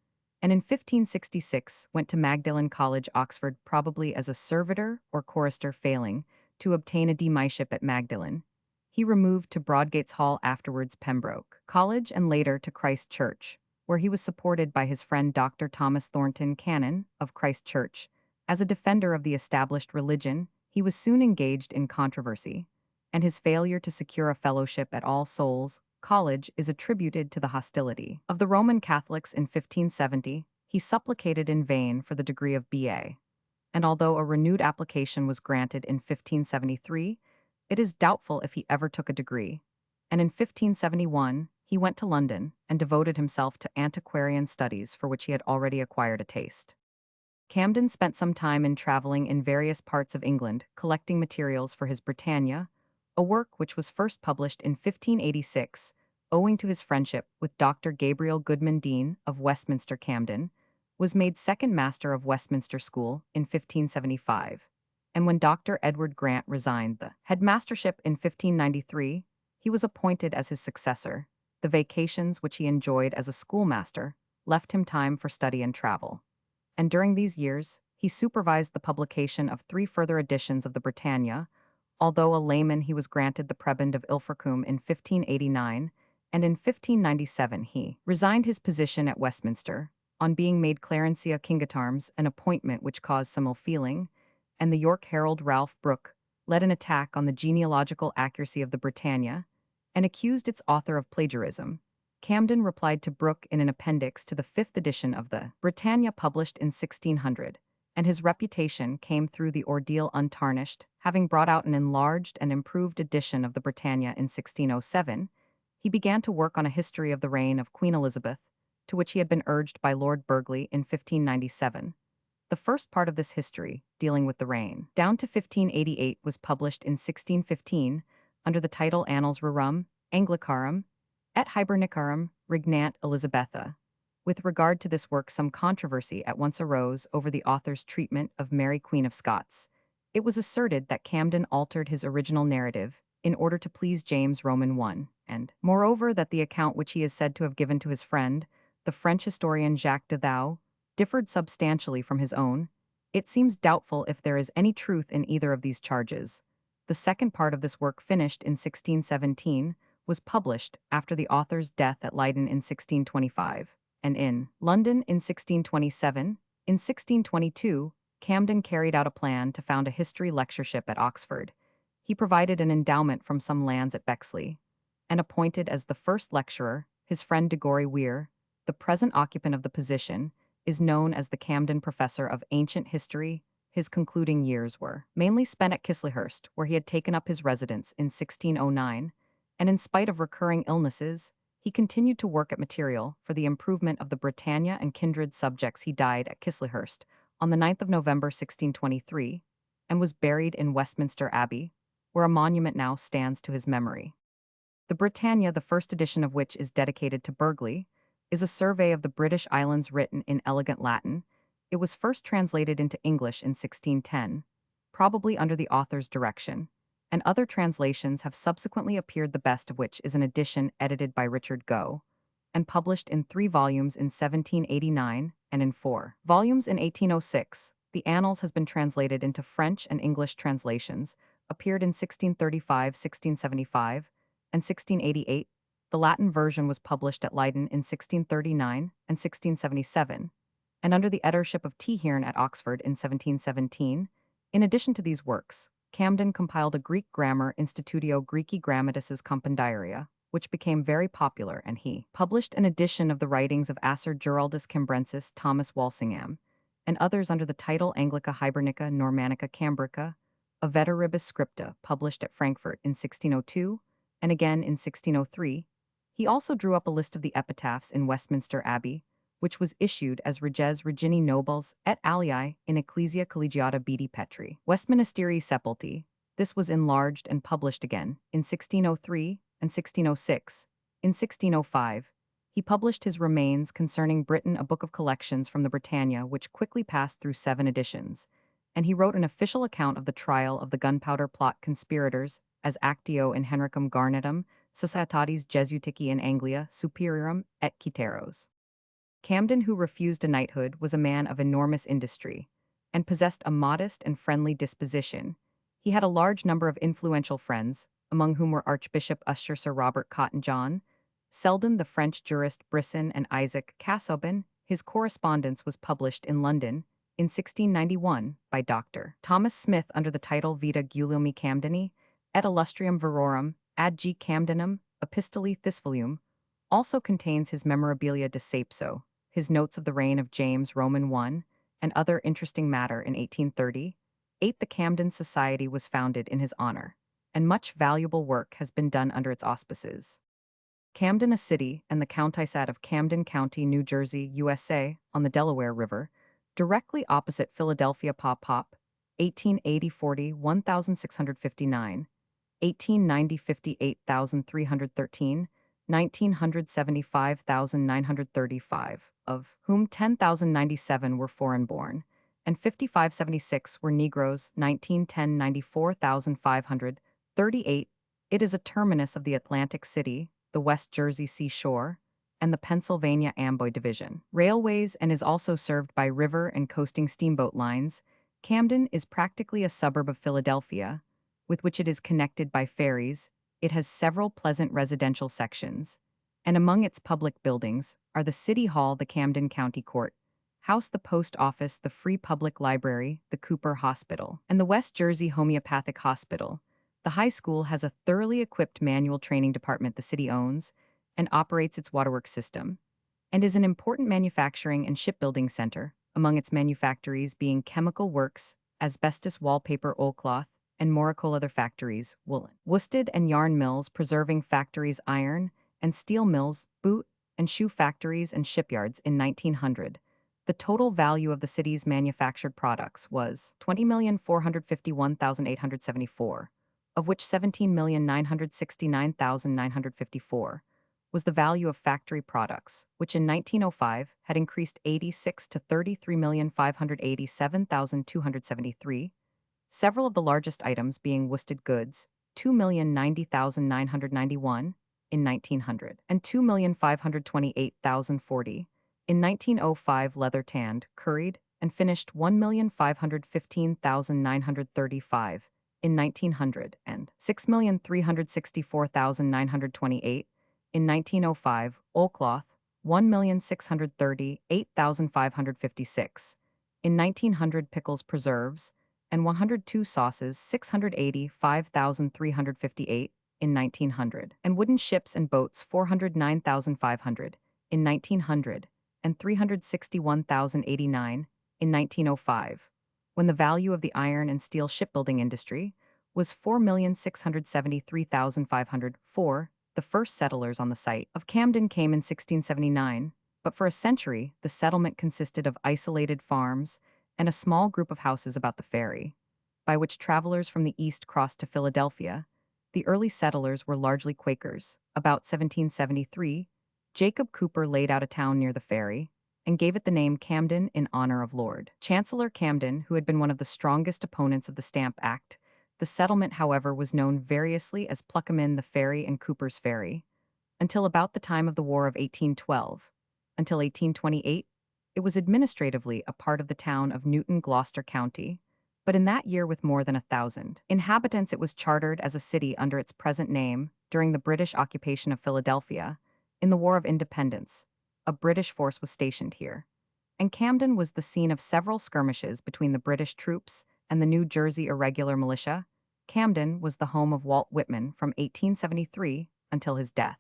and in 1566 went to Magdalen College, Oxford, probably as a servitor or chorister. Failing to obtain a D.Miship at Magdalen, he removed to Broadgates Hall, afterwards Pembroke College, and later to Christ Church, where he was supported by his friend Dr. Thomas Thornton, Canon of Christ Church. As a defender of the established religion, he was soon engaged in controversy, and his failure to secure a fellowship at All Souls College is attributed to the hostility of the Roman Catholics. In 1570, he supplicated in vain for the degree of B.A., and although a renewed application was granted in 1573, it is doubtful if he ever took a degree, and in 1571 he went to London and devoted himself to antiquarian studies for which he had already acquired a taste. Camden spent some time in traveling in various parts of England, collecting materials for his Britannia, a work which was first published in 1586, owing to his friendship with Dr. Gabriel Goodman Dean of Westminster. Camden was made second master of Westminster School in 1575, and when Dr. Edward Grant resigned the headmastership in 1593, he was appointed as his successor. The vacations which he enjoyed as a schoolmaster left him time for study and travel, and during these years he supervised the publication of 3 further editions of the Britannia. Although a layman, he was granted the prebend of Ilfracombe in 1589, and in 1597 he resigned his position at Westminster, on being made Clarencia Kingatarms, an appointment which caused some ill-feeling, and the York Herald Ralph Brooke led an attack on the genealogical accuracy of the Britannia, and accused its author of plagiarism. Camden replied to Brooke in an appendix to the 5th edition of the Britannia published in 1600, and his reputation came through the ordeal untarnished. Having brought out an enlarged and improved edition of the Britannia in 1607, he began to work on a history of the reign of Queen Elizabeth, to which he had been urged by Lord Burghley in 1597. The first part of this history, dealing with the reign down to 1588, was published in 1615 under the title Annals Rerum, Anglicarum, et Hibernicarum, Regnant Elizabetha. With regard to this work, some controversy at once arose over the author's treatment of Mary, Queen of Scots. It was asserted that Camden altered his original narrative in order to please James Roman I, and, moreover, that the account which he is said to have given to his friend, the French historian Jacques de Thou, differed substantially from his own, it seems doubtful if there is any truth in either of these charges. The second part of this work, finished in 1617, was published after the author's death at Leiden in 1625, and in London in 1627. In 1622, Camden carried out a plan to found a history lectureship at Oxford. He provided an endowment from some lands at Bexley, and appointed as the first lecturer his friend Diggory Weir. The present occupant of the position is known as the Camden Professor of Ancient History. His concluding years were mainly spent at Chislehurst, where he had taken up his residence in 1609, and in spite of recurring illnesses, he continued to work at material for the improvement of the Britannia and kindred subjects. He died at Chislehurst on the 9th of November 1623, and was buried in Westminster Abbey, where a monument now stands to his memory. The Britannia, the first edition of which is dedicated to Burghley, is a survey of the British Islands written in elegant Latin. It was first translated into English in 1610, probably under the author's direction, and other translations have subsequently appeared, the best of which is an edition edited by Richard Gough, and published in 3 volumes in 1789 and in 4 volumes in 1806. The Annals has been translated into French and English translations, appeared in 1635, 1675, and 1688. The Latin version was published at Leiden in 1639 and 1677, and under the editorship of T. Hearn at Oxford in 1717. In addition to these works, Camden compiled a Greek grammar, Institutio Graeci Grammaticus Compendiaria, which became very popular, and he published an edition of the writings of Acer Giraldus Cambrensis, Thomas Walsingham, and others under the title Anglica Hibernica Normannica Cambrica, a Veteribus Scripta, published at Frankfurt in 1602, and again in 1603. He also drew up a list of the epitaphs in Westminster Abbey, which was issued as Reges Regini Nobles et Alii in Ecclesia Collegiata Bedi Petri, Westministeri Sepulti. This was enlarged and published again in 1603 and 1606. In 1605, he published his Remains concerning Britain, a book of collections from the Britannia, which quickly passed through 7 editions, and he wrote an official account of the trial of the gunpowder plot conspirators as actio in Henricum Garnetum, Societatis Jesuitici in Anglia Superiorum et Citeros. Camden, who refused a knighthood, was a man of enormous industry, and possessed a modest and friendly disposition. He had a large number of influential friends, among whom were Archbishop Usher Sir Robert Cotton John, Selden the French jurist Brisson, and Isaac Casaubon. His correspondence was published in London in 1691 by Dr. Thomas Smith under the title Vita Gulielmi Camdeni, et Illustrium Virorum, ad G. Camdenum, Epistoli Thisfolium, also contains his Memorabilia de Sapso, his notes of the reign of James Roman I, and other interesting matter. In 1830, the Camden Society was founded in his honor, and much valuable work has been done under its auspices. Camden, a city, and the countisat of Camden County, New Jersey, USA, on the Delaware River, directly opposite Philadelphia. Pop, 1880-40, 1659, 1890, 58,313, 1975,935, of whom 10,097 were foreign-born, and 5,576 were Negroes. 1910, 94,538. It is a terminus of the Atlantic City, the West Jersey seashore, and the Pennsylvania Amboy Division railways, and is also served by river and coasting steamboat lines. Camden is practically a suburb of Philadelphia, with which it is connected by ferries. It has several pleasant residential sections, and among its public buildings are the City Hall, the Camden County Court House, the Post Office, the Free Public Library, the Cooper Hospital, and the West Jersey Homeopathic Hospital. The high school has a thoroughly equipped manual training department. The city owns and operates its waterworks system, and is an important manufacturing and shipbuilding center, among its manufactories being chemical works, asbestos wallpaper, oilcloth, and Morocco leather factories, woolen, worsted and yarn mills, preserving factories, iron and steel mills, boot and shoe factories, and shipyards. In 1900, the total value of the city's manufactured products was $20,451,874, of which $17,969,954 was the value of factory products, which in 1905 had increased 86 to $33,587,273, several of the largest items being worsted goods, 2,090,991 in 1900 and 2,528,040 in 1905. Leather tanned, curried, and finished 1,515,935 in 1900 and 6,364,928 in 1905. Oilcloth 1,638,556 in 1900. Pickles, preserves, and 102 sauces 685,358 in 1900, and wooden ships and boats 409,500 in 1900 and 361,089 in 1905, when the value of the iron and steel shipbuilding industry was 4,673,504. The first settlers on the site of Camden came in 1679, but for a century the settlement consisted of isolated farms and a small group of houses about the ferry, by which travelers from the east crossed to Philadelphia. The early settlers were largely Quakers. About 1773, Jacob Cooper laid out a town near the ferry and gave it the name Camden in honor of Lord Chancellor Camden, who had been one of the strongest opponents of the Stamp Act. The settlement, however, was known variously as Pluckamin the Ferry and Cooper's Ferry, until about the time of the War of 1812. Until 1828, it was administratively a part of the town of Newton, Gloucester County, but in that year with more than 1,000 inhabitants it was chartered as a city under its present name during the British occupation of Philadelphia. In the War of Independence, a British force was stationed here, and Camden was the scene of several skirmishes between the British troops and the New Jersey irregular militia. Camden was the home of Walt Whitman from 1873 until his death.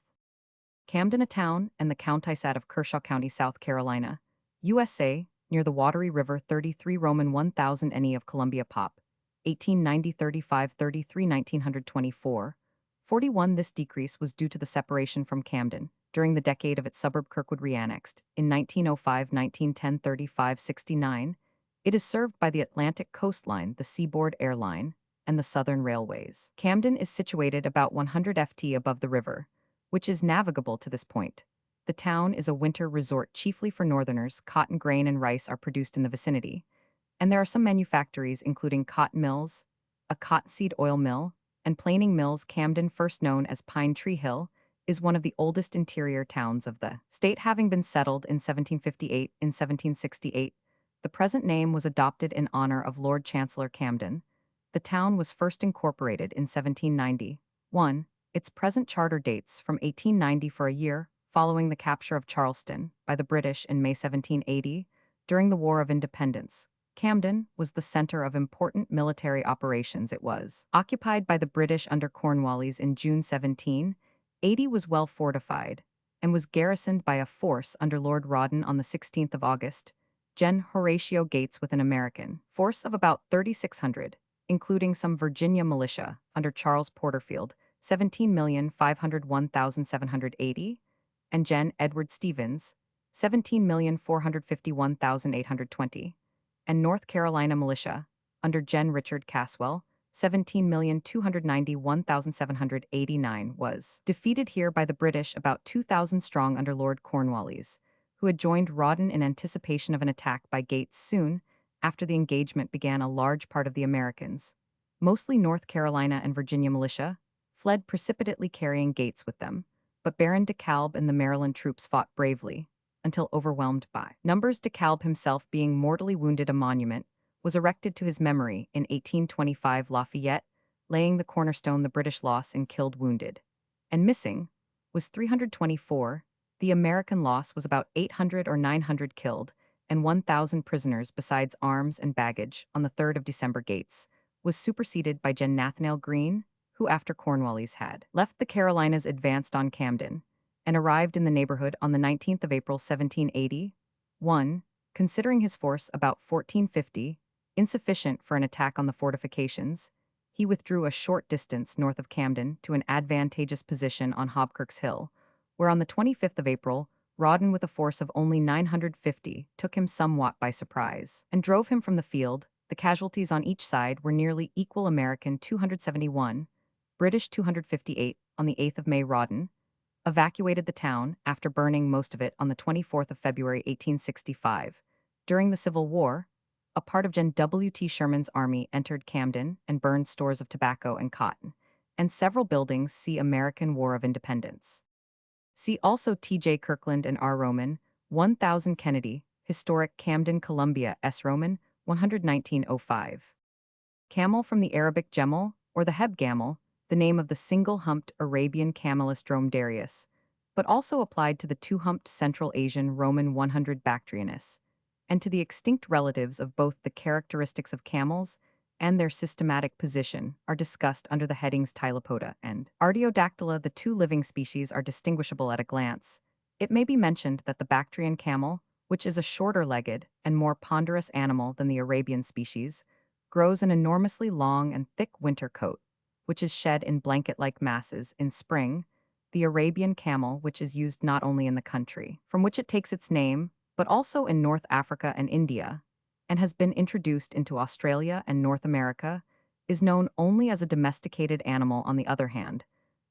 Camden, a town and the county-seat of Kershaw County, South Carolina, USA, near the watery river. 33 Roman 1000 NE of Columbia Pop, 1890 35 33 1924, 41. This decrease was due to the separation from Camden during the decade of its suburb Kirkwood reannexed in 1905 1910 35 69. It is served by the Atlantic Coastline, the Seaboard Air Line, and the Southern Railways. Camden is situated about 100 ft above the river, which is navigable to this point. The town is a winter resort chiefly for northerners. Cotton, grain, and rice are produced in the vicinity, and there are some manufactories including cotton mills, a cottonseed oil mill, and planing mills. Camden, first known as Pine Tree Hill, is one of the oldest interior towns of the state, having been settled in 1758. In 1768, the present name was adopted in honor of Lord Chancellor Camden. The town was first incorporated in 1791. Its present charter dates from 1890 for a year following the capture of Charleston by the British in May 1780. During the War of Independence, Camden was the center of important military operations. It was occupied by the British under Cornwallis in June 1780, was well fortified, and was garrisoned by a force under Lord Rawdon on the 16th of August. Gen. Horatio Gates with an American force of about 3,600, including some Virginia militia under Charles Porterfield, 17,501,780, and Gen. Edward Stevens, 17,451,820, and North Carolina militia under Gen. Richard Caswell, 17,291,789, was defeated here by the British, about 2,000 strong under Lord Cornwallis, who had joined Rawdon in anticipation of an attack by Gates. Soon after the engagement began, a large part of the Americans, mostly North Carolina and Virginia militia, fled precipitately carrying Gates with them, but Baron DeKalb and the Maryland troops fought bravely until overwhelmed by numbers. DeKalb himself being mortally wounded. A monument was erected to his memory in 1825. Lafayette, laying the cornerstone. The British loss in killed, wounded, and missing was 324. The American loss was about 800 or 900 killed and 1,000 prisoners besides arms and baggage. On the 3rd of December, Gates was superseded by Gen. Nathanael Greene, who after Cornwallis had left the Carolinas advanced on Camden and arrived in the neighborhood on the 19th of April 1780. 1. Considering his force about 1450 insufficient for an attack on the fortifications, he withdrew a short distance north of Camden to an advantageous position on Hobkirk's Hill, where on the 25th of April, Rawdon with a force of only 950 took him somewhat by surprise and drove him from the field. The casualties on each side were nearly equal: American 271, British 258. On the 8th of May, Rawdon evacuated the town after burning most of it on the 24th of February 1865. During the Civil War, a part of Gen. W. T. Sherman's army entered Camden and burned stores of tobacco and cotton, and several buildings see American War of Independence. See also T.J. Kirkland and R. Roman, 1000 Kennedy, Historic Camden, Columbia S. Roman, 11905. Camel from the Arabic gemel, or the Heb camel, the name of the single-humped Arabian camelus dromedarius, but also applied to the two-humped Central Asian Roman 100 Bactrianus, and to the extinct relatives of both the characteristics of camels and their systematic position are discussed under the headings Tylopoda and Artiodactyla. The two living species are distinguishable at a glance. It may be mentioned that the Bactrian camel, which is a shorter-legged and more ponderous animal than the Arabian species, grows an enormously long and thick winter coat, which is shed in blanket-like masses in spring. The Arabian camel, which is used not only in the country from which it takes its name, but also in North Africa and India, and has been introduced into Australia and North America, is known only as a domesticated animal. On the other hand,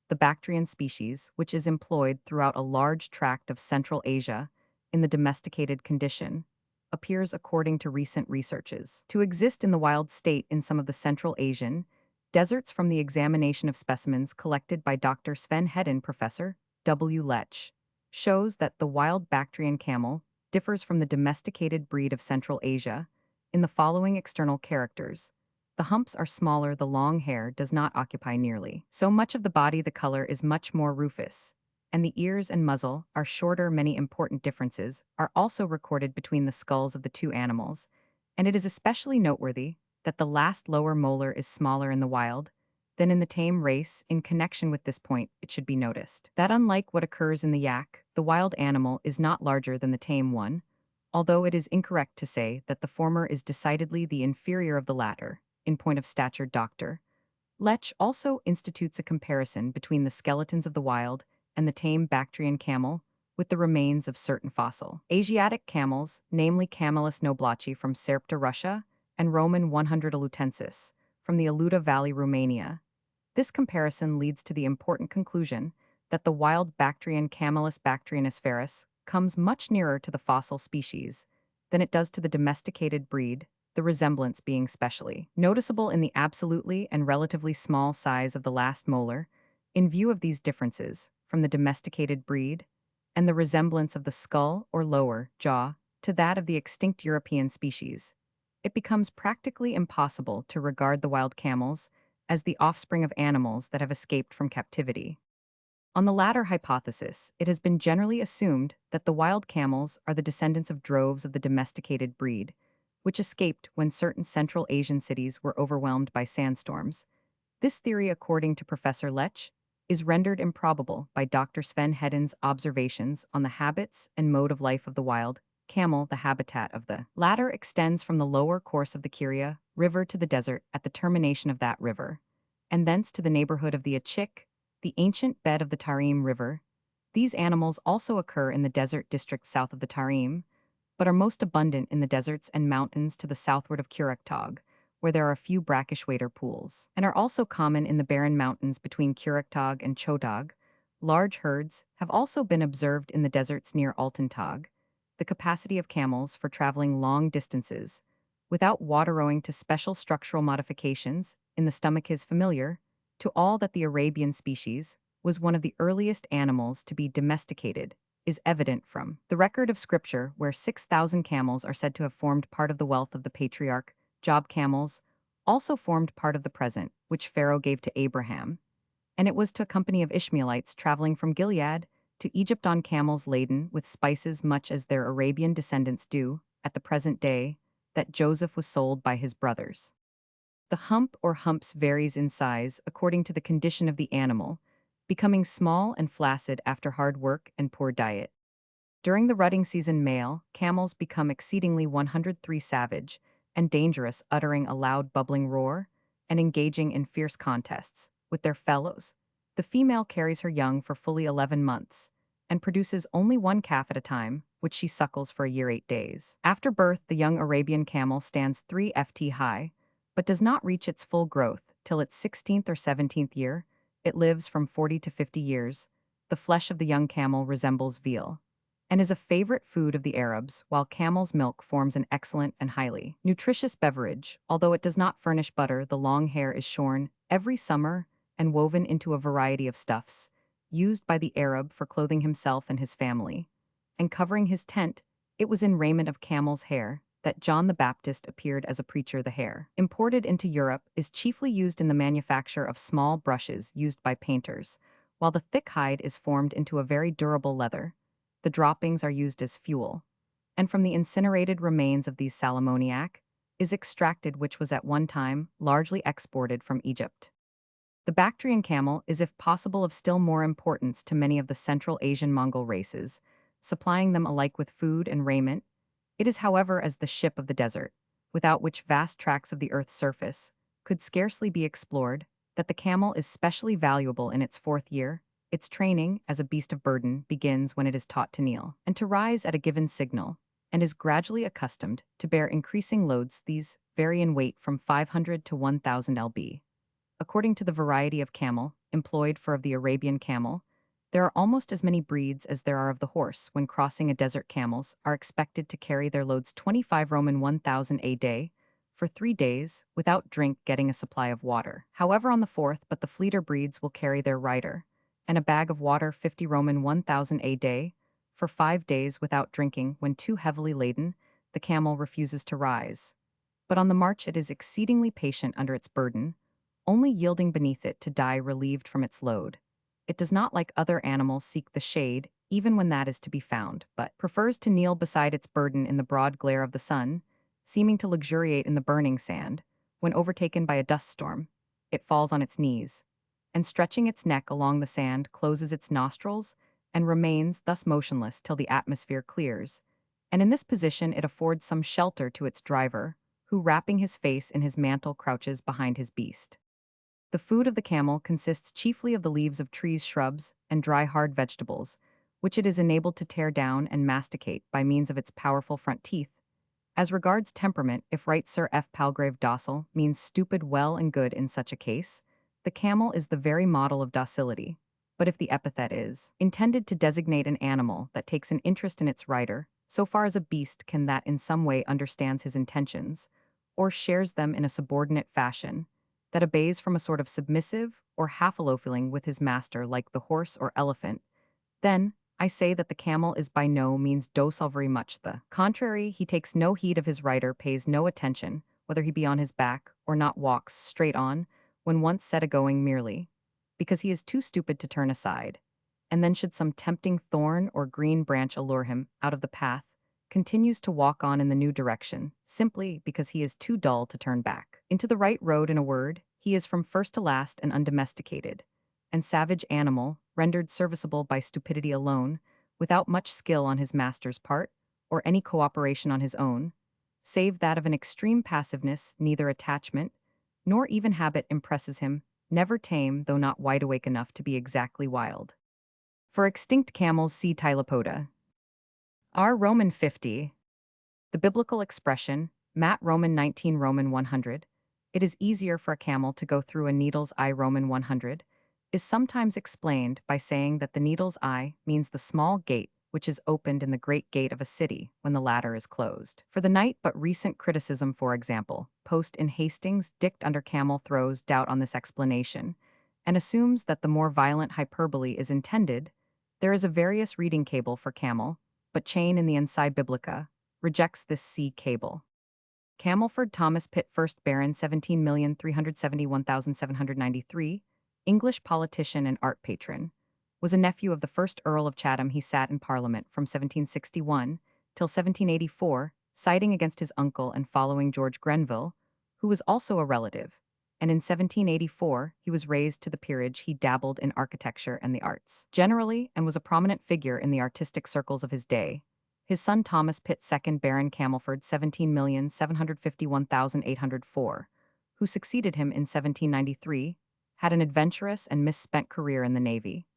the Bactrian species, which is employed throughout a large tract of Central Asia in the domesticated condition, appears, according to recent researches, to exist in the wild state in some of the Central Asian deserts. From the examination of specimens collected by Dr. Sven Hedin, Professor W. Lech, shows that the wild Bactrian camel differs from the domesticated breed of Central Asia in the following external characters. The humps are smaller, the long hair does not occupy nearly so much of the body, the color is much more rufous, and the ears and muzzle are shorter. Many important differences are also recorded between the skulls of the two animals, and it is especially noteworthy that the last lower molar is smaller in the wild than in the tame race. In connection with this point, it should be noticed that unlike what occurs in the yak, the wild animal is not larger than the tame one, although it is incorrect to say that the former is decidedly the inferior of the latter in point of stature. Dr. Lech also institutes a comparison between the skeletons of the wild and the tame Bactrian camel with the remains of certain fossil Asiatic camels, namely Camelus noblaci from Serpta, Russia, and Roman 100 alutensis from the Aluda Valley, Romania. This comparison leads to the important conclusion that the wild Bactrian Camelus bactrianus ferus comes much nearer to the fossil species than it does to the domesticated breed, the resemblance being specially noticeable in the absolutely and relatively small size of the last molar. In view of these differences from the domesticated breed and the resemblance of the skull or lower jaw to that of the extinct European species, it becomes practically impossible to regard the wild camels as the offspring of animals that have escaped from captivity. On the latter hypothesis, it has been generally assumed that the wild camels are the descendants of droves of the domesticated breed, which escaped when certain Central Asian cities were overwhelmed by sandstorms. This theory, according to Professor Lech, is rendered improbable by Dr. Sven Hedin's observations on the habits and mode of life of the wild camel. The habitat of the latter extends from the lower course of the Kiria River to the desert at the termination of that river, and thence to the neighborhood of the Achik, the ancient bed of the Tarim River. These animals also occur in the desert district south of the Tarim, but are most abundant in the deserts and mountains to the southward of Kurukhtag, where there are a few brackish water pools, and are also common in the barren mountains between Kurukhtag and Chodog. Large herds have also been observed in the deserts near Altantag. The capacity of camels for traveling long distances without water owing to special structural modifications in the stomach is familiar to all. That the Arabian species was one of the earliest animals to be domesticated is evident from the record of scripture, where 6,000 camels are said to have formed part of the wealth of the patriarch. Job camels also formed part of the present, which Pharaoh gave to Abraham, and it was to a company of Ishmaelites traveling from Gilead to Egypt on camels laden with spices, much as their Arabian descendants do at the present day, that Joseph was sold by his brothers. The hump or humps varies in size according to the condition of the animal, becoming small and flaccid after hard work and poor diet. During the rutting season, male camels become exceedingly 103 savage and dangerous, uttering a loud bubbling roar and engaging in fierce contests with their fellows. The female carries her young for fully 11 months and produces only one calf at a time, which she suckles for a year 8 days. After birth, the young Arabian camel stands 3 ft high, but does not reach its full growth till its 16th or 17th year. It lives from 40 to 50 years. The flesh of the young camel resembles veal and is a favorite food of the Arabs, while camel's milk forms an excellent and highly nutritious beverage. Although it does not furnish butter, the long hair is shorn every summer and woven into a variety of stuffs, used by the Arab for clothing himself and his family. And covering his tent, it was in raiment of camel's hair that John the Baptist appeared as a preacher. The hair, imported into Europe, is chiefly used in the manufacture of small brushes used by painters, while the thick hide is formed into a very durable leather. The droppings are used as fuel, and from the incinerated remains of these salamoniac is extracted which was at one time largely exported from Egypt. The Bactrian camel is if possible of still more importance to many of the Central Asian Mongol races, supplying them alike with food and raiment. It is however as the ship of the desert, without which vast tracts of the earth's surface could scarcely be explored, that the camel is specially valuable in its 4th year. Its training, as a beast of burden, begins when it is taught to kneel, and to rise at a given signal, and is gradually accustomed to bear increasing loads. These vary in weight from 500 to 1,000 lb. According to the variety of camel employed for of the Arabian camel, there are almost as many breeds as there are of the horse. When crossing a desert, camels are expected to carry their loads 25 Roman 1,000 a day for 3 days without drink, getting a supply of water. However, on the 4th, but the fleeter breeds will carry their rider and a bag of water 50 Roman 1,000 a day for 5 days without drinking. When too heavily laden, the camel refuses to rise. But on the march it is exceedingly patient under its burden, only yielding beneath it to die relieved from its load. It does not, like other animals, seek the shade, even when that is to be found, but prefers to kneel beside its burden in the broad glare of the sun, seeming to luxuriate in the burning sand. When overtaken by a dust storm, it falls on its knees, and stretching its neck along the sand, closes its nostrils, and remains thus motionless till the atmosphere clears. And in this position it affords some shelter to its driver, who, wrapping his face in his mantle, crouches behind his beast. The food of the camel consists chiefly of the leaves of trees, shrubs, and dry hard vegetables, which it is enabled to tear down and masticate by means of its powerful front teeth. As regards temperament, if right Sir F. Palgrave docile means stupid, well and good in such a case, the camel is the very model of docility. But if the epithet is intended to designate an animal that takes an interest in its rider, so far as a beast can that in some way understands his intentions, or shares them in a subordinate fashion, that obeys from a sort of submissive or half-alo feeling with his master, like the horse or elephant, then I say that the camel is by no means docile, very much the contrary. He takes no heed of his rider, pays no attention, whether he be on his back or not, walks straight on, when once set a-going, merely because he is too stupid to turn aside, and then should some tempting thorn or green branch allure him out of the path, continues to walk on in the new direction, simply because he is too dull to turn back into the right road. In a word, he is from first to last an undomesticated and savage animal, rendered serviceable by stupidity alone, without much skill on his master's part, or any cooperation on his own, save that of an extreme passiveness. Neither attachment nor even habit impresses him, never tame, though not wide awake enough to be exactly wild. For extinct camels, see Tylopoda. R. Roman 50. The biblical expression, Matt Roman 19 Roman 100, it is easier for a camel to go through a needle's eye Roman 100, is sometimes explained by saying that the needle's eye means the small gate which is opened in the great gate of a city when the latter is closed. For the night, but recent criticism, for example, post in Hastings dict under camel, throws doubt on this explanation, and assumes that the more violent hyperbole is intended. There is a various reading cable for camel, but Chain in the Encyclopaedia Britannica rejects this C cable. Camelford Thomas Pitt, 1st Baron, 17,371,793, English politician and art patron, was a nephew of the 1st Earl of Chatham. He sat in Parliament from 1761 till 1784, siding against his uncle and following George Grenville, who was also a relative, and in 1784 he was raised to the peerage. He dabbled in architecture and the arts generally, and was a prominent figure in the artistic circles of his day. His son Thomas Pitt, 2nd Baron Camelford, 17,751,804, who succeeded him in 1793, had an adventurous and misspent career in the Navy,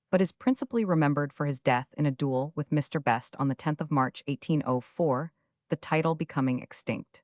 but is principally remembered for his death in a duel with Mr. Best on the 10th of March 1804, the title becoming extinct.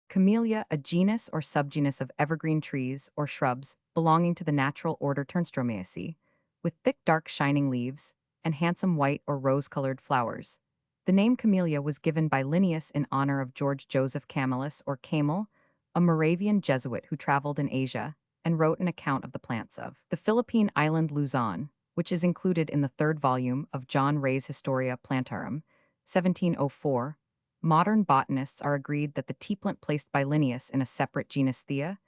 Camellia, a genus or subgenus of evergreen trees or shrubs belonging to the natural order Turnstromaceae, with thick dark shining leaves and handsome white or rose-colored flowers. The name camellia was given by Linnaeus in honor of George Joseph Camillus or Camel, a Moravian Jesuit who traveled in Asia and wrote an account of the plants of the Philippine island Luzon, which is included in the third volume of John Ray's Historia Plantarum, 1704. Modern botanists are agreed that the tea plant placed by Linnaeus in a separate genus Thea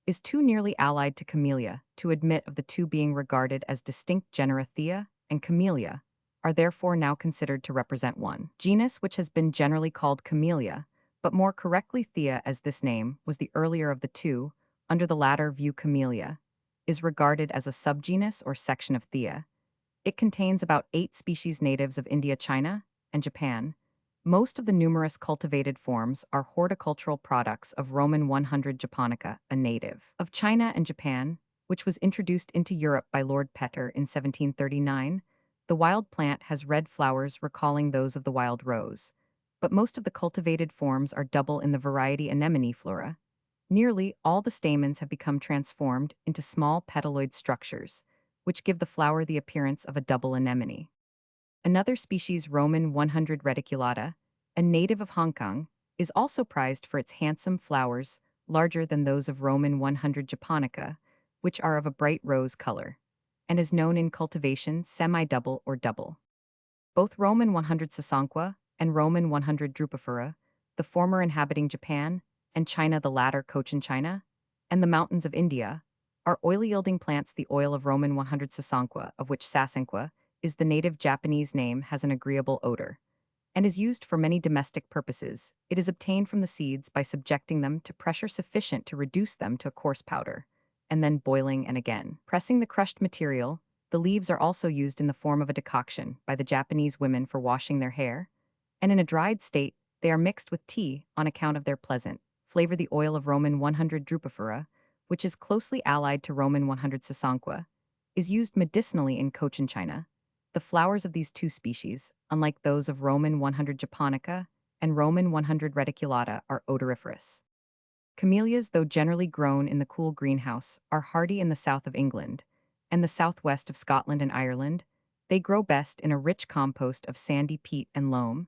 is too nearly allied to Camellia to admit of the two being regarded as distinct genera. Thea and Camellia are therefore now considered to represent one genus, which has been generally called Camellia, but more correctly Thea, as this name was the earlier of the two. Under the latter view, Camellia is regarded as a subgenus or section of Thea. It contains about 8 species natives of India, China, and Japan. Most of the numerous cultivated forms are horticultural products of Roman 100 japonica, a native of China and Japan, which was introduced into Europe by Lord Petter in 1739. The wild plant has red flowers recalling those of the wild rose, but most of the cultivated forms are double in the variety anemone flora. Nearly all the stamens have become transformed into small petaloid structures, which give the flower the appearance of a double anemone. Another species, Roman 100 reticulata, a native of Hong Kong, is also prized for its handsome flowers, larger than those of Roman 100 japonica, which are of a bright rose color, and is known in cultivation semi-double or double. Both Roman 100 sasanqua and Roman 100 drupifera, the former inhabiting Japan and China, the latter Cochin China, and the mountains of India, are oil-yielding plants. The oil of Roman 100 sasanqua, of which sasanqua is the native Japanese name, has an agreeable odor and is used for many domestic purposes. It is obtained from the seeds by subjecting them to pressure sufficient to reduce them to a coarse powder, and then boiling and again pressing the crushed material. The leaves are also used in the form of a decoction by the Japanese women for washing their hair, and in a dried state, they are mixed with tea on account of their pleasant flavor. The oil of Roman 100 drupifera, which is closely allied to Roman 100 sasanqua, is used medicinally in Cochin China. The flowers of these two species, unlike those of Roman 100 japonica and Roman 100 reticulata, are odoriferous. Camellias, though generally grown in the cool greenhouse, are hardy in the south of England and the southwest of Scotland and Ireland. They grow best in a rich compost of sandy peat and loam,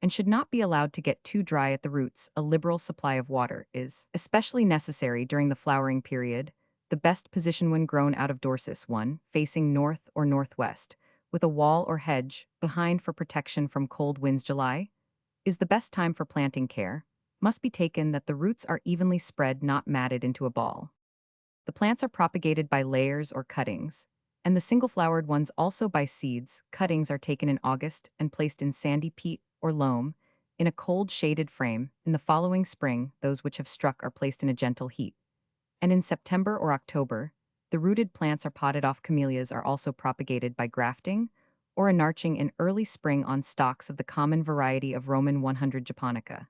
and should not be allowed to get too dry at the roots. A liberal supply of water is especially necessary during the flowering period. The best position when grown out of doors, one facing north or northwest, with a wall or hedge behind for protection from cold winds. July is the best time for planting. Care must be taken that the roots are evenly spread, not matted into a ball. The plants are propagated by layers or cuttings, and the single-flowered ones also by seeds. Cuttings are taken in August and placed in sandy peat or loam in a cold shaded frame. In the following spring, those which have struck are placed in a gentle heat, and in September or October, the rooted plants are potted off. Camellias are also propagated by grafting or enarching in early spring on stalks of the common variety of Roman 100 japonica.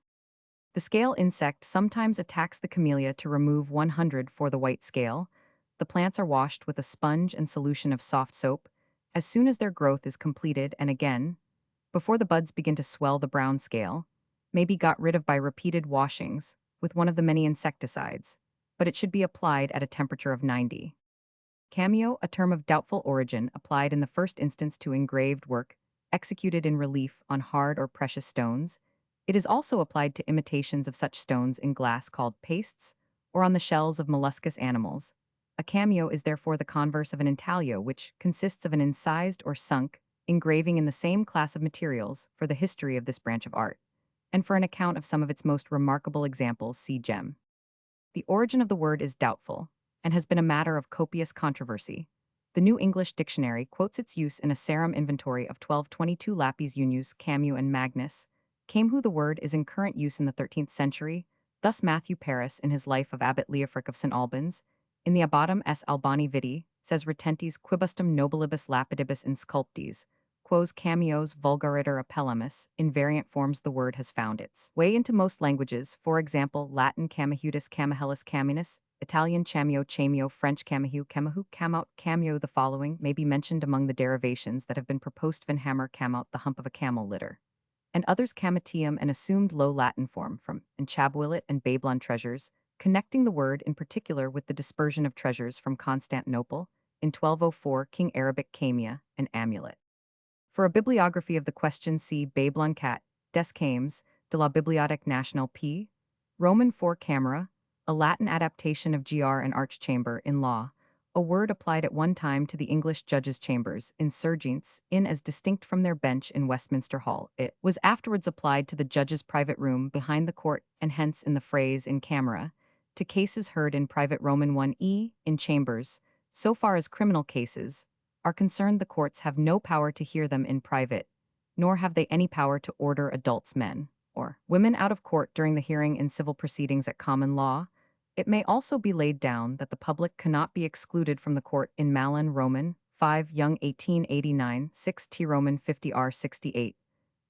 The scale insect sometimes attacks the camellia. To remove 100 for the white scale, the plants are washed with a sponge and solution of soft soap as soon as their growth is completed, and again, before the buds begin to swell. The brown scale may be got rid of by repeated washings with one of the many insecticides, but it should be applied at a temperature of 90. Cameo, a term of doubtful origin, applied in the first instance to engraved work executed in relief on hard or precious stones. It is also applied to imitations of such stones in glass called pastes, or on the shells of molluscous animals. A cameo is therefore the converse of an intaglio, which consists of an incised or sunk engraving in the same class of materials. For the history of this branch of art, and for an account of some of its most remarkable examples, see Gem. The origin of the word is doubtful, and has been a matter of copious controversy. The New English Dictionary quotes its use in a Sarum inventory of 1222. Lapis unius cameo and magnus came, who the word is in current use in the 13th century. Thus Matthew Paris, in his life of Abbot Leofric of St. Albans, in the Abbatum S. Albani Viti, says retentis quibustum nobilibus lapidibus in sculptis, quos cameos vulgariter appellamus. In variant forms the word has found its way into most languages, for example Latin camehudus, camehellus, caminus, Italian chameo, chameo, French camahu, camahu, camout, cameo. The following may be mentioned among the derivations that have been proposed: van hammer, camout, the hump of a camel litter, and others cametium, an assumed Low Latin form from enchabuillet and Babylon treasures, connecting the word in particular with the dispersion of treasures from Constantinople in 1204, King Arabic camia, an amulet. For a bibliography of the question, see Babylon Cat, Des Cames, de la Bibliothèque Nationale p. Roman 4 Camera, a Latin adaptation of gr and archchamber in law, a word applied at one time to the English judges' chambers, insurgentes, in as distinct from their bench in Westminster Hall. It was afterwards applied to the judge's private room behind the court and hence in the phrase in camera, to cases heard in private Roman 1e, in chambers. So far as criminal cases are concerned, the courts have no power to hear them in private, nor have they any power to order adults, men or women, out of court during the hearing in civil proceedings at common law. It may also be laid down that the public cannot be excluded from the court in Malin Roman 5 Young 1889 6 T Roman 50 R 68.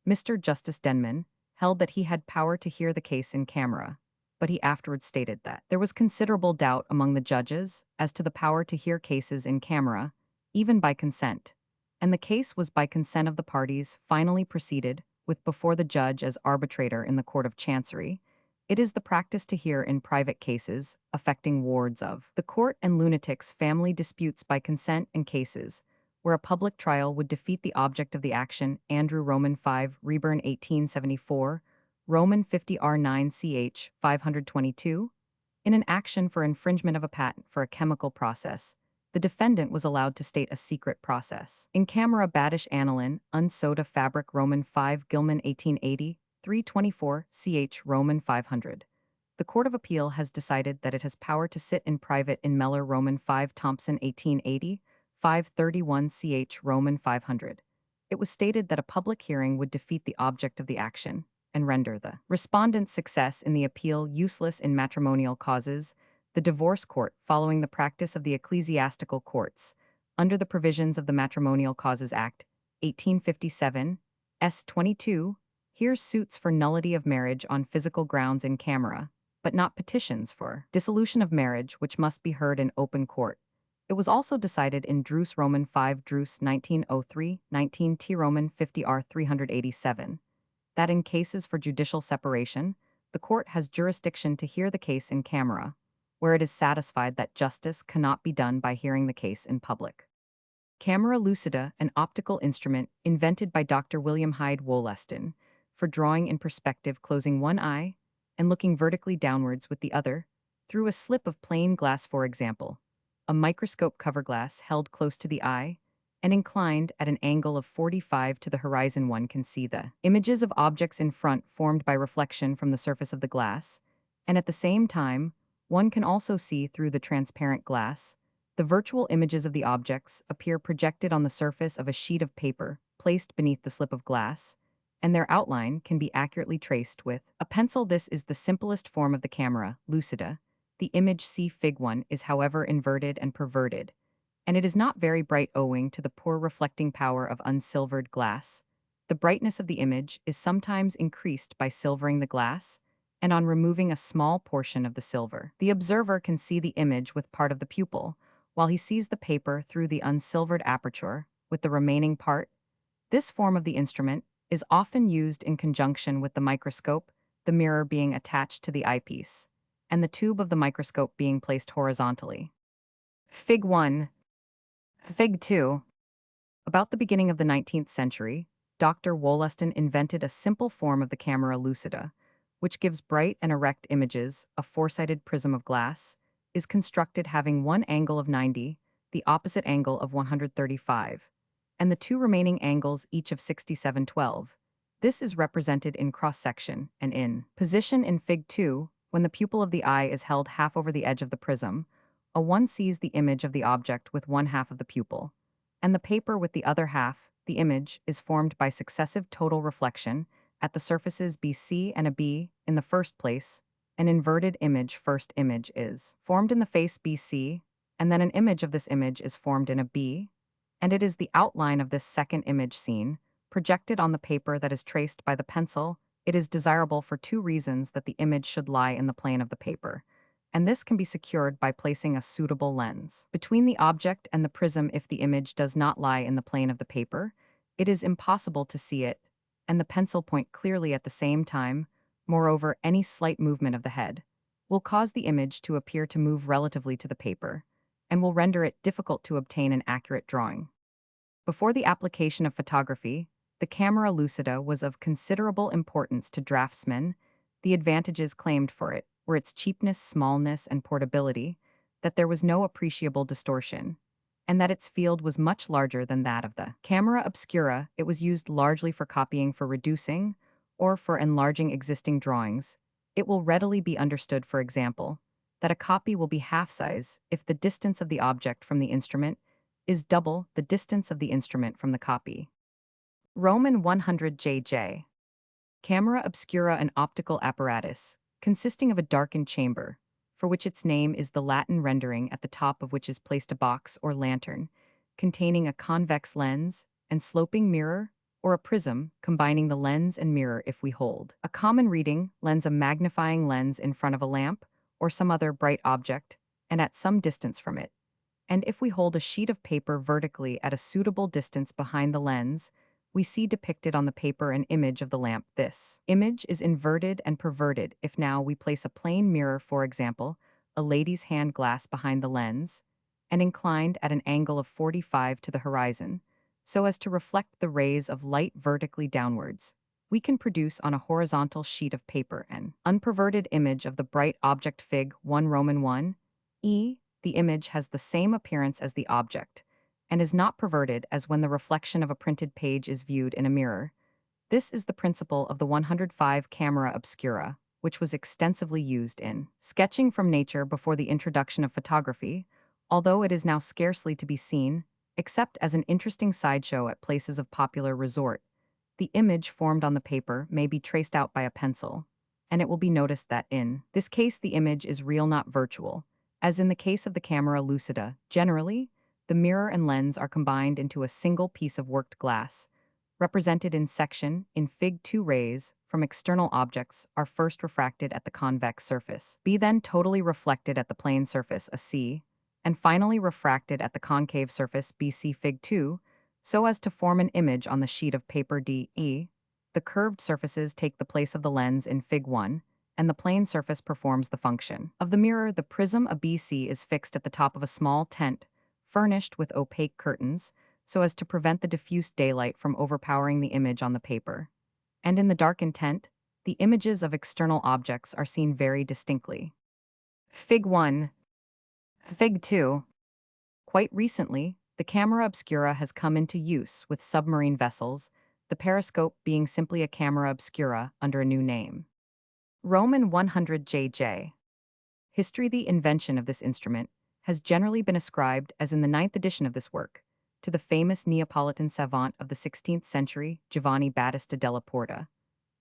Mr. Justice Denman held that he had power to hear the case in camera, but he afterwards stated that there was considerable doubt among the judges as to the power to hear cases in camera, even by consent, and the case was by consent of the parties finally proceeded with before the judge as arbitrator in the Court of Chancery. It is the practice to hear in private cases affecting wards of the court and lunatics family disputes by consent, and cases where a public trial would defeat the object of the action. Andrew Roman 5 Reburn 1874, Roman 50 R9 ch 522. In an action for infringement of a patent for a chemical process, the defendant was allowed to state a secret process. In camera Badish aniline, unsoda fabric Roman 5 Gilman 1880, 324 ch Roman 500. The Court of Appeal has decided that it has power to sit in private in Meller Roman 5 Thompson 1880, 531 ch Roman 500. It was stated that a public hearing would defeat the object of the action and render the respondent's success in the appeal useless in matrimonial causes. The divorce court, following the practice of the ecclesiastical courts, under the provisions of the Matrimonial Causes Act, 1857, S. 22, hears suits for nullity of marriage on physical grounds in camera, but not petitions for dissolution of marriage, which must be heard in open court. It was also decided in Druce Roman 5 Druce 1903, 19 T Roman 50 R 387, that in cases for judicial separation, the court has jurisdiction to hear the case in camera, where it is satisfied that justice cannot be done by hearing the case in public. Camera lucida, an optical instrument invented by Dr. William Hyde Wollaston, for drawing in perspective, closing one eye and looking vertically downwards with the other, through a slip of plain glass, for example, a microscope cover glass held close to the eye and inclined at an angle of 45 to the horizon. One can see the images of objects in front formed by reflection from the surface of the glass, and at the same time, one can also see through the transparent glass. The virtual images of the objects appear projected on the surface of a sheet of paper placed beneath the slip of glass, and their outline can be accurately traced with a pencil. This is the simplest form of the camera lucida. The image see Fig 1 is however inverted and perverted, and it is not very bright owing to the poor reflecting power of unsilvered glass. The brightness of the image is sometimes increased by silvering the glass, and on removing a small portion of the silver, the observer can see the image with part of the pupil, while he sees the paper through the unsilvered aperture with the remaining part. This form of the instrument is often used in conjunction with the microscope, the mirror being attached to the eyepiece, and the tube of the microscope being placed horizontally. Fig 1. Fig 2. About the beginning of the 19th century, Dr. Wollaston invented a simple form of the camera lucida, which gives bright and erect images. A four-sided prism of glass is constructed having one angle of 90, the opposite angle of 135, and the two remaining angles each of 67/12. This is represented in cross-section and in position in Fig 2. When the pupil of the eye is held half over the edge of the prism, one sees the image of the object with one half of the pupil, and the paper with the other half. The image is formed by successive total reflection at the surfaces BC and a B. In the first place, an inverted image first image is formed in the face BC, and then an image of this image is formed in a B, and it is the outline of this second image seen, projected on the paper that is traced by the pencil. It is desirable for two reasons that the image should lie in the plane of the paper, and this can be secured by placing a suitable lens between the object and the prism. If the image does not lie in the plane of the paper, it is impossible to see it, and the pencil point clearly at the same time. Moreover, any slight movement of the head will cause the image to appear to move relatively to the paper, and will render it difficult to obtain an accurate drawing. Before the application of photography, the camera lucida was of considerable importance to draftsmen. The advantages claimed for it were its cheapness, smallness, and portability, that there was no appreciable distortion, and that its field was much larger than that of the camera obscura. It was used largely for copying, for reducing, or for enlarging existing drawings. It will readily be understood, for example, that a copy will be half size if the distance of the object from the instrument is double the distance of the instrument from the copy. Roman 100 JJ. Camera obscura, an optical apparatus, consisting of a darkened chamber, for which its name is the Latin rendering, at the top of which is placed a box or lantern, containing a convex lens and sloping mirror, or a prism, combining the lens and mirror if we hold. A common reading lends a magnifying lens in front of a lamp or some other bright object, and at some distance from it. And if we hold a sheet of paper vertically at a suitable distance behind the lens, we see depicted on the paper an image of the lamp. This image is inverted and perverted if now we place a plain mirror, for example, a lady's hand glass behind the lens, and inclined at an angle of 45 to the horizon, so as to reflect the rays of light vertically downwards. We can produce on a horizontal sheet of paper an unperverted image of the bright object. Fig. 1 Roman 1. The image has the same appearance as the object, and is not perverted as when the reflection of a printed page is viewed in a mirror. This is the principle of the 105 camera obscura, which was extensively used in sketching from nature before the introduction of photography, although it is now scarcely to be seen, except as an interesting sideshow at places of popular resort. The image formed on the paper may be traced out by a pencil, and it will be noticed that in this case the image is real, not virtual. As in the case of the camera lucida, generally, the mirror and lens are combined into a single piece of worked glass, represented in section. In Fig. 2 rays from external objects are first refracted at the convex surface, B then totally reflected at the plane surface, a C, and finally refracted at the concave surface, BC. Fig. 2, so as to form an image on the sheet of paper, DE. The curved surfaces take the place of the lens in Fig. 1, and the plane surface performs the function of the mirror. The prism, a BC, is fixed at the top of a small tent, furnished with opaque curtains, so as to prevent the diffuse daylight from overpowering the image on the paper. And in the darkened tent, the images of external objects are seen very distinctly. Fig. 1. Fig. 2. Quite recently, the camera obscura has come into use with submarine vessels, the periscope being simply a camera obscura under a new name. Roman 100 JJ. History. The invention of this instrument has generally been ascribed, as in the 9th edition of this work, to the famous Neapolitan savant of the 16th century, Giovanni Battista della Porta.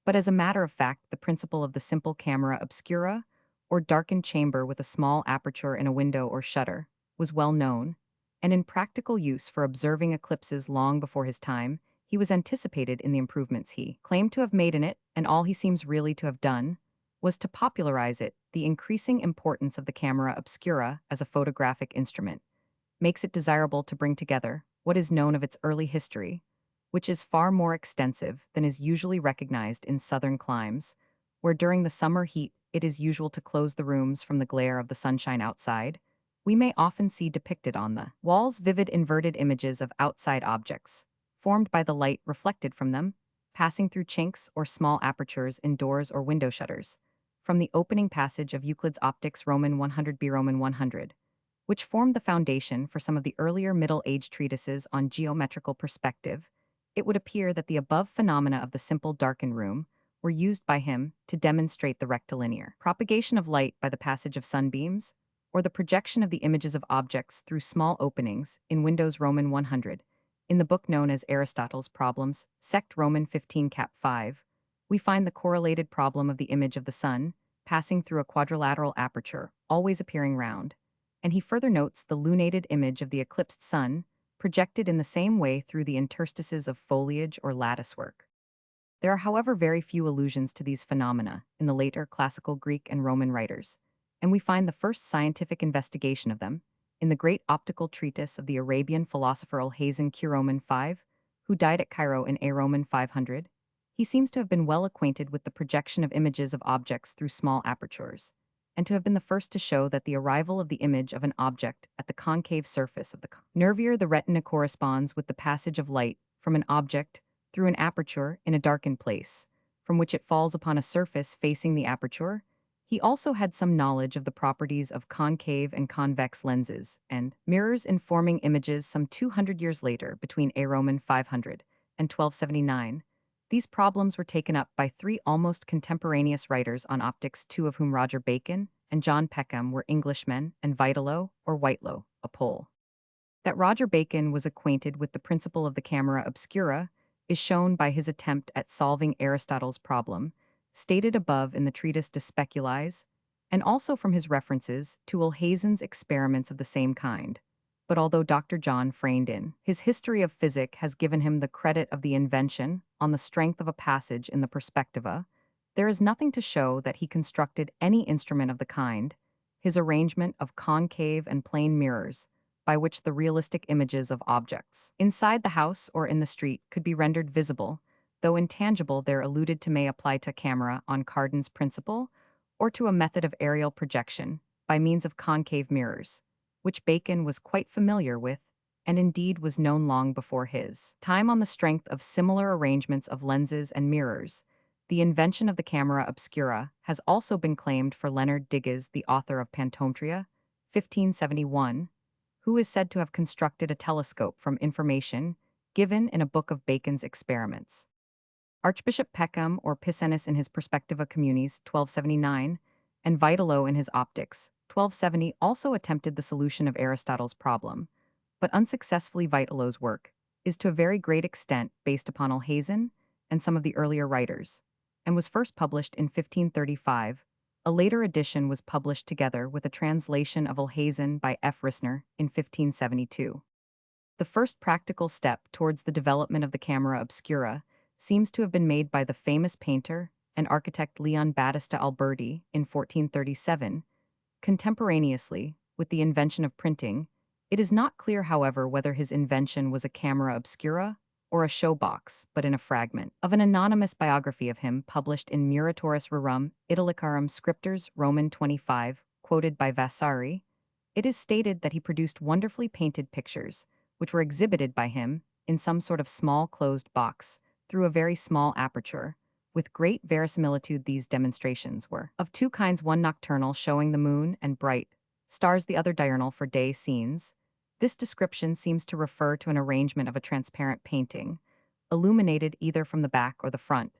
But as a matter of fact, the principle of the simple camera obscura, or darkened chamber with a small aperture in a window or shutter, was well known, and in practical use for observing eclipses long before his time. He was anticipated in the improvements he claimed to have made in it, and all he seems really to have done was to popularize it. The increasing importance of the camera obscura as a photographic instrument makes it desirable to bring together what is known of its early history, which is far more extensive than is usually recognized in southern climes, where during the summer heat it is usual to close the rooms from the glare of the sunshine outside. We may often see depicted on the walls vivid inverted images of outside objects, formed by the light reflected from them, passing through chinks or small apertures in doors or window shutters, from the opening passage of Euclid's Optics Roman 100b Roman 100, which formed the foundation for some of the earlier Middle Age treatises on geometrical perspective. It would appear that the above phenomena of the simple darkened room were used by him to demonstrate the rectilinear propagation of light by the passage of sunbeams, or the projection of the images of objects through small openings in windows. Roman 100. In the book known as Aristotle's Problems, Sect Roman 15 Cap 5, we find the correlated problem of the image of the sun passing through a quadrilateral aperture, always appearing round, and he further notes the lunated image of the eclipsed sun projected in the same way through the interstices of foliage or latticework. There are, however, very few allusions to these phenomena in the later classical Greek and Roman writers, and we find the first scientific investigation of them in the great optical treatise of the Arabian philosopher Al-Hazan Q. Roman 5, who died at Cairo in A. Roman 500. He seems to have been well acquainted with the projection of images of objects through small apertures, and to have been the first to show that the arrival of the image of an object at the concave surface of the nervure the retina corresponds with the passage of light from an object through an aperture in a darkened place, from which it falls upon a surface facing the aperture. He also had some knowledge of the properties of concave and convex lenses and mirrors in forming images some 200 years later between A. Roman 500 and 1279. These problems were taken up by three almost contemporaneous writers on optics, two of whom, Roger Bacon and John Peckham, were Englishmen, and Vitalo, or Whitelow, a Pole. That Roger Bacon was acquainted with the principle of the camera obscura is shown by his attempt at solving Aristotle's problem, stated above in the treatise De Speculiis, and also from his references to Alhazen's experiments of the same kind. But although Dr. John Frained in his History of Physic has given him the credit of the invention on the strength of a passage in the Perspectiva, there is nothing to show that he constructed any instrument of the kind. His arrangement of concave and plane mirrors, by which the realistic images of objects inside the house or in the street could be rendered visible, though intangible there alluded to, may apply to camera on Cardan's principle, or to a method of aerial projection by means of concave mirrors, which Bacon was quite familiar with, and indeed was known long before his time. On the strength of similar arrangements of lenses and mirrors, the invention of the camera obscura has also been claimed for Leonard Digges, the author of Pantometria, 1571, who is said to have constructed a telescope from information given in a book of Bacon's experiments. Archbishop Peckham or Picenus in his Perspectiva Communis, 1279, and Vitalo in his Optics, 1270, also attempted the solution of Aristotle's problem, but unsuccessfully. Vitalo's work is to a very great extent based upon Alhazen and some of the earlier writers, and was first published in 1535. A later edition was published together with a translation of Alhazen by F. Rissner in 1572. The first practical step towards the development of the camera obscura seems to have been made by the famous painter and architect Leon Battista Alberti in 1437. Contemporaneously with the invention of printing, it is not clear, however, whether his invention was a camera obscura or a show box, but in a fragment of an anonymous biography of him published in Muratoris Rerum Italicarum Scriptors Roman 25, quoted by Vasari, it is stated that he produced wonderfully painted pictures, which were exhibited by him in some sort of small closed box through a very small aperture. With great verisimilitude, these demonstrations were of two kinds, one nocturnal, showing the moon and bright stars, the other diurnal, for day scenes. This description seems to refer to an arrangement of a transparent painting, illuminated either from the back or the front,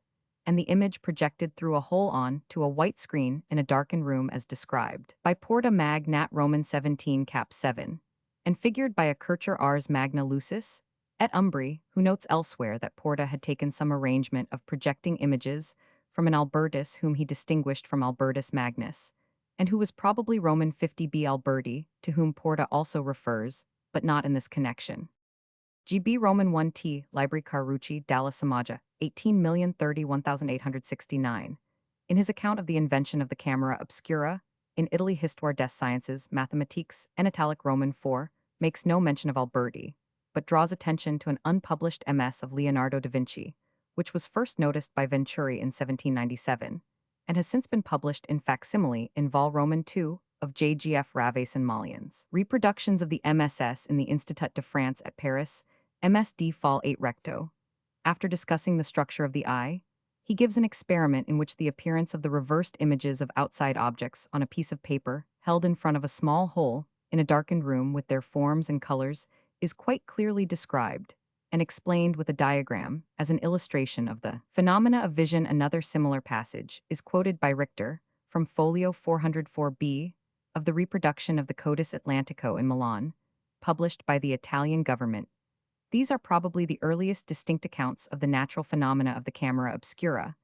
and the image projected through a hole on to a white screen in a darkened room as described by Porta Mag Nat Roman 17 Cap 7, and figured by a Kircher Ars Magna Lucis, et Umbri, who notes elsewhere that Porta had taken some arrangement of projecting images from an Albertus whom he distinguished from Albertus Magnus, and who was probably Roman 50b Alberti, to whom Porta also refers, but not in this connection. GB Roman 1t, Libri Carucci dalla Samaja, 18,031,869. In his account of the invention of the camera obscura, in Italy Histoire des Sciences, Mathematiques, and Italic Roman 4, makes no mention of Alberti, but draws attention to an unpublished MS of Leonardo da Vinci, which was first noticed by Venturi in 1797, and has since been published in facsimile in Vol Roman 2 of J.G.F. Raves and Malians. Reproductions of the MSS in the Institut de France at Paris, MSD Fall 8 Recto. After discussing the structure of the eye, he gives an experiment in which the appearance of the reversed images of outside objects on a piece of paper held in front of a small hole in a darkened room with their forms and colors is quite clearly described and explained with a diagram as an illustration of the phenomena of vision. Another similar passage is quoted by Richter from Folio 404b of the reproduction of the Codice Atlantico in Milan, published by the Italian government. These are probably the earliest distinct accounts of the natural phenomena of the camera obscura,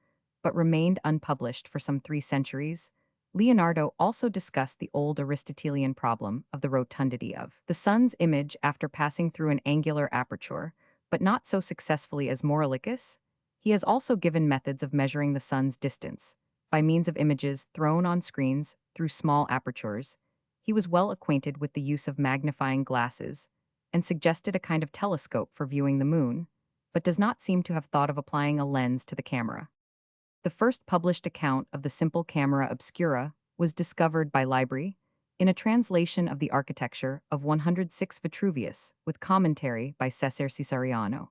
but remained unpublished for some 3 centuries. Leonardo also discussed the old Aristotelian problem of the rotundity of the sun's image after passing through an angular aperture, but not so successfully as Maurolycus. He has also given methods of measuring the sun's distance by means of images thrown on screens through small apertures. He was well acquainted with the use of magnifying glasses and suggested a kind of telescope for viewing the moon, but does not seem to have thought of applying a lens to the camera. The first published account of the simple camera obscura was discovered by Libri in a translation of the architecture of 106 Vitruvius with commentary by Cesare Cesariano,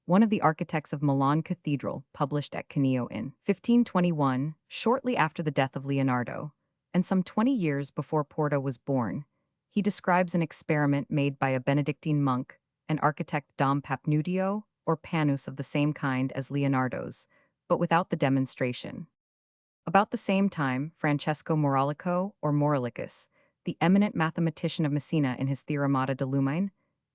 one of the architects of Milan Cathedral, published at Canio in 1521, shortly after the death of Leonardo. and some 20 years before Porta was born, he describes an experiment made by a Benedictine monk, an architect Dom Paphnutius or Panus of the same kind as Leonardo's, but without the demonstration. About the same time, Francesco Moralico or Moralicus, the eminent mathematician of Messina in his Theoremata de Lumine,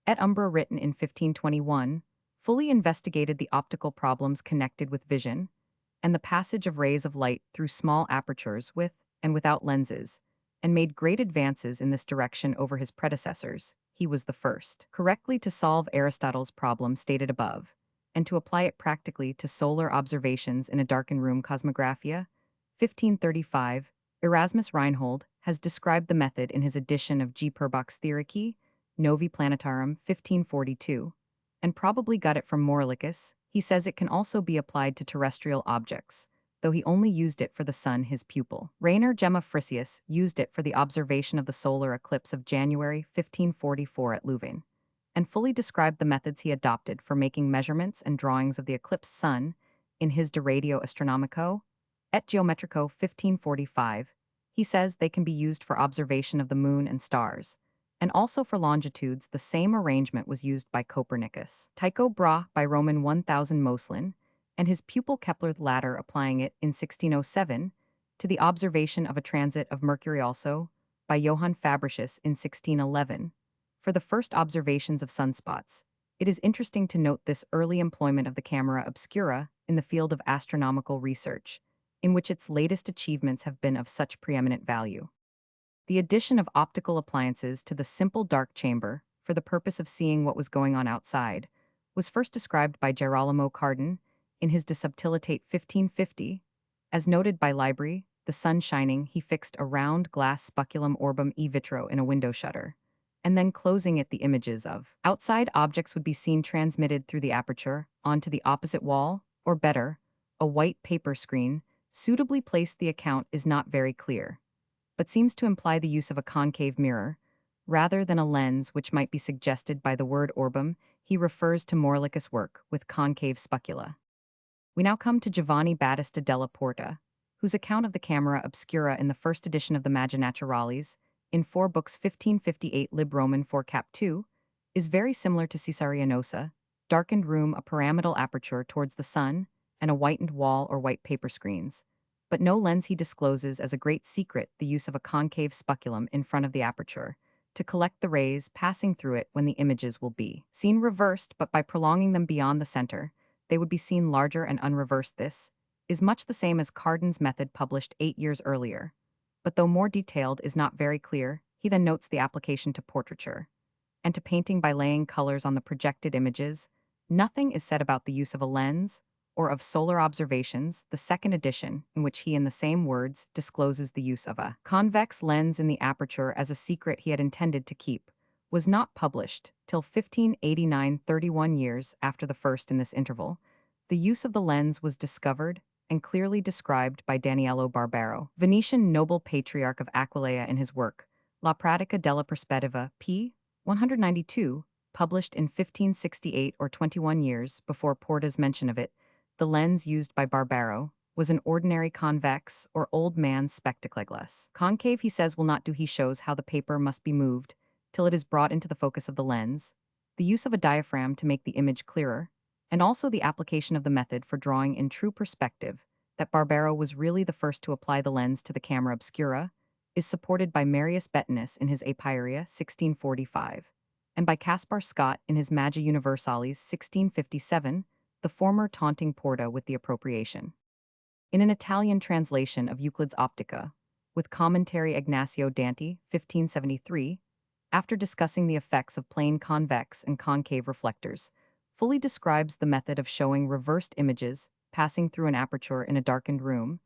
et Umbra written in 1521, fully investigated the optical problems connected with vision, and the passage of rays of light through small apertures with and without lenses, and made great advances in this direction over his predecessors. He was the first, correctly to solve Aristotle's problem stated above, and to apply it practically to solar observations in a darkened room cosmographia. 1535, Erasmus Reinhold has described the method in his edition of G. Purbach's Theoricae, Novi Planetarum, 1542, and probably got it from Moralicus. He says it can also be applied to terrestrial objects, though he only used it for the sun, his pupil. Rainer Gemma Frisius used it for the observation of the solar eclipse of January 1544 at Louvain, and fully described the methods he adopted for making measurements and drawings of the eclipsed sun in his De Radio Astronomico et Geometrico 1545. He says they can be used for observation of the moon and stars, and also for longitudes. The same arrangement was used by Copernicus. Tycho Brahe by Roman 1000 Moslin, and his pupil Kepler the latter applying it in 1607 to the observation of a transit of Mercury, also by Johann Fabricius in 1611 for the first observations of sunspots. It is interesting to note this early employment of the camera obscura in the field of astronomical research, in which its latest achievements have been of such preeminent value. The addition of optical appliances to the simple dark chamber for the purpose of seeing what was going on outside was first described by Gerolamo Cardan in his De Subtilitate 1550. As noted by Libri, the sun shining, he fixed a round glass speculum orbum e vitro in a window shutter, and then closing it, the images of outside objects would be seen transmitted through the aperture onto the opposite wall, or better, a white paper screen, suitably placed. The account is not very clear, but seems to imply the use of a concave mirror, rather than a lens, which might be suggested by the word orbum. He refers to Moralicus' work with concave specula. We now come to Giovanni Battista della Porta, whose account of the camera obscura in the first edition of the Magia Naturalis, in 4 books 1558 Lib Roman 4 Cap 2, is very similar to Caesarianosa: darkened room, a pyramidal aperture towards the sun, and a whitened wall or white paper screens. But no lens. He discloses as a great secret the use of a concave speculum in front of the aperture, to collect the rays passing through it when the images will be seen reversed, but by prolonging them beyond the center, they would be seen larger and unreversed. This is much the same as Cardan's method published 8 years earlier, but though more detailed, is not very clear. He then notes the application to portraiture and to painting by laying colors on the projected images. Nothing is said about the use of a lens or of solar observations. The second edition, in which he in the same words discloses the use of a convex lens in the aperture as a secret he had intended to keep, was not published till 1589, 31 years after the first. In this interval, the use of the lens was discovered and clearly described by Daniele Barbaro, Venetian noble patriarch of Aquileia, in his work La Pratica della Perspettiva, p. 192, published in 1568, or 21 years before Porta's mention of it. The lens used by Barbaro was an ordinary convex or old man's spectacleglass. Concave, he says, will not do. He shows how the paper must be moved till it is brought into the focus of the lens, the use of a diaphragm to make the image clearer, and also the application of the method for drawing in true perspective. That Barbaro was really the first to apply the lens to the camera obscura is supported by Marius Bettinus in his Apiaria 1645, and by Caspar Scott in his Magia Universalis 1657, the former taunting Porta with the appropriation. In an Italian translation of Euclid's Optica, with commentary Ignazio Danti 1573, after discussing the effects of plane convex and concave reflectors, fully describes the method of showing reversed images passing through an aperture in a darkened room,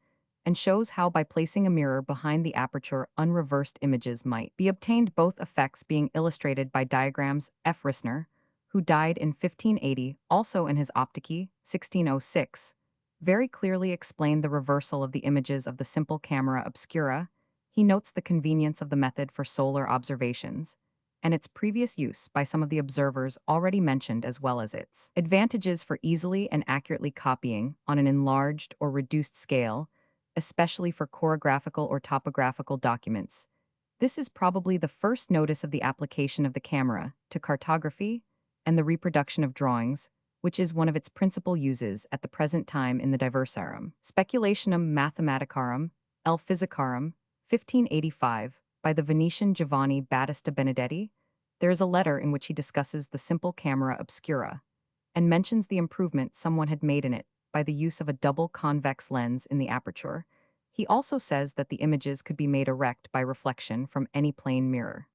and shows how by placing a mirror behind the aperture unreversed images might be obtained, both effects being illustrated by diagrams. F. Rissner, who died in 1580, also in his Optici 1606, very clearly explained the reversal of the images of the simple camera obscura. He notes the convenience of the method for solar observations, and its previous use by some of the observers already mentioned, as well as its advantages for easily and accurately copying on an enlarged or reduced scale especially for chorographical or topographical documents. This is probably the first notice of the application of the camera to cartography and the reproduction of drawings, which is one of its principal uses at the present time in the Diversarum. Speculationum Mathematicarum, El Physicarum, 1585, by the Venetian Giovanni Battista Benedetti, there is a letter in which he discusses the simple camera obscura and mentions the improvement someone had made in it by the use of a double convex lens in the aperture. He also says that the images could be made erect by reflection from any plane mirror.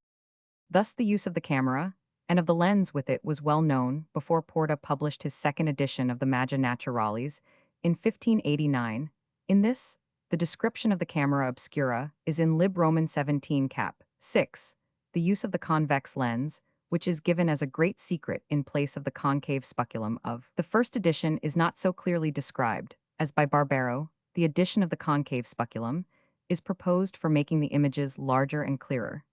Thus the use of the camera, and of the lens with it, was well known before Porta published his second edition of the Magia Naturalis in 1589. In this, the description of the camera obscura is in Lib Roman 17 cap. 6, the use of the convex lens, which is given as a great secret in place of the concave speculum of. The first edition is not so clearly described, as by Barbero, the addition of the concave speculum is proposed for making the images larger and clearer,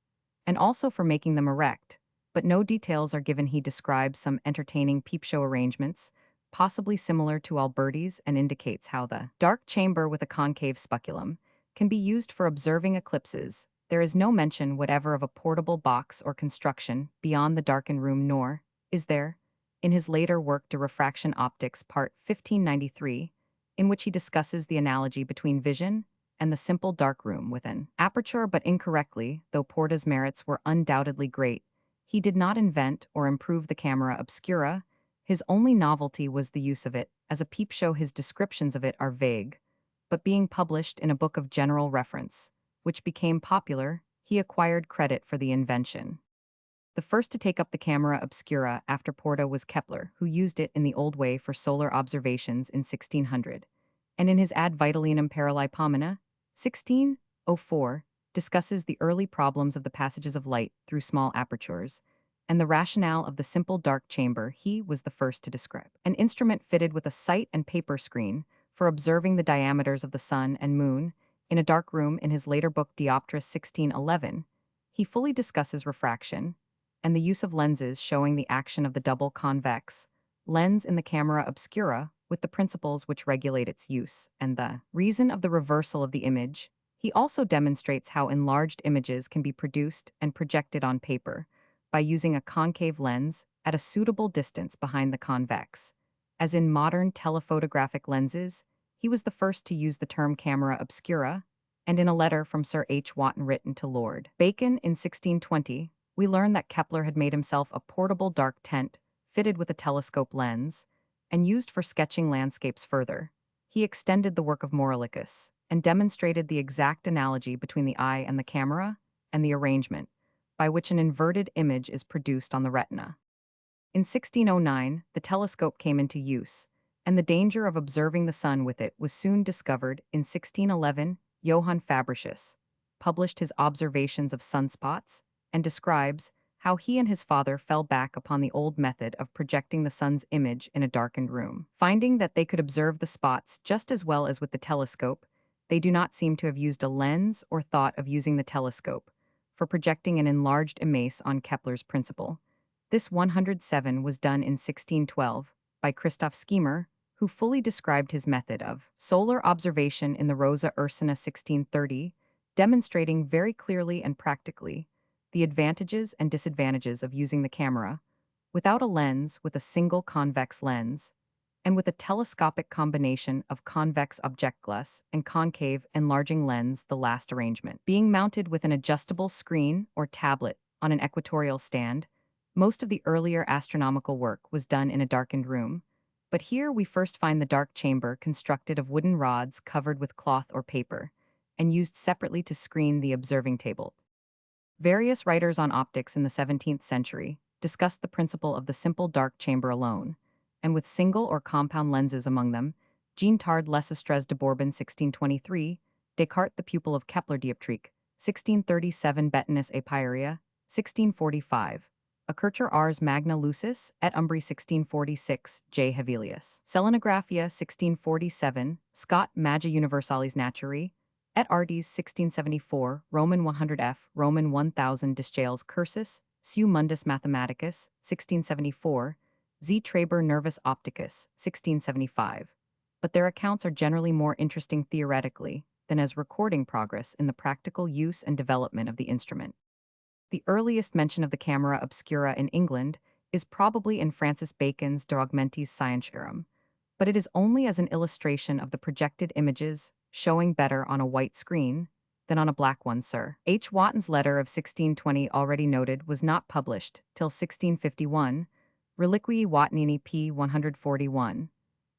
and also for making them erect, but no details are given. He describes some entertaining peep show arrangements, possibly similar to Alberti's, and indicates how the dark chamber with a concave speculum can be used for observing eclipses. There is no mention whatever of a portable box or construction beyond the darkened room, nor is there, in his later work De Refraction Optics, part 1593, in which he discusses the analogy between vision and the simple dark room with an aperture. But incorrectly, though Porta's merits were undoubtedly great, he did not invent or improve the camera obscura. His only novelty was the use of it as a peep show. His descriptions of it are vague, but being published in a book of general reference, which became popular, he acquired credit for the invention. The first to take up the camera obscura after Porta was Kepler, who used it in the old way for solar observations in 1600, and in his Ad Vitalinum Paralipomena, 1604, discusses the early problems of the passages of light through small apertures, and the rationale of the simple dark chamber. He was the first to describe an instrument fitted with a sight and paper screen for observing the diameters of the sun and moon in a dark room. In his later book Dioptris 1611, he fully discusses refraction and the use of lenses, showing the action of the double convex lens in the camera obscura with the principles which regulate its use and the reason of the reversal of the image. He also demonstrates how enlarged images can be produced and projected on paper by using a concave lens at a suitable distance behind the convex. As in modern telephotographic lenses, he was the first to use the term camera obscura, and in a letter from Sir H. Wotton written to Lord Bacon in 1620, we learn that Kepler had made himself a portable dark tent fitted with a telescope lens and used for sketching landscapes. Further, he extended the work of Maurolycus and demonstrated the exact analogy between the eye and the camera and the arrangement by which an inverted image is produced on the retina. In 1609, the telescope came into use, and the danger of observing the sun with it was soon discovered. In 1611, Johann Fabricius published his observations of sunspots and describes how he and his father fell back upon the old method of projecting the sun's image in a darkened room. Finding that they could observe the spots just as well as with the telescope, they do not seem to have used a lens or thought of using the telescope for projecting an enlarged image on Kepler's principle. This 107 was done in 1612 by Christoph Schiemer, who fully described his method of solar observation in the Rosa Ursina 1630, demonstrating very clearly and practically the advantages and disadvantages of using the camera without a lens with a single convex lens, and with a telescopic combination of convex object glass and concave enlarging lens, the last arrangement being mounted with an adjustable screen or tablet on an equatorial stand. Most of the earlier astronomical work was done in a darkened room, but here we first find the dark chamber constructed of wooden rods covered with cloth or paper, and used separately to screen the observing table. Various writers on optics in the 17th century discussed the principle of the simple dark chamber alone, and with single or compound lenses among them, Jean Tard Lesestres de Bourbon 1623, Descartes the pupil of Kepler dioptrique, 1637 Bettinus a Pieria, 1645, Acertur Ars Magna Lucis et Umbri 1646, J. Hevelius. Selenographia 1647, Scott Magia Universalis Naturae, et Artes 1674, Roman 100f, Roman 1000 Discales Cursus, Su Mundus Mathematicus, 1674, Z. Traber Nervus Opticus, 1675. But their accounts are generally more interesting theoretically than as recording progress in the practical use and development of the instrument. The earliest mention of the camera obscura in England is probably in Francis Bacon's De Augmentis Scientiarum, but it is only as an illustration of the projected images showing better on a white screen than on a black one, sir. H. Wotton's letter of 1620 already noted was not published till 1651, Reliquii Wottonini p. 141,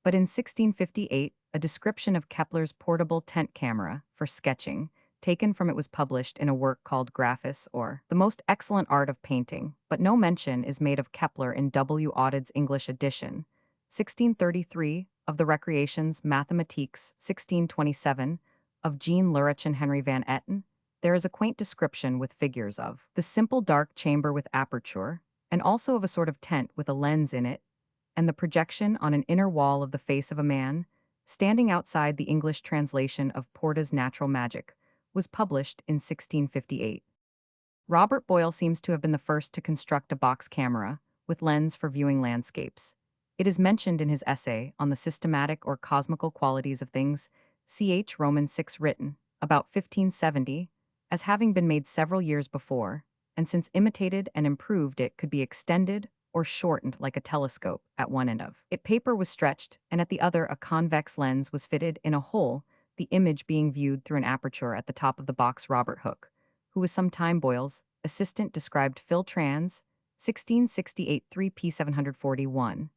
but in 1658 a description of Kepler's portable tent camera for sketching taken from it was published in a work called Graphis, or The Most Excellent Art of Painting, but no mention is made of Kepler in W. Audit's English edition, 1633, of the Recreations Mathematiques, 1627, of Jean Lurich and Henry van Etten. There is a quaint description with figures of the simple dark chamber with aperture, and also of a sort of tent with a lens in it, and the projection on an inner wall of the face of a man, standing outside the English translation of Porta's Natural Magic, was published in 1658. Robert Boyle seems to have been the first to construct a box camera with lens for viewing landscapes. It is mentioned in his essay on the systematic or cosmical qualities of things, ch. Roman 6 written, about 1570, as having been made several years before, and since imitated and improved it could be extended or shortened like a telescope at one end of it. Paper was stretched, and at the other a convex lens was fitted in a hole, the image being viewed through an aperture at the top of the box. Robert Hooke, who was sometime Boyle's assistant, described Phil Tran's 1668 3p 741,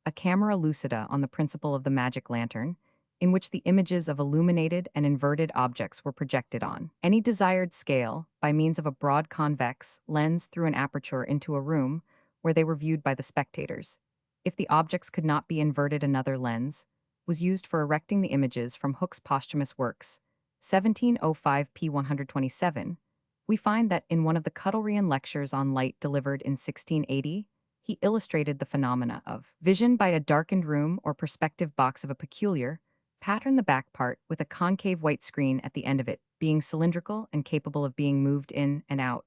a camera lucida on the principle of the magic lantern, in which the images of illuminated and inverted objects were projected on any desired scale by means of a broad convex lens through an aperture into a room where they were viewed by the spectators. If the objects could not be inverted, another lens was used for erecting the images. From Hooke's posthumous works, 1705 p. 127, we find that in one of the Cuttlerian lectures on light delivered in 1680, he illustrated the phenomena of vision by a darkened room or perspective box of a peculiar pattern, the back part with a concave white screen at the end of it, being cylindrical and capable of being moved in and out,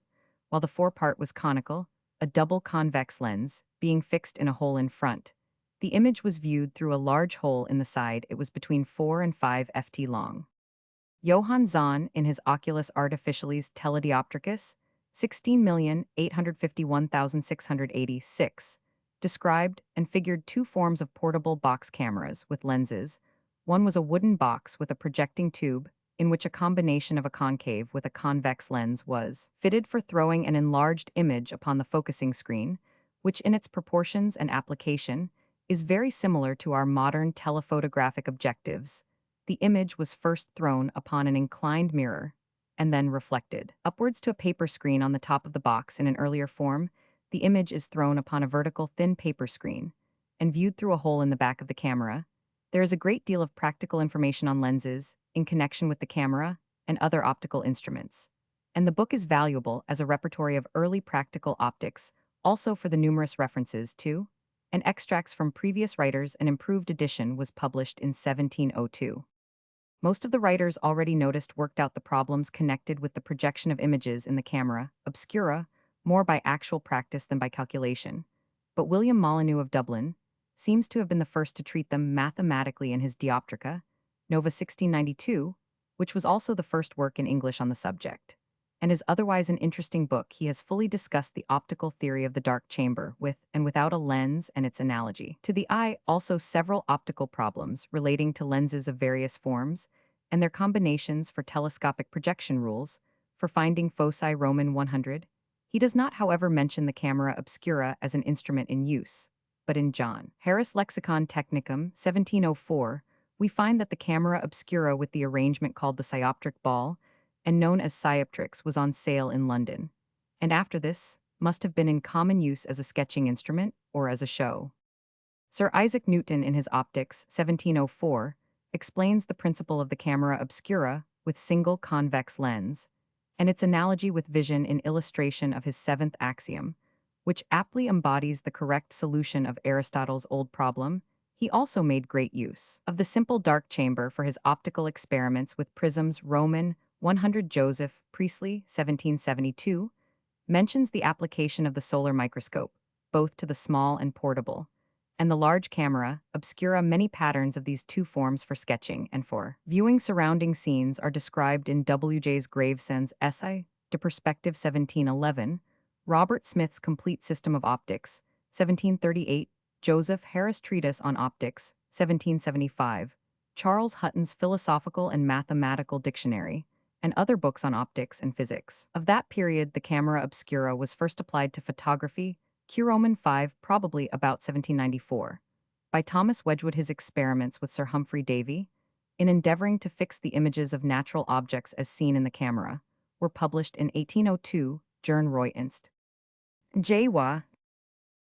while the forepart was conical, a double convex lens, being fixed in a hole in front. The image was viewed through a large hole in the side. It was between 4 and 5 ft long. Johann Zahn, in his Oculus Artificialis Teledioptricus, 16,851,686, described and figured two forms of portable box cameras with lenses. One was a wooden box with a projecting tube, in which a combination of a concave with a convex lens was fitted for throwing an enlarged image upon the focusing screen, which in its proportions and application is very similar to our modern telephotographic objectives. The image was first thrown upon an inclined mirror and then reflected upwards to a paper screen on the top of the box. In an earlier form, the image is thrown upon a vertical thin paper screen and viewed through a hole in the back of the camera. There is a great deal of practical information on lenses in connection with the camera and other optical instruments, and the book is valuable as a repertory of early practical optics, also for the numerous references to and extracts from previous writers. An improved edition was published in 1702. Most of the writers already noticed worked out the problems connected with the projection of images in the camera obscura more by actual practice than by calculation, but William Molyneux of Dublin seems to have been the first to treat them mathematically in his Dioptrica, Nova 1692, which was also the first work in English on the subject. And is otherwise an interesting book. He has fully discussed the optical theory of the dark chamber with and without a lens and its analogy to the eye, also several optical problems relating to lenses of various forms and their combinations for telescopic projection rules for finding foci. Roman 100. He does not, however, mention the camera obscura as an instrument in use, but in John Harris' Lexicon Technicum 1704, we find that the camera obscura with the arrangement called the Scioptric ball and known as Scioptrix was on sale in London, and after this must have been in common use as a sketching instrument or as a show. Sir Isaac Newton in his Optics 1704 explains the principle of the camera obscura with single convex lens and its analogy with vision in illustration of his seventh axiom, which aptly embodies the correct solution of Aristotle's old problem. He also made great use of the simple dark chamber for his optical experiments with prisms. Roman 100. Joseph Priestley 1772 mentions the application of the solar microscope, both to the small and portable, and the large camera obscura. Many patterns of these two forms for sketching and for viewing surrounding scenes are described in W.J. Gravesend's essay, De Perspective 1711, Robert Smith's Complete System of Optics, 1738, Joseph Harris' Treatise on Optics, 1775, Charles Hutton's Philosophical and Mathematical Dictionary, and other books on optics and physics. Of that period, the camera obscura was first applied to photography, Q. Roman 5, probably about 1794, by Thomas Wedgwood. His experiments with Sir Humphrey Davy, in endeavoring to fix the images of natural objects as seen in the camera, were published in 1802, Jern Roy Inst. J. Wa.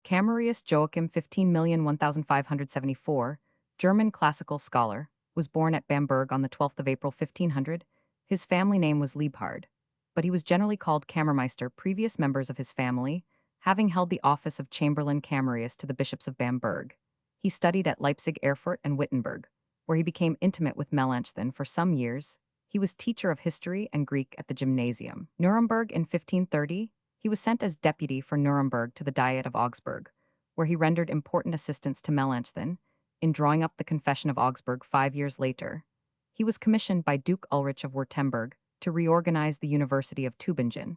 Camarius Joachim 15,001,574, German classical scholar, was born at Bamberg on the 12th of April 1500. His family name was Liebhard, but he was generally called Kammermeister. Previous members of his family, having held the office of Chamberlain Camarius to the bishops of Bamberg. He studied at Leipzig, Erfurt, and Wittenberg, where he became intimate with Melanchthon for some years. He was teacher of history and Greek at the gymnasium. Nuremberg in 1530, he was sent as deputy for Nuremberg to the Diet of Augsburg, where he rendered important assistance to Melanchthon in drawing up the Confession of Augsburg 5 years later. He was commissioned by Duke Ulrich of Württemberg to reorganize the University of Tübingen,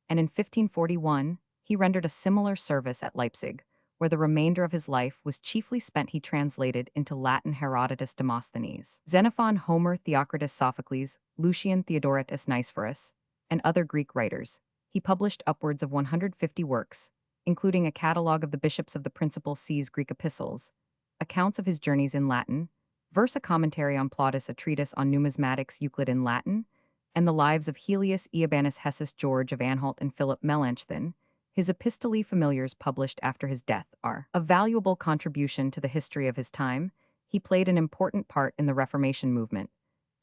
and in 1541, he rendered a similar service at Leipzig, where the remainder of his life was chiefly spent. He translated into Latin Herodotus, Demosthenes, Xenophon, Homer, Theocritus, Sophocles, Lucian, Theodoratus, Nicephorus, and other Greek writers. He published upwards of 150 works, including a catalogue of the bishops of the principal sees, Greek epistles, accounts of his journeys in Latin, verse, a commentary on Plautus, a treatise on numismatics, Euclid in Latin, and the lives of Helius, Eobanus, Hessus, George of Anhalt, and Philip Melanchthon. His epistolae familiars published after his death are a valuable contribution to the history of his time. He played an important part in the Reformation movement,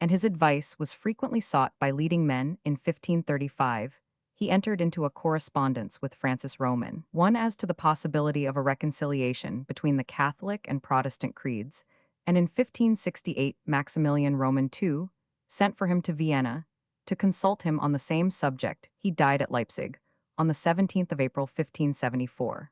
and his advice was frequently sought by leading men. In 1535, he entered into a correspondence with Francis Roman, one as to the possibility of a reconciliation between the Catholic and Protestant creeds, and in 1568 Maximilian Roman II sent for him to Vienna to consult him on the same subject. He died at Leipzig on the 17th of April 1574.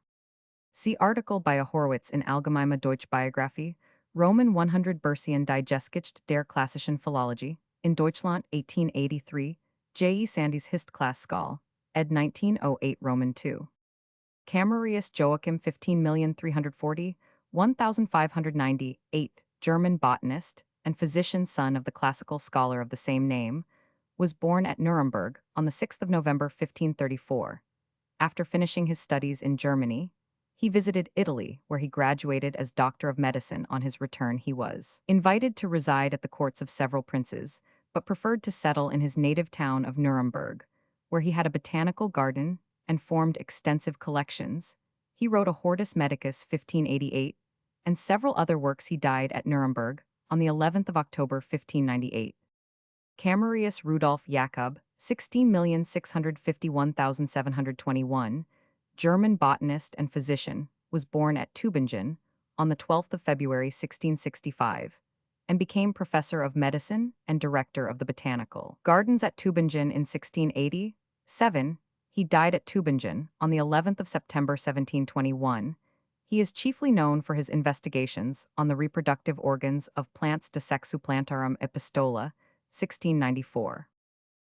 See article by Horowitz in Allgemeine Deutsche Biographie, Roman 100 Bersian die Geschichte der klassischen Philologie, in Deutschland 1883, J. E. Sandys Histklassskal, ed. 1908 Roman 2. Camarius Joachim 15,340,1598, German botanist and physician, son of the classical scholar of the same name, was born at Nuremberg on the 6th of November 1534. After finishing his studies in Germany, he visited Italy, where he graduated as Doctor of Medicine. On his return, he was invited to reside at the courts of several princes, but preferred to settle in his native town of Nuremberg, where he had a botanical garden and formed extensive collections. He wrote a Hortus Medicus 1588 and several other works. He died at Nuremberg on the 11th of October 1598. Camarius Rudolf Jakob, 16,651,721, German botanist and physician, was born at Tübingen on the 12th of February 1665, and became professor of medicine and director of the botanical gardens at Tübingen in 1687. He died at Tübingen on the 11th of September 1721. He is chiefly known for his investigations on the reproductive organs of plants. De Sexu Plantarum Epistola, 1694.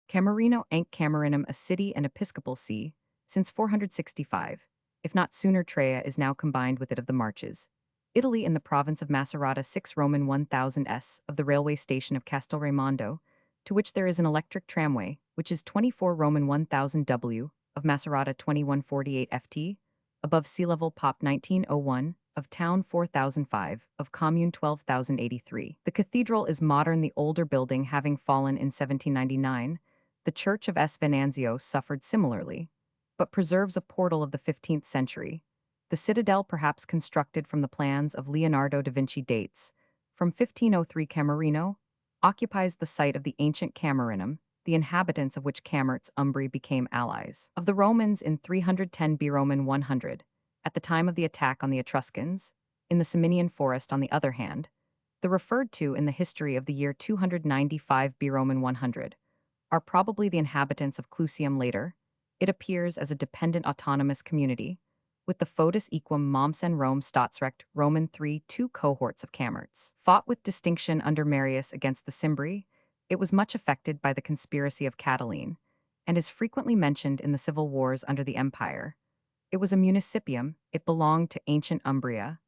Camerino Anc Camerinum, a city and episcopal see, since 465, if not sooner. Trea is now combined with it of the Marches, Italy, in the province of Macerata. 6 Roman 1000 s of the railway station of Castelraimondo, to which there is an electric tramway, which is 24 Roman 1000 w of Macerata 2148 ft, above sea level. Pop 1901, of town 4005, of commune 12,083. The cathedral is modern, the older building having fallen in 1799. The church of S. Venanzio suffered similarly, but preserves a portal of the 15th century. The citadel, perhaps constructed from the plans of Leonardo da Vinci, dates from 1503. Camerino occupies the site of the ancient Camerinum, the inhabitants of which Camerts Umbri became allies of the Romans in 310 B. Roman 100. At the time of the attack on the Etruscans, in the Ciminian forest. On the other hand, the referred to in the history of the year 295 B. Roman 100 are probably the inhabitants of Clusium. Later, it appears as a dependent autonomous community, with the foedus equum momsen Rome staatsrecht Roman 3 two cohorts of Camerts. Fought with distinction under Marius against the Cimbri, it was much affected by the conspiracy of Catiline, and is frequently mentioned in the civil wars under the Empire. It was a municipium, it belonged to ancient Umbria,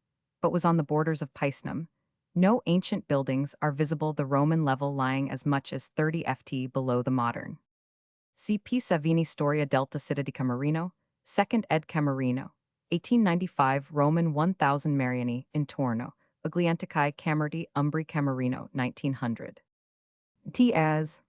but was on the borders of Picenum. No ancient buildings are visible, the Roman level lying as much as 30 ft below the modern. See Pisa Vini Storia Delta Città di Camerino, 2nd ed. Camerino, 1895 Roman 1000 Mariani, Intorno, Uglianticae Camerdi Umbri Camerino, 1900. T. as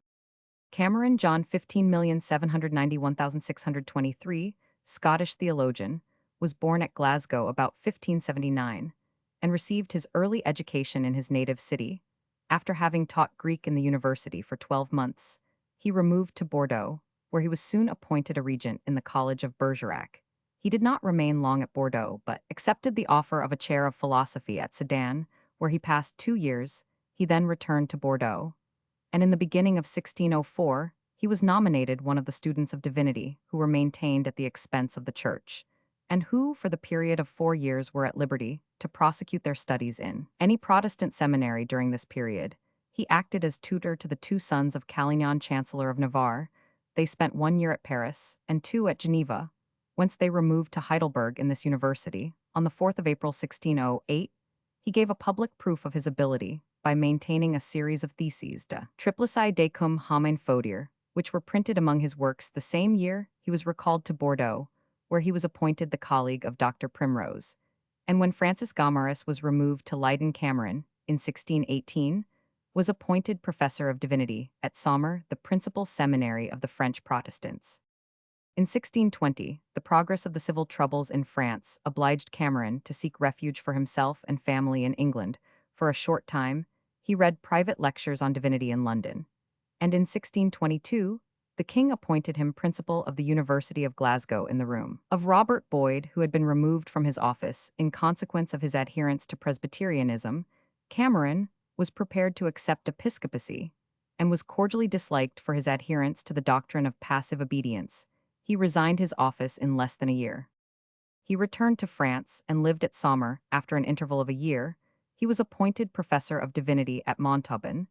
Cameron John 15,791,623, Scottish theologian, was born at Glasgow about 1579, and received his early education in his native city. After having taught Greek in the university for 12 months, he removed to Bordeaux, where he was soon appointed a regent in the College of Bergerac. He did not remain long at Bordeaux, but accepted the offer of a chair of philosophy at Sedan, where he passed 2 years. He then returned to Bordeaux, and in the beginning of 1604, he was nominated one of the students of divinity who were maintained at the expense of the church, and who, for the period of 4 years, were at liberty to prosecute their studies in any Protestant seminary during this period. He acted as tutor to the 2 sons of Calignan, Chancellor of Navarre. They spent 1 year at Paris and 2 at Geneva, whence they removed to Heidelberg in this university. On the 4th of April 1608, he gave a public proof of his ability by maintaining a series of theses de Triplici de cum homine fodier, which were printed among his works. The same year, he was recalled to Bordeaux, where he was appointed the colleague of Dr. Primrose, and when Francis Gomarus was removed to Leyden, Cameron, in 1618, was appointed professor of divinity at Saumur, the principal seminary of the French Protestants. In 1620, the progress of the civil troubles in France obliged Cameron to seek refuge for himself and family in England. For a short time, he read private lectures on divinity in London, and in 1622, the king appointed him principal of the University of Glasgow in the room of Robert Boyd, who had been removed from his office in consequence of his adherence to Presbyterianism. Cameron was prepared to accept episcopacy and was cordially disliked for his adherence to the doctrine of passive obedience. He resigned his office in less than a year. He returned to France and lived at Saumur. After an interval of a year, he was appointed professor of divinity at Montauban.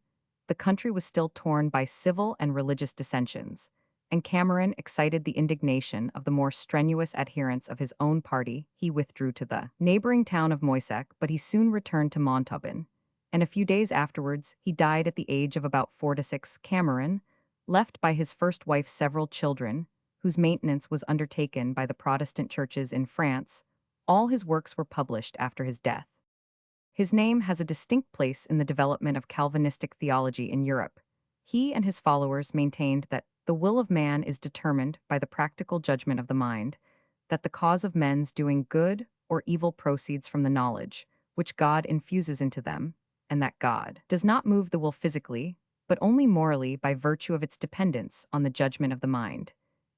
The country was still torn by civil and religious dissensions, and Cameron excited the indignation of the more strenuous adherents of his own party. He withdrew to the neighboring town of Moissac, but he soon returned to Montauban, and a few days afterwards he died at the age of about 46. Cameron left by his first wife several children, whose maintenance was undertaken by the Protestant churches in France. All his works were published after his death. His name has a distinct place in the development of Calvinistic theology in Europe. He and his followers maintained that the will of man is determined by the practical judgment of the mind, that the cause of men's doing good or evil proceeds from the knowledge which God infuses into them, and that God does not move the will physically, but only morally by virtue of its dependence on the judgment of the mind.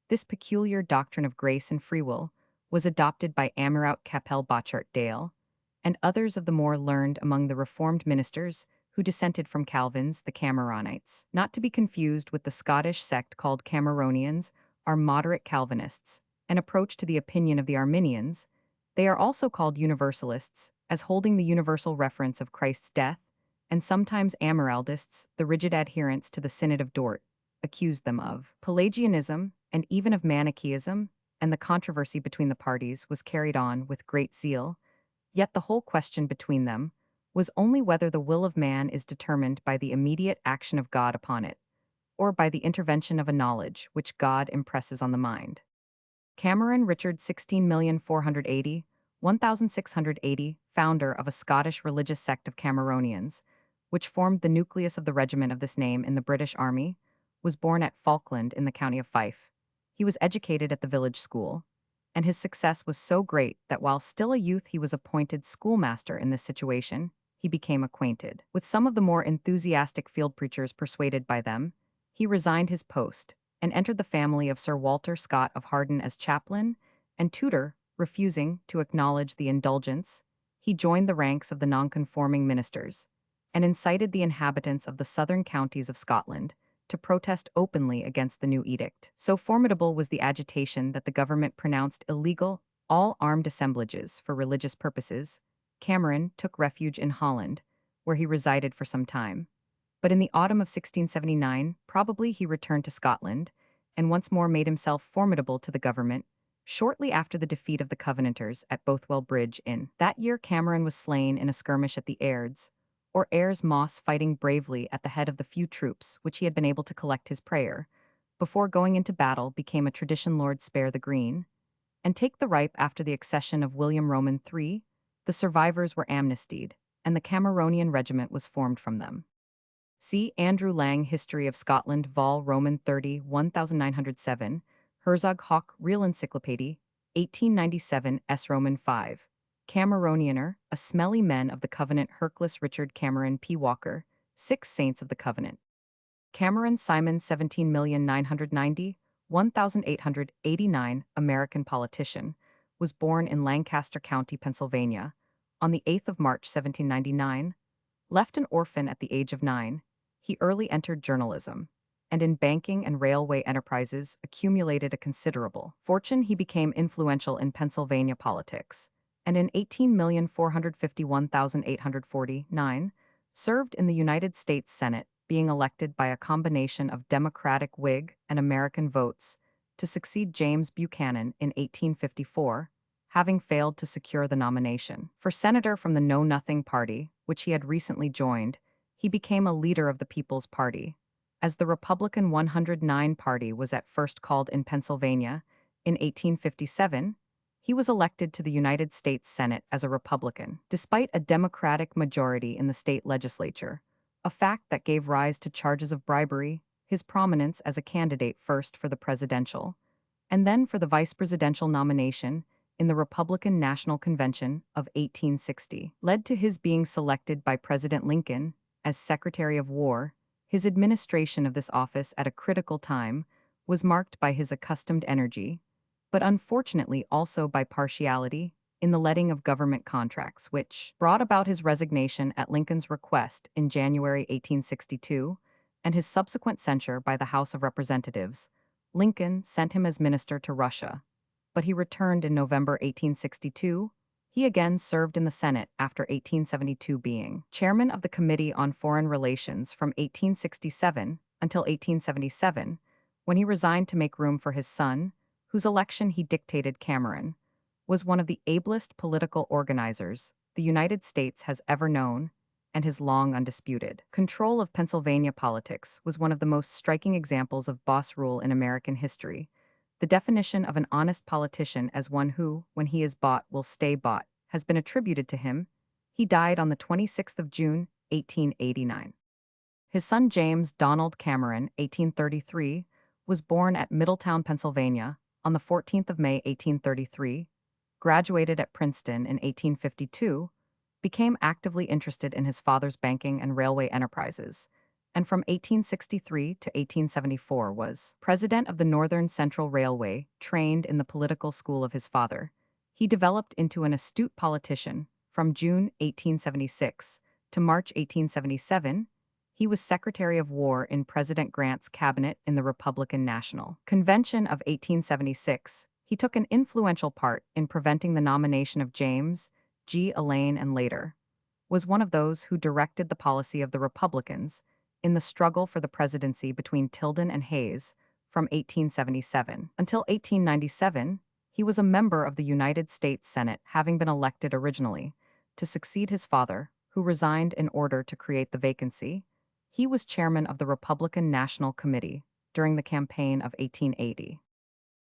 This peculiar doctrine of grace and free will was adopted by Amiraut Capel Bochart Dale and others of the more learned among the Reformed ministers who dissented from Calvin's, the Cameronites. Not to be confused with the Scottish sect called Cameronians, are moderate Calvinists, an approach to the opinion of the Arminians. They are also called Universalists, as holding the universal reference of Christ's death, and sometimes Amiraldists, the rigid adherents to the Synod of Dort, accused them of Pelagianism and even of Manichaeism, and the controversy between the parties was carried on with great zeal. Yet the whole question between them was only whether the will of man is determined by the immediate action of God upon it, or by the intervention of a knowledge which God impresses on the mind. Cameron Richard 16,480, 1680, founder of a Scottish religious sect of Cameronians, which formed the nucleus of the regiment of this name in the British Army, was born at Falkland in the county of Fife. He was educated at the village school, and his success was so great that while still a youth he was appointed schoolmaster in this situation. He became acquainted with some of the more enthusiastic field preachers. Persuaded by them, he resigned his post and entered the family of Sir Walter Scott of Harden as chaplain and tutor. Refusing to acknowledge the indulgence, he joined the ranks of the nonconforming ministers and incited the inhabitants of the southern counties of Scotland to protest openly against the new edict. So formidable was the agitation that the government pronounced illegal all armed assemblages for religious purposes, Cameron took refuge in Holland, where he resided for some time. But in the autumn of 1679, probably he returned to Scotland, and once more made himself formidable to the government, shortly after the defeat of the Covenanters at Bothwell Bridge in. That year Cameron was slain in a skirmish at the Airds, or Ayers Moss, fighting bravely at the head of the few troops which he had been able to collect. His prayer, before going into battle, became a tradition: Lord spare the green, and take the ripe. After the accession of William Roman III, the survivors were amnestied, and the Cameronian regiment was formed from them. See Andrew Lang, History of Scotland, Vol. Roman 30, 1907, Herzog Hoch, Real Encyclopaedia, 1897, S. Roman 5. Cameronianer, a smelly men of the Covenant, Hercules Richard Cameron P. Walker, 6 Saints of the Covenant. Cameron Simon, 17,990, 1889, American politician, was born in Lancaster County, Pennsylvania, on the 8th of March 1799. Left an orphan at the age of 9, he early entered journalism, and in banking and railway enterprises accumulated a considerable fortune. He became influential in Pennsylvania politics, and in 18,451,849 served in the United States Senate, being elected by a combination of Democratic, Whig, and American votes to succeed James Buchanan in 1854, having failed to secure the nomination. For senator from the Know Nothing Party, which he had recently joined, he became a leader of the People's Party. As the Republican 109 Party was at first called in Pennsylvania, in 1857, he was elected to the United States Senate as a Republican, despite a Democratic majority in the state legislature, a fact that gave rise to charges of bribery. His prominence as a candidate, first for the presidential, and then for the vice presidential nomination, in the Republican National Convention of 1860, led to his being selected by President Lincoln as Secretary of War. His administration of this office at a critical time was marked by his accustomed energy, but unfortunately also by partiality in the letting of government contracts, which brought about his resignation at Lincoln's request in January 1862, and his subsequent censure by the House of Representatives. Lincoln sent him as minister to Russia, but he returned in November 1862. He again served in the Senate after 1872, being chairman of the Committee on Foreign Relations from 1867 until 1877, when he resigned to make room for his son, whose election he dictated. Cameron was one of the ablest political organizers the United States has ever known, and his long undisputed control of Pennsylvania politics was one of the most striking examples of boss rule in American history. The definition of an honest politician as one who, when he is bought, will stay bought, has been attributed to him. He died on the 26th of June, 1889. His son James Donald Cameron, 1833, was born at Middletown, Pennsylvania, on the 14th of May, 1833, graduated at Princeton in 1852, became actively interested in his father's banking and railway enterprises, and from 1863 to 1874 was president of the Northern Central Railway. Trained in the political school of his father, he developed into an astute politician. From June 1876 to March 1877, he was Secretary of War in President Grant's cabinet in the Republican National Convention of 1876. He took an influential part in preventing the nomination of James G. Elaine, and later was one of those who directed the policy of the Republicans in the struggle for the presidency between Tilden and Hayes from 1877 until 1897. He was a member of the United States Senate, having been elected originally to succeed his father, who resigned in order to create the vacancy. He was chairman of the Republican National Committee during the campaign of 1880.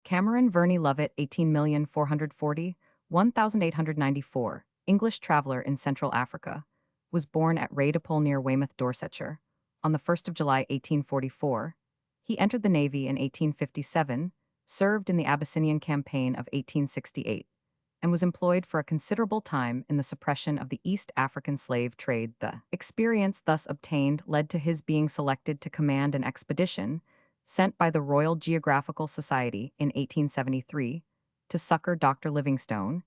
Cameron Verney Lovett, 18,440,1894, English traveler in Central Africa, was born at Radipole near Weymouth, Dorsetshire, on the 1st of July, 1844. He entered the Navy in 1857, served in the Abyssinian Campaign of 1868, and was employed for a considerable time in the suppression of the East African slave trade. The experience thus obtained led to his being selected to command an expedition sent by the Royal Geographical Society in 1873 to succor Dr. Livingstone.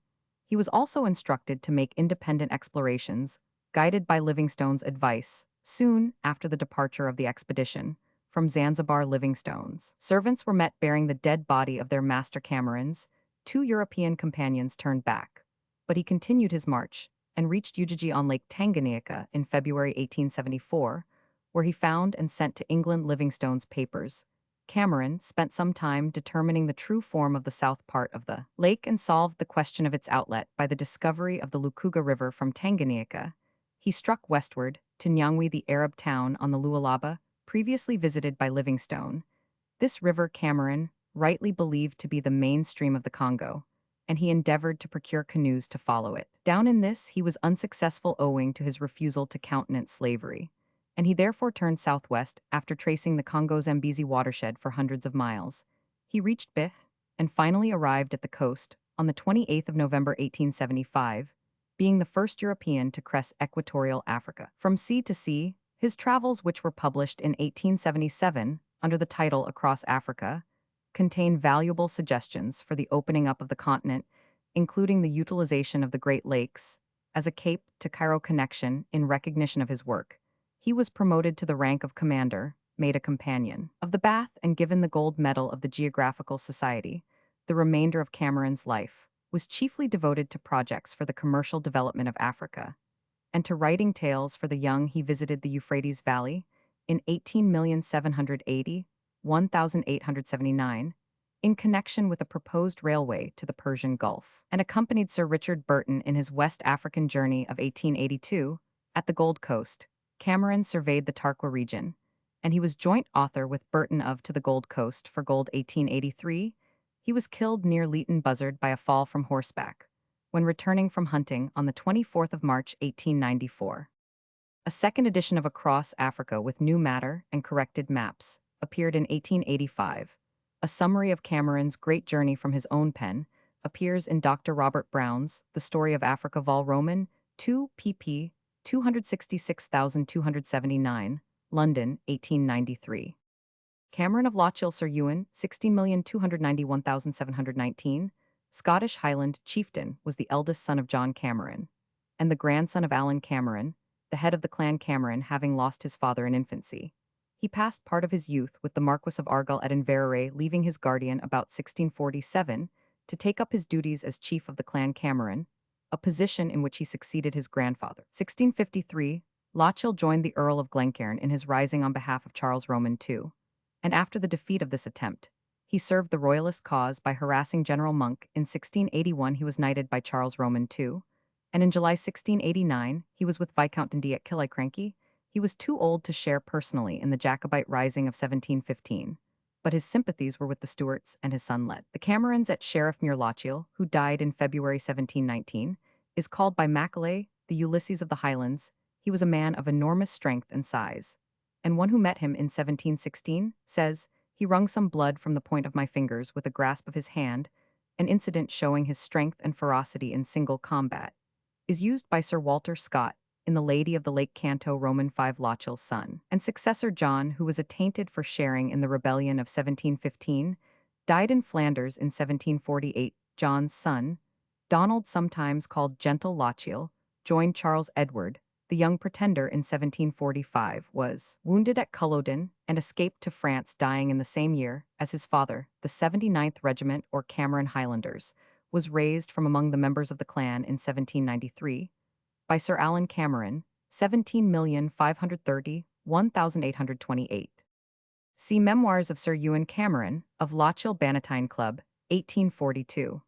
He was also instructed to make independent explorations, guided by Livingstone's advice. Soon after the departure of the expedition from Zanzibar, Livingstone's servants were met bearing the dead body of their master Camerons, 2 European companions turned back, but he continued his march and reached Ujiji on Lake Tanganyika in February 1874, where he found and sent to England Livingstone's papers. Cameron spent some time determining the true form of the south part of the lake and solved the question of its outlet by the discovery of the Lukuga River from Tanganyika. He struck westward to Nyangwe, the Arab town on the Lualaba, previously visited by Livingstone. This river Cameron rightly believed to be the main stream of the Congo, and he endeavored to procure canoes to follow it. Down in this, he was unsuccessful owing to his refusal to countenance slavery, and he therefore turned southwest after tracing the Congo's Zambezi watershed for hundreds of miles. He reached Bih and finally arrived at the coast on the 28th of November 1875, being the first European to cross equatorial Africa. From sea to sea, his travels, which were published in 1877 under the title Across Africa, contain valuable suggestions for the opening up of the continent, including the utilization of the Great Lakes as a Cape to Cairo connection in recognition of his work. He was promoted to the rank of commander, made a companion of the Bath, and given the gold medal of the Geographical Society. The remainder of Cameron's life was chiefly devoted to projects for the commercial development of Africa and to writing tales for the young. He visited the Euphrates Valley in 18,780, 1879, in connection with a proposed railway to the Persian Gulf, and accompanied Sir Richard Burton in his West African journey of 1882. At the Gold Coast, Cameron surveyed the Tarkwa region, and he was joint author with Burton of To the Gold Coast for Gold 1883. He was killed near Leighton Buzzard by a fall from horseback when returning from hunting on the 24th of March 1894. A second edition of Across Africa with new matter and corrected maps appeared in 1885. A summary of Cameron's great journey from his own pen appears in Dr. Robert Brown's The Story of Africa Vol. Roman 2 pp. 266,279, London, 1893. Cameron of Lochiel Sir Ewan, 16,291,719, Scottish Highland chieftain, was the eldest son of John Cameron, and the grandson of Alan Cameron, the head of the clan Cameron, having lost his father in infancy. He passed part of his youth with the Marquis of Argyll at Inverary, leaving his guardian about 1647 to take up his duties as chief of the clan Cameron, a position in which he succeeded his grandfather. 1653, Lochiel joined the Earl of Glencairn in his rising on behalf of Charles Roman II, and after the defeat of this attempt, he served the royalist cause by harassing General Monk. In 1681 he was knighted by Charles Roman II, and in July 1689 he was with Viscount Dundee at Killiecrankie. He was too old to share personally in the Jacobite Rising of 1715, but his sympathies were with the Stuarts and his son led. The Camerons at Sheriff Muir Lochiel, who died in February 1719, is called by Macaulay the Ulysses of the Highlands. He was a man of enormous strength and size, and one who met him in 1716 says, "He wrung some blood from the point of my fingers with a grasp of his hand, an incident showing his strength and ferocity in single combat," is used by Sir Walter Scott in The Lady of the Lake Canto Roman 5. Lochiel's son and successor John, who was attainted for sharing in the rebellion of 1715, died in Flanders in 1748. John's son, Donald, sometimes called Gentle Lochiel, joined Charles Edward, the young pretender, in 1745, was wounded at Culloden and escaped to France, dying in the same year as his father. The 79th Regiment, or Cameron Highlanders, was raised from among the members of the clan in 1793 by Sir Alan Cameron, 17,530,1828. See Memoirs of Sir Ewan Cameron, of Lochiel Bannatyne Club, 1842.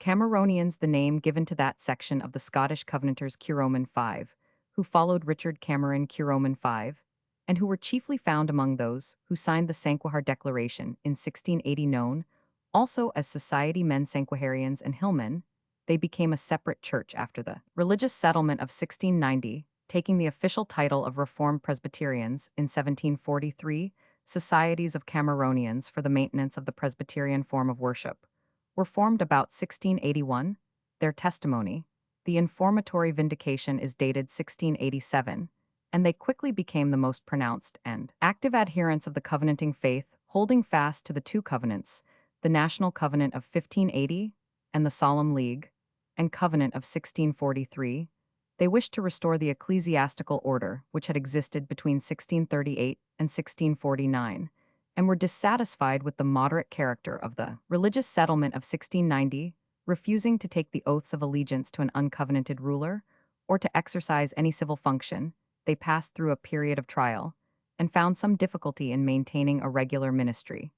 Cameronians, the name given to that section of the Scottish Covenanters Curoman 5, who followed Richard Cameron Curoman 5, and who were chiefly found among those who signed the Sanquhar Declaration in 1680, known also as Society Men Sanquharians and Hillmen. They became a separate church after the religious settlement of 1690, taking the official title of Reformed Presbyterians. In 1743, societies of Cameronians for the maintenance of the Presbyterian form of worship were formed about 1681. Their testimony, the Informatory Vindication, is dated 1687, and they quickly became the most pronounced and active adherents of the covenanting faith, holding fast to the two covenants, the National Covenant of 1580 and the Solemn League and Covenant of 1643. They wished to restore the ecclesiastical order which had existed between 1638 and 1649, and were dissatisfied with the moderate character of the religious settlement of 1690, refusing to take the oaths of allegiance to an uncovenanted ruler or to exercise any civil function. They passed through a period of trial and found some difficulty in maintaining a regular ministry.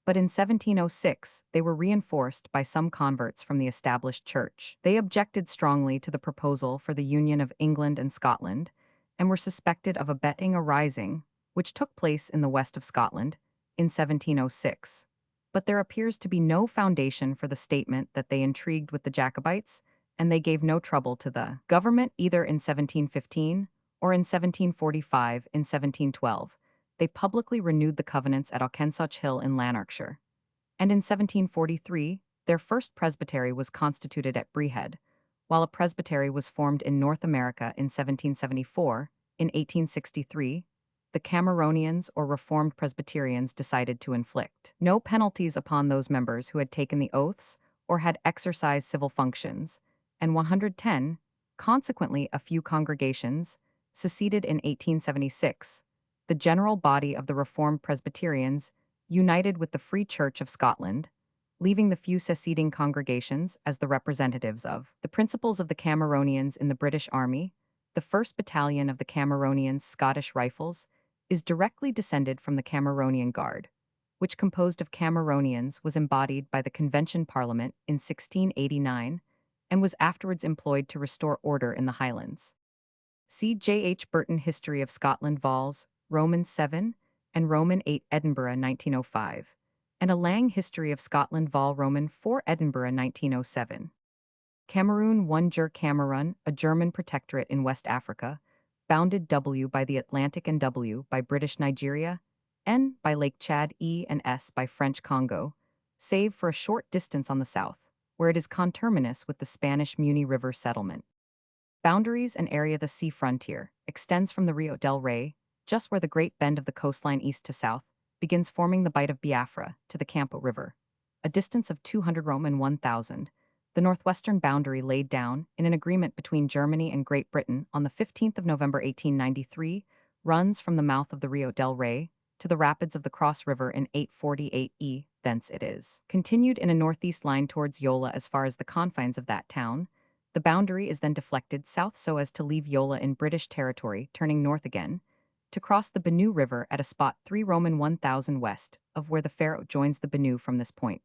But in 1706, they were reinforced by some converts from the established church. They objected strongly to the proposal for the union of England and Scotland and were suspected of abetting a rising, which took place in the west of Scotland in 1706. But there appears to be no foundation for the statement that they intrigued with the Jacobites, and they gave no trouble to the government either in 1715 or in 1745. In 1712, they publicly renewed the covenants at Auchensauch Hill in Lanarkshire. And in 1743, their first presbytery was constituted at Brehead, while a presbytery was formed in North America in 1774. In 1863, the Cameronians or Reformed Presbyterians decided to inflict no penalties upon those members who had taken the oaths or had exercised civil functions, and 110, consequently a few congregations, seceded in 1876. The general body of the Reformed Presbyterians united with the Free Church of Scotland, leaving the few seceding congregations as the representatives of the principles of the Cameronians in the British Army. The 1st Battalion of the Cameronians Scottish Rifles is directly descended from the Cameronian Guard, which composed of Cameronians was embodied by the Convention Parliament in 1689 and was afterwards employed to restore order in the Highlands. See J. H. Burton History of Scotland Vols, Roman 7, and Roman 8 Edinburgh 1905, and a Lang History of Scotland Vol Roman 4 Edinburgh 1907. Cameroon 1 Jur Cameroon, a German protectorate in West Africa, bounded W by the Atlantic and W by British Nigeria, N by Lake Chad, E and S by French Congo, save for a short distance on the south, where it is conterminous with the Spanish Muni River settlement. Boundaries and area. The sea frontier extends from the Rio del Rey, just where the great bend of the coastline east to south begins forming the Bight of Biafra, to the Campo River, a distance of 200 Roman 1,000. The northwestern boundary laid down in an agreement between Germany and Great Britain on the 15th of November 1893 runs from the mouth of the Rio del Rey to the rapids of the Cross River in 848 E. Thence it is continued in a northeast line towards Yola as far as the confines of that town. The boundary is then deflected south so as to leave Yola in British territory, turning north again, to cross the Benue River at a spot 3 Roman 1,000 west of where the Faro joins the Benue from this point.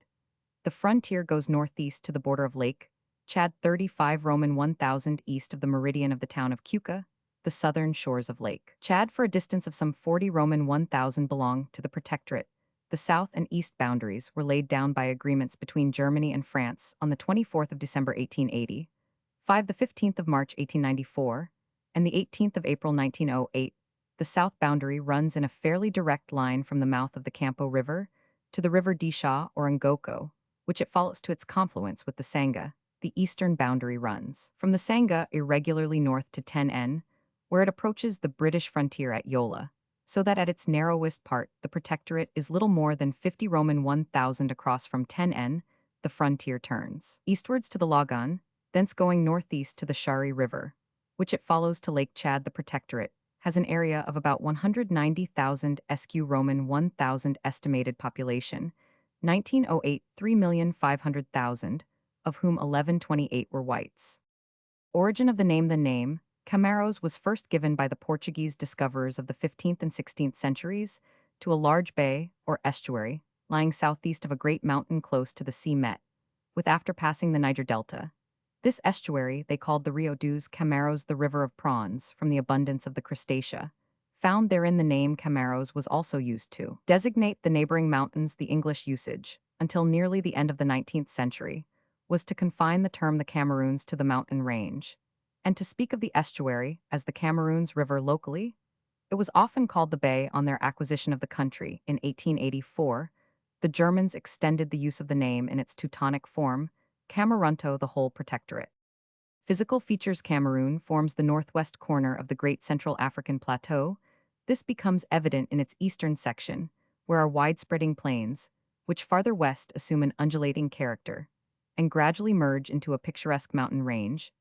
The frontier goes northeast to the border of Lake Chad 35 Roman 1,000 east of the meridian of the town of Cuca, the southern shores of Lake Chad for a distance of some 40 Roman 1,000 belong to the Protectorate. The south and east boundaries were laid down by agreements between Germany and France on the 24th of December 1880, 5 the 15th of March 1894, and the 18th of April 1908. The south boundary runs in a fairly direct line from the mouth of the Campo River to the River Disha or Ngoko, which it follows to its confluence with the Sangha. The eastern boundary runs from the Sangha irregularly north to 10N, where it approaches the British frontier at Yola, so that at its narrowest part, the Protectorate is little more than 50 Roman 1,000 across. From 10N, the frontier turns eastwards to the Logan, thence going northeast to the Shari River, which it follows to Lake Chad. The Protectorate has an area of about 190,000 SQ Roman 1,000 estimated population, 1908 3,500,000, of whom 1128 were whites. Origin of the name. The name, Cameros, was first given by the Portuguese discoverers of the 15th and 16th centuries to a large bay, or estuary, lying southeast of a great mountain close to the sea Met, with after passing the Niger Delta. This estuary they called the Rio dos Cameros, the river of prawns, from the abundance of the crustacea. Found therein. The name Cameros was also used to designate the neighboring mountains. The English usage, until nearly the end of the 19th century, was to confine the term the Cameroons to the mountain range, and to speak of the estuary as the Cameroons River locally. It was often called the bay. On their acquisition of the country in 1884, the Germans extended the use of the name in its Teutonic form, Camerunto, the whole Protectorate. Physical features. Cameroon forms the northwest corner of the Great Central African Plateau. This becomes evident in its eastern section, where are wide-spreading plains, which farther west assume an undulating character, and gradually merge into a picturesque mountain range.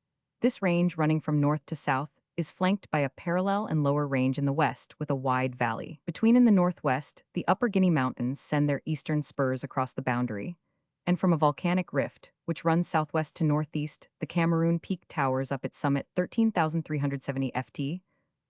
This range, running from north to south, is flanked by a parallel and lower range in the west with a wide valley. Between in the northwest, the Upper Guinea Mountains send their eastern spurs across the boundary, and from a volcanic rift, which runs southwest to northeast, the Cameroon Peak towers up its summit 13,370 ft.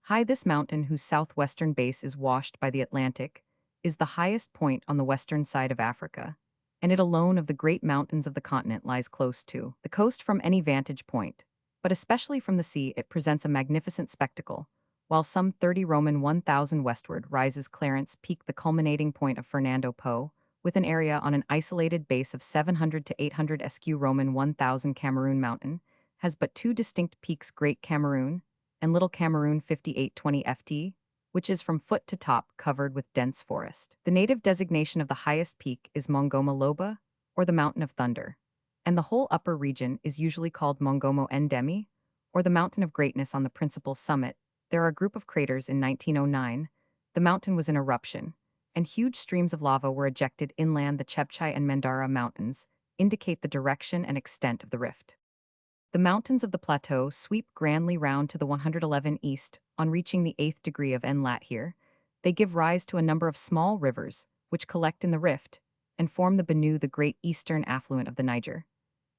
High. This mountain, whose southwestern base is washed by the Atlantic, is the highest point on the western side of Africa, and it alone of the great mountains of the continent lies close to the coast from any vantage point, but especially from the sea it presents a magnificent spectacle, while some 30 Roman 1,000 westward rises Clarence Peak, the culminating point of Fernando Po, with an area on an isolated base of 700 to 800 sq. Roman 1,000. Cameroon Mountain has but two distinct peaks, Great Cameroon and Little Cameroon 5820 ft, which is from foot to top covered with dense forest. The native designation of the highest peak is Mongoma Loba, or the Mountain of Thunder, and the whole upper region is usually called Mongomo Ndemi, or the Mountain of Greatness. On the principal summit, there are a group of craters. In 1909, the mountain was in eruption, and huge streams of lava were ejected inland. The Chebchai and Mandara Mountains indicate the direction and extent of the rift. The mountains of the plateau sweep grandly round to the 111 east. On reaching the 8th degree of Nlat here, they give rise to a number of small rivers, which collect in the rift, and form the Benue, the great eastern affluent of the Niger.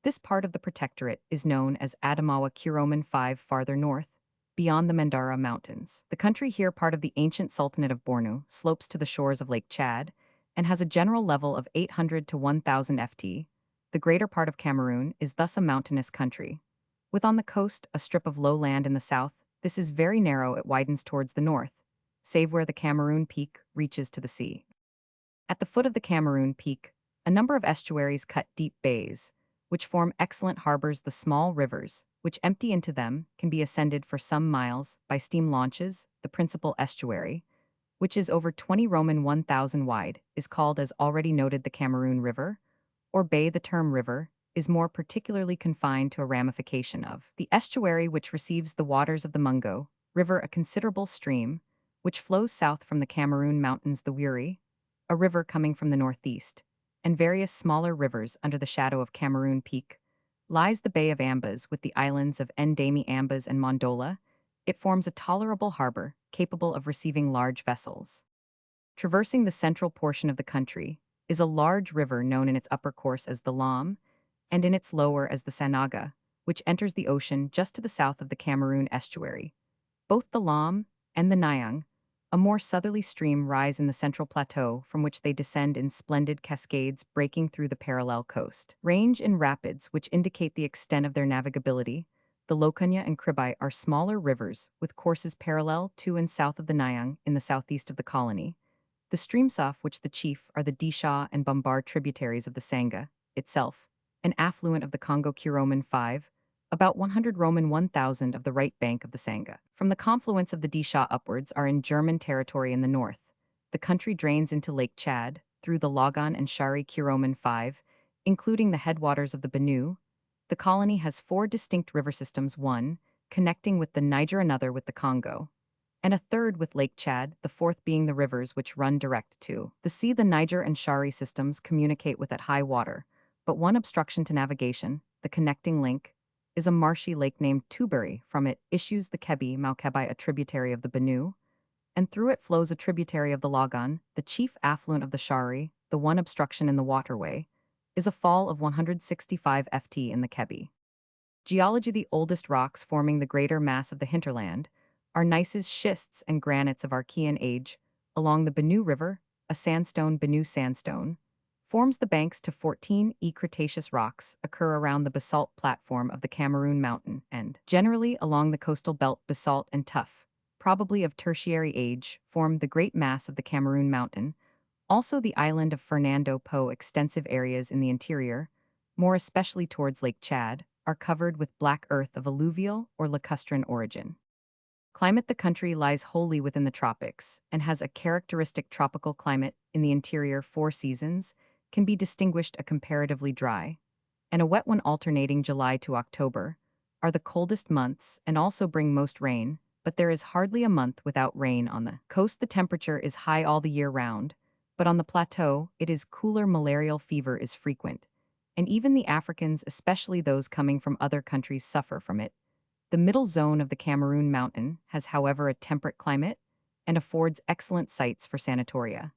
This part of the protectorate is known as Adamawa Kiroman 5 farther north, beyond the Mandara Mountains. The country here, part of the ancient Sultanate of Bornu, slopes to the shores of Lake Chad, and has a general level of 800 to 1,000 ft. The greater part of Cameroon is thus a mountainous country. With on the coast a strip of low land in the south, this is very narrow. It widens towards the north, save where the Cameroon Peak reaches to the sea. At the foot of the Cameroon Peak, a number of estuaries cut deep bays, which form excellent harbors. The small rivers, which empty into them, can be ascended for some miles by steam launches. The principal estuary, which is over 20 Roman 1,000 wide, is called, as already noted, the Cameroon River, or bay. The term river is more particularly confined to a ramification of the estuary which receives the waters of the Mungo River, a considerable stream, which flows south from the Cameroon Mountains. The Wuri, a river coming from the northeast, and various smaller rivers under the shadow of Cameroon Peak, lies the Bay of Ambas with the islands of Ndemi, Ambas, and Mondola. It forms a tolerable harbor, capable of receiving large vessels. Traversing the central portion of the country is a large river known in its upper course as the Lam, and in its lower as the Sanaga, which enters the ocean just to the south of the Cameroon estuary. Both the Lam and the Nyang, a more southerly stream, rise in the central plateau, from which they descend in splendid cascades breaking through the parallel coast range in rapids which indicate the extent of their navigability. The Lokunya and Kribai are smaller rivers with courses parallel to and south of the Nyang in the southeast of the colony. The streams off which the chief are the Disha and Bambar, tributaries of the Sanga itself, an affluent of the Congo Kiroman 5, about 100 Roman 1,000 of the right bank of the Sanga. From the confluence of the Disha upwards are in German territory in the north. The country drains into Lake Chad through the Logan and Shari Kiroman 5, including the headwaters of the Benue. The colony has four distinct river systems, one connecting with the Niger, another with the Congo, and a third with Lake Chad, the fourth being the rivers which run direct to the sea. The Niger and Shari systems communicate with at high water, but one obstruction to navigation, the connecting link, is a marshy lake named Tuberi. From it issues the Kebi Maukebai, a tributary of the Benue, and through it flows a tributary of the Logan, the chief affluent of the Shari. The one obstruction in the waterway is a fall of 165 ft in the Kebi. Geology: the oldest rocks forming the greater mass of the hinterland are gneiss, schists, and granites of Archean age. Along the Benue River, a sandstone, Benue sandstone, forms the banks to 14 Cretaceous rocks occur around the basalt platform of the Cameroon Mountain, and, generally along the coastal belt, basalt and tuff, probably of tertiary age, form the great mass of the Cameroon Mountain. Also the island of Fernando Po. Extensive areas in the interior, more especially towards Lake Chad, are covered with black earth of alluvial or lacustrine origin. Climate: the country lies wholly within the tropics and has a characteristic tropical climate. In the interior, 4 seasons can be distinguished: a comparatively dry and a wet one alternating July to October are the coldest months and also bring most rain, but there is hardly a month without rain. On the coast the temperature is high all the year round, but on the plateau it is cooler. Malarial fever is frequent, and even the Africans, especially those coming from other countries, suffer from it. The middle zone of the Cameroon mountain has, however, a temperate climate and affords excellent sites for sanatoria.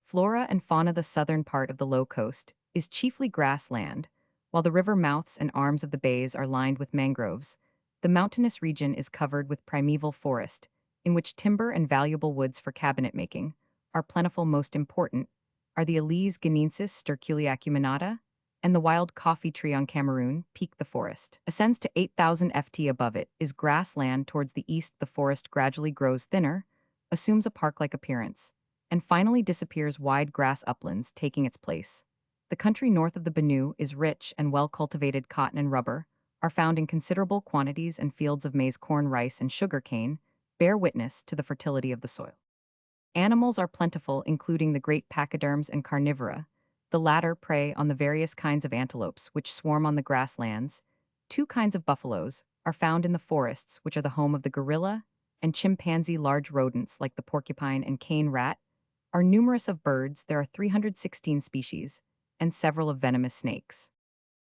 Flora and fauna. The southern part of the low coast is chiefly grassland, while the river mouths and arms of the bays are lined with mangroves. The mountainous region is covered with primeval forest, in which timber and valuable woods for cabinet making are plentiful. Most important are the Alees guineensis sterculiacuminata and the wild coffee tree on Cameroon Peak. The forest ascends to 8,000 ft. Above it is grassland. Towards the east, the forest gradually grows thinner, assumes a park-like appearance, and finally disappears. Wide grass uplands taking its place. The country north of the Benue is rich, and well-cultivated cotton and rubber are found in considerable quantities, and fields of maize, corn, rice, and sugar cane bear witness to the fertility of the soil. Animals are plentiful, including the great pachyderms and carnivora. The latter prey on the various kinds of antelopes which swarm on the grasslands. Two kinds of buffaloes are found in the forests, which are the home of the gorilla and chimpanzee. Large rodents like the porcupine and cane rat are numerous. Of birds, there are 316 species, and several of venomous snakes.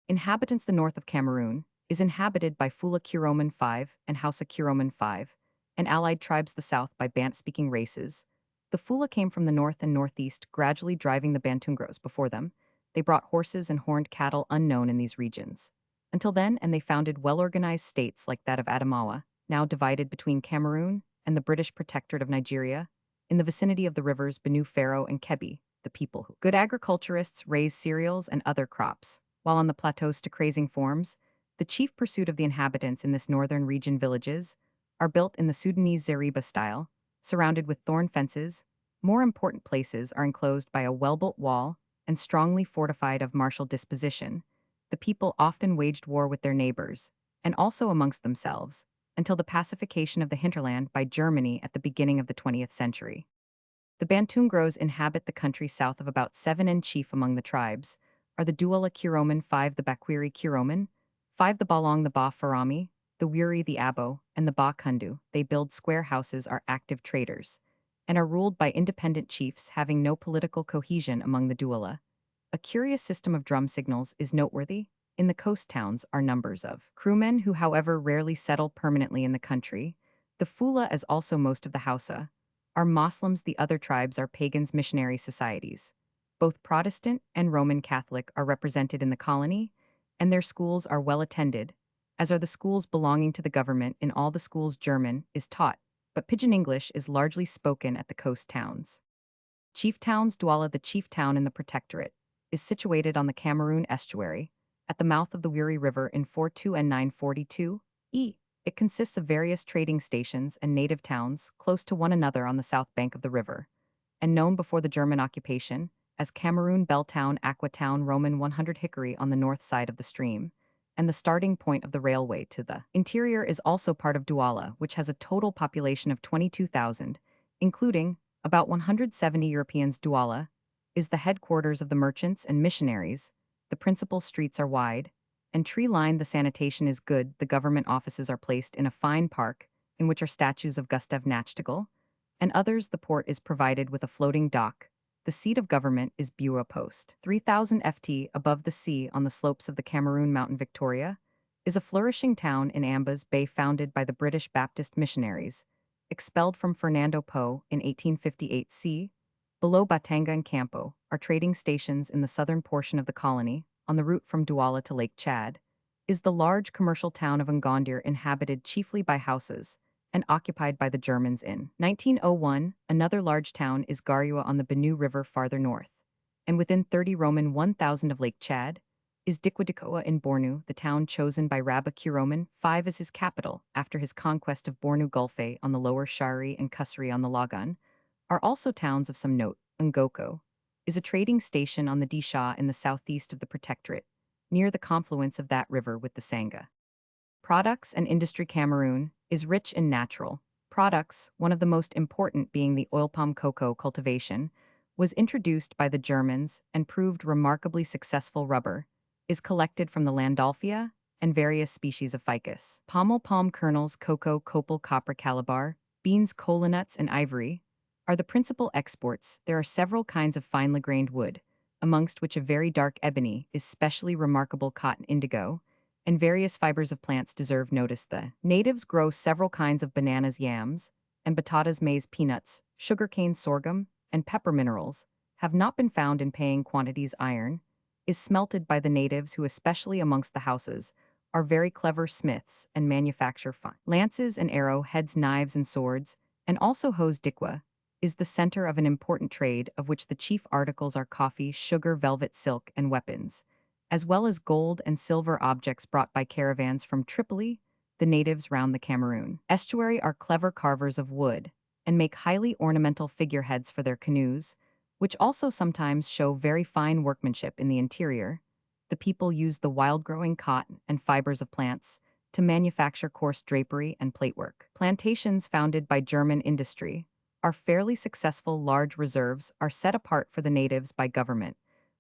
Inhabitants. The north of Cameroon is inhabited by Fula Kuroman 5 and Hausa Kuroman 5, and allied tribes. The south by Bant-speaking races. The Fula came from the north and northeast, gradually driving the Bantungros before them. They brought horses and horned cattle unknown in these regions until then, and they founded well-organized states like that of Adamawa, now divided between Cameroon and the British Protectorate of Nigeria, in the vicinity of the rivers Benue, Faro, and Kebbi. The people who good agriculturists raise cereals and other crops, while on the plateaus to grazing forms. The chief pursuit of the inhabitants in this northern region. Villages are built in the Sudanese Zeriba style, surrounded with thorn fences. More important places are enclosed by a well-built wall and strongly fortified of martial disposition. The people often waged war with their neighbors, and also amongst themselves, until the pacification of the hinterland by Germany at the beginning of the 20th century. The Bantungros inhabit the country south of about 7, and chief among the tribes are the Douala Kuroman 5, the Bakwiri Kuroman 5, the Balong, the Ba Farami, the Wuri, the Abo, and the Ba Kundu. They build square houses, are active traders, and are ruled by independent chiefs having no political cohesion among the Douala. A curious system of drum signals is noteworthy. In the coast towns are numbers of crewmen who, however, rarely settle permanently in the country. The Fula, as also most of the Hausa, are Moslems. The other tribes are pagans. Missionary societies, both Protestant and Roman Catholic, are represented in the colony, and their schools are well attended, as are the schools belonging to the government. In all the schools German is taught, but Pidgin English is largely spoken at the coast towns. Chief towns. Douala, the chief town in the Protectorate, is situated on the Cameroon estuary, at the mouth of the Wiri River in 42 and 942 E. It consists of various trading stations and native towns close to one another on the south bank of the river, and known before the German occupation as Cameroon Belltown, Aqua Town, Roman 100 Hickory on the north side of the stream, and the starting point of the railway to the interior. Is also part of Douala, which has a total population of 22,000, including about 170 Europeans. Douala is the headquarters of the merchants and missionaries. The principal streets are wide and tree-lined. The sanitation is good. The government offices are placed in a fine park, in which are statues of Gustav Nachtigal and others. The port is provided with a floating dock. The seat of government is Bua Post. 3,000 ft. Above the sea, on the slopes of the Cameroon Mountain Victoria, is a flourishing town in Ambas Bay, founded by the British Baptist missionaries, expelled from Fernando Po in 1858. C. Below Batanga and Campo are trading stations in the southern portion of the colony. On the route from Douala to Lake Chad is the large commercial town of Ngondir, inhabited chiefly by Hausas and occupied by the Germans. In 1901, another large town is Garua on the Benue River farther north, and within 30 Roman 1,000 of Lake Chad is Dikwadikoa in Bornu, the town chosen by Rabba Kuroman 5 as his capital after his conquest of Bornu Gulfe on the lower Shari and Kusri on the Lagan. Are also towns of some note. Ngoko is a trading station on the Disha in the southeast of the Protectorate, near the confluence of that river with the Sanga. Products and industry. Cameroon is rich in natural products, one of the most important being the oil palm cocoa cultivation, was introduced by the Germans and proved remarkably successful. Rubber is collected from the Landolphia and various species of ficus. Palm kernels, cocoa, copal, copper, calabar, beans, cola nuts, and ivory are the principal exports. There are several kinds of finely grained wood, amongst which a very dark ebony is specially remarkable. Cotton, indigo, and various fibers of plants deserve notice. The natives grow several kinds of bananas, yams, and batatas, maize, peanuts, sugarcane, sorghum, and pepper. Minerals have not been found in paying quantities. Iron is smelted by the natives, who, especially amongst the houses, are very clever smiths and manufacture fine lances and arrow heads, knives and swords, and also hose. Dikwa is the center of an important trade, of which the chief articles are coffee, sugar, velvet, silk, and weapons, as well as gold and silver objects brought by caravans from Tripoli. The natives round the Cameroon estuary are clever carvers of wood and make highly ornamental figureheads for their canoes, which also sometimes show very fine workmanship in the interior. The people use the wild-growing cotton and fibers of plants to manufacture coarse drapery and platework. Plantations founded by German industry are fairly successful. Large reserves are set apart for the natives by government.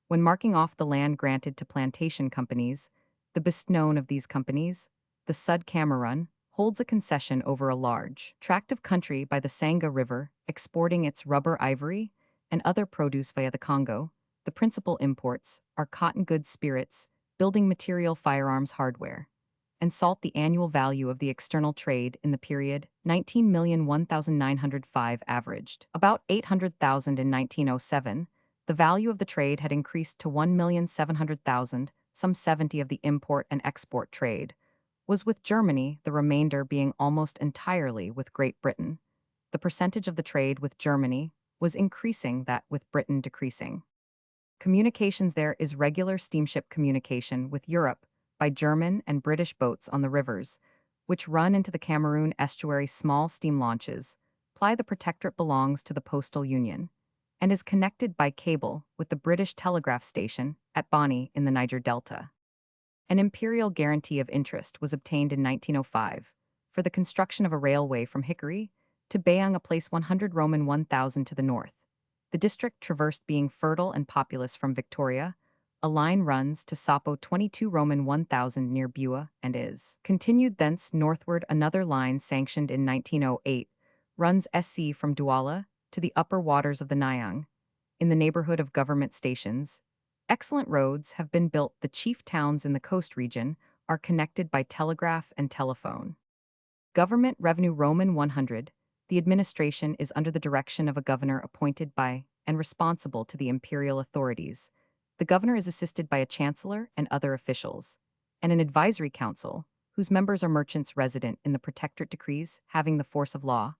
When marking off the land granted to plantation companies, the best known of these companies, the Sud Cameroon, holds a concession over a large tract of country by the Sanga River, exporting its rubber, ivory, and other produce via the Congo. The principal imports are cotton goods, spirits, building material, firearms, hardware, and salt. The annual value of the external trade in the period 19,001,905 averaged about 800,000 in 1907. The value of the trade had increased to 1,700,000. Some 70 of the import and export trade was with Germany, the remainder being almost entirely with Great Britain. The percentage of the trade with Germany was increasing, that with Britain decreasing. Communications: there is regular steamship communication with Europe by German and British boats on the rivers, which run into the Cameroon estuary. Small steam launches ply. The protectorate belongs to the Postal Union and is connected by cable with the British Telegraph Station at Boni in the Niger Delta. An imperial guarantee of interest was obtained in 1905 for the construction of a railway from Hickory to Bayong, a place 100 Roman 1000 to the north. The district traversed being fertile and populous from Victoria. A line runs to Sapo 22 Roman 1000 near Bua and is continued thence northward. Another line sanctioned in 1908 runs SC from Douala to the upper waters of the Nyang, in the neighborhood of government stations. Excellent roads have been built. The chief towns in the coast region are connected by telegraph and telephone. Government revenue Roman 100. The administration is under the direction of a governor appointed by and responsible to the imperial authorities. The governor is assisted by a chancellor and other officials, and an advisory council, whose members are merchants resident in the protectorate. Decrees, having the force of law,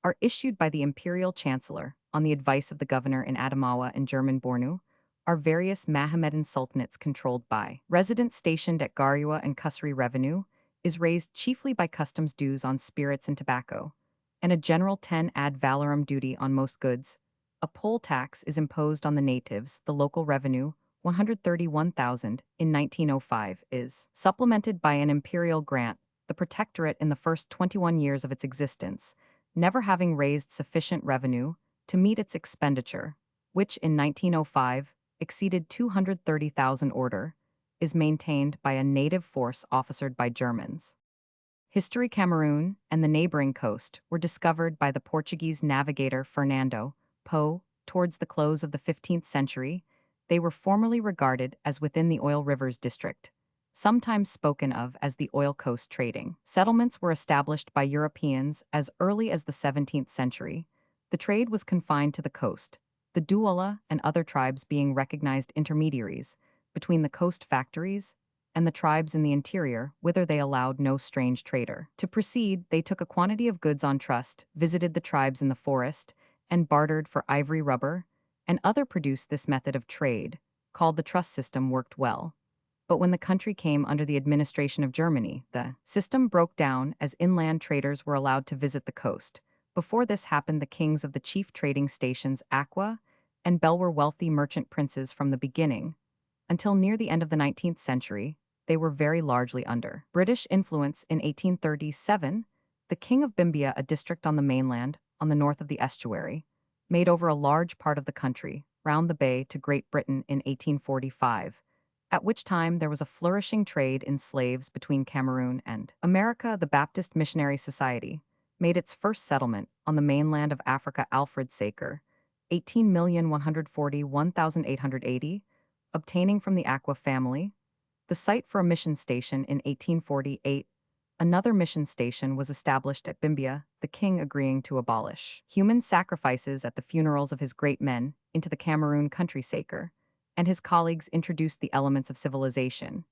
are issued by the imperial chancellor on the advice of the governor. In Adamawa and German Bornu are various Mohammedan sultanates controlled by residents stationed at Garua and Kusri. Revenue is raised chiefly by customs dues on spirits and tobacco, and a general 10 ad valorem duty on most goods. A poll tax is imposed on the natives. The local revenue, 131,000 in 1905, is supplemented by an imperial grant. The protectorate, in the first 21 years of its existence, never having raised sufficient revenue to meet its expenditure, which in 1905 exceeded 230,000 order, is maintained by a native force officered by Germans. History: Cameroon and the neighboring coast were discovered by the Portuguese navigator Fernando Po towards the close of the 15th century. They were formerly regarded as within the Oil Rivers district, sometimes spoken of as the Oil Coast. Trading settlements were established by Europeans as early as the 17th century. The trade was confined to the coast, the Douala and other tribes being recognized intermediaries between the coast factories and the tribes in the interior, whither they allowed no strange trader to proceed. They took a quantity of goods on trust, visited the tribes in the forest, and bartered for ivory, rubber, and other produce. This method of trade, called the trust system, worked well. But when the country came under the administration of Germany, the system broke down as inland traders were allowed to visit the coast. Before this happened, the kings of the chief trading stations, Aqua and Bel, were wealthy merchant princes from the beginning. Until near the end of the 19th century, they were very largely under British influence. In 1837, the King of Bimbia, a district on the mainland, on the north of the estuary, made over a large part of the country, round the bay, to Great Britain in 1845, at which time there was a flourishing trade in slaves between Cameroon and America. The Baptist Missionary Society made its first settlement on the mainland of Africa. Alfred Saker, 18,141,880, obtaining from the Aqua family the site for a mission station in 1848. Another mission station was established at Bimbia, the king agreeing to abolish human sacrifices at the funerals of his great men into the Cameroon country saker, and his colleagues introduced the elements of civilization.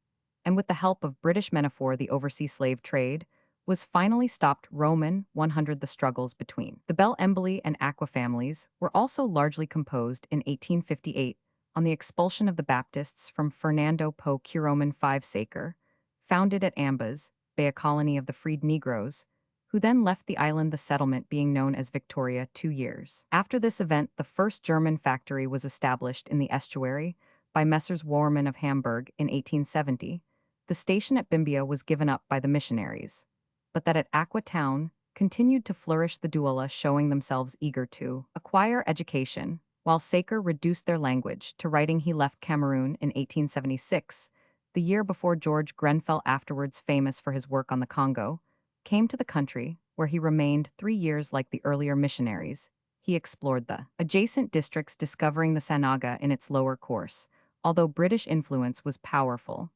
And with the help of British Menafor, the overseas slave trade was finally stopped. Roman 100. The struggles between the Bell Emboli and Aqua families were also largely composed in 1858 on the expulsion of the Baptists from Fernando Po Curoman 5 Saker, founded at Ambas, Bay, a colony of the freed Negroes, who then left the island, the settlement being known as Victoria 2 years. After this event, the first German factory was established in the estuary by Messrs. Warman of Hamburg in 1870. The station at Bimbia was given up by the missionaries, but that at Aqua Town continued to flourish, the Douala showing themselves eager to acquire education, while Saker reduced their language to writing. He left Cameroon in 1876, the year before George Grenfell, afterwards famous for his work on the Congo, came to the country, where he remained 3 years. Like the earlier missionaries, he explored the adjacent districts, discovering the Sanaga in its lower course, although British influence was powerful,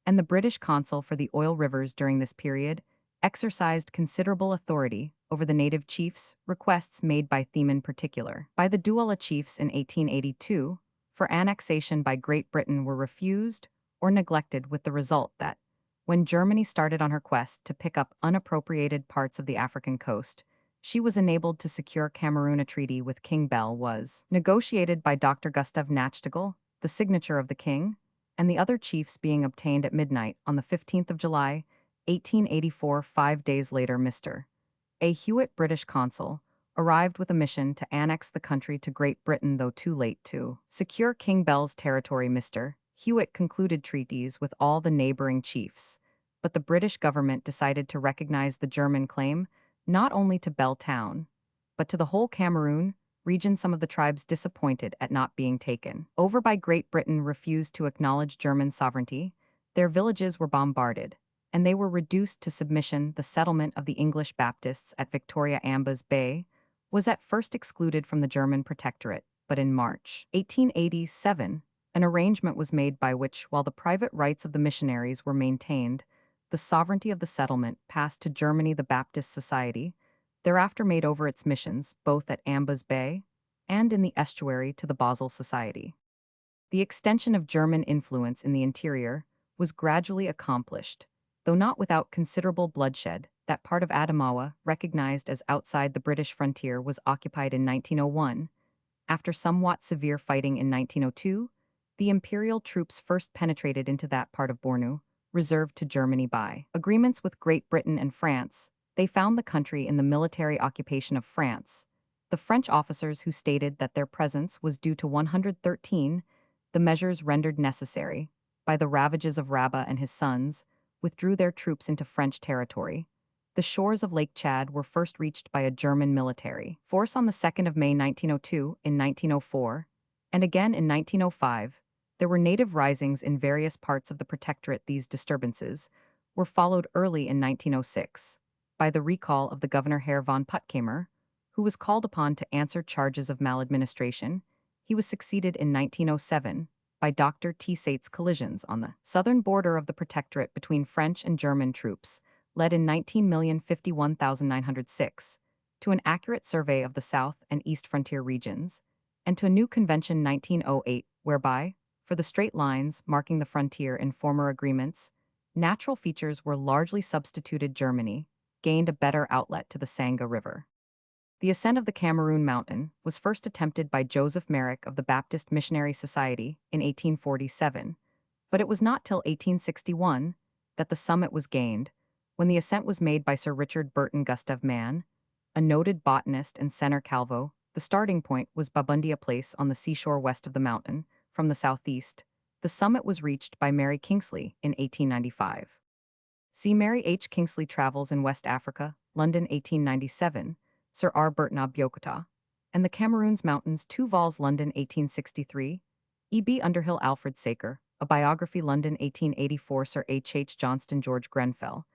and the British consul for the oil rivers during this period exercised considerable authority over the native chiefs. Requests made by them in particular by the Douala chiefs in 1882 for annexation by Great Britain were refused or neglected, with the result that, when Germany started on her quest to pick up unappropriated parts of the African coast, she was enabled to secure Cameroon. A treaty with King Bell was negotiated by Dr. Gustave Nachtigal, the signature of the king, and the other chiefs being obtained at midnight on the 15th of July, 1884. 5 days later, Mr. A. Hewitt, British consul, arrived with a mission to annex the country to Great Britain, though too late to secure King Bell's territory. Mr. Hewitt concluded treaties with all the neighboring chiefs, but the British government decided to recognize the German claim not only to Bell Town, but to the whole Cameroon region. Some of the tribes, disappointed at not being taken over by Great Britain, refused to acknowledge German sovereignty. Their villages were bombarded, and they were reduced to submission. The settlement of the English Baptists at Victoria Ambas Bay was at first excluded from the German protectorate, but in March 1887, an arrangement was made by which, while the private rights of the missionaries were maintained, the sovereignty of the settlement passed to Germany. The Baptist Society thereafter made over its missions, both at Ambas Bay and in the estuary, to the Basel Society. The extension of German influence in the interior was gradually accomplished, though not without considerable bloodshed. That part of Adamawa, recognized as outside the British frontier, was occupied in 1901. After somewhat severe fighting in 1902, the imperial troops first penetrated into that part of Bornu, reserved to Germany by agreements with Great Britain and France. They found the country in the military occupation of France. The French officers, who stated that their presence was due to 113, the measures rendered necessary by the ravages of Rabat and his sons, withdrew their troops into French territory. The shores of Lake Chad were first reached by a German military force on the 2nd of May 1902, in 1904, and again in 1905. There were native risings in various parts of the protectorate. These disturbances were followed early in 1906 by the recall of the governor Herr von Puttkamer, who was called upon to answer charges of maladministration. He was succeeded in 1907 by Dr. T. Sates. Collisions on the southern border of the protectorate between French and German troops led in 19,051,906 to an accurate survey of the south and east frontier regions, and to a new convention 1908, whereby, for the straight lines marking the frontier in former agreements, natural features were largely substituted. Germany gained a better outlet to the Sanga River. The ascent of the Cameroon Mountain was first attempted by Joseph Merrick of the Baptist Missionary Society in 1847, but it was not till 1861 that the summit was gained, when the ascent was made by Sir Richard Burton Gustav Mann, a noted botanist and Senor Calvo. The starting point was Babundia Place on the seashore west of the mountain. From the southeast, the summit was reached by Mary Kingsley in 1895. See Mary H. Kingsley Travels in West Africa, London 1897, Sir R. Burton Abiokata, and the Cameroons Mountains 2 vols, London 1863, E. B. Underhill, Alfred Saker, A Biography, London 1884, Sir H. H. Johnston, George Grenfell,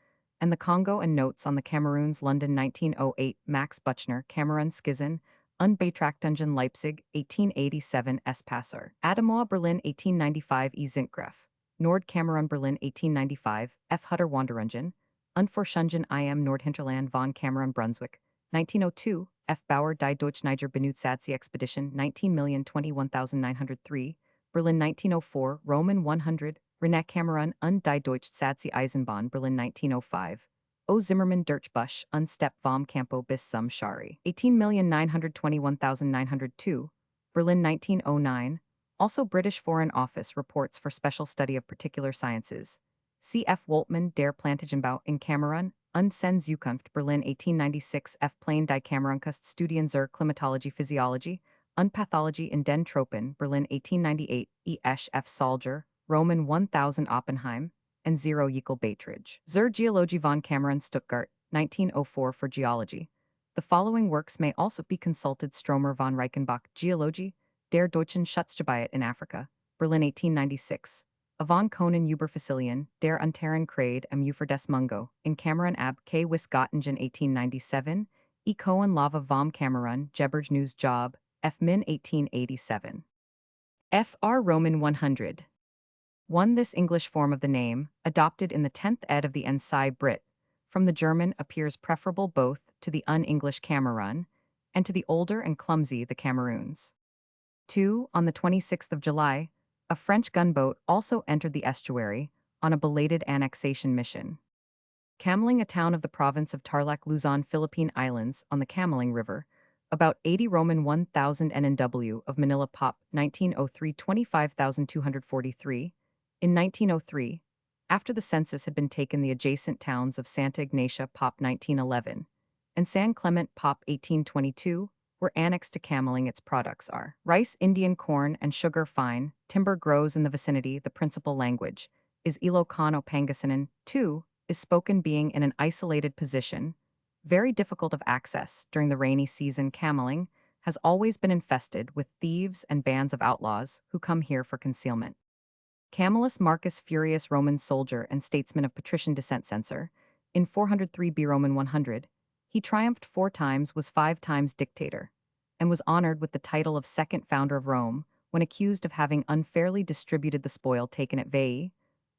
and the Congo and Notes on the Cameroons, London 1908, Max Buchner, Cameron Skizzen, Unbetrachtungen, Leipzig 1887, S. Passer, Adamoa, Berlin 1895, E. Zinkgreff. Nord Cameron Berlin 1895, F. Hutter Wanderungen, Unforschungen im Nordhinterland von Cameron Brunswick, 1902, F. Bauer die Deutsch Niger Benutzatsie Expedition 19,021,903, Berlin 1904, Roman 100, René Cameron und die Deutsche Satzie Eisenbahn Berlin 1905, O. Zimmermann Dirchbusch und Stepp vom Campo bis zum Schari 18,921,902, Berlin 1909, also British Foreign Office reports for special study of particular sciences. C. F. Woltmann der Plantagenbau in Cameron, und seine Zukunft Berlin 1896 F. Plain die Cameronkust Studien zur Klimatologie Physiologie und Pathologie in den Tropen Berlin 1898 E. Esch F. Soldier, Roman 1000 Oppenheim, and Zero Jekyll Beiträge. Zur Geologie von Cameron Stuttgart, 1904 for geology. The following works may also be consulted Stromer von Reichenbach Geologie, der Deutschen Schutzgebiet in Africa, Berlin 1896. Von Conan Uberfossilien, der Unteren Kreide am Ufer des Mungo, in Cameron ab K. Wisgottingen 1897, E. Cohen Lava vom Cameron, Geberge News Job, F. Min 1887. F. R. Roman 100. 1. This English form of the name, adopted in the 10th ed. of the Ensai Brit, from the German appears preferable both to the un-English Cameron and to the older and clumsy the Cameroons. 2. On the 26th of July, a French gunboat also entered the estuary on a belated annexation mission. Cameling, a town of the province of Tarlac, Luzon, Philippine Islands, on the Cameling River, about 80 Roman 1000 NNW of Manila Pop, 1903 25,243. In 1903, after the census had been taken, the adjacent towns of Santa Ignacia Pop 1911 and San Clement Pop 1822 were annexed to Cameling. Its products are rice, Indian corn, and sugar fine. Timber grows in the vicinity. The principal language is Ilocano Pangasinan. 2. Is spoken, being in an isolated position, very difficult of access during the rainy season. Cameling has always been infested with thieves and bands of outlaws who come here for concealment. Camillus Marcus Furius, Roman soldier and statesman of patrician descent, censor, in 403 B. Roman 100, he triumphed 4 times, was 5 times dictator, and was honored with the title of second founder of Rome when accused of having unfairly distributed the spoil taken at Veii,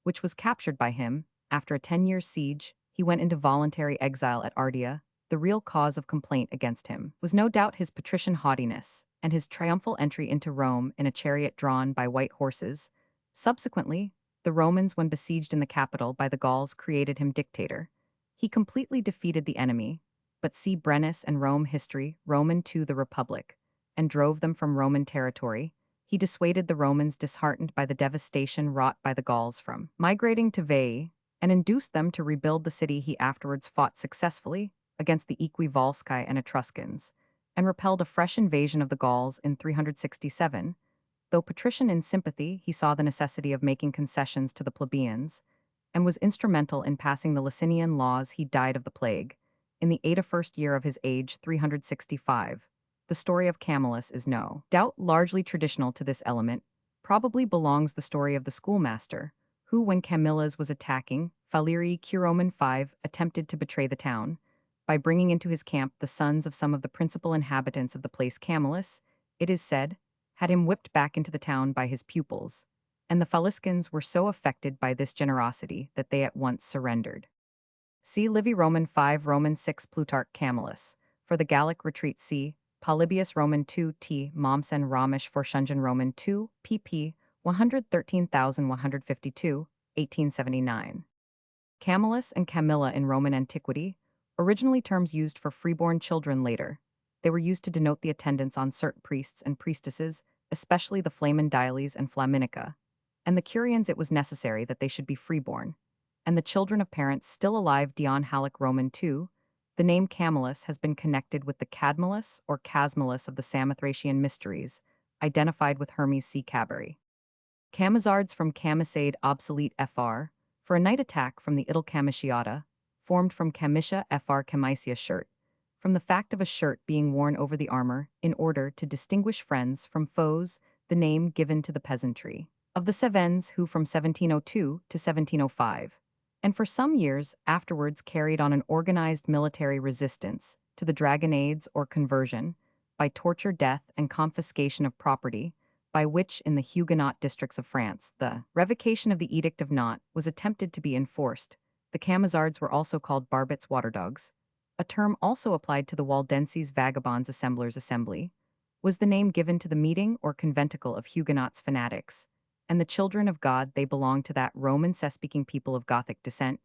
which was captured by him. After a 10-year siege, he went into voluntary exile at Ardea. The real cause of complaint against him was no doubt his patrician haughtiness and his triumphal entry into Rome in a chariot drawn by white horses. Subsequently, the Romans, when besieged in the capital by the Gauls, created him dictator. He completely defeated the enemy, but see Brennus and Rome History, Roman II, the Republic, and drove them from Roman territory. He dissuaded the Romans, disheartened by the devastation wrought by the Gauls, from migrating to Veii, and induced them to rebuild the city. He afterwards fought successfully against the Equivolsci and Etruscans, and repelled a fresh invasion of the Gauls in 367. Though patrician in sympathy, he saw the necessity of making concessions to the plebeians, and was instrumental in passing the Licinian laws. He died of the plague in the 81st year of his age, 365. The story of Camillus is no doubt largely traditional to this element. Probably belongs the story of the schoolmaster, who, when Camillus was attacking Falerii Curoman 5, attempted to betray the town by bringing into his camp the sons of some of the principal inhabitants of the place. Camillus, it is said, had him whipped back into the town by his pupils, and the Faliscans were so affected by this generosity that they at once surrendered. See Livy Roman 5 Roman 6 Plutarch Camillus. For the Gallic retreat, see Polybius Roman 2 T. Mommsen Romish Forschungen Roman 2 pp. 113,152, 1879. Camillus and Camilla in Roman antiquity, originally terms used for freeborn children. Later, they were used to denote the attendants on certain priests and priestesses, especially the Flamen Diales and Flaminica, and the Curians. It was necessary that they should be freeborn, and the children of parents still alive. Dion Halleck Roman 2. The name Camillus has been connected with the Cadmilus or Casmilus of the Samothracian mysteries, identified with Hermes C. Cabery. Camisards from Camisade obsolete fr. For a night attack from the Idle Camiciata, formed from Camicia fr. Camicia shirt, from the fact of a shirt being worn over the armor in order to distinguish friends from foes, the name given to the peasantry of the Cévennes, who from 1702 to 1705, and for some years afterwards carried on an organized military resistance to the dragonnades or conversion, by torture, death, and confiscation of property, by which, in the Huguenot districts of France, the revocation of the Edict of Nantes was attempted to be enforced. The Camisards were also called barbets waterdogs, a term also applied to the Waldenses vagabonds assemblers assembly, was the name given to the meeting or conventicle of Huguenots fanatics, and the children of God they belonged to that Roman-speaking people of Gothic descent,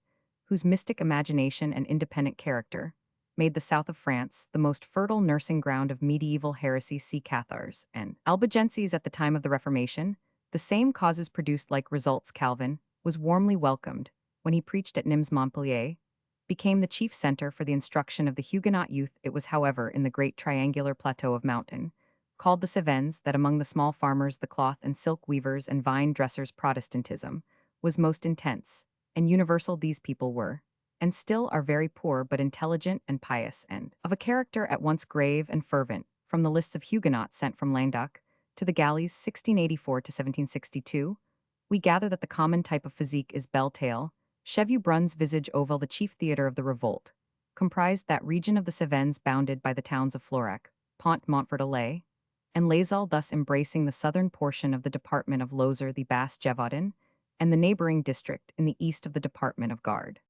whose mystic imagination and independent character made the south of France the most fertile nursing ground of medieval heresy. See Cathars and Albigenses at the time of the Reformation. The same causes produced like results. Calvin was warmly welcomed when he preached at Nimes. Montpellier became the chief center for the instruction of the Huguenot youth. It was, however, in the great triangular plateau of mountain, called the Cevennes, that among the small farmers, the cloth and silk weavers and vine dressers, Protestantism was most intense and universal. These people were, and still are, very poor but intelligent and pious, and of a character at once grave and fervent. From the lists of Huguenots sent from Languedoc to the galleys 1684 to 1762, we gather that the common type of physique is bell-tail, Cheveux-brun's visage oval. The chief theatre of the revolt comprised that region of the Cevennes bounded by the towns of Florac, Pont-Montfort-Alais, and Lauzal, thus embracing the southern portion of the department of Lozère, the Basse-Gévaudan, and the neighboring district in the east of the department of Gard.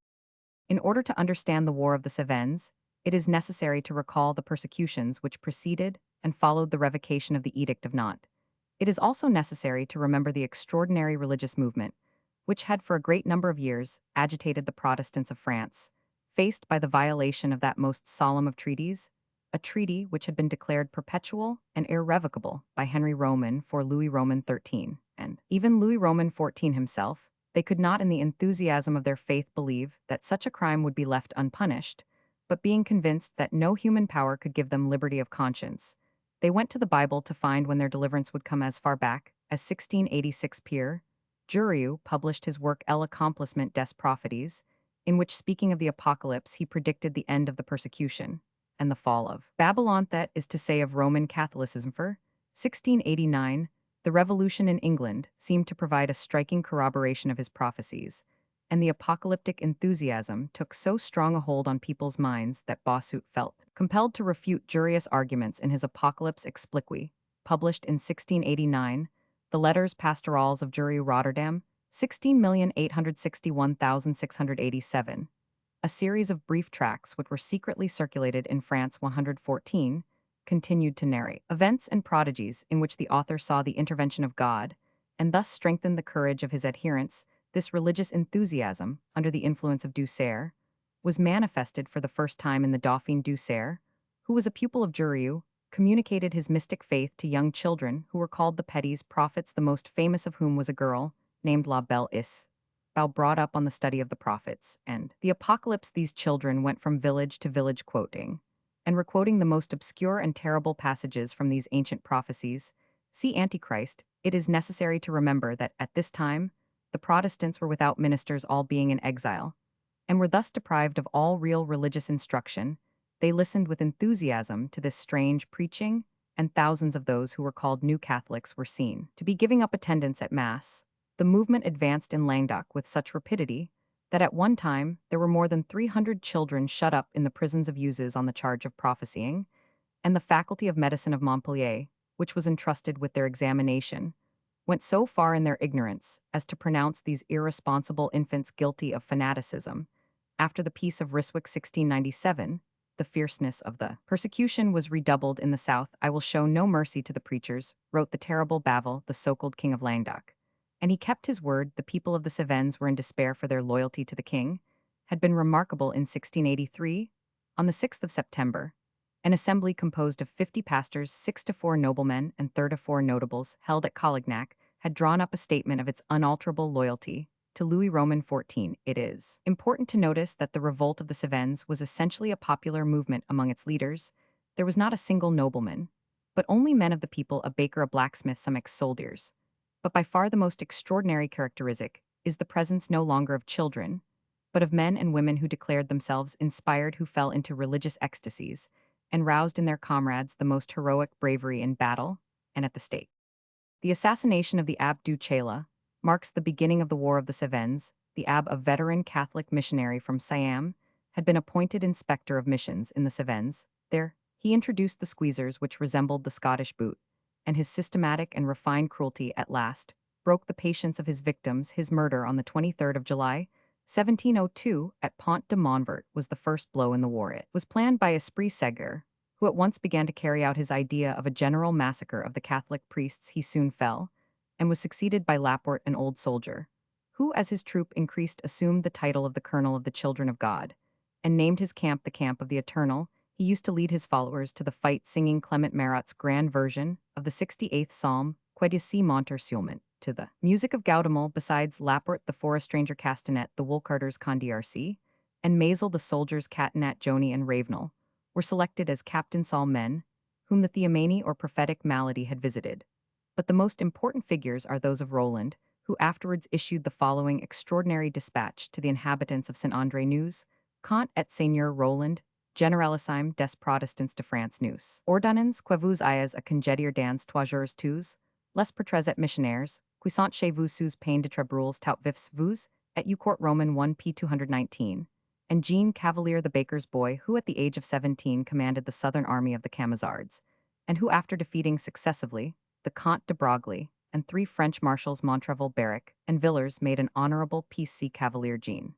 In order to understand the War of the Cevennes, it is necessary to recall the persecutions which preceded and followed the revocation of the Edict of Nantes. It is also necessary to remember the extraordinary religious movement, which had for a great number of years agitated the Protestants of France, faced by the violation of that most solemn of treaties, a treaty which had been declared perpetual and irrevocable by Henry Roman for Louis Roman XIII, and even Louis Roman XIV himself. They could not in the enthusiasm of their faith believe that such a crime would be left unpunished, but being convinced that no human power could give them liberty of conscience, they went to the Bible to find when their deliverance would come. As far back as 1686, Pierre Jurieu published his work El Accomplissement des Prophéties, in which, speaking of the apocalypse, he predicted the end of the persecution and the fall of Babylon, that is to say of Roman Catholicism. For 1689, the revolution in England seemed to provide a striking corroboration of his prophecies, and the apocalyptic enthusiasm took so strong a hold on people's minds that Bossuet felt compelled to refute Jurius' arguments in his Apocalypse Expliqué, published in 1689, the Letters Pastorales of Jurieu Rotterdam, 16,861,687, a series of brief tracts which were secretly circulated in France. 114, continued to narrate events and prodigies in which the author saw the intervention of God, and thus strengthened the courage of his adherents. This religious enthusiasm, under the influence of Dussert, was manifested for the first time in the Dauphin. Dussert, who was a pupil of Jurieu, communicated his mystic faith to young children who were called the Petits Prophets, the most famous of whom was a girl named La Belle Isabelle, brought up on the study of the prophets and the apocalypse. These children went from village to village quoting and requoting the most obscure and terrible passages from these ancient prophecies. See Antichrist. It is necessary to remember that at this time, the Protestants were without ministers, all being in exile, and were thus deprived of all real religious instruction. They listened with enthusiasm to this strange preaching, and thousands of those who were called New Catholics were seen to be giving up attendance at Mass. The movement advanced in Languedoc with such rapidity that at one time there were more than 300 children shut up in the prisons of Uzes on the charge of prophesying, and the Faculty of Medicine of Montpellier, which was entrusted with their examination, went so far in their ignorance as to pronounce these irresponsible infants guilty of fanaticism. After the Peace of Ryswick 1697, the fierceness of the persecution was redoubled in the south. I will show no mercy to the preachers, wrote the terrible Bavil, the so-called King of Languedoc. And he kept his word. The people of the Cevennes were in despair for their loyalty to the king. Had been remarkable in 1683, on the 6th of September, an assembly composed of 50 pastors, 6 to 4 noblemen, and 3 to 4 notables, held at Colignac, had drawn up a statement of its unalterable loyalty to Louis Roman XIV. It is important to notice that the revolt of the Cevennes was essentially a popular movement among its leaders. There was not a single nobleman, but only men of the people, a baker, a blacksmith, some ex-soldiers. But by far the most extraordinary characteristic is the presence no longer of children, but of men and women who declared themselves inspired, who fell into religious ecstasies, and roused in their comrades the most heroic bravery in battle and at the stake. The assassination of the Abbé du Chayla marks the beginning of the War of the Cevennes. The abbé, a veteran Catholic missionary from Siam, had been appointed inspector of missions in the Cevennes. There, he introduced the squeezers, which resembled the Scottish boot, and his systematic and refined cruelty at last broke the patience of his victims. His murder on the 23rd of July, 1702, at Pont de Montvert was the first blow in the war. It was planned by Esprit Séguer, who at once began to carry out his idea of a general massacre of the Catholic priests. He soon fell, and was succeeded by Laporte, an old soldier, who, as his troop increased, assumed the title of the Colonel of the Children of God, and named his camp the Camp of the Eternal. He used to lead his followers to the fight singing Clement Marot's grand version of the 68th Psalm, Que d'ici monter sûrement, to the music of Gaudemol. Besides Laporte, the forest ranger Castanet, the woolcarters Condorcet, and Mazel, the soldiers Catinat, Joni, and Ravenel, were selected as Captain Saul men, whom the Theomany or prophetic malady had visited. But the most important figures are those of Roland, who afterwards issued the following extraordinary dispatch to the inhabitants of Saint-André-Neus: Quant et Seigneur Roland, Generalissime des Protestants de France Neus. Ordonnance que vous ayez à congédier dans 3 jours tous, les prêtres et missionnaires, qui sont chez vous sous peine de tribunals tout vifs vous, et you court Roman 1 p. 219, and Jean Cavalier, the baker's boy, who at the age of 17 commanded the southern army of the Camisards, and who after defeating successively the Comte de Broglie and 3 French marshals Montrevel, Berwick, and Villars, made an honorable peace. See Cavalier. Jean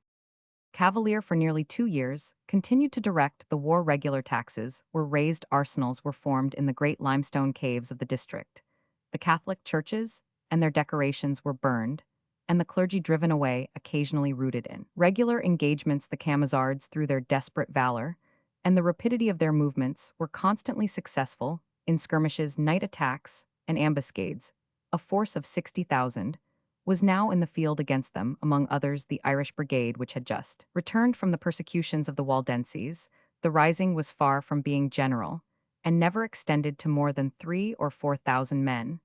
Cavalier, for nearly 2 years, continued to direct the war. Regular taxes were raised, arsenals were formed in the great limestone caves of the district, the Catholic churches and their decorations were burned, and the clergy driven away, occasionally rooted in regular engagements. The Camisards, through their desperate valor and the rapidity of their movements, were constantly successful in skirmishes, night attacks, and ambuscades. A force of 60,000 was now in the field against them, among others the Irish Brigade, which had just returned from the persecutions of the Waldenses. The rising was far from being general, and never extended to more than 3,000 or 4,000 men,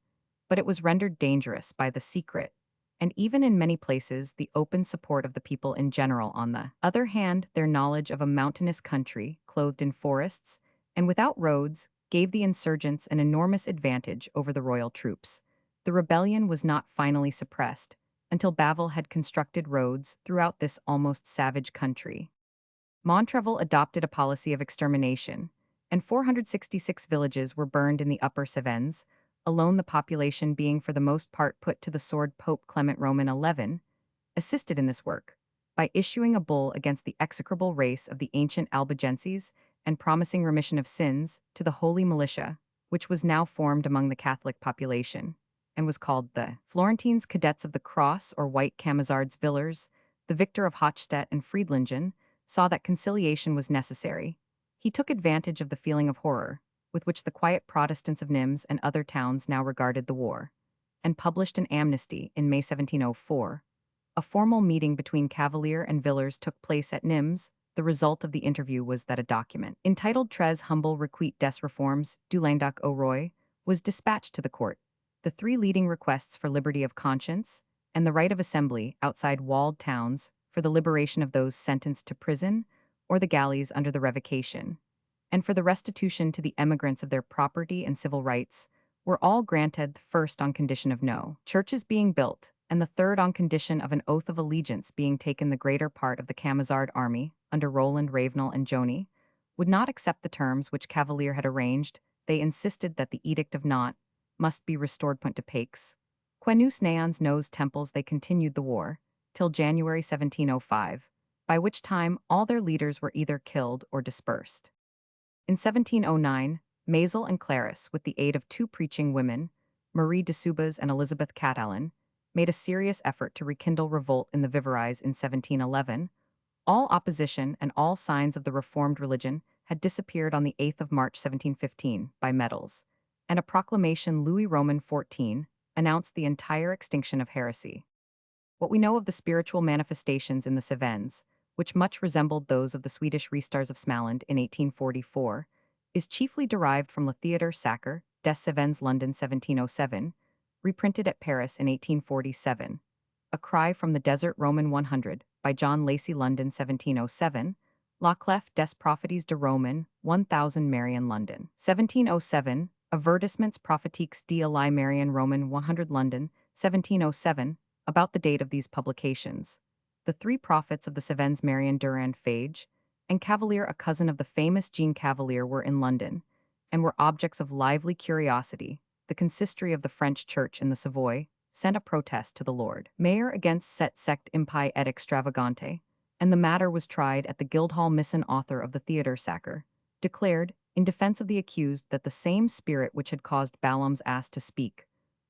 but it was rendered dangerous by the secret, and even in many places the open support of the people in general. On the other hand, their knowledge of a mountainous country, clothed in forests, and without roads, gave the insurgents an enormous advantage over the royal troops. The rebellion was not finally suppressed until Bavil had constructed roads throughout this almost savage country. Montrevel adopted a policy of extermination, and 466 villages were burned in the Upper Cevennes, alone the population being for the most part put to the sword. Pope Clement Roman XI assisted in this work by issuing a bull against the execrable race of the ancient Albigenses and promising remission of sins to the holy militia, which was now formed among the Catholic population, and was called the Florentines Cadets of the Cross or White Camisards. Villars, the victor of Hochstadt and Friedlingen, saw that conciliation was necessary. He took advantage of the feeling of horror with which the quiet Protestants of Nimes and other towns now regarded the war, and published an amnesty in May 1704. A formal meeting between Cavalier and Villars took place at Nimes. The result of the interview was that a document, entitled Tres Humble Requite des Reformes du Languedoc au Roi, was dispatched to the court. The 3 leading requests for liberty of conscience and the right of assembly outside walled towns, for the liberation of those sentenced to prison or the galleys under the revocation, and for the restitution to the emigrants of their property and civil rights, were all granted, the first on condition of no churches being built, and the third on condition of an oath of allegiance being taken. The greater part of the Camisard army, under Roland, Ravenel, and Joni, would not accept the terms which Cavalier had arranged. They insisted that the Edict of Nantes must be restored. Point de Paix, Quenus Neons Nos temples. They continued the war till January 1705, by which time all their leaders were either killed or dispersed. In 1709, Mazel and Claris, with the aid of 2 preaching women, Marie de Subas and Elizabeth Catalan, made a serious effort to rekindle revolt in the Vivarais. In 1711, all opposition and all signs of the Reformed religion had disappeared. On the 8th of March 1715, by medals, and a proclamation Louis Roman XIV announced the entire extinction of heresy. What we know of the spiritual manifestations in the Cevennes, which much resembled those of the Swedish Restars of Smaland in 1844, is chiefly derived from Le Théâtre Sacré des Cevennes, London 1707, reprinted at Paris in 1847. A Cry from the Desert, Roman 100, by John Lacey, London 1707. La Clef des Prophéties de Roman 1000, Marion, London 1707. Avertissements Prophétiques d'Eli, Marion, Roman 100, London 1707. About the date of these publications, the 3 prophets of the Cevennes, Marion Durand Fage and Cavalier, a cousin of the famous Jean Cavalier, were in London, and were objects of lively curiosity the consistory of the French church in the Savoy sent a protest to the Lord Mayor against cette sect impie et extravagante, and the matter was tried at the Guildhall. Misson, author of the Theatre Sacker, declared, in defense of the accused, that the same spirit which had caused Balaam's ass to speak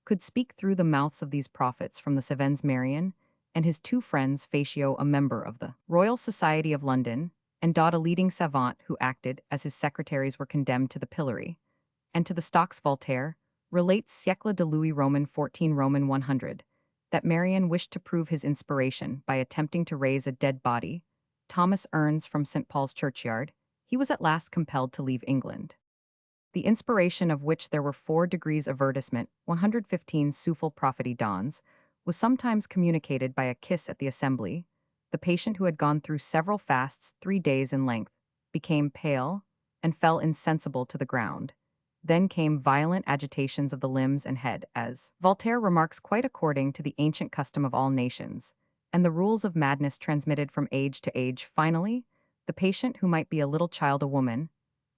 could speak through the mouths of these prophets from the Cevennes. Marion and his two friends, Fatio, a member of the Royal Society of London, and Dodd, a leading savant who acted as his secretaries, were condemned to the pillory. And to the stocks. Voltaire relates Siècle de Louis Roman 14 Roman 100 that Marion wished to prove his inspiration by attempting to raise a dead body. Thomas Ern's from St. Paul's Churchyard, he was at last compelled to leave England. The inspiration, of which there were 4 degrees avertisement, 115 Sufil Propheti Dons, was sometimes communicated by a kiss at the assembly. The patient, who had gone through several fasts 3 days in length, became pale and fell insensible to the ground. Then came violent agitations of the limbs and head, as Voltaire remarks, quite according to the ancient custom of all nations, and the rules of madness transmitted from age to age. Finally, the patient, who might be a little child, a woman,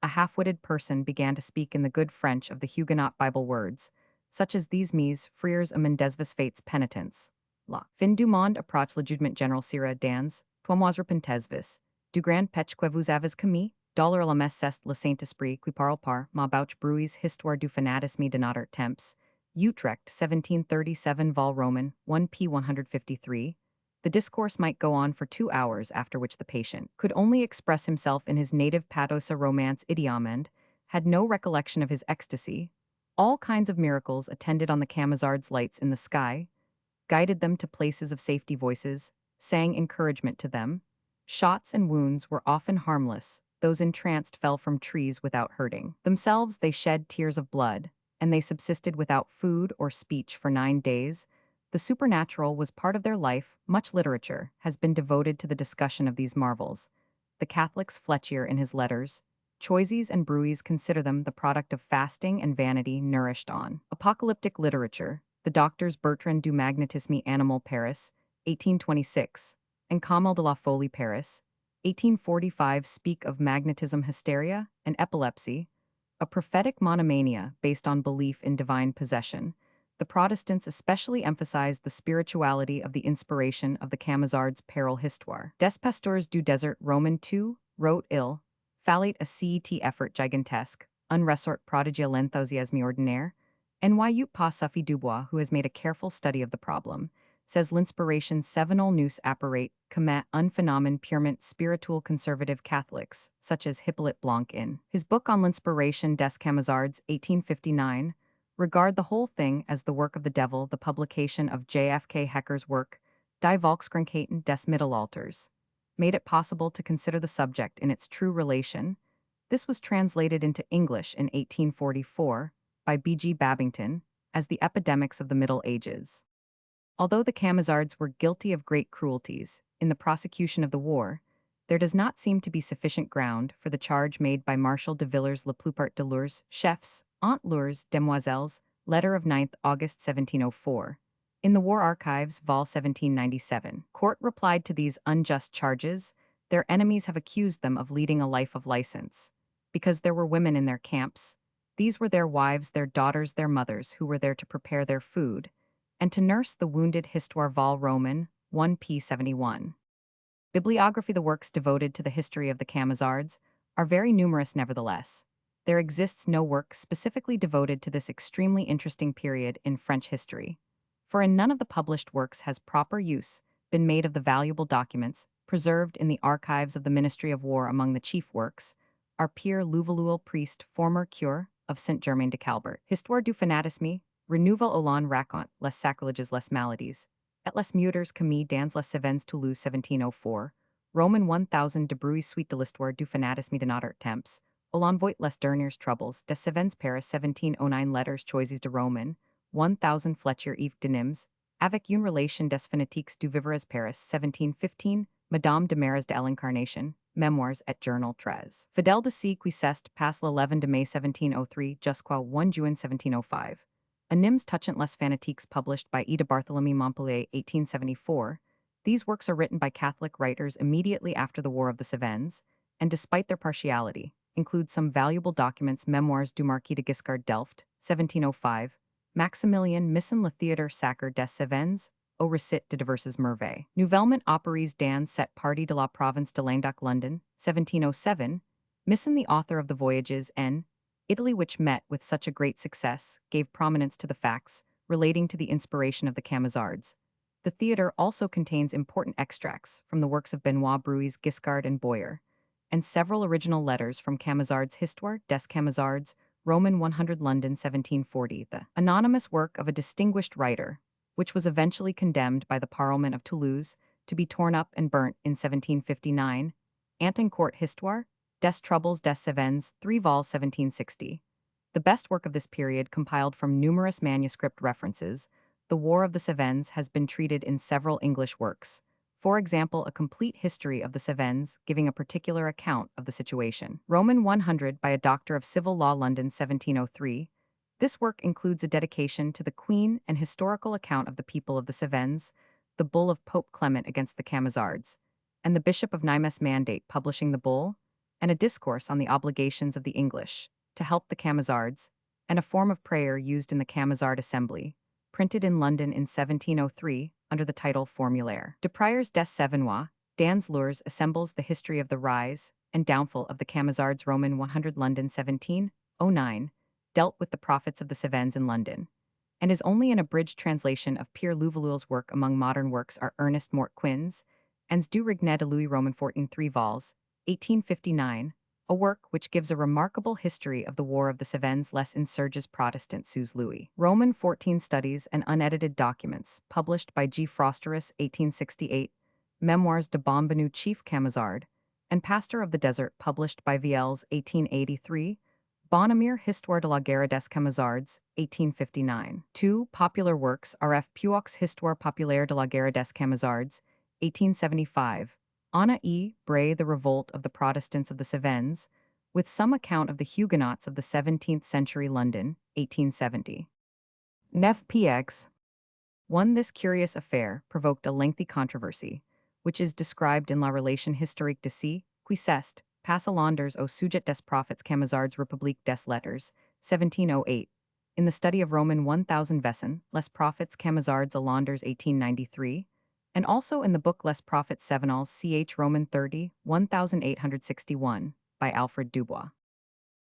a half-witted person, began to speak in the good French of the Huguenot Bible words, such as these: Mes frères amendesvis fates penitents. La fin du monde approche le jugement général sera dans, tomois repentesvis, du grand pech que vous avez commis, dollar la messe est le Saint-Esprit qui parle par ma bouche bruis histoire du fanatisme de notre temps. Utrecht, 1737, vol Roman, 1p 153. The discourse might go on for 2 hours, after which the patient could only express himself in his native patosa romance idiom and had no recollection of his ecstasy. All kinds of miracles attended on the Camisards' lights in the sky, guided them to places of safety. Voices sang encouragement to them. Shots and wounds were often harmless. Those entranced fell from trees without hurting themselves. They shed tears of blood, and they subsisted without food or speech for 9 days. The supernatural was part of their life. Much literature has been devoted to the discussion of these marvels. The Catholics, Fletcher in his letters, Choisies and Bruys, consider them the product of fasting and vanity nourished on apocalyptic literature. The doctors Bertrand du Magnétisme Animal, Paris, 1826, and Camille de la Folie, Paris, 1845, speak of magnetism, hysteria, and epilepsy, a prophetic monomania based on belief in divine possession. The Protestants especially emphasized the spirituality of the inspiration of the Camisards' Peril Histoire. Des Pasteurs du Desert, Roman 2, wrote Il fallait a cet effort gigantesque, un ressort prodigieux l'enthousiasme ordinaire. Nyut pas Suffy Dubois, who has made a careful study of the problem, says l'inspiration sevenol nous apparate comme un phénomène purement spiritual. Conservative Catholics, such as Hippolyte Blanc in his book on l'inspiration des Camisards, 1859, regard the whole thing as the work of the devil. The publication of J.F.K. Hecker's work, Die Volkskrankheiten des Mittelalters, made it possible to consider the subject in its true relation. This was translated into English in 1844 by B.G. Babington as The Epidemics of the Middle Ages. Although the Camisards were guilty of great cruelties in the prosecution of the war, there does not seem to be sufficient ground for the charge made by Marshal de Villers La Plupart de leurs chefs, Aunt Leurs Demoiselles, letter of 9th August 1704. In the War Archives, vol. 1797, court replied to these unjust charges. Their enemies have accused them of leading a life of license, because there were women in their camps. These were their wives, their daughters, their mothers, who were there to prepare their food, and to nurse the wounded. Histoire, vol. Roman, 1p 71. Bibliography. The works devoted to the history of the Camisards are very numerous. Nevertheless, there exists no work specifically devoted to this extremely interesting period in French history, for in none of the published works has proper use been made of the valuable documents preserved in the archives of the Ministry of War. Among the chief works are Pierre Louveloul, priest, former cure of Saint-Germain-de-Calbert, Histoire du fanatisme, Renouvel Olan raconte les sacrileges, les maladies, et les meuteurs commis dans les Cevennes, Toulouse, 1704, Roman 1000, de Bruys, suite de l'histoire du fanatisme de notre temps, Olan voit les derniers troubles des Cevennes, Paris, 1709, letters Choisies de Roman 1000, Fletcher, Yves de Nimes, avec une relation des fanatiques du Vivarais, Paris, 1715, Madame de Marais de l'Incarnation, Memoirs et Journal 13. Fidèle de C. qui s'est passé l'11 de mai 1703 jusqu'au 1 juin 1705. A Nims touchant les fanatiques, published by Ida Barthélemy Montpellier, 1874. These works are written by Catholic writers immediately after the War of the Cevennes, and despite their partiality, include some valuable documents: Memoirs du Marquis de Guiscard Delft, 1705, Maximilien Missen le Théâtre Sacre des Cévennes, au récit de diverses merveilles. Nouvellement apparues dans cette partie de la province de Languedoc, London, 1707, Missen, the author of the Voyages en Italy, which met with such a great success, gave prominence to the facts relating to the inspiration of the Camisards. The theatre also contains important extracts from the works of Benoit Bruys, Guiscard, and Boyer, and several original letters from Camisard's Histoire des Camisards, Roman 100, London, 1740, the anonymous work of a distinguished writer, which was eventually condemned by the Parliament of Toulouse to be torn up and burnt in 1759, Antincourt Histoire des Troubles des Cévennes, 3 vols, 1760. The best work of this period, compiled from numerous manuscript references, the War of the Cévennes has been treated in several English works. For example, a complete history of the Cévennes, giving a particular account of the situation. Roman 100 by a doctor of civil law, London, 1703. This work includes a dedication to the Queen and historical account of the people of the Cévennes, the bull of Pope Clement against the Camisards, and the Bishop of Nimes' mandate publishing the bull, and a discourse on the obligations of the English to help the Camisards, and a form of prayer used in the Camisard Assembly, printed in London in 1703 under the title Formulaire. De Prieurs des Cévennois, dans Lours assembles the history of the rise and downfall of the Camisards, Roman 100, London, 1709, dealt with the prophets of the Cévennes in London, and is only an abridged translation of Pierre Louveloul's work. Among modern works are Ernest Mortquin's Ans du Regnet de Louis, Roman 14, 3 vols, 1859, a work which gives a remarkable history of the War of the Cévennes, Les Insurges Protestants sous Louis. Roman 14 Studies and Unedited Documents, published by G. Frosterus, 1868, Memoirs de Bonbonu, Chief Camisard, and Pastor of the Desert, published by Vielles, 1883, Bonamir, Histoire de la Guerre des Camisards, 1859. 2 popular works are F. Puoch's Histoire populaire de la Guerre des Camisards, 1875, Anna E. Bray, The Revolt of the Protestants of the Cévennes, with some account of the Huguenots of the 17th century, London, 1870. Neuf Pièges. 1. This curious affair provoked a lengthy controversy, which is described in La Relation historique de C. Quicest, Passalanders au sujet des prophètes Camisards, République des Lettres, 1708, in the study of Roman 1000 Vesson, Les Prophets Camisards Alanders, 1893, and also in the book Les Prophets Cévennes ch. Roman 30, 1861, by Alfred Dubois.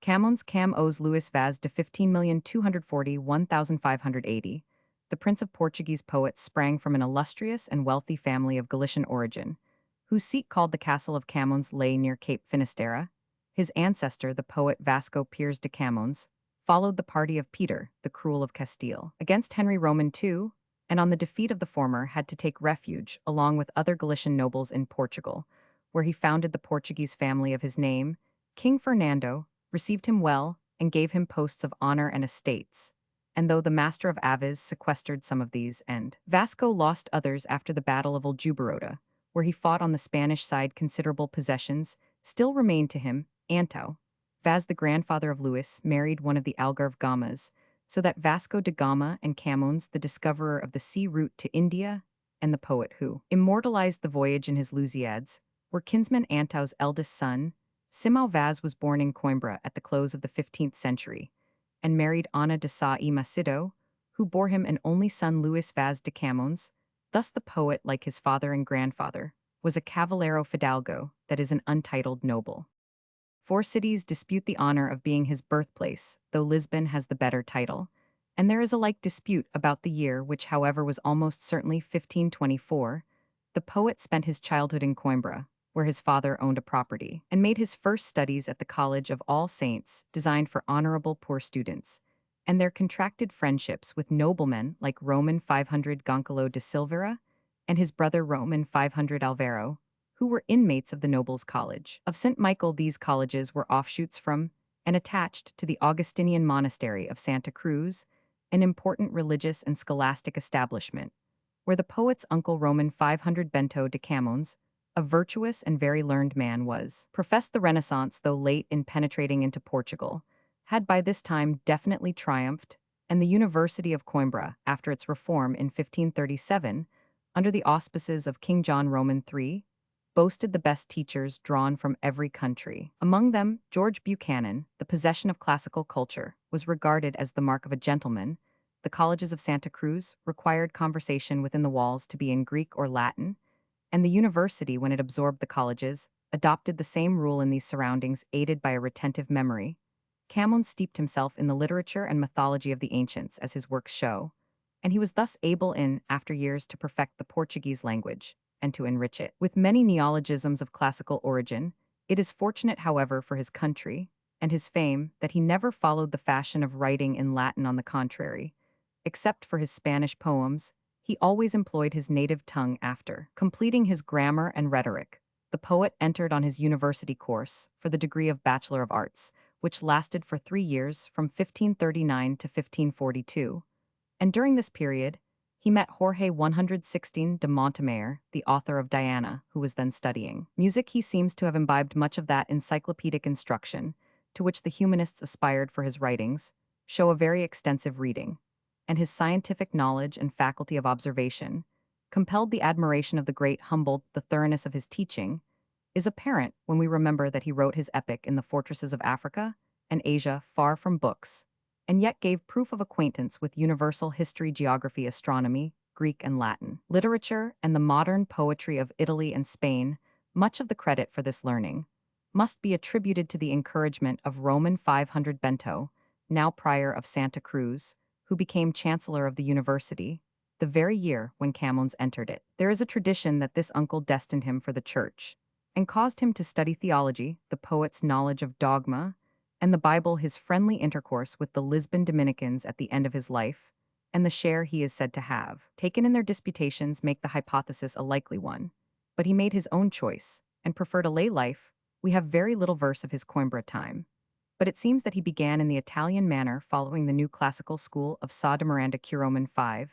Camoens Cam owes Luís Vaz de 15,240,1580. The Prince of Portuguese poets sprang from an illustrious and wealthy family of Galician origin, whose seat, called the Castle of Camoens, lay near Cape Finisterre. His ancestor, the poet Vasco Pires de Camoens, followed the party of Peter, the Cruel of Castile, against Henry Roman II, and on the defeat of the former had to take refuge, along with other Galician nobles, in Portugal, where he founded the Portuguese family of his name. King Fernando received him well and gave him posts of honor and estates, and though the Master of Aves sequestered some of these, and Vasco lost others after the Battle of Aljubarrota, where he fought on the Spanish side, considerable possessions still remained to him. Antão, Vaz, the grandfather of Luis, married one of the Algarve Gamas, so that Vasco da Gama and Camoens, the discoverer of the sea route to India, and the poet who immortalized the voyage in his Lusiads, were kinsmen. Antão's eldest son, Simão Vaz, was born in Coimbra at the close of the 15th century, and married Ana de Sá e Macedo, who bore him an only son, Luís Vaz de Camões. Thus the poet, like his father and grandfather, was a cavaleiro fidalgo, that is, an untitled noble. 4 cities dispute the honor of being his birthplace, though Lisbon has the better title, and there is a like dispute about the year, which however was almost certainly 1524. The poet spent his childhood in Coimbra, where his father owned a property, and made his first studies at the College of All Saints, designed for honorable poor students, and there contracted friendships with noblemen like Roman 500 Goncalo de Silveira and his brother Roman 500 Alvaro, who were inmates of the Nobles' College of St. Michael. These colleges were offshoots from and attached to the Augustinian monastery of Santa Cruz, an important religious and scholastic establishment, where the poet's uncle Roman 500 Bento de Camões, a virtuous and very learned man, was. Professed the Renaissance, though late in penetrating into Portugal, had by this time definitely triumphed, and the University of Coimbra, after its reform in 1537, under the auspices of King John Roman III, boasted the best teachers drawn from every country. Among them, George Buchanan, the possession of classical culture, was regarded as the mark of a gentleman. The colleges of Santa Cruz required conversation within the walls to be in Greek or Latin, and the university, when it absorbed the colleges, adopted the same rule in these surroundings, aided by a retentive memory. Camoens steeped himself in the literature and mythology of the ancients, as his works show, and he was thus able in after years to perfect the Portuguese language and to enrich it. With many neologisms of classical origin, it is fortunate, however, for his country and his fame that he never followed the fashion of writing in Latin. On the contrary, except for his Spanish poems, he always employed his native tongue after completing his grammar and rhetoric. The poet entered on his university course for the degree of Bachelor of Arts, which lasted for 3 years from 1539 to 1542. And during this period, he met Jorge 116 de Montemayor, the author of Diana, who was then studying music. He seems to have imbibed much of that encyclopedic instruction, to which the humanists aspired for his writings, show a very extensive reading, and his scientific knowledge and faculty of observation, compelled the admiration of the great Humboldt. The thoroughness of his teaching is apparent when we remember that he wrote his epic in the fortresses of Africa and Asia, far from books, and yet gave proof of acquaintance with universal history, geography, astronomy, Greek and Latin, literature, and the modern poetry of Italy and Spain. Much of the credit for this learning must be attributed to the encouragement of Roman 500 Bento, now prior of Santa Cruz, who became chancellor of the university the very year when Camoens entered it. There is a tradition that this uncle destined him for the church and caused him to study theology, the poet's knowledge of dogma, and the Bible, his friendly intercourse with the Lisbon Dominicans at the end of his life, and the share he is said to have taken in their disputations make the hypothesis a likely one. But he made his own choice and preferred a lay life. We have very little verse of his Coimbra time, but it seems that he began in the Italian manner following the new classical school of Sá de Miranda Curoman V,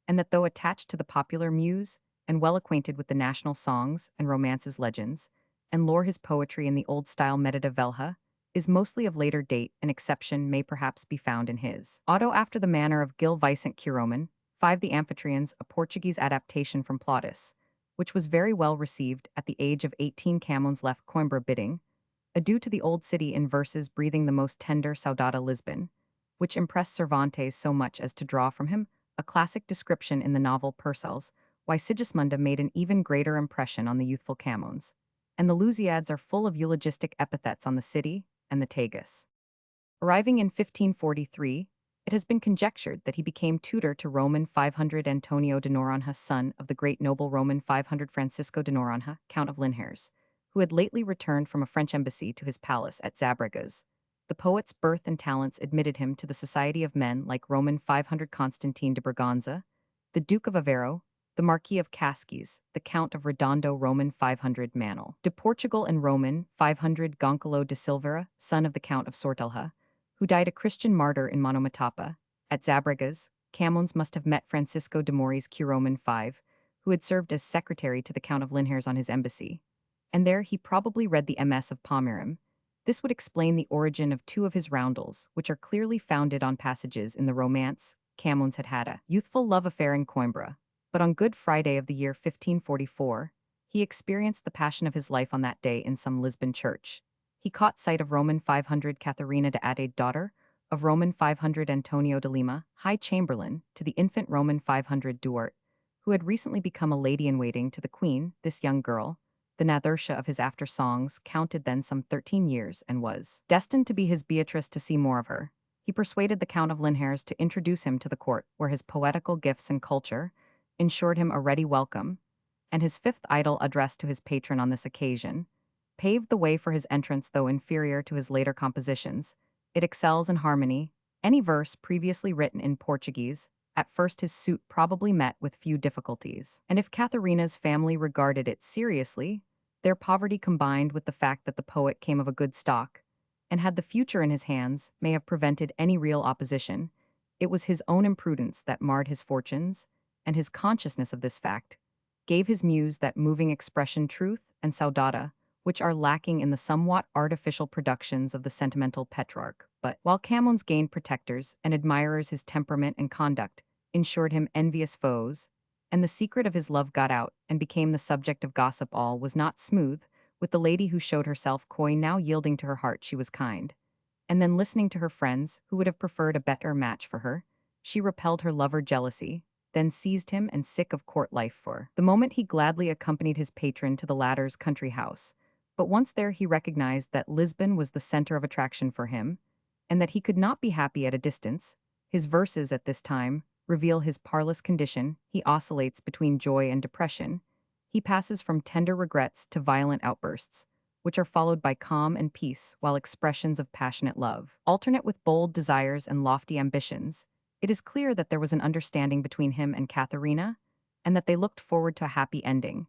and that though attached to the popular muse and well acquainted with the national songs and romances, legends, and lore, his poetry in the old-style Medita Velha is mostly of later date. An exception may perhaps be found in his Auto after the manner of Gil Vicente Curoman, 5 the Amphitrions, a Portuguese adaptation from Plautus, which was very well received. At the age of 18 Camoens left Coimbra bidding adieu to the old city in verses breathing the most tender Saudade Lisbon, which impressed Cervantes so much as to draw from him a classic description in the novel Purcell's, why Sigismunda made an even greater impression on the youthful Camoens, and the Lusiads are full of eulogistic epithets on the city and the Tagus. Arriving in 1543, it has been conjectured that he became tutor to Roman 500 Antonio de Noronha, son of the great noble Roman 500 Francisco de Noronha, Count of Linhares, who had lately returned from a French embassy to his palace at Zabragas. The poet's birth and talents admitted him to the society of men like Roman 500 Constantine de Braganza, the Duke of Aveiro, the Marquis of Casquez, the Count of Redondo, Roman 500 Manel de Portugal, and Roman 500 Goncalo de Silveira, son of the Count of Sortelha, who died a Christian martyr in Monomatapa. At Zabragas, Camoens must have met Francisco de Moraes Curoman V, who had served as secretary to the Count of Linhares on his embassy, and there he probably read the MS of Palmerim. This would explain the origin of 2 of his roundels, which are clearly founded on passages in the romance. Camoens had a youthful love affair in Coimbra, but on Good Friday of the year 1544, he experienced the passion of his life on that day in some Lisbon church. He caught sight of Roman 500 Catharina de Ade, daughter of Roman 500 Antonio de Lima, High Chamberlain to the infant Roman 500 Duarte, who had recently become a lady-in-waiting to the queen. This young girl, the Nathursha of his after songs, counted then some 13 years and was destined to be his Beatrice. To see more of her, he persuaded the Count of Linhares to introduce him to the court, where his poetical gifts and culture ensured him a ready welcome, and his 5th idol, addressed to his patron on this occasion, paved the way for his entrance. Though inferior to his later compositions, it excels in harmony. Any verse previously written in Portuguese, at first his suit probably met with few difficulties, and if Catharina's family regarded it seriously, their poverty combined with the fact that the poet came of a good stock and had the future in his hands may have prevented any real opposition. It was his own imprudence that marred his fortunes, and his consciousness of this fact gave his muse that moving expression, truth and saudade, which are lacking in the somewhat artificial productions of the sentimental Petrarch. But while Camoens gained protectors and admirers, his temperament and conduct ensured him envious foes, and the secret of his love got out and became the subject of gossip. All was not smooth, with the lady who showed herself coy now yielding to her heart she was kind, and then listening to her friends who would have preferred a better match for her. She repelled her lover jealousy, then seized him and sick of court life for the moment he gladly accompanied his patron to the latter's country house. But once there he recognized that Lisbon was the center of attraction for him, and that he could not be happy at a distance. His verses at this time reveal his parlous condition. He oscillates between joy and depression. He passes from tender regrets to violent outbursts, which are followed by calm and peace, while expressions of passionate love alternate with bold desires and lofty ambitions. It is clear that there was an understanding between him and Katharina, and that they looked forward to a happy ending.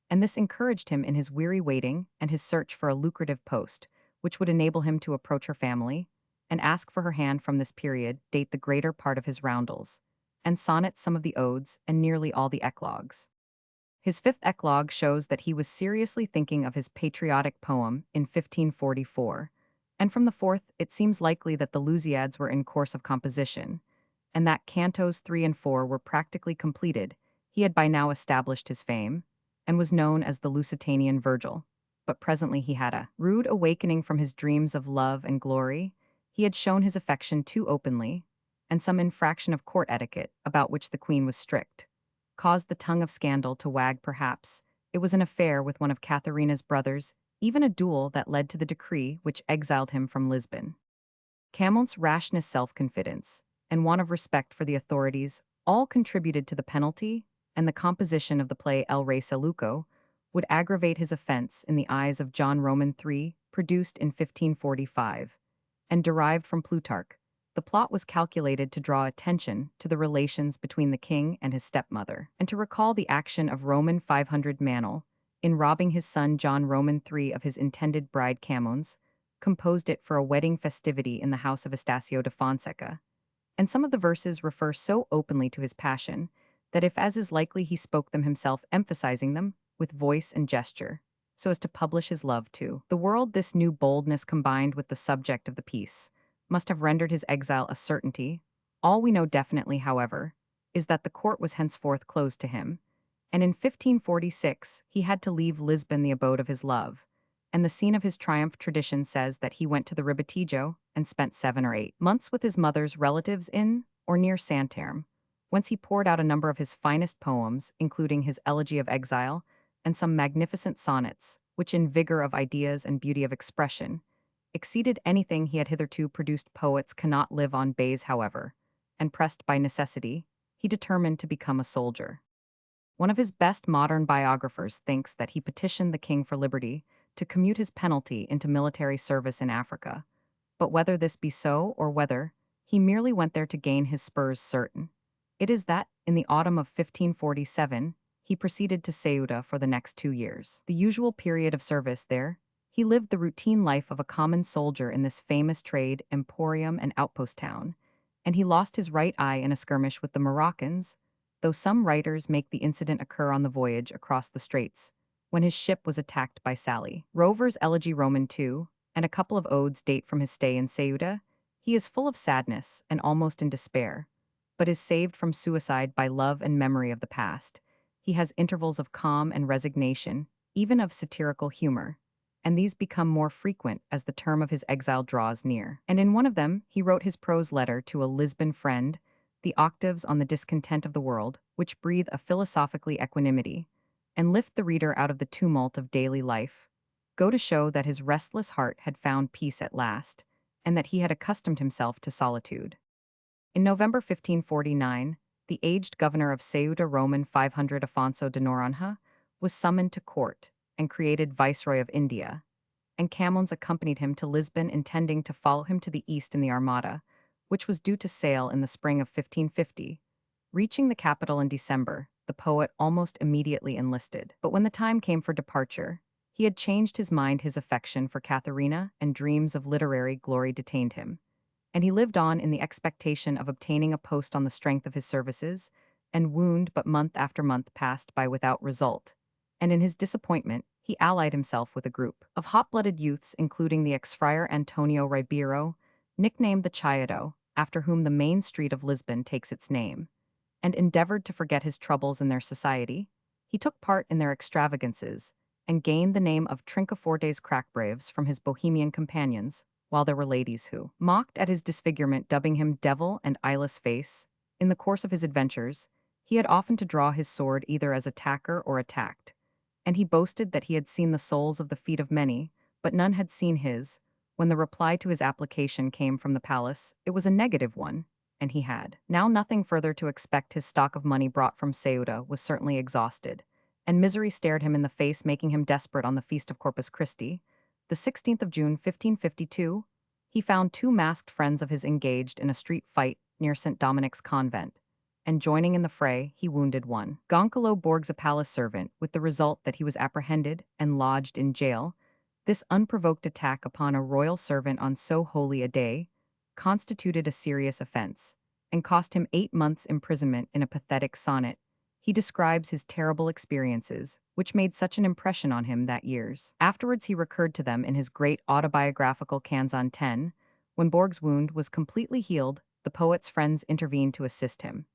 And this encouraged him in his weary waiting and his search for a lucrative post, which would enable him to approach her family and ask for her hand. From this period date the greater part of his roundels, and sonnets, some of the odes, and nearly all the eclogues. His fifth eclogue shows that he was seriously thinking of his patriotic poem in 1544, and from the fourth it seems likely that the Lusiads were in course of composition, and that cantos 3 and 4 were practically completed. He had by now established his fame, and was known as the Lusitanian Virgil. But presently he had a rude awakening from his dreams of love and glory. He had shown his affection too openly, and some infraction of court etiquette, about which the queen was strict, caused the tongue of scandal to wag. Perhaps it was an affair with one of Katharina's brothers, even a duel that led to the decree which exiled him from Lisbon. Camoens' rashness, self-confidence, and want of respect for the authorities all contributed to the penalty, and the composition of the play El Rey Celuco would aggravate his offense in the eyes of John Roman III, produced in 1545, and derived from Plutarch. The plot was calculated to draw attention to the relations between the king and his stepmother, and to recall the action of Roman 500 Manel in robbing his son John Roman III of his intended bride Camoens, composed it for a wedding festivity in the house of Estacio de Fonseca. And some of the verses refer so openly to his passion that, if as is likely, he spoke them himself, emphasizing them with voice and gesture, so as to publish his love to the world. This new boldness, combined with the subject of the piece, must have rendered his exile a certainty. All we know definitely, however, is that the court was henceforth closed to him, and in 1546 he had to leave Lisbon, the abode of his love, and the scene of his triumph. Tradition says that he went to the Ribatejo and spent 7 or 8 months with his mother's relatives in or near Santarem, whence he poured out a number of his finest poems, including his Elegy of Exile and some magnificent sonnets, which in vigor of ideas and beauty of expression exceeded anything he had hitherto produced. Poets cannot live on bays, however, and pressed by necessity, he determined to become a soldier. One of his best modern biographers thinks that he petitioned the king for liberty to commute his penalty into military service in Africa, but whether this be so or whether he merely went there to gain his spurs, certain it is that, in the autumn of 1547, he proceeded to Ceuta for the next 2 years. The usual period of service there, he lived the routine life of a common soldier in this famous trade, emporium, and outpost town, and he lost his right eye in a skirmish with the Moroccans, though some writers make the incident occur on the voyage across the straits, when his ship was attacked by Sally. Rover's Elegy Roman II, and a couple of odes date from his stay in Ceuta. He is full of sadness and almost in despair, but is saved from suicide by love and memory of the past. He has intervals of calm and resignation, even of satirical humor, and these become more frequent as the term of his exile draws near. And in one of them, he wrote his prose letter to a Lisbon friend, the octaves on the discontent of the world, which breathe a philosophically equanimity, and lift the reader out of the tumult of daily life, go to show that his restless heart had found peace at last, and that he had accustomed himself to solitude. In November 1549, the aged governor of Ceuta, Roman 500 Afonso de Noronha, was summoned to court and created Viceroy of India, and Camoens accompanied him to Lisbon, intending to follow him to the east in the Armada, which was due to sail in the spring of 1550. Reaching the capital in December, the poet almost immediately enlisted. But when the time came for departure, he had changed his mind. His affection for Katharina and dreams of literary glory detained him, and he lived on in the expectation of obtaining a post on the strength of his services, and wound. But month after month passed by without result, and in his disappointment, he allied himself with a group of hot-blooded youths, including the ex-friar Antonio Ribeiro, nicknamed the Chayado, after whom the main street of Lisbon takes its name, and endeavored to forget his troubles in their society. He took part in their extravagances and gained the name of Trincafortes Crackbraves from his bohemian companions, while there were ladies who mocked at his disfigurement, dubbing him Devil and Eyeless Face. In the course of his adventures, he had often to draw his sword either as attacker or attacked, and he boasted that he had seen the soles of the feet of many, but none had seen his. When the reply to his application came from the palace, it was a negative one, and he had now nothing further to expect. His stock of money brought from Ceuta was certainly exhausted, and misery stared him in the face, making him desperate. On the feast of Corpus Christi, the 16th of June, 1552, he found two masked friends of his engaged in a street fight near St. Dominic's convent, and joining in the fray, he wounded one. Goncalo Borges, a palace servant, with the result that he was apprehended and lodged in jail. This unprovoked attack upon a royal servant on so holy a day constituted a serious offense, and cost him 8 months' imprisonment. In a pathetic sonnet, he describes his terrible experiences, which made such an impression on him that years afterwards he recurred to them in his great autobiographical Canzon 10. When Borges' wound was completely healed, the poet's friends intervened to assist him,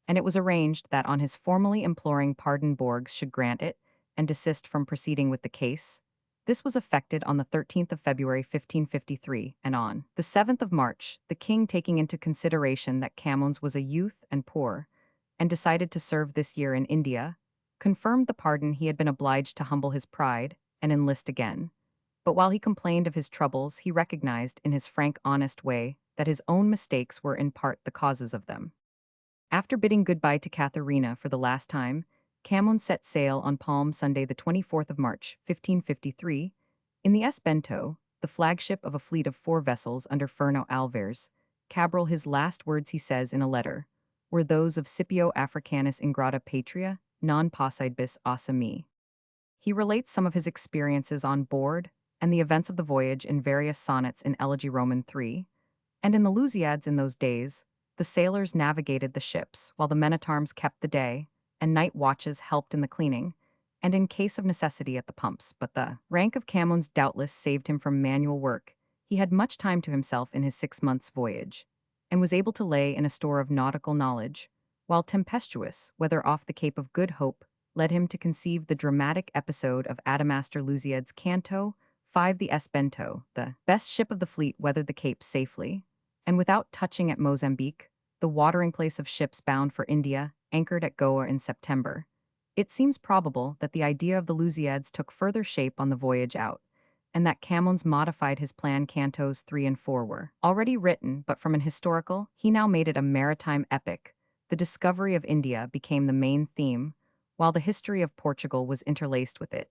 and it was arranged that on his formally imploring pardon, Borges should grant it and desist from proceeding with the case. This was effected on the 13th of February, 1553, and on the 7th of March, the king, taking into consideration that Camoens was a youth and poor, and decided to serve this year in India, confirmed the pardon. He had been obliged to humble his pride and enlist again. But while he complained of his troubles, he recognized in his frank, honest way that his own mistakes were in part the causes of them. After bidding goodbye to Katharina for the last time, Camoens set sail on Palm Sunday, the 24th of March, 1553, in the S. Bento, the flagship of a fleet of 4 vessels under Fernão Alvares. Cabral, his last words, he says in a letter, were those of Scipio Africanus: ingrata patria, non posseid bis ossa me. He relates some of his experiences on board and the events of the voyage in various sonnets in Elegy Roman 3, and in the Lusiads. In those days, the sailors navigated the ships, while the men-at-arms kept the day, and night watches helped in the cleaning, and in case of necessity at the pumps. But the rank of Camoens doubtless saved him from manual work. He had much time to himself in his 6 months' voyage, and was able to lay in a store of nautical knowledge, while tempestuous weather off the Cape of Good Hope led him to conceive the dramatic episode of Adamastor Lusiad's Canto 5. The S. Bento, the best ship of the fleet, weathered the Cape safely, and without touching at Mozambique, the watering place of ships bound for India, anchored at Goa in September. It seems probable that the idea of the Lusiads took further shape on the voyage out, and that Camoens modified his plan. Cantos 3 and 4 were already written, but from an historical, he now made it a maritime epic. The discovery of India became the main theme, while the history of Portugal was interlaced with it,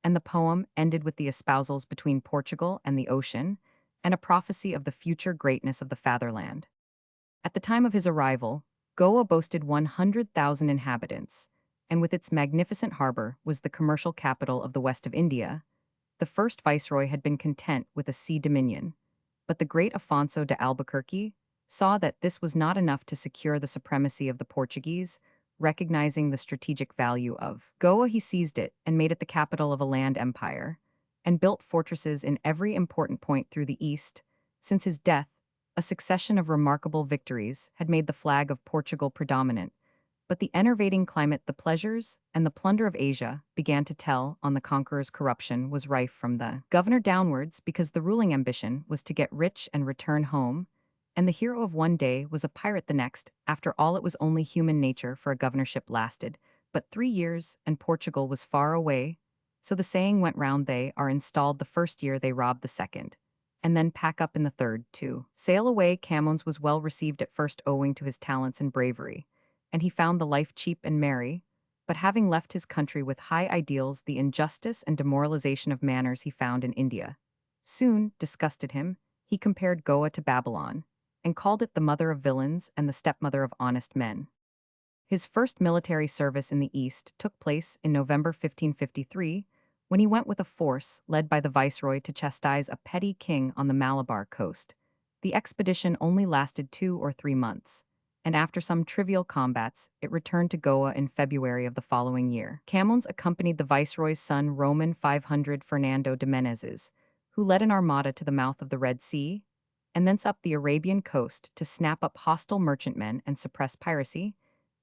and the poem ended with the espousals between Portugal and the ocean, and a prophecy of the future greatness of the fatherland. At the time of his arrival, Goa boasted 100,000 inhabitants, and with its magnificent harbor was the commercial capital of the west of India. The first viceroy had been content with a sea dominion, but the great Afonso de Albuquerque saw that this was not enough to secure the supremacy of the Portuguese. Recognizing the strategic value of Goa, he seized it and made it the capital of a land empire, and built fortresses in every important point through the east. Since his death, a succession of remarkable victories had made the flag of Portugal predominant, but the enervating climate, the pleasures, and the plunder of Asia began to tell on the conqueror's. Corruption was rife from the governor downwards, because the ruling ambition was to get rich and return home, and the hero of one day was a pirate the next. After all, it was only human nature, for a governorship lasted but 3 years, and Portugal was far away. So the saying went round, they are installed the first year, they rob the second, and then pack up in the third to sail away. Camoens was well received at first owing to his talents and bravery, and he found the life cheap and merry. But having left his country with high ideals, the injustice and demoralization of manners he found in India soon disgusted him. He compared Goa to Babylon, and called it the mother of villains and the stepmother of honest men. His first military service in the East took place in November 1553, when he went with a force led by the viceroy to chastise a petty king on the Malabar coast. The expedition only lasted 2 or 3 months, and after some trivial combats, it returned to Goa in February of the following year. Camoens accompanied the viceroy's son, Roman 500 Fernando de Menezes, who led an armada to the mouth of the Red Sea, and thence up the Arabian coast to snap up hostile merchantmen and suppress piracy.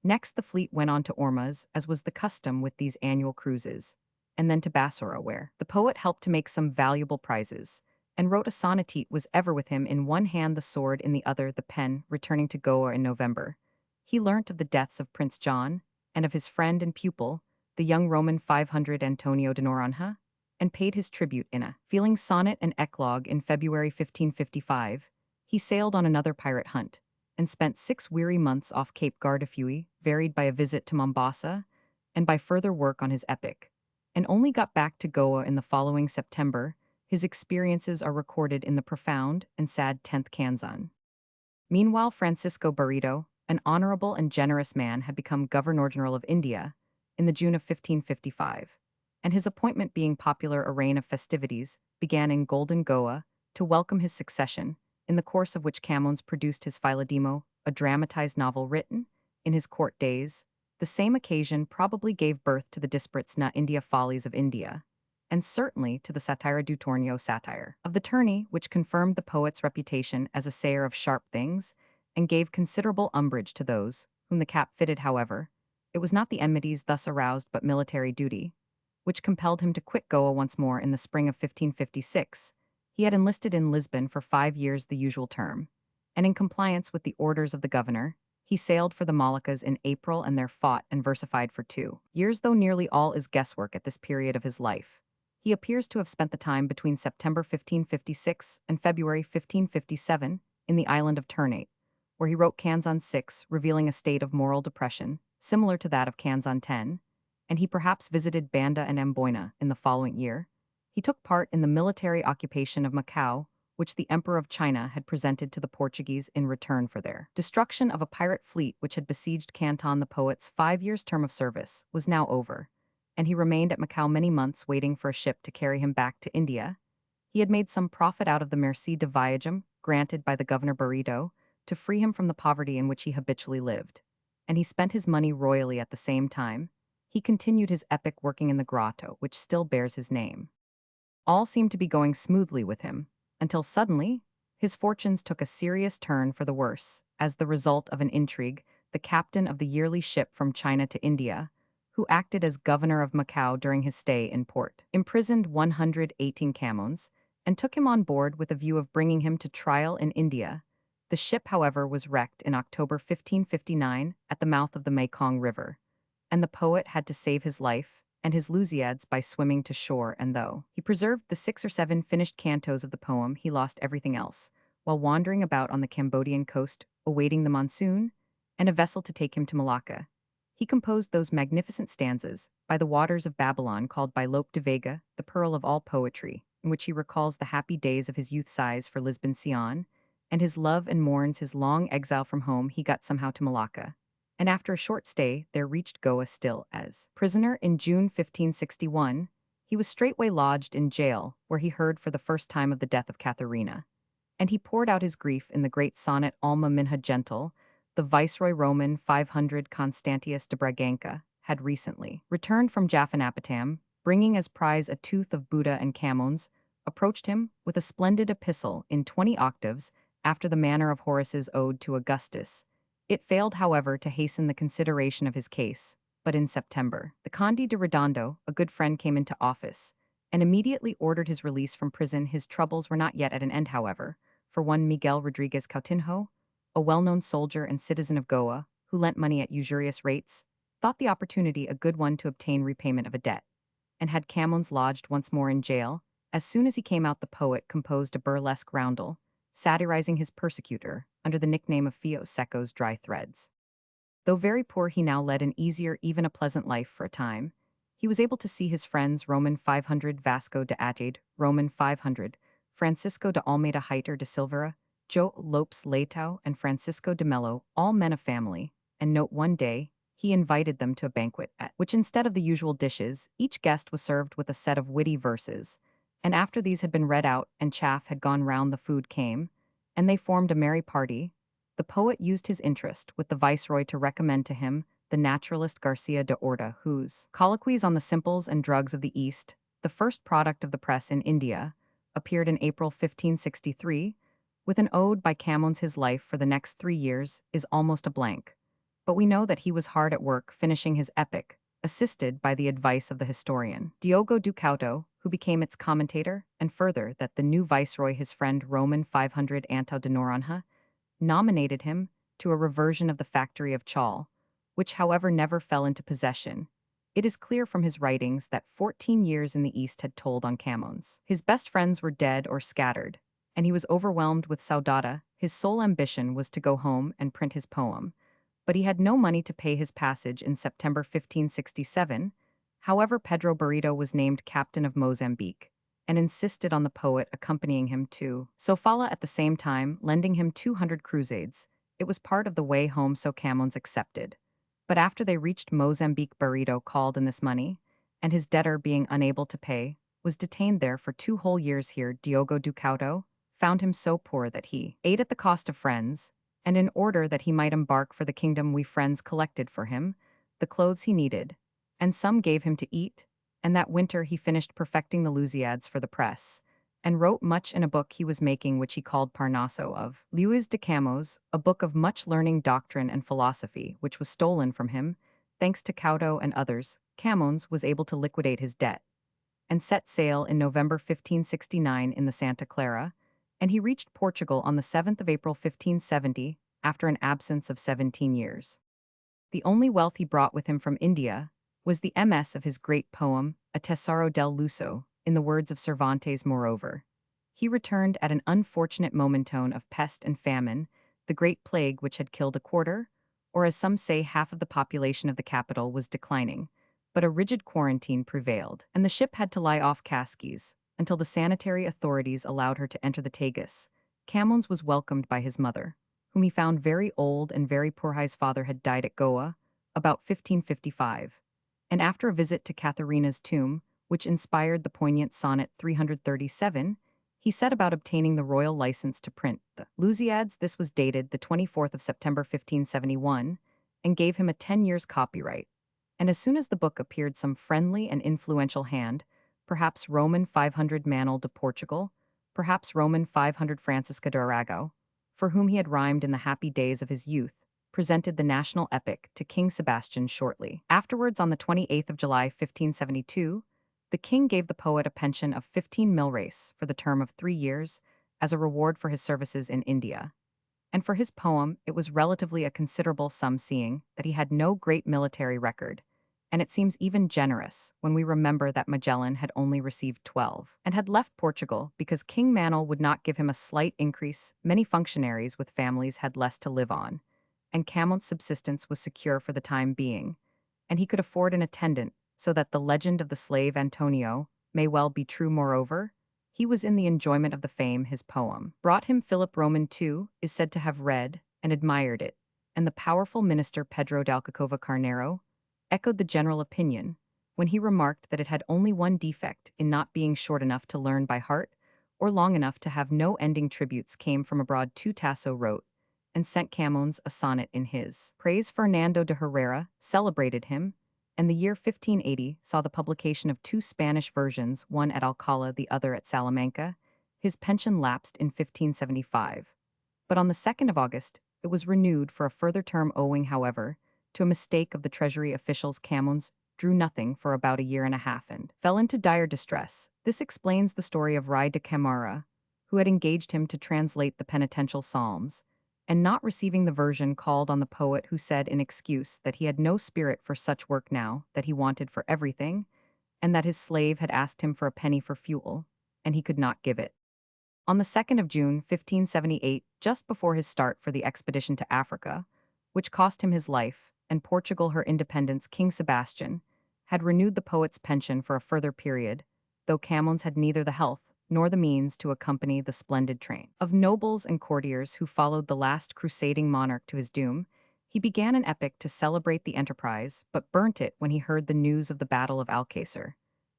Next, the fleet went on to Ormuz, as was the custom with these annual cruises, and then to Bassora, where the poet helped to make some valuable prizes, and wrote a sonnetique was ever with him, in one hand the sword, in the other the pen, returning to Goa in November. He learnt of the deaths of Prince John, and of his friend and pupil, the young Roman 500 Antonio de Noronha, and paid his tribute in a feeling sonnet and eclogue. In February 1555, he sailed on another pirate hunt, and spent 6 weary months off Cape Guardafui, varied by a visit to Mombasa, and by further work on his epic, and only got back to Goa in the following September. His experiences are recorded in the profound and sad 10th Canzon. Meanwhile, Francisco Barreto, an honorable and generous man, had become Governor-General of India in the June of 1555, and his appointment being popular, a reign of festivities began in Golden Goa to welcome his succession, in the course of which Camoens produced his Philodemo, a dramatized novel written in his court days. The same occasion probably gave birth to the disparates Na India Follies of India, and certainly to the Satira du Tornio satire of the tourney, which confirmed the poet's reputation as a sayer of sharp things, and gave considerable umbrage to those whom the cap fitted. However, it was not the enmities thus aroused but military duty, which compelled him to quit Goa once more in the spring of 1556. He had enlisted in Lisbon for 5 years, the usual term, and in compliance with the orders of the governor, he sailed for the Moluccas in April and there fought and versified for 2 years, though nearly all is guesswork at this period of his life. He appears to have spent the time between September 1556 and February 1557 in the island of Ternate, where he wrote Canzon 6, revealing a state of moral depression, similar to that of Canzon 10, and he perhaps visited Banda and Amboina in the following year. He took part in the military occupation of Macau, which the Emperor of China had presented to the Portuguese in return for their destruction of a pirate fleet which had besieged Canton. The poet's 5 years' term of service was now over, and he remained at Macau many months waiting for a ship to carry him back to India. He had made some profit out of the merci de viagem granted by the Governor Barreto to free him from the poverty in which he habitually lived, and he spent his money royally at the same time. He continued his epic working in the grotto, which still bears his name. All seemed to be going smoothly with him, until suddenly his fortunes took a serious turn for the worse, as the result of an intrigue. The captain of the yearly ship from China to India, who acted as governor of Macau during his stay in port, imprisoned 118 Camoens, and took him on board with a view of bringing him to trial in India. The ship, however, was wrecked in October 1559 at the mouth of the Mekong River, and the poet had to save his life and his Lusiads by swimming to shore, and though he preserved the 6 or 7 finished cantos of the poem, he lost everything else, while wandering about on the Cambodian coast, awaiting the monsoon and a vessel to take him to Malacca. He composed those magnificent stanzas, By the Waters of Babylon, called by Lope de Vega the pearl of all poetry, in which he recalls the happy days of his youth, sighs for Lisbon Sion, and his love, and mourns his long exile from home. He got somehow to Malacca, and after a short stay there reached Goa still as prisoner. In June 1561, he was straightway lodged in jail, where he heard for the first time of the death of Katharina, and he poured out his grief in the great sonnet Alma Minha Gentle. The Viceroy Roman 500 Constantius de Braganca had recently returned from Jaffanapatam, bringing as prize a tooth of Buddha, and Camoens approached him with a splendid epistle in 20 octaves, after the manner of Horace's Ode to Augustus. It failed, however, to hasten the consideration of his case, but in September, the Conde de Redondo, a good friend, came into office, and immediately ordered his release from prison. His troubles were not yet at an end, however, for one Miguel Rodriguez Coutinho, a well-known soldier and citizen of Goa, who lent money at usurious rates, thought the opportunity a good one to obtain repayment of a debt, and had Camoens lodged once more in jail. As soon as he came out, the poet composed a burlesque roundel, satirizing his persecutor under the nickname of Fio Secco's Dry Threads. Though very poor, he now led an easier, even a pleasant life for a time. He was able to see his friends Roman 500 Vasco de Atade, Roman 500 Francisco de Almeida Heiter de Silveira, Joe Lopes Leitao, and Francisco de Mello, all men of family, and note one day, he invited them to a banquet at which, instead of the usual dishes, each guest was served with a set of witty verses, and after these had been read out and chaff had gone round, the food came, and they formed a merry party. The poet used his interest with the viceroy to recommend to him the naturalist Garcia de Orta, whose Colloquies on the Simples and Drugs of the East, the first product of the press in India, appeared in April 1563, with an ode by Camoens. His life for the next 3 years is almost a blank. but we know that he was hard at work finishing his epic, assisted by the advice of the historian Diogo do Couto, who became its commentator, and further that the new viceroy, his friend Roman 500 Antão de Noronha, nominated him to a reversion of the factory of Chal, which however never fell into possession. It is clear from his writings that 14 years in the East had told on Camoens. His best friends were dead or scattered, and he was overwhelmed with saudade. His sole ambition was to go home and print his poem, but he had no money to pay his passage in September 1567. However, Pedro Barreto was named captain of Mozambique and insisted on the poet accompanying him to Sofala at the same time, lending him 200 crusades. It was part of the way home, so Camoens accepted. But after they reached Mozambique, Barreto called in this money, and his debtor, being unable to pay, was detained there for 2 whole years. Here, Diogo do Couto found him so poor that he ate at the cost of friends, and in order that he might embark for the kingdom, we friends collected for him the clothes he needed, and some gave him to eat, and that winter he finished perfecting the Lusiads for the press, and wrote much in a book he was making, which he called Parnaso of Luís de Camões, a book of much learning, doctrine, and philosophy, which was stolen from him. Thanks to Couto and others, Camoens was able to liquidate his debt, and set sail in November 1569 in the Santa Clara, and he reached Portugal on the 7th of April 1570, after an absence of 17 years. The only wealth he brought with him from India was the MS of his great poem, A Tesoro del Luso, in the words of Cervantes. Moreover, he returned at an unfortunate momentone of pest and famine, the great plague which had killed a quarter, or as some say half of the population of the capital, was declining, but a rigid quarantine prevailed, and the ship had to lie off Cascais until the sanitary authorities allowed her to enter the Tagus. Camoens was welcomed by his mother, whom he found very old and very poor. His father had died at Goa, about 1555, and after a visit to Katharina's tomb, which inspired the poignant sonnet 337, he set about obtaining the royal license to print the Lusiads. This was dated the 24th of September 1571, and gave him a 10 years copyright. And as soon as the book appeared, some friendly and influential hand, perhaps Roman 500 Manuel de Portugal, perhaps Roman 500 Francisca de Arago, for whom he had rhymed in the happy days of his youth, presented the national epic to King Sebastian shortly afterwards. On the 28th of July 1572, the king gave the poet a pension of 15 milreis for the term of 3 years as a reward for his services in India. And for his poem, it was relatively a considerable sum, seeing that he had no great military record, and it seems even generous when we remember that Magellan had only received 12 and had left Portugal because King Manuel would not give him a slight increase. Many functionaries with families had less to live on, and Camoens' subsistence was secure for the time being, and he could afford an attendant, so that the legend of the slave Antonio may well be true. Moreover, he was in the enjoyment of the fame his poem brought him. Philip Roman II is said to have read and admired it, and the powerful minister Pedro de Alcacova Carnero echoed the general opinion when he remarked that it had only one defect in not being short enough to learn by heart, or long enough to have no ending. Tributes came from abroad too. Tasso wrote and sent Camoens a sonnet in his praise. Fernando de Herrera celebrated him, and the year 1580 saw the publication of 2 Spanish versions, one at Alcala, the other at Salamanca. His pension lapsed in 1575, but on the 2nd of August it was renewed for a further term. Owing, however, to a mistake of the treasury officials, Camoens drew nothing for about a year and a half and fell into dire distress. This explains the story of Rai de Camara, who had engaged him to translate the penitential psalms, and not receiving the version, called on the poet, who said in excuse that he had no spirit for such work now, that he wanted for everything, and that his slave had asked him for a penny for fuel, and he could not give it. On the 2nd of June 1578, just before his start for the expedition to Africa, which cost him his life, and Portugal her independence, King Sebastian had renewed the poet's pension for a further period, though Camoens had neither the health nor the means to accompany the splendid train of nobles and courtiers who followed the last crusading monarch to his doom. He began an epic to celebrate the enterprise, but burnt it when he heard the news of the Battle of Alcacer.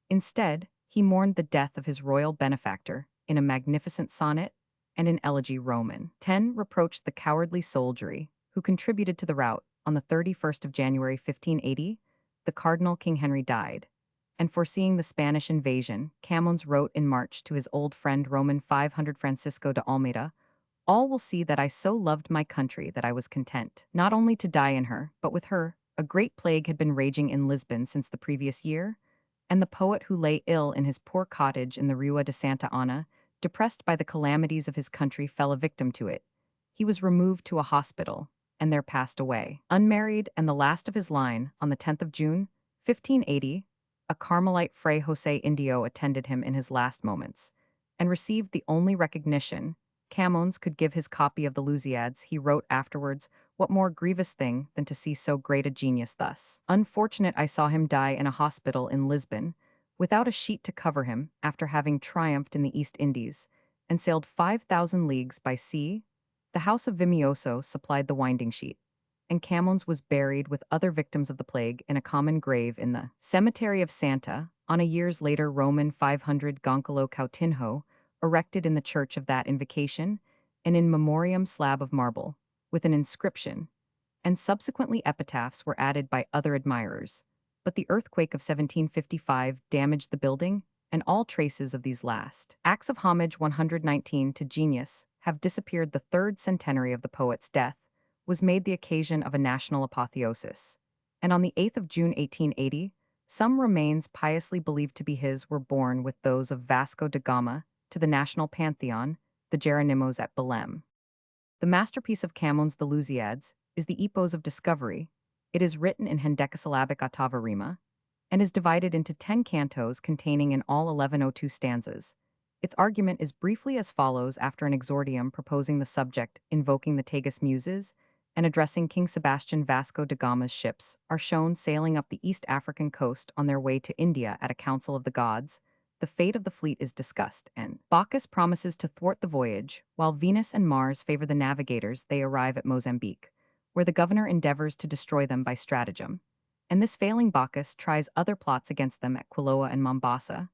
Instead, he mourned the death of his royal benefactor in a magnificent sonnet and an elegy. Roman 10 reproached the cowardly soldiery who contributed to the rout. On the 31st of January 1580, the Cardinal King Henry died, and foreseeing the Spanish invasion, Camoens wrote in March to his old friend Roman 500 Francisco de Almeida, all will see that I so loved my country that I was content, not only to die in her, but with her. A great plague had been raging in Lisbon since the previous year, and the poet who lay ill in his poor cottage in the Rua de Santa Ana, depressed by the calamities of his country, fell a victim to it. He was removed to a hospital, and there passed away. Unmarried and the last of his line, on the 10th of June, 1580, a Carmelite Fray José Indio attended him in his last moments, and received the only recognition Camoens could give his copy of the Lusiads. He wrote afterwards, "What more grievous thing than to see so great a genius thus? Unfortunate I saw him die in a hospital in Lisbon, without a sheet to cover him, after having triumphed in the East Indies, and sailed 5,000 leagues by sea. The house of Vimioso supplied the winding sheet, and Camoens was buried with other victims of the plague in a common grave in the cemetery of Santa, on a years later Roman 500 Goncalo Coutinho, erected in the church of that invocation, an in memoriam slab of marble, with an inscription, and subsequently epitaphs were added by other admirers. But the earthquake of 1755 damaged the building, and all traces of these last acts of homage 119 to genius have disappeared. The third centenary of the poet's death was made the occasion of a national apotheosis, and on the 8th of June 1880, some remains piously believed to be his were borne with those of Vasco da Gama to the national pantheon, the Geronimos at Belém. The masterpiece of Camoens, the Lusiads, is the epos of discovery. It is written in hendecasyllabic ottava rima, and is divided into 10 cantos containing in all 1102 stanzas. Its argument is briefly as follows: after an exordium proposing the subject, invoking the Tagus Muses, and addressing King Sebastian, Vasco da Gama's ships are shown sailing up the East African coast on their way to India at a council of the gods. The fate of the fleet is discussed, and Bacchus promises to thwart the voyage, while Venus and Mars favor the navigators. They arrive at Mozambique, where the governor endeavors to destroy them by stratagem, and this failing, Bacchus tries other plots against them at Quiloa and Mombasa,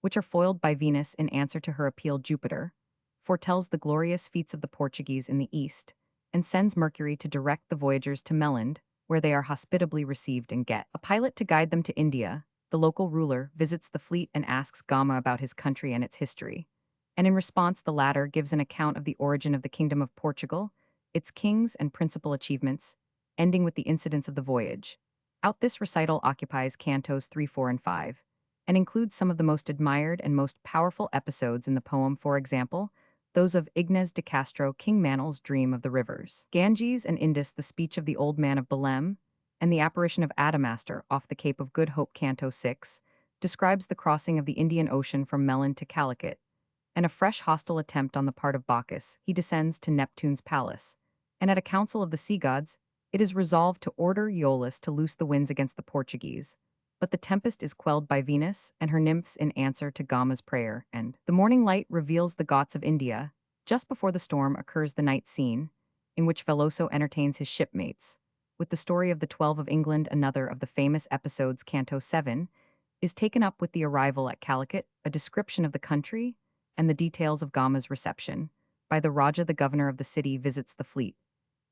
which are foiled by Venus. In answer to her appeal, Jupiter foretells the glorious feats of the Portuguese in the east, and sends Mercury to direct the voyagers to Melland, where they are hospitably received and get a pilot to guide them to India. The local ruler visits the fleet and asks Gama about his country and its history, and in response the latter gives an account of the origin of the Kingdom of Portugal, its kings and principal achievements, ending with the incidents of the voyage. This recital occupies cantos 3, 4, and 5, and includes some of the most admired and most powerful episodes in the poem, for example, those of Ignes de Castro, King Manil's dream of the rivers, Ganges and Indus, the speech of the old man of Belém, and the apparition of Adamastor off the Cape of Good Hope. Canto 6 describes the crossing of the Indian Ocean from Melon to Calicut, and a fresh hostile attempt on the part of Bacchus. He descends to Neptune's palace, and at a council of the sea gods, it is resolved to order Aeolus to loose the winds against the Portuguese. But the tempest is quelled by Venus and her nymphs in answer to Gama's prayer, and the morning light reveals the Ghats of India. Just before the storm occurs the night scene, in which Veloso entertains his shipmates with the story of the 12 of England. Another of the famous episodes, Canto 7, is taken up with the arrival at Calicut, a description of the country, and the details of Gama's reception. By the Raja, the governor of the city visits the fleet,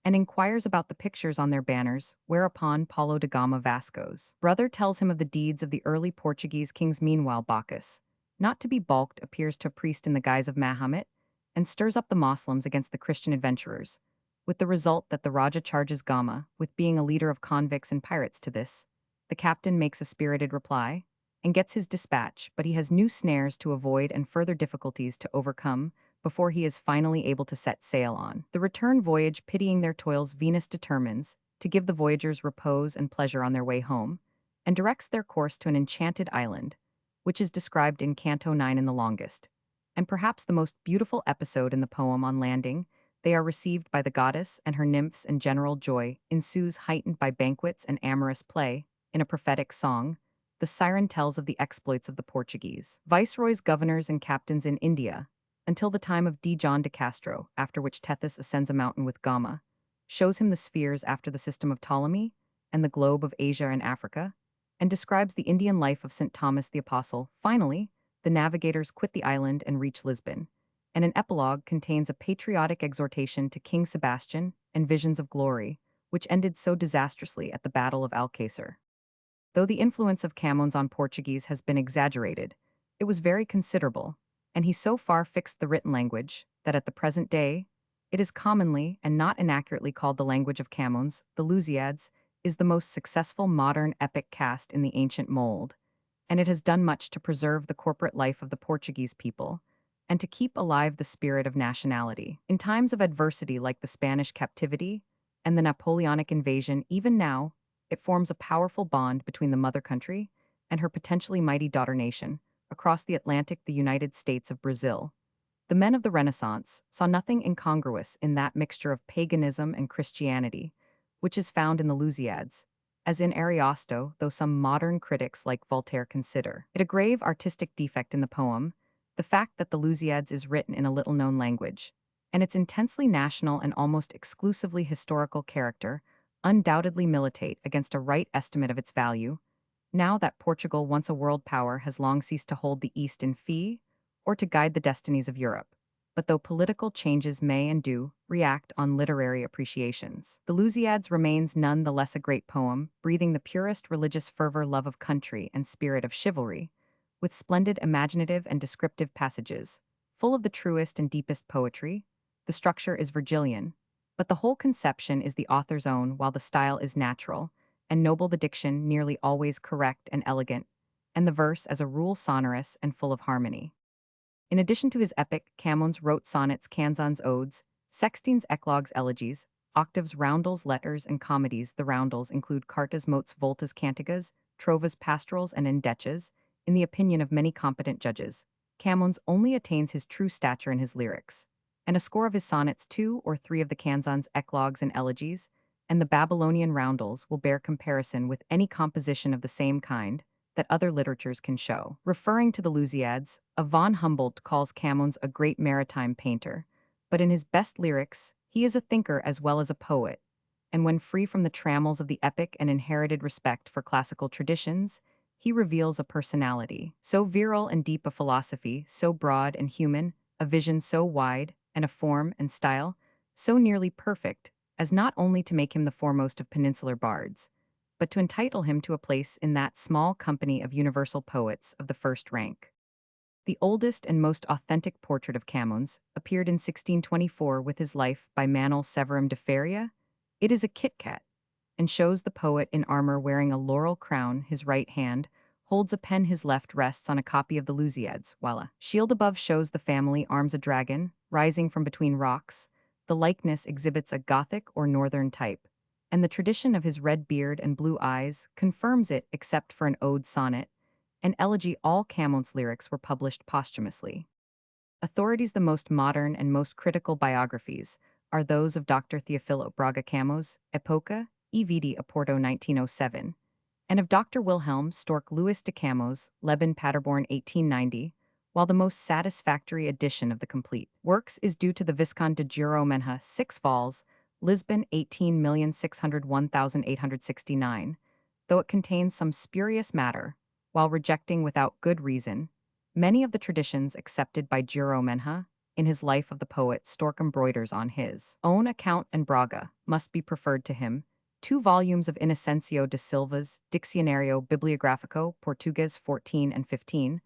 and inquires about the pictures on their banners, whereupon Paulo de Gama, Vasco's brother, tells him of the deeds of the early Portuguese kings. Meanwhile, Bacchus, not to be balked, appears to a priest in the guise of Mahomet, and stirs up the Moslems against the Christian adventurers, with the result that the Raja charges Gama with being a leader of convicts and pirates. To this, the captain makes a spirited reply, and gets his dispatch, but he has new snares to avoid and further difficulties to overcome before he is finally able to set sail on the return voyage. Pitying their toils, Venus determines to give the voyagers repose and pleasure on their way home, and directs their course to an enchanted island, which is described in Canto 9 in the longest, and perhaps the most beautiful episode in the poem. On landing, they are received by the goddess and her nymphs, and general joy ensues, heightened by banquets and amorous play. In a prophetic song, the siren tells of the exploits of the Portuguese viceroys, governors, and captains in India, until the time of D. John de Castro, after which Tethys ascends a mountain with Gama, shows him the spheres after the system of Ptolemy, and the globe of Asia and Africa, and describes the Indian life of St. Thomas the Apostle. Finally, the navigators quit the island and reach Lisbon, and an epilogue contains a patriotic exhortation to King Sebastian and visions of glory, which ended so disastrously at the Battle of Alcácer. Though the influence of Camoens on Portuguese has been exaggerated, it was very considerable, and he so far fixed the written language that at the present day, It is commonly, and not inaccurately called the language of Camoens, the Lusiads, is the most successful modern epic cast in the ancient mold, and it has done much to preserve the corporate life of the Portuguese people and to keep alive the spirit of nationality. In times of adversity like the Spanish captivity and the Napoleonic invasion, even now, it forms a powerful bond between the mother country and her potentially mighty daughter nation, across the Atlantic, the United States of Brazil. The men of the Renaissance saw nothing incongruous in that mixture of paganism and Christianity, which is found in the Lusiads, as in Ariosto, though some modern critics like Voltaire consider it a grave artistic defect in the poem, the fact that the Lusiads is written in a little-known language, and its intensely national and almost exclusively historical character undoubtedly militate against a right estimate of its value, now that Portugal, once a world power, has long ceased to hold the East in fee or to guide the destinies of Europe. But though political changes may and do react on literary appreciations, the Lusiads remains none the less a great poem, breathing the purest religious fervor, love of country, and spirit of chivalry, with splendid imaginative and descriptive passages, full of the truest and deepest poetry. The structure is Virgilian, but the whole conception is the author's own, while the style is natural, and noble, the diction nearly always correct and elegant, and the verse as a rule sonorous and full of harmony. In addition to his epic, Camoens wrote sonnets, canzons, odes, sextines, eclogues, elegies, octaves, roundels, letters, and comedies. The roundels include cartas, motes, voltas, cantigas, trovas, pastorals, and endechas. In the opinion of many competent judges, Camoens only attains his true stature in his lyrics, and a score of his sonnets, 2 or 3 of the canzons, eclogues, and elegies, and the Babylonian roundels will bear comparison with any composition of the same kind that other literatures can show. Referring to the Lusiads, von Humboldt calls Camoens a great maritime painter, but in his best lyrics, he is a thinker as well as a poet, and when free from the trammels of the epic and inherited respect for classical traditions, he reveals a personality so virile and deep, a philosophy so broad and human, a vision so wide, and a form and style so nearly perfect as not only to make him the foremost of peninsular bards, but to entitle him to a place in that small company of universal poets of the first rank. The oldest and most authentic portrait of Camoens appeared in 1624 with his life by Manuel Severum de Faria. It is a Kit-Kat, and shows the poet in armor wearing a laurel crown. His right hand holds a pen, his left rests on a copy of the Lusiads, while a shield above shows the family arms, a dragon rising from between rocks. The likeness exhibits a Gothic or Northern type, and the tradition of his red beard and blue eyes confirms it, except for an ode, sonnet, and elegy. All Camoens' lyrics were published posthumously. Authorities: the most modern and most critical biographies are those of Dr. Theophilo Braga Camoens, Epoca e Vida a Porto 1907, and of Dr. Wilhelm Stork Luís de Camões, Leben Paderborn 1890, while the most satisfactory edition of the complete works is due to the Visconde de Juramenha, 6 vols, Lisbon 18,601,869, though it contains some spurious matter, while rejecting without good reason many of the traditions accepted by Juramenha in his life of the poet. Stork embroiders on his own account, and Braga must be preferred to him. 2 volumes of Inocencio de Silva's Diccionario Bibliográfico Portuguese 14 and 15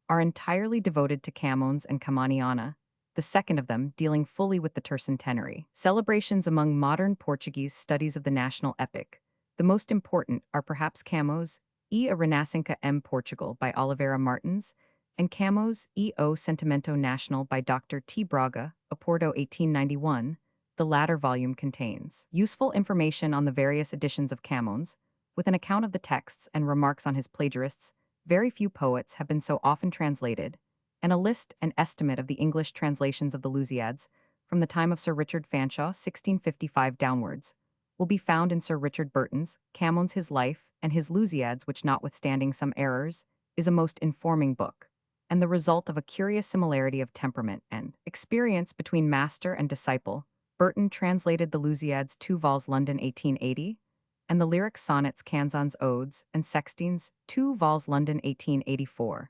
are entirely devoted to Camoens and Camoniana, the second of them dealing fully with the tercentenary celebrations among modern Portuguese studies of the national epic. The most important are perhaps Camoens e a Renascença M. Portugal by Oliveira Martins, and Camoens e o Sentimento Nacional by Dr. T. Braga, Oporto 1891. The latter volume contains useful information on the various editions of Camoens, with an account of the texts and remarks on his plagiarists. Very few poets have been so often translated, and a list and estimate of the English translations of the Lusiads from the time of Sir Richard Fanshawe 1655 downwards will be found in Sir Richard Burton's Camoens, His Life, and his Lusiads, which, notwithstanding some errors, is a most informing book, and the result of a curious similarity of temperament and experience between master and disciple. Burton translated the Lusiads, 2 vols, London 1880, and the lyric sonnets, canzons, odes, and sextines, 2 vols, London 1884,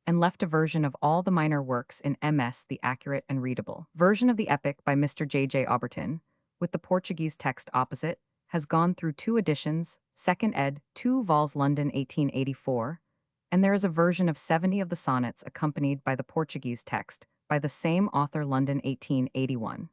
and left a version of all the minor works in MS, the accurate and readable version of the epic by Mr. J.J. Auberton, with the Portuguese text opposite, has gone through 2 editions, 2nd ed., 2 vols, London 1884, and there is a version of 70 of the sonnets accompanied by the Portuguese text by the same author, London 1881.